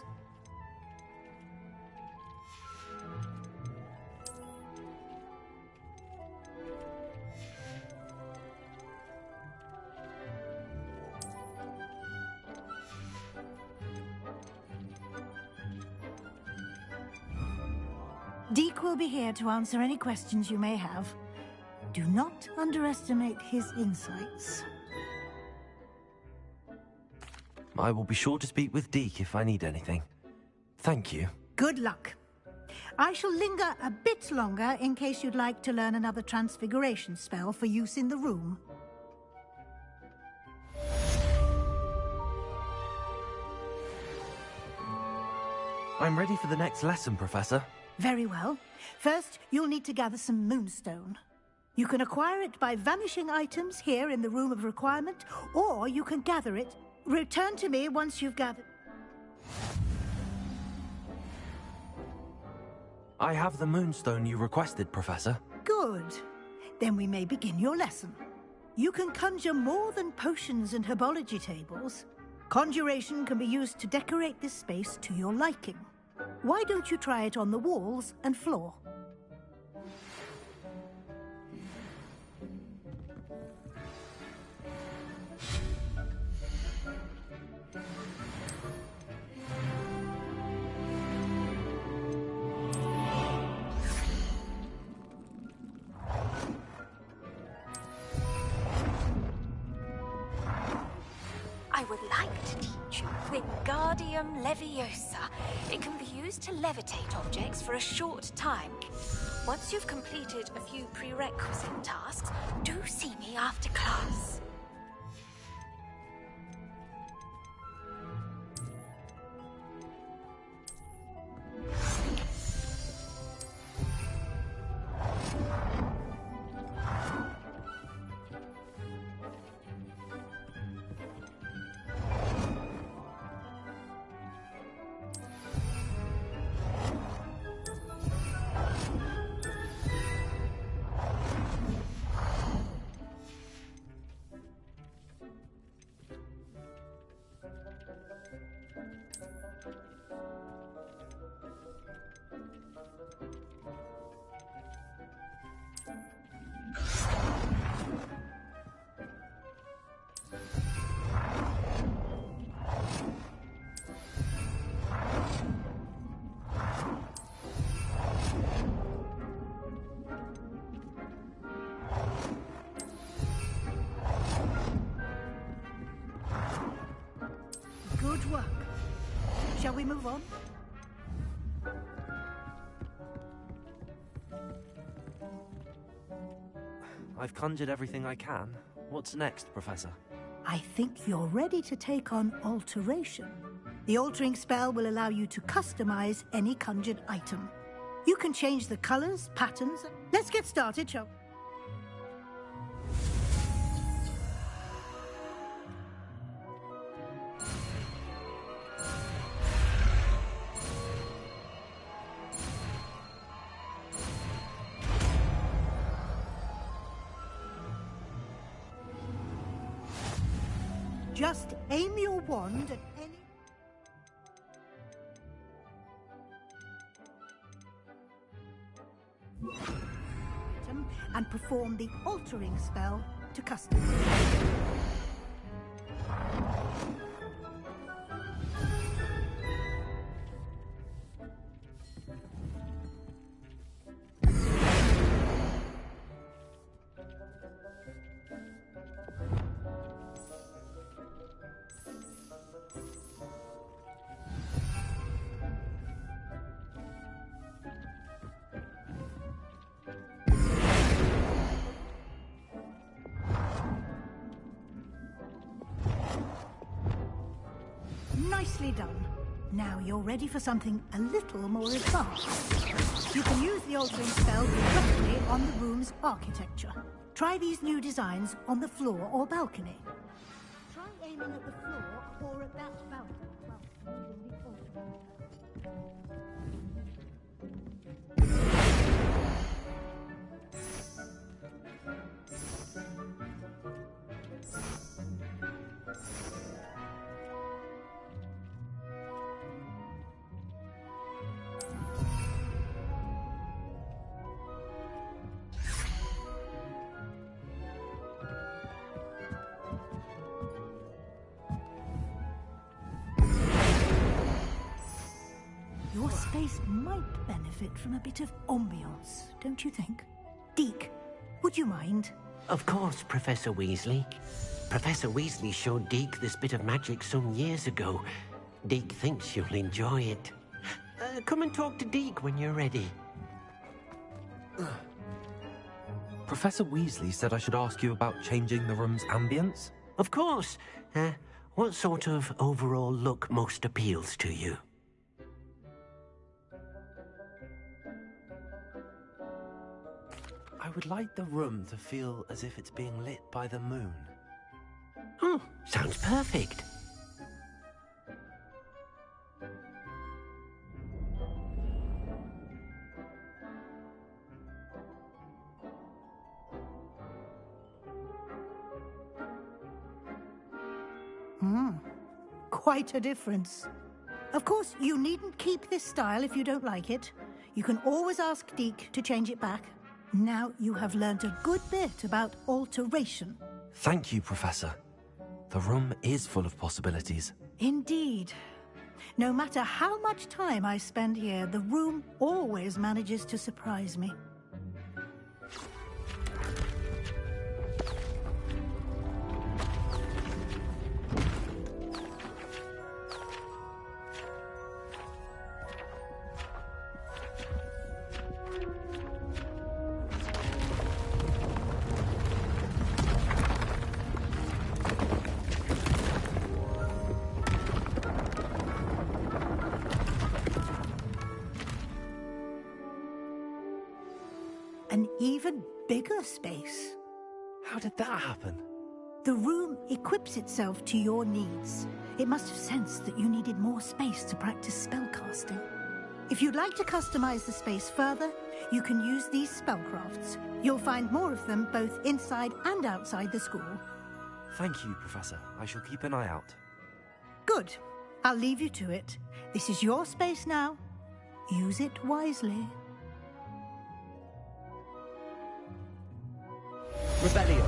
Deke will be here to answer any questions you may have. Do not underestimate his insights. I will be sure to speak with Deke if I need anything. Thank you. Good luck. I shall linger a bit longer in case you'd like to learn another transfiguration spell for use in the room. I'm ready for the next lesson, Professor. Very well. First, you'll need to gather some Moonstone. You can acquire it by vanishing items here in the Room of Requirement, or you can gather it. Return to me once you've gathered... I have the Moonstone you requested, Professor. Good. Then we may begin your lesson. You can conjure more than potions and herbology tables. Conjuration can be used to decorate this space to your liking. Why don't you try it on the walls and floor? I would like to teach you Wingardium Leviosa. It can be used to levitate objects for a short time. Once you've completed a few prerequisite tasks, do see me after class. move on? I've conjured everything I can. What's next, Professor? I think you're ready to take on alteration. The altering spell will allow you to customize any conjured item. You can change the colors, patterns. Let's get started, shall we? Just aim your wand at any... item and perform the altering spell to customize. Nicely done. Now you're ready for something a little more advanced. You can use the altering spell directly on the room's architecture. Try these new designs on the floor or balcony. Try aiming at the floor or at that balcony. Your space might benefit from a bit of ambiance, don't you think? Deke, would you mind? Of course, Professor Weasley. Professor Weasley showed Deke this bit of magic some years ago. Deke thinks you'll enjoy it. Come and talk to Deke when you're ready. Professor Weasley said I should ask you about changing the room's ambience? Of course. What sort of overall look most appeals to you? I would like the room to feel as if it's being lit by the moon. Oh, sounds perfect. Quite a difference. Of course, you needn't keep this style if you don't like it. You can always ask Deke to change it back. Now you have learned a good bit about alteration. Thank you, Professor. The room is full of possibilities. Indeed. No matter how much time I spend here, the room always manages to surprise me. An even bigger space. How did that happen? The room equips itself to your needs. It must have sensed that you needed more space to practice spellcasting. If you'd like to customize the space further, you can use these spellcrafts. You'll find more of them both inside and outside the school. Thank you, Professor. I shall keep an eye out. Good. I'll leave you to it. This is your space now. Use it wisely. Rebellion.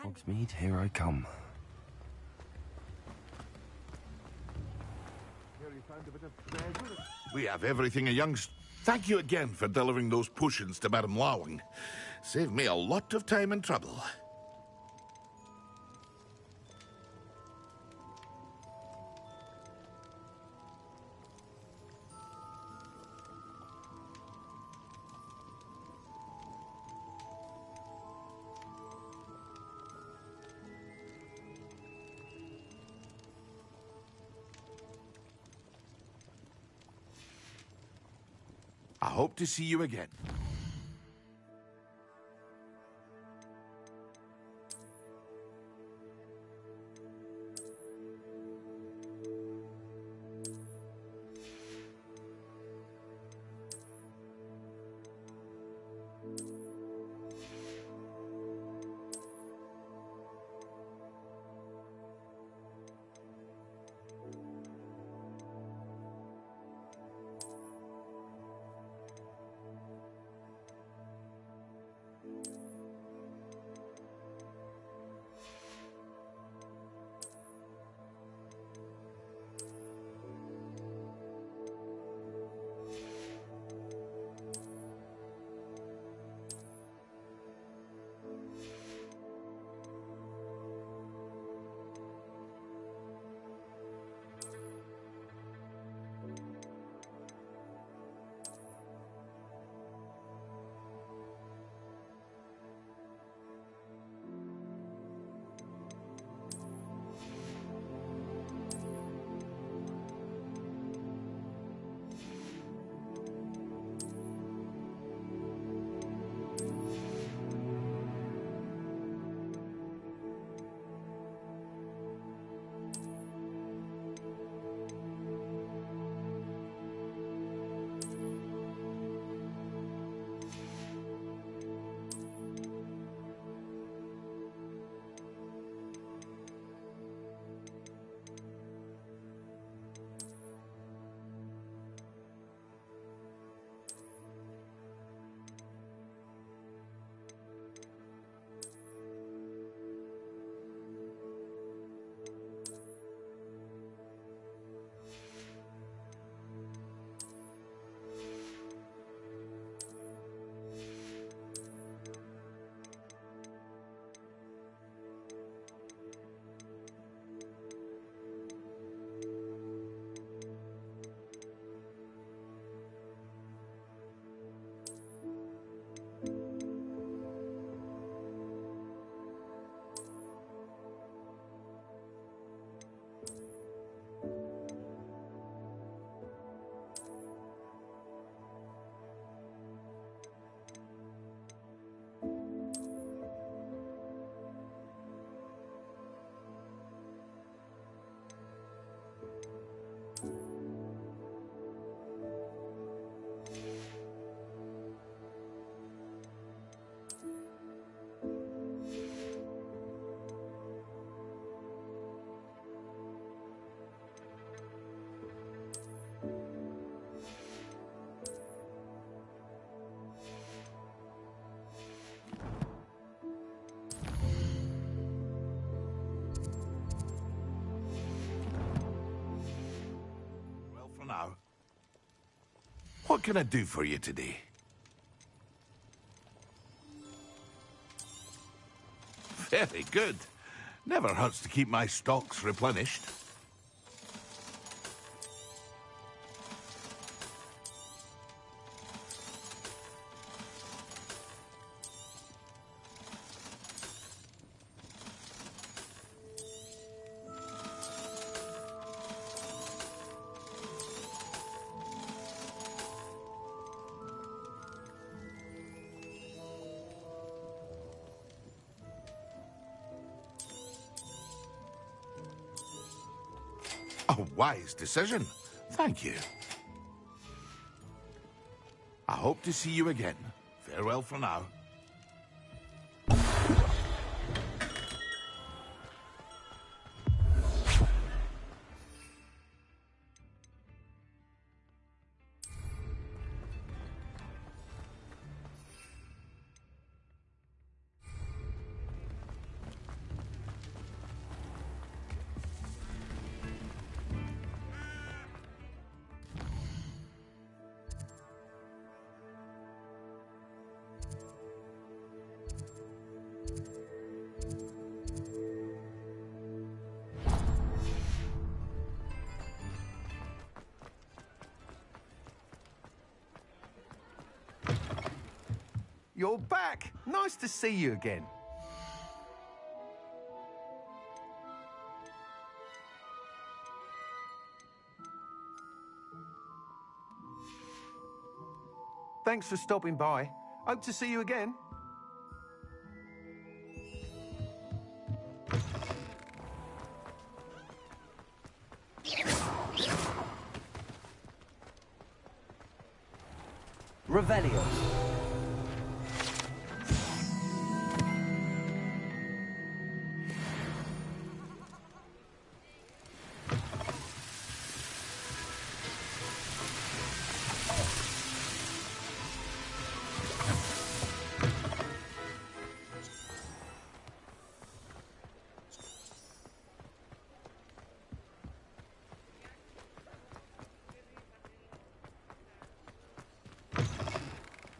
Hogsmeade, here I come. We have everything a youngster. Thank you again for delivering those potions to Madame Lawing. Saved me a lot of time and trouble. I hope to see you again. Now, what can I do for you today? Very good. Never hurts to keep my stocks replenished. A wise decision. Thank you. I hope to see you again. Farewell for now. You're back. Nice to see you again. Thanks for stopping by. Hope to see you again. Revelio.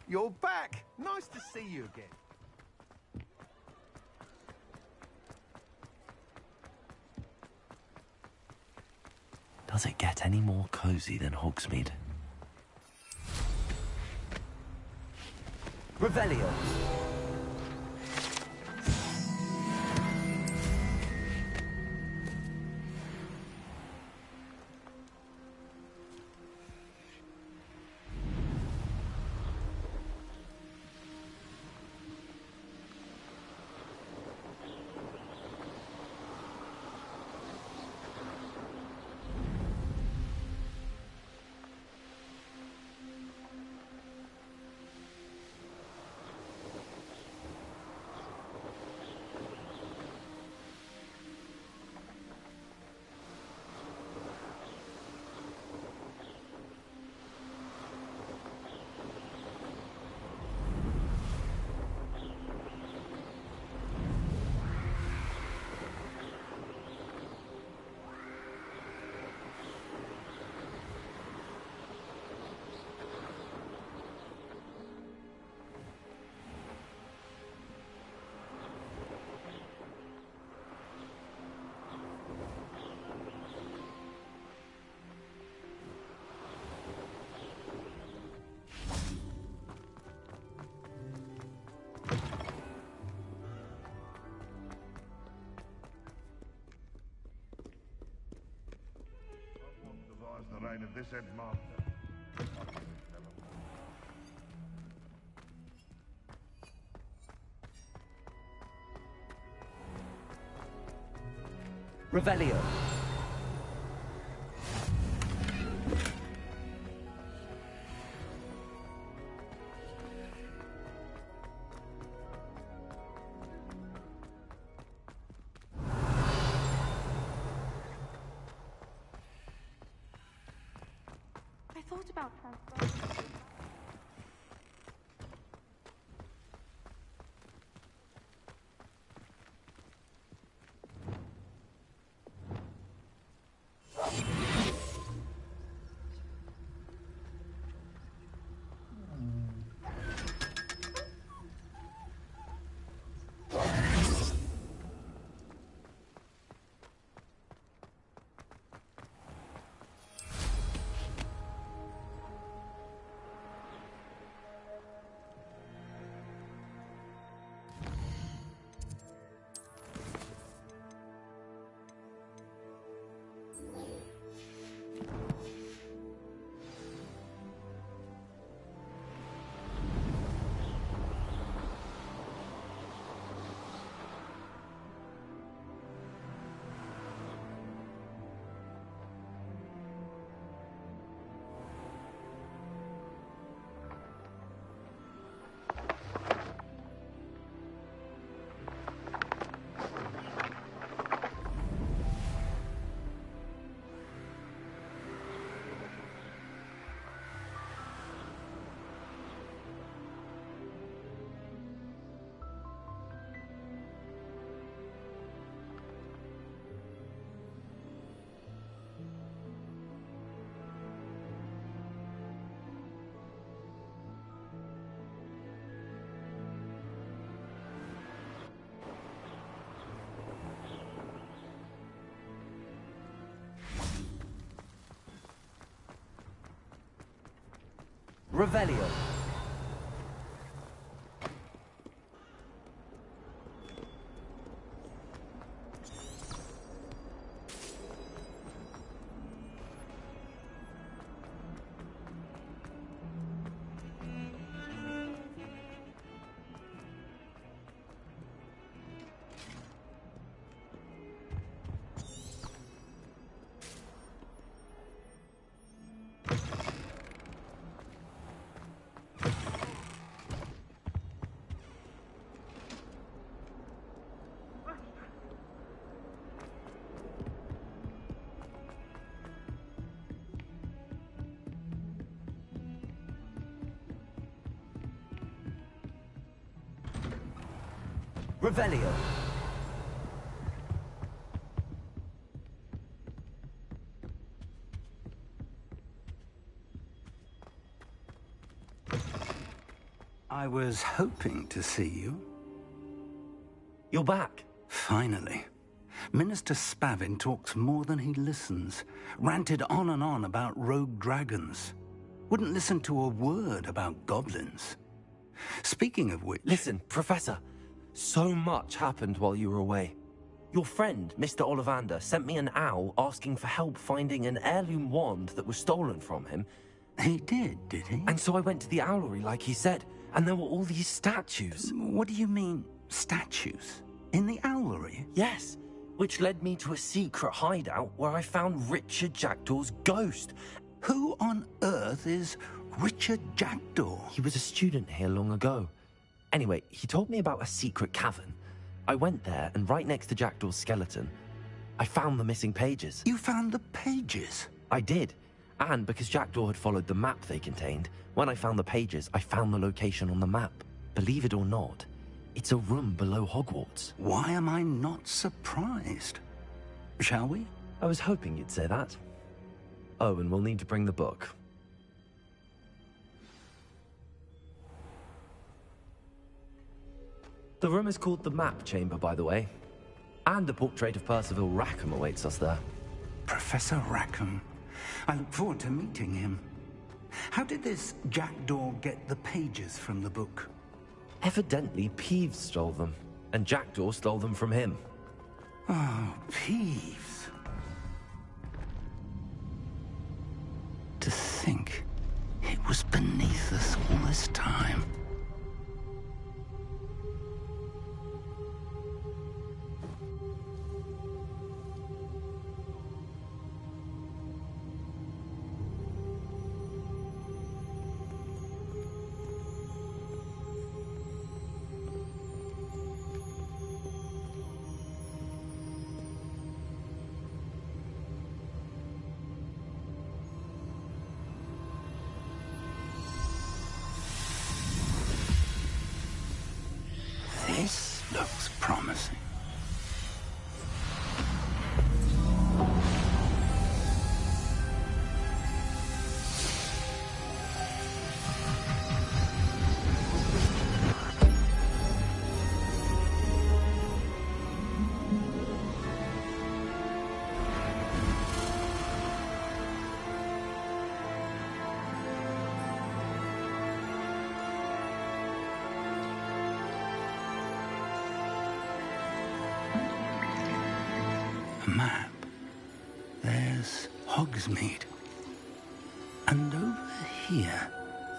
You're back. Nice to see you again. Does it get any more cozy than Hogsmeade? Revelio. The reign of this headmaster. Revelio. I thought about transferring. Revelio. Revelio. I was hoping to see you. You're back. Finally. Minister Spavin talks more than he listens. Ranted on and on about rogue dragons. Wouldn't listen to a word about goblins. Speaking of which... Listen, Professor. So much happened while you were away. Your friend, Mr. Ollivander, sent me an owl asking for help finding an heirloom wand that was stolen from him. He did he? And so I went to the owlery like he said, and there were all these statues. What do you mean, statues? In the owlery? Yes, which led me to a secret hideout where I found Richard Jackdaw's ghost. Who on earth is Richard Jackdaw? He was a student here long ago. Anyway, he told me about a secret cavern. I went there, and right next to Jackdaw's skeleton, I found the missing pages. You found the pages? I did. And because Jackdaw had followed the map they contained, when I found the pages, I found the location on the map. Believe it or not, it's a room below Hogwarts. Why am I not surprised? Shall we? I was hoping you'd say that. Oh, and we'll need to bring the book. The room is called the Map Chamber, by the way. And a portrait of Percival Rackham awaits us there. Professor Rackham. I look forward to meeting him. How did this Jackdaw get the pages from the book? Evidently, Peeves stole them, and Jackdaw stole them from him. Oh, Peeves. To think it was beneath us all this time. This looks promising. Map. There's Hogsmeade. And over here,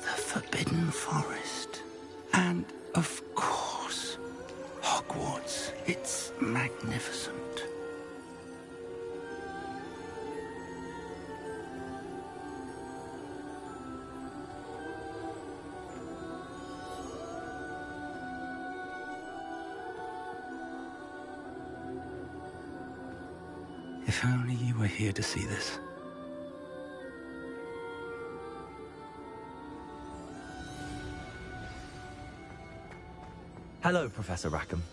the Forbidden Forest. And, of course, Hogwarts. It's magnificent. If only you were here to see this. Hello, Professor Rackham.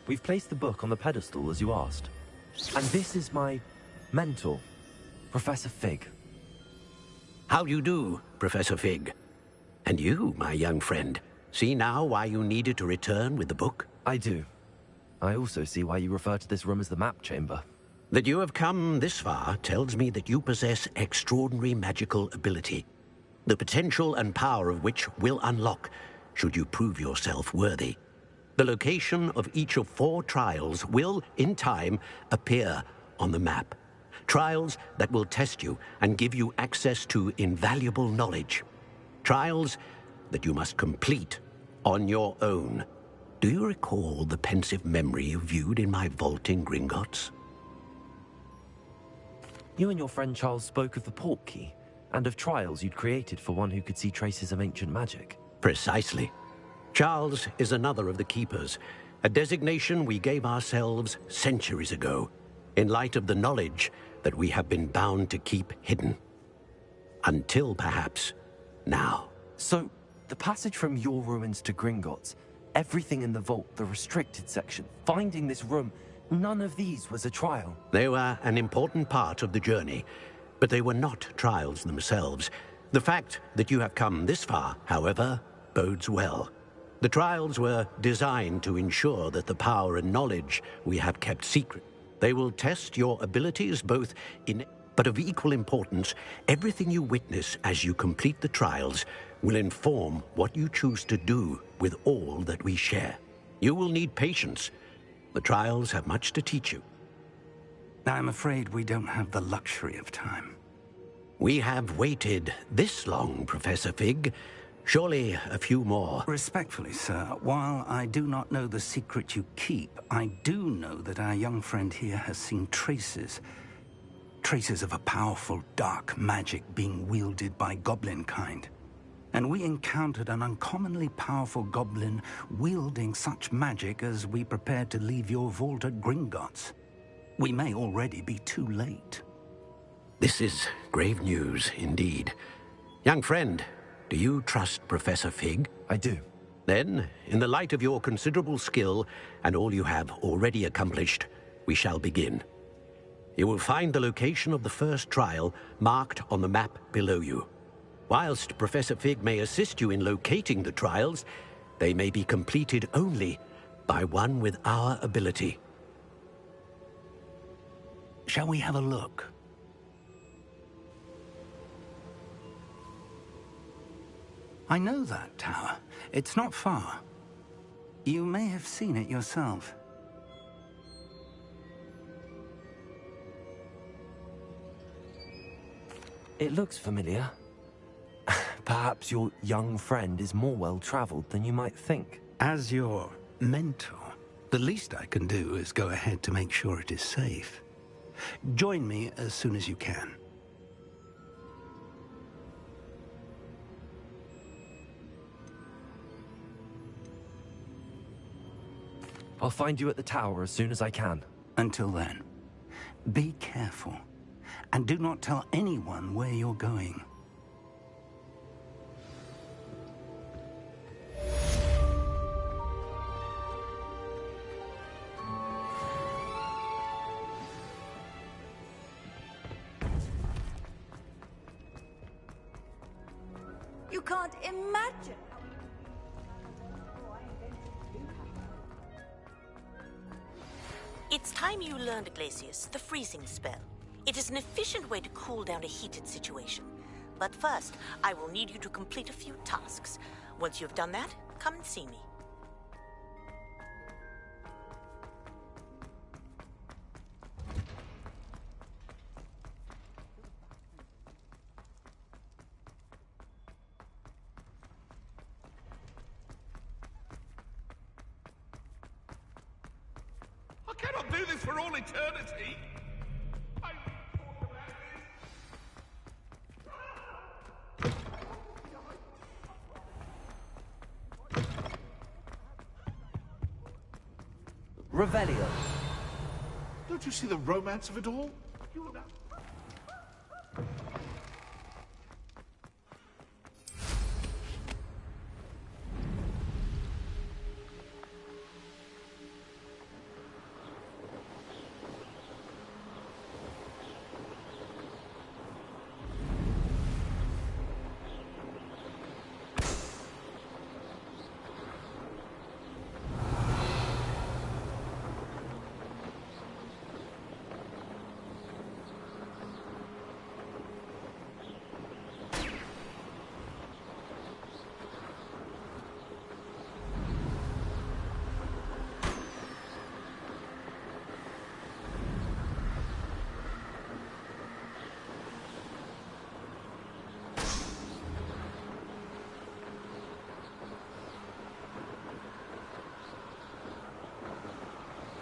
We've placed the book on the pedestal as you asked. And this is my mentor, Professor Fig. How do you do, Professor Fig? And you, my young friend, see now why you needed to return with the book? I do. I also see why you refer to this room as the Map Chamber. That you have come this far tells me that you possess extraordinary magical ability, the potential and power of which will unlock should you prove yourself worthy. The location of each of 4 trials will, in time, appear on the map. Trials that will test you and give you access to invaluable knowledge. Trials that you must complete on your own. Do you recall the pensive memory you viewed in my vault in Gringotts? You and your friend Charles spoke of the Portkey, and of trials you'd created for one who could see traces of ancient magic. Precisely. Charles is another of the Keepers, a designation we gave ourselves centuries ago, in light of the knowledge that we have been bound to keep hidden. Until, perhaps, now. So, the passage from your ruins to Gringotts Everything in the vault, the restricted section, finding this room, none of these was a trial. They were an important part of the journey, but they were not trials themselves. The fact that you have come this far, however, bodes well. The trials were designed to ensure that the power and knowledge we have kept secret. They will test your abilities both in... But of equal importance, everything you witness as you complete the trials will inform what you choose to do with all that we share. You will need patience. The trials have much to teach you. I'm afraid we don't have the luxury of time. We have waited this long, Professor Fig. Surely a few more. Respectfully, sir, while I do not know the secret you keep, I do know that our young friend here has seen traces of a powerful dark magic being wielded by goblin kind. And we encountered an uncommonly powerful goblin wielding such magic as we prepared to leave your vault at Gringotts. We may already be too late. This is grave news indeed. Young friend, do you trust Professor Fig? I do. Then, in the light of your considerable skill and all you have already accomplished, we shall begin. You will find the location of the first trial marked on the map below you. Whilst Professor Fig may assist you in locating the trials, they may be completed only by one with our ability. Shall we have a look? I know that tower. It's not far. You may have seen it yourself. It looks familiar. Perhaps your young friend is more well-traveled than you might think. As your mentor, the least I can do is go ahead to make sure it is safe. Join me as soon as you can. I'll find you at the tower as soon as I can. Until then, be careful, and do not tell anyone where you're going. You can't imagine. It's time you learned, Glacius, the freezing spell. It is an efficient way to cool down a heated situation. But first, I will need you to complete a few tasks. Once you've done that, come and see me. I cannot do this for all eternity. Revelio. Don't you see the romance of it all? You will now...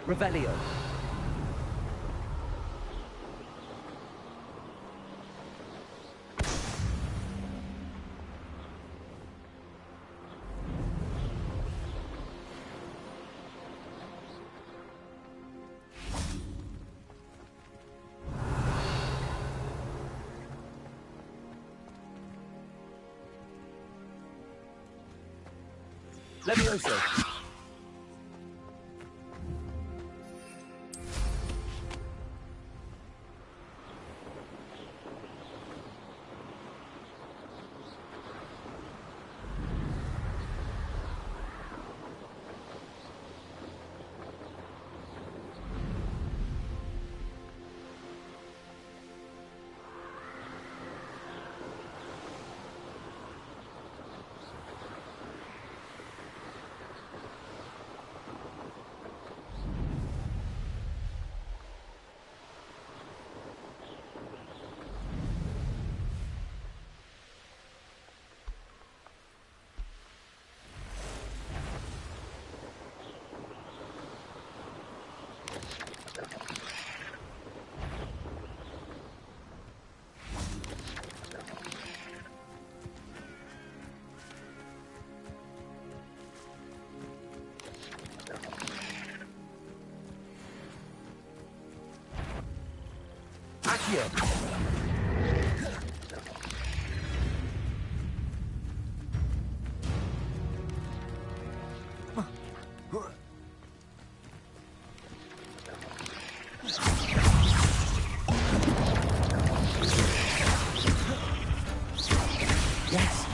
Revelio. Levioso. Accio! Yes.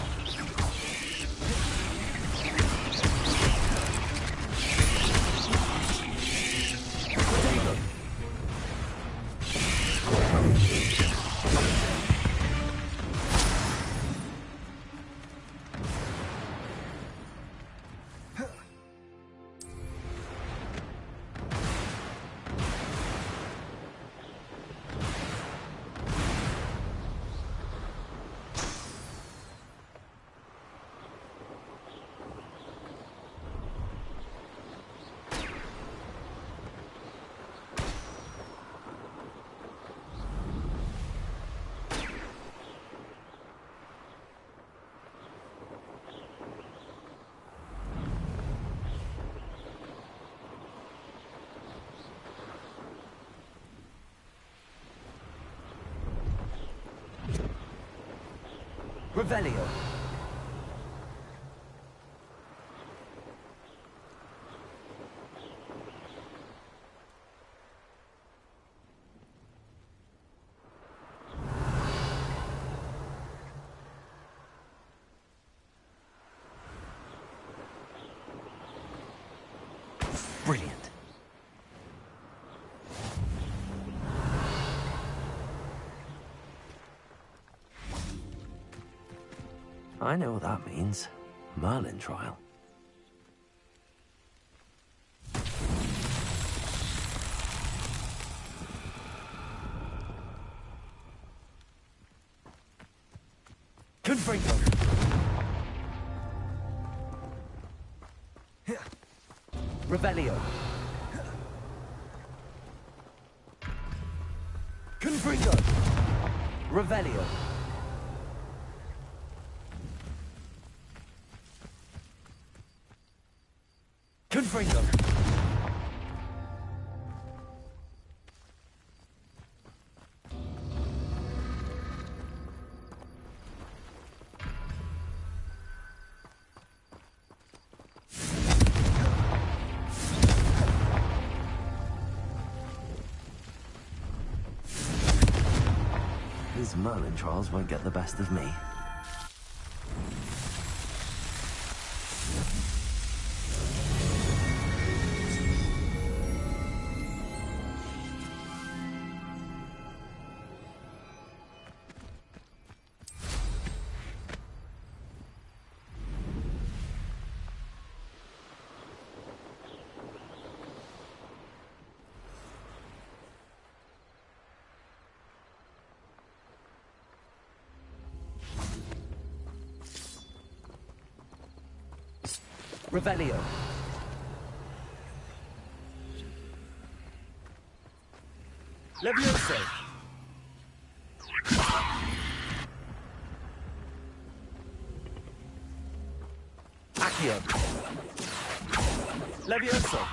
Revelio. Brilliant. I know what that means. Merlin trial. Confringo. Revelio. Confringo. Revelio. Confringo. These Merlin trials won't get the best of me. Revelio. Levioso. Accio. Levioso.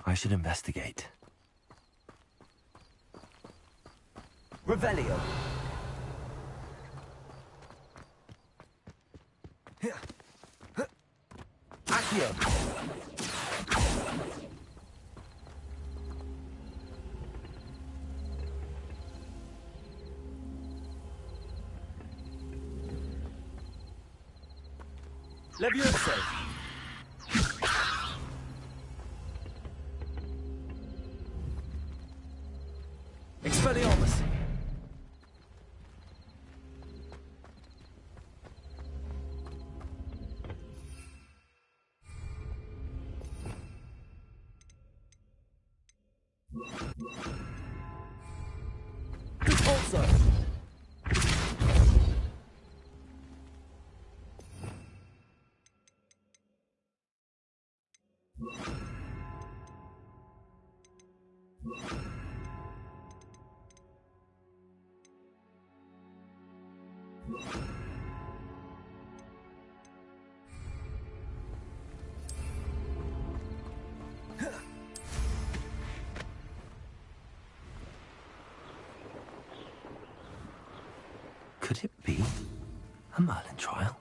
I should investigate. Revelio. Accio. Levioso. Expelliarmus. Repulsor. Could it be a Merlin trial?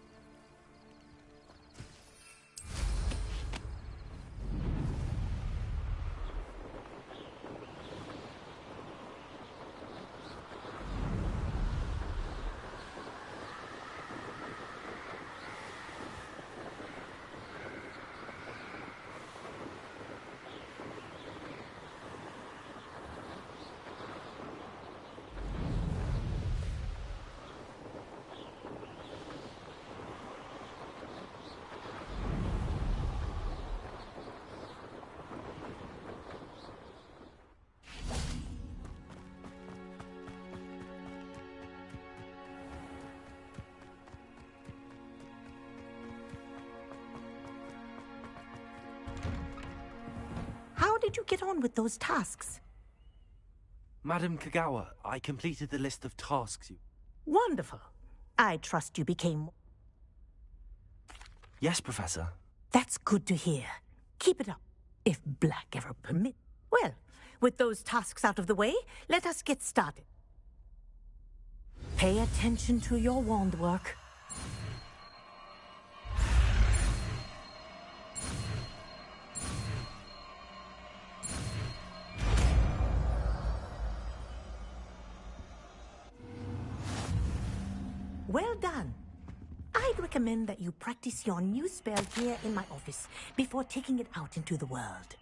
How did you get on with those tasks? Madam Kagawa, I completed the list of tasks you... Wonderful. I trust you became... Yes, Professor. That's good to hear. Keep it up, if Black ever permit. Well, with those tasks out of the way, let us get started. Pay attention to your wand work. Well done. I'd recommend that you practice your new spell here in my office before taking it out into the world.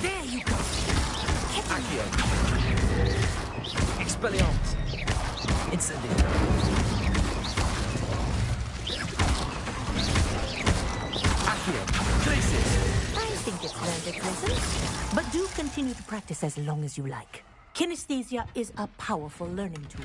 There you go. Accio. Expelliarmus. Incendio. Accio. Crisis. I think it's learned its lesson, but do continue to practice as long as you like. Kinesthesia is a powerful learning tool.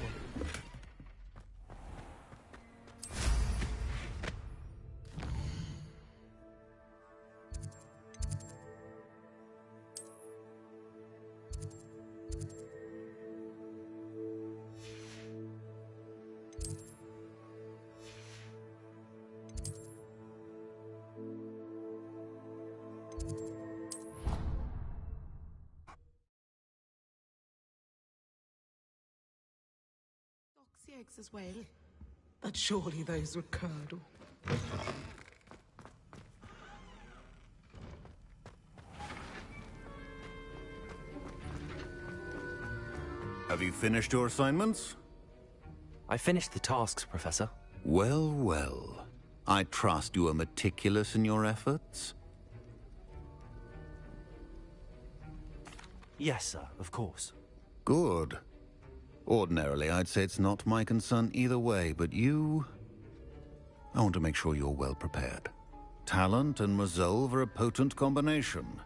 The eggs as well. But surely those were curdle. Have you finished your assignments? I finished the tasks, Professor. Well, well. I trust you are meticulous in your efforts. Yes, sir, of course. Good. Ordinarily, I'd say it's not my concern either way, but you... I want to make sure you're well prepared. Talent and resolve are a potent combination.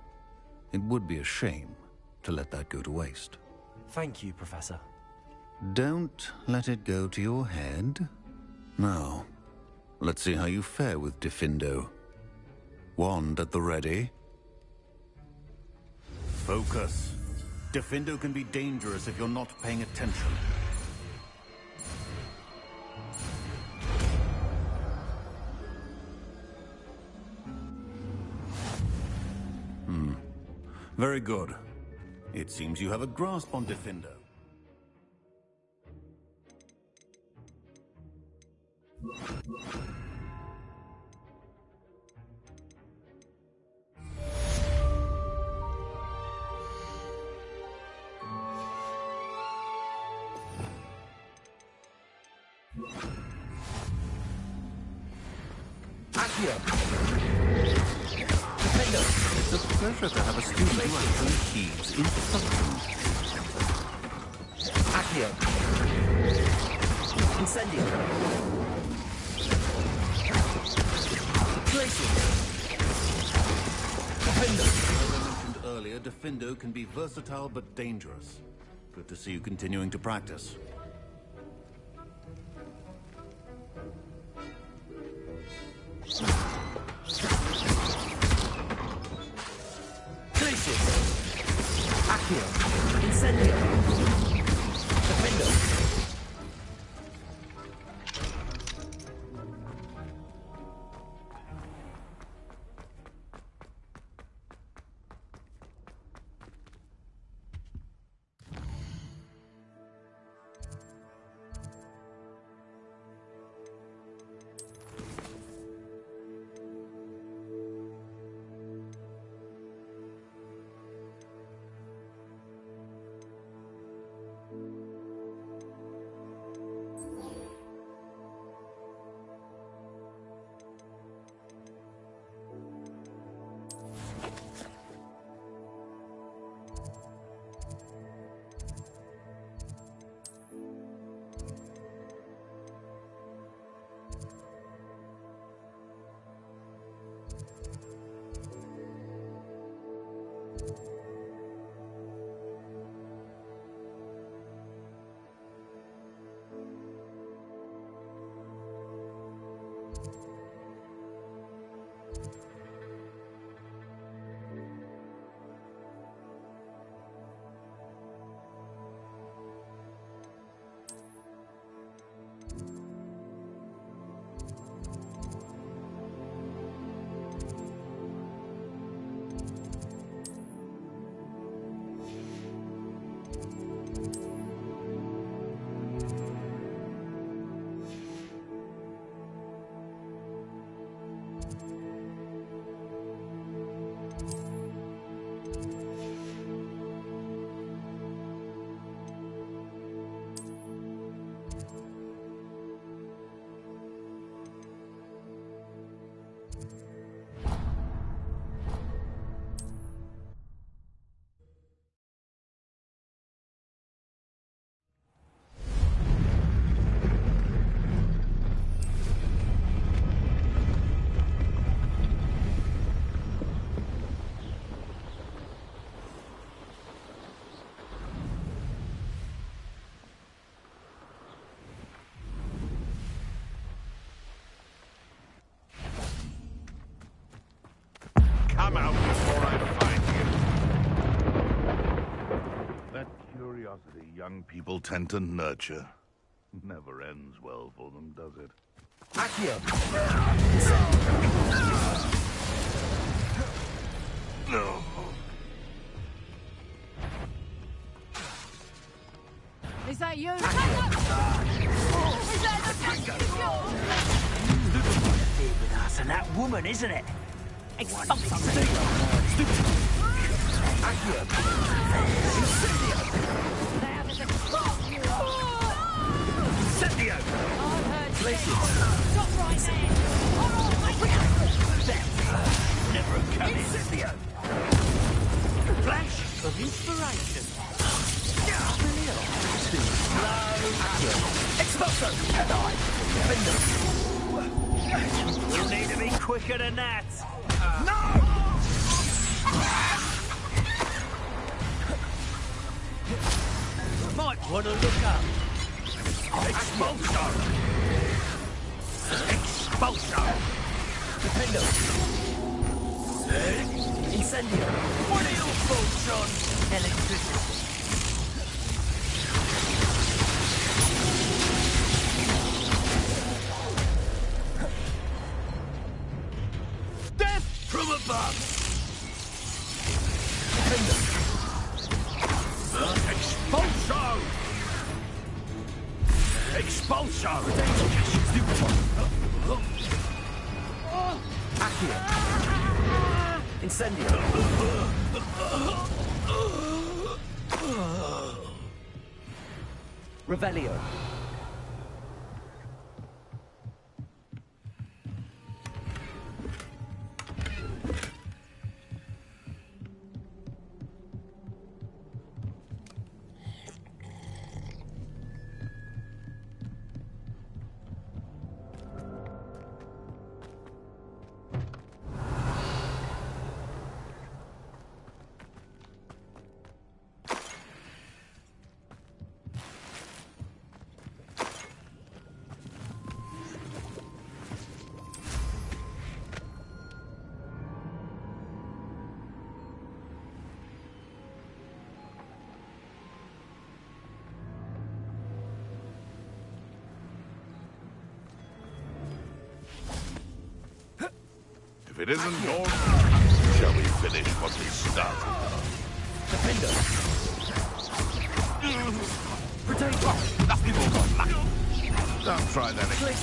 It would be a shame to let that go to waste. Thank you, Professor. Don't let it go to your head. Now, let's see how you fare with Diffindo. Wand at the ready. Focus. Diffindo can be dangerous if you're not paying attention. Very good. It seems you have a grasp on Diffindo. It's a pleasure to have a student who actually heeds instructions. Accio. Incendio. Glacial. Diffindo. As I mentioned earlier, Diffindo can be versatile but dangerous. Good to see you continuing to practice. Accio. Incendio. Defendo. Come out before I find you. That curiosity young people tend to nurture never ends well for them, does it? Accio. No. Is that you? With us and that woman, isn't it? Expulso. Accio. Incendio. Stop right there! Never a come Incendio. Flash of inspiration. Expulso. We'll need to be quicker than that. No! Might want to look up. Expulso! Expulso! Defendo. Incendio. What are your thoughts on electricity? Death from above! Defendo. Expulso! Expulso! Accio. Incendio. Revelio. If it isn't yours, shall we finish what we started? Defender! Protect! Nothing more got luck. Don't try that again.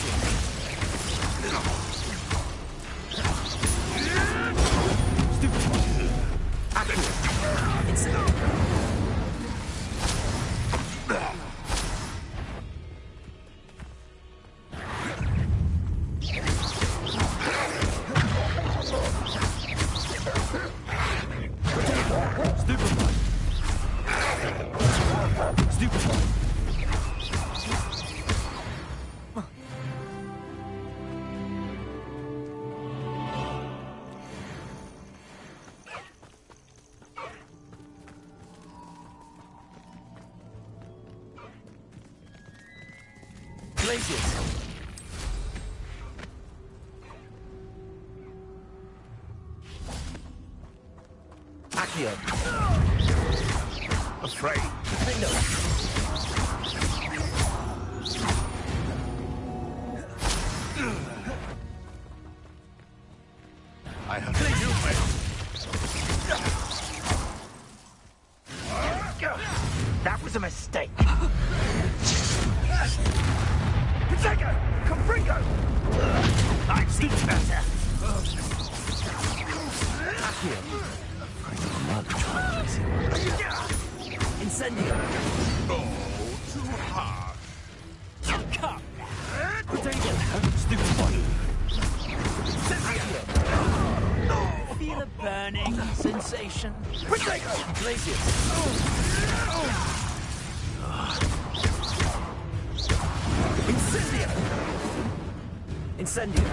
Stupid! Accurate! Afraid. Defender! I have you, That was a mistake. Protego! Confringo! I've seen better. Accio. I love trying to see. Incendio! Oh, too hard. Come! Protego! Stupid one! Incendio! Feel a burning sensation. Protego! Glacius! Incendio! Incendio!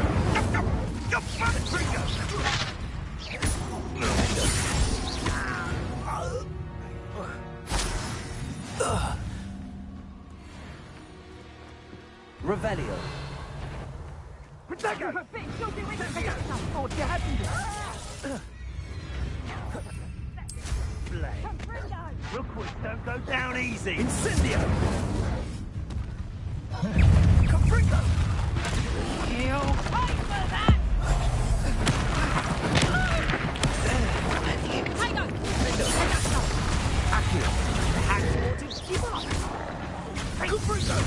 Revelio. Protego! Oh, you hadn't. Blade. Rookwoods don't go down easy. Incendio! Confringo! You'll pay for that! Hang on! Accio. Hackwater, give up! Confringo!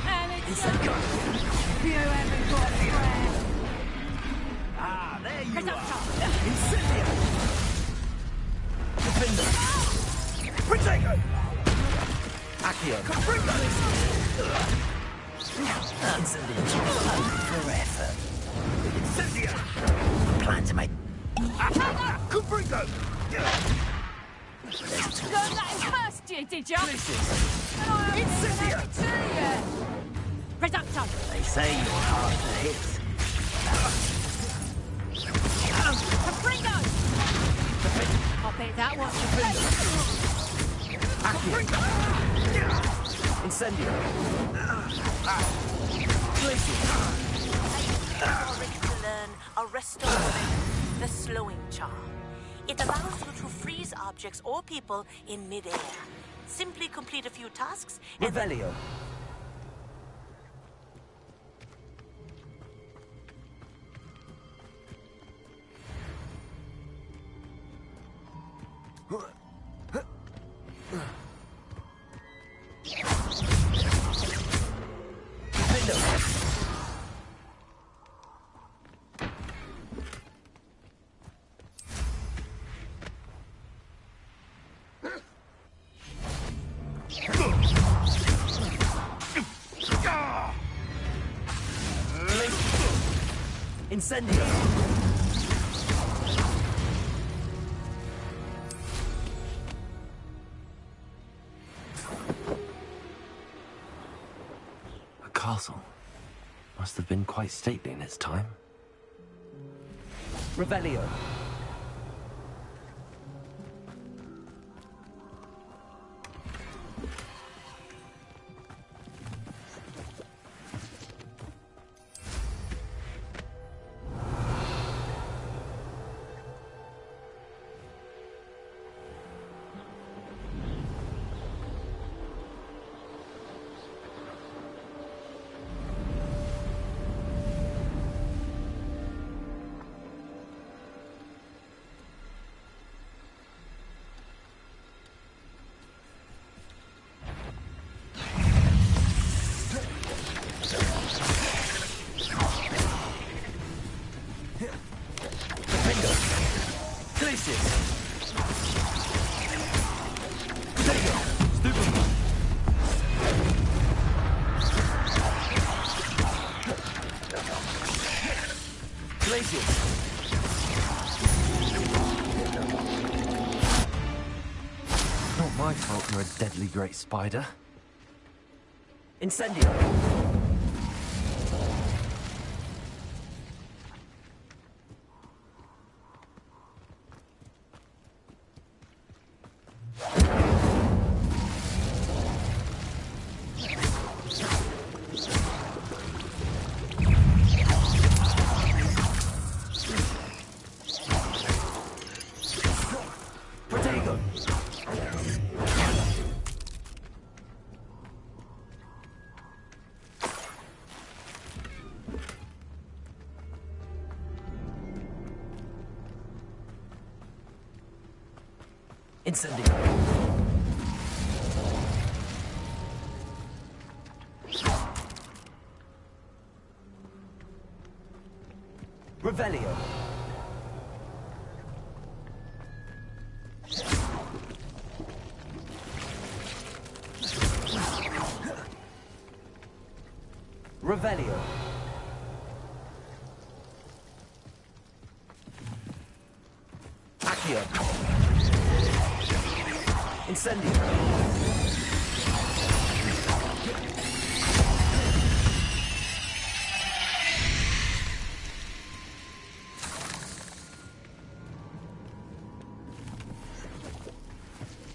And it's Incendio! you haven't got a friend! Ah, there you are! Incendio! Defender! Protego! Accio! Confringo! Incendio. Forever. Incendio! Plan to make... Confringo! Learned that in first year, did you? Incendio! Reducto! They say you're hard to hit. Confringo! Copy, that was Confringo! Incendio! Ready to learn a restoration, the slowing charm. It allows you to freeze objects or people in midair. Simply complete a few tasks and... Revelio. Incendio! A castle. Must have been quite stately in its time. Revelio. my fault you're a deadly great spider. Incendio! Incendio. Revelio. Revelio. Accio. Incendio.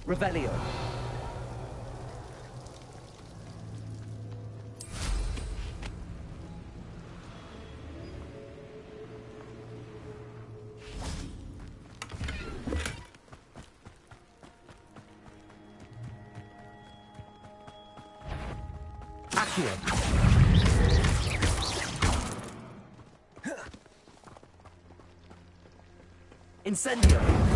Revelio. Accio. Incendio.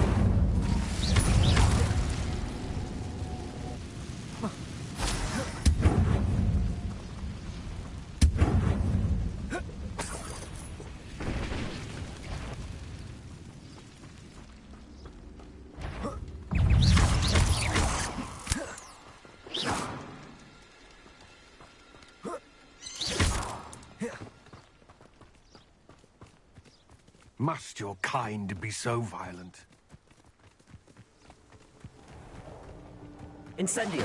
Must your kind be so violent? Incendio.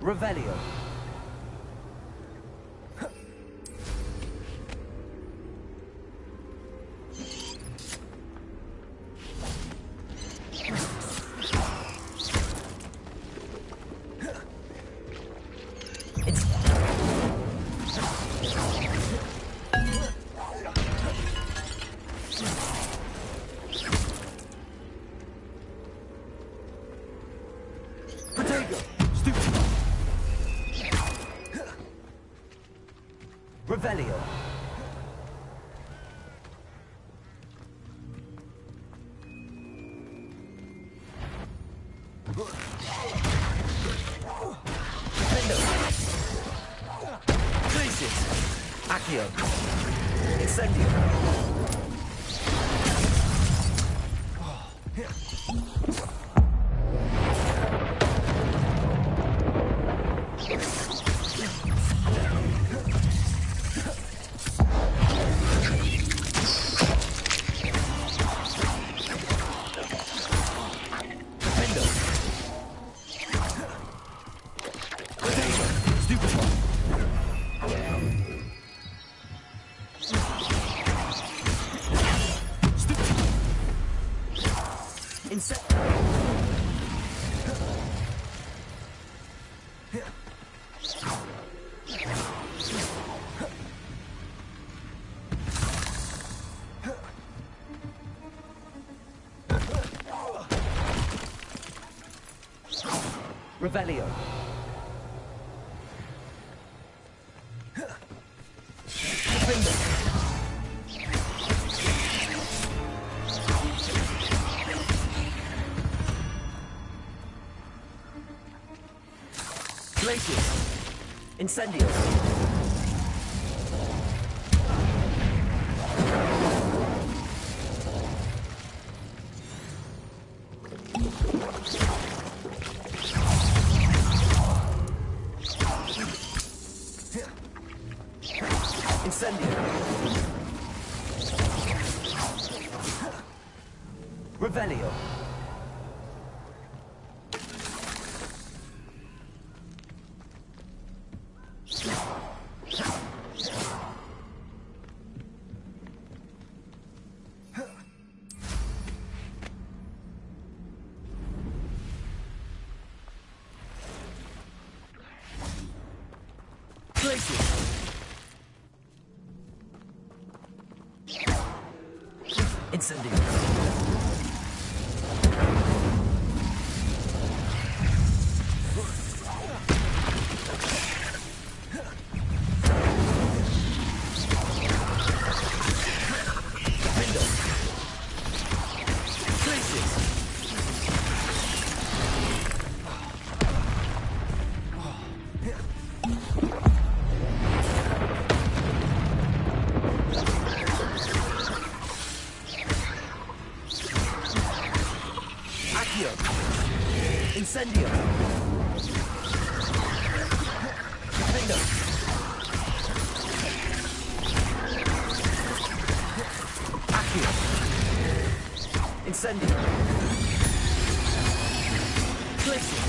Revelio. Revelio. Glacius. Accio. Incendio. Revelio. Glacius. Incendio. Incendio. Revelio. Incendio. Incendio. Defendo. Accio. Incendio. Glacius.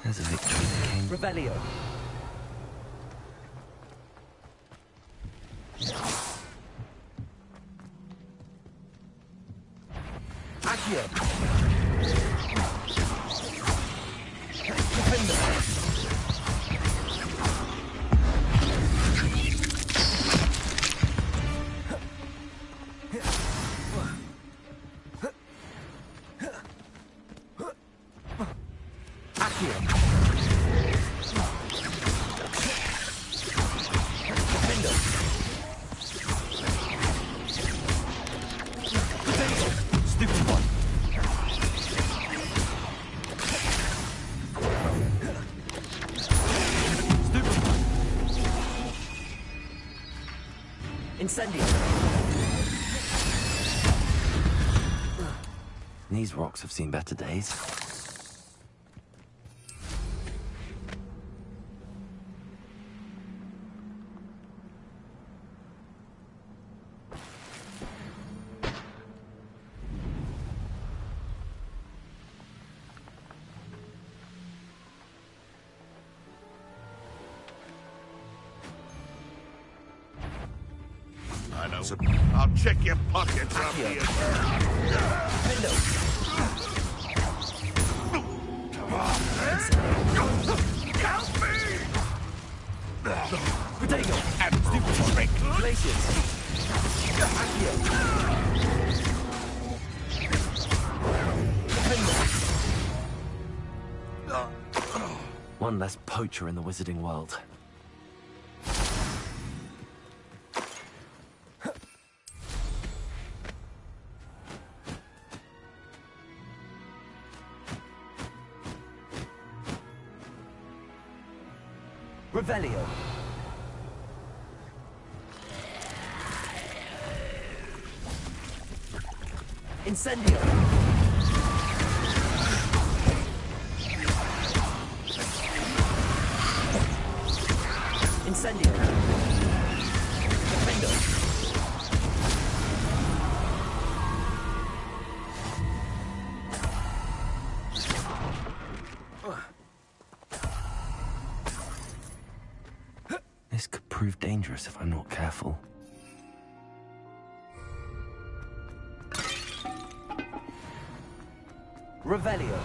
There's a victory that came. Revelio. Accio. Defender. Accio. Defender. Stupid one. Stupid one. Incendio. These rocks have seen better days. I know. I'll check your pockets up here. Window. Come on. Help me! Potato. Stupid trick. Glacius. Accio. Defender. One less poacher in the wizarding world. Revelio. Incendio. Incendio. Defendo. This could prove dangerous if I'm not careful. Revelio.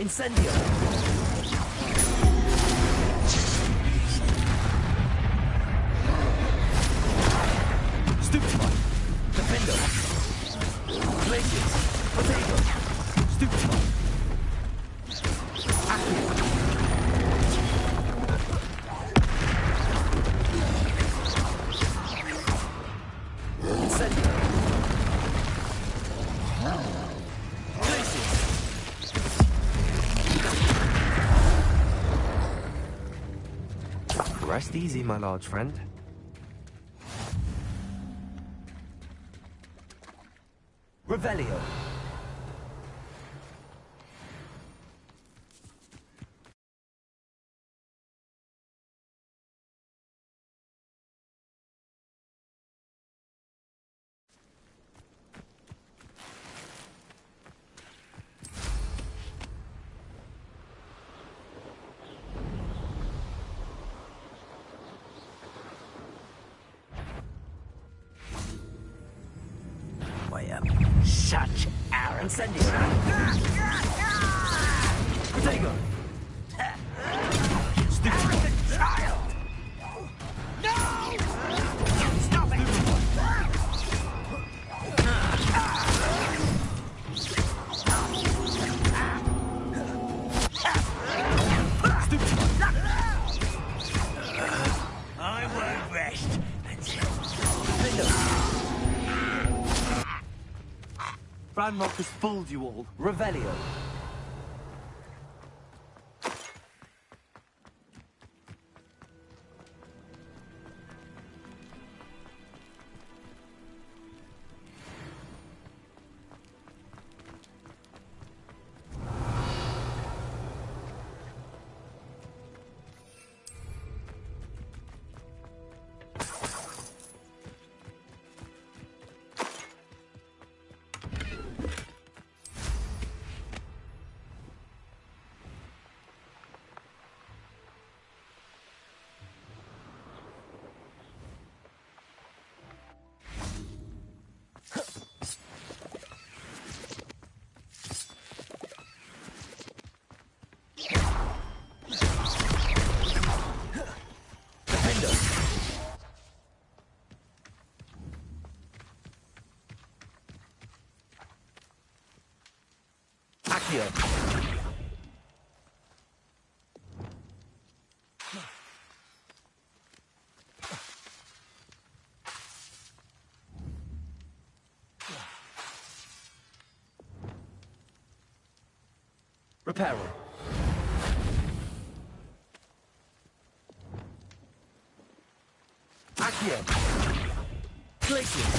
Incendio! Stupefy! Defendo! Glacius! Potato! Stupefy! Accio! Incendio! Rest easy, my large friend. Revelio. Such arrogance. Incendio. Protego. Arrogant child! No! Stop it! I won't rest until... Ranrock has fooled you all. Revelio. Accio. Reparo. Accio. Glacius.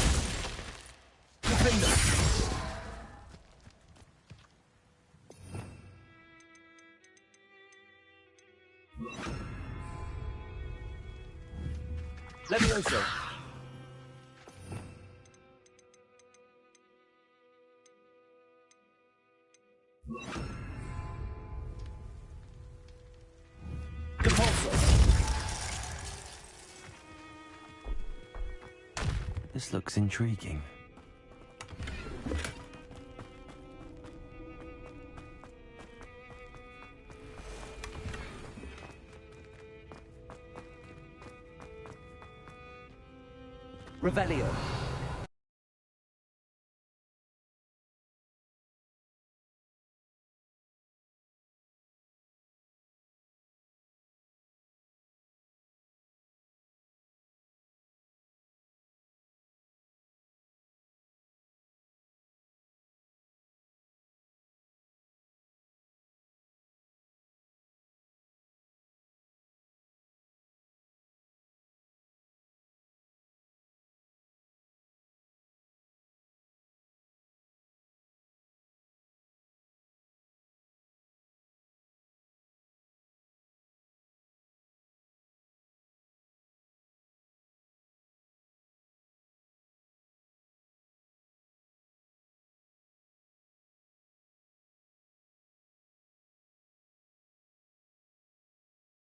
Defender. Levioso. This looks intriguing. Revelio.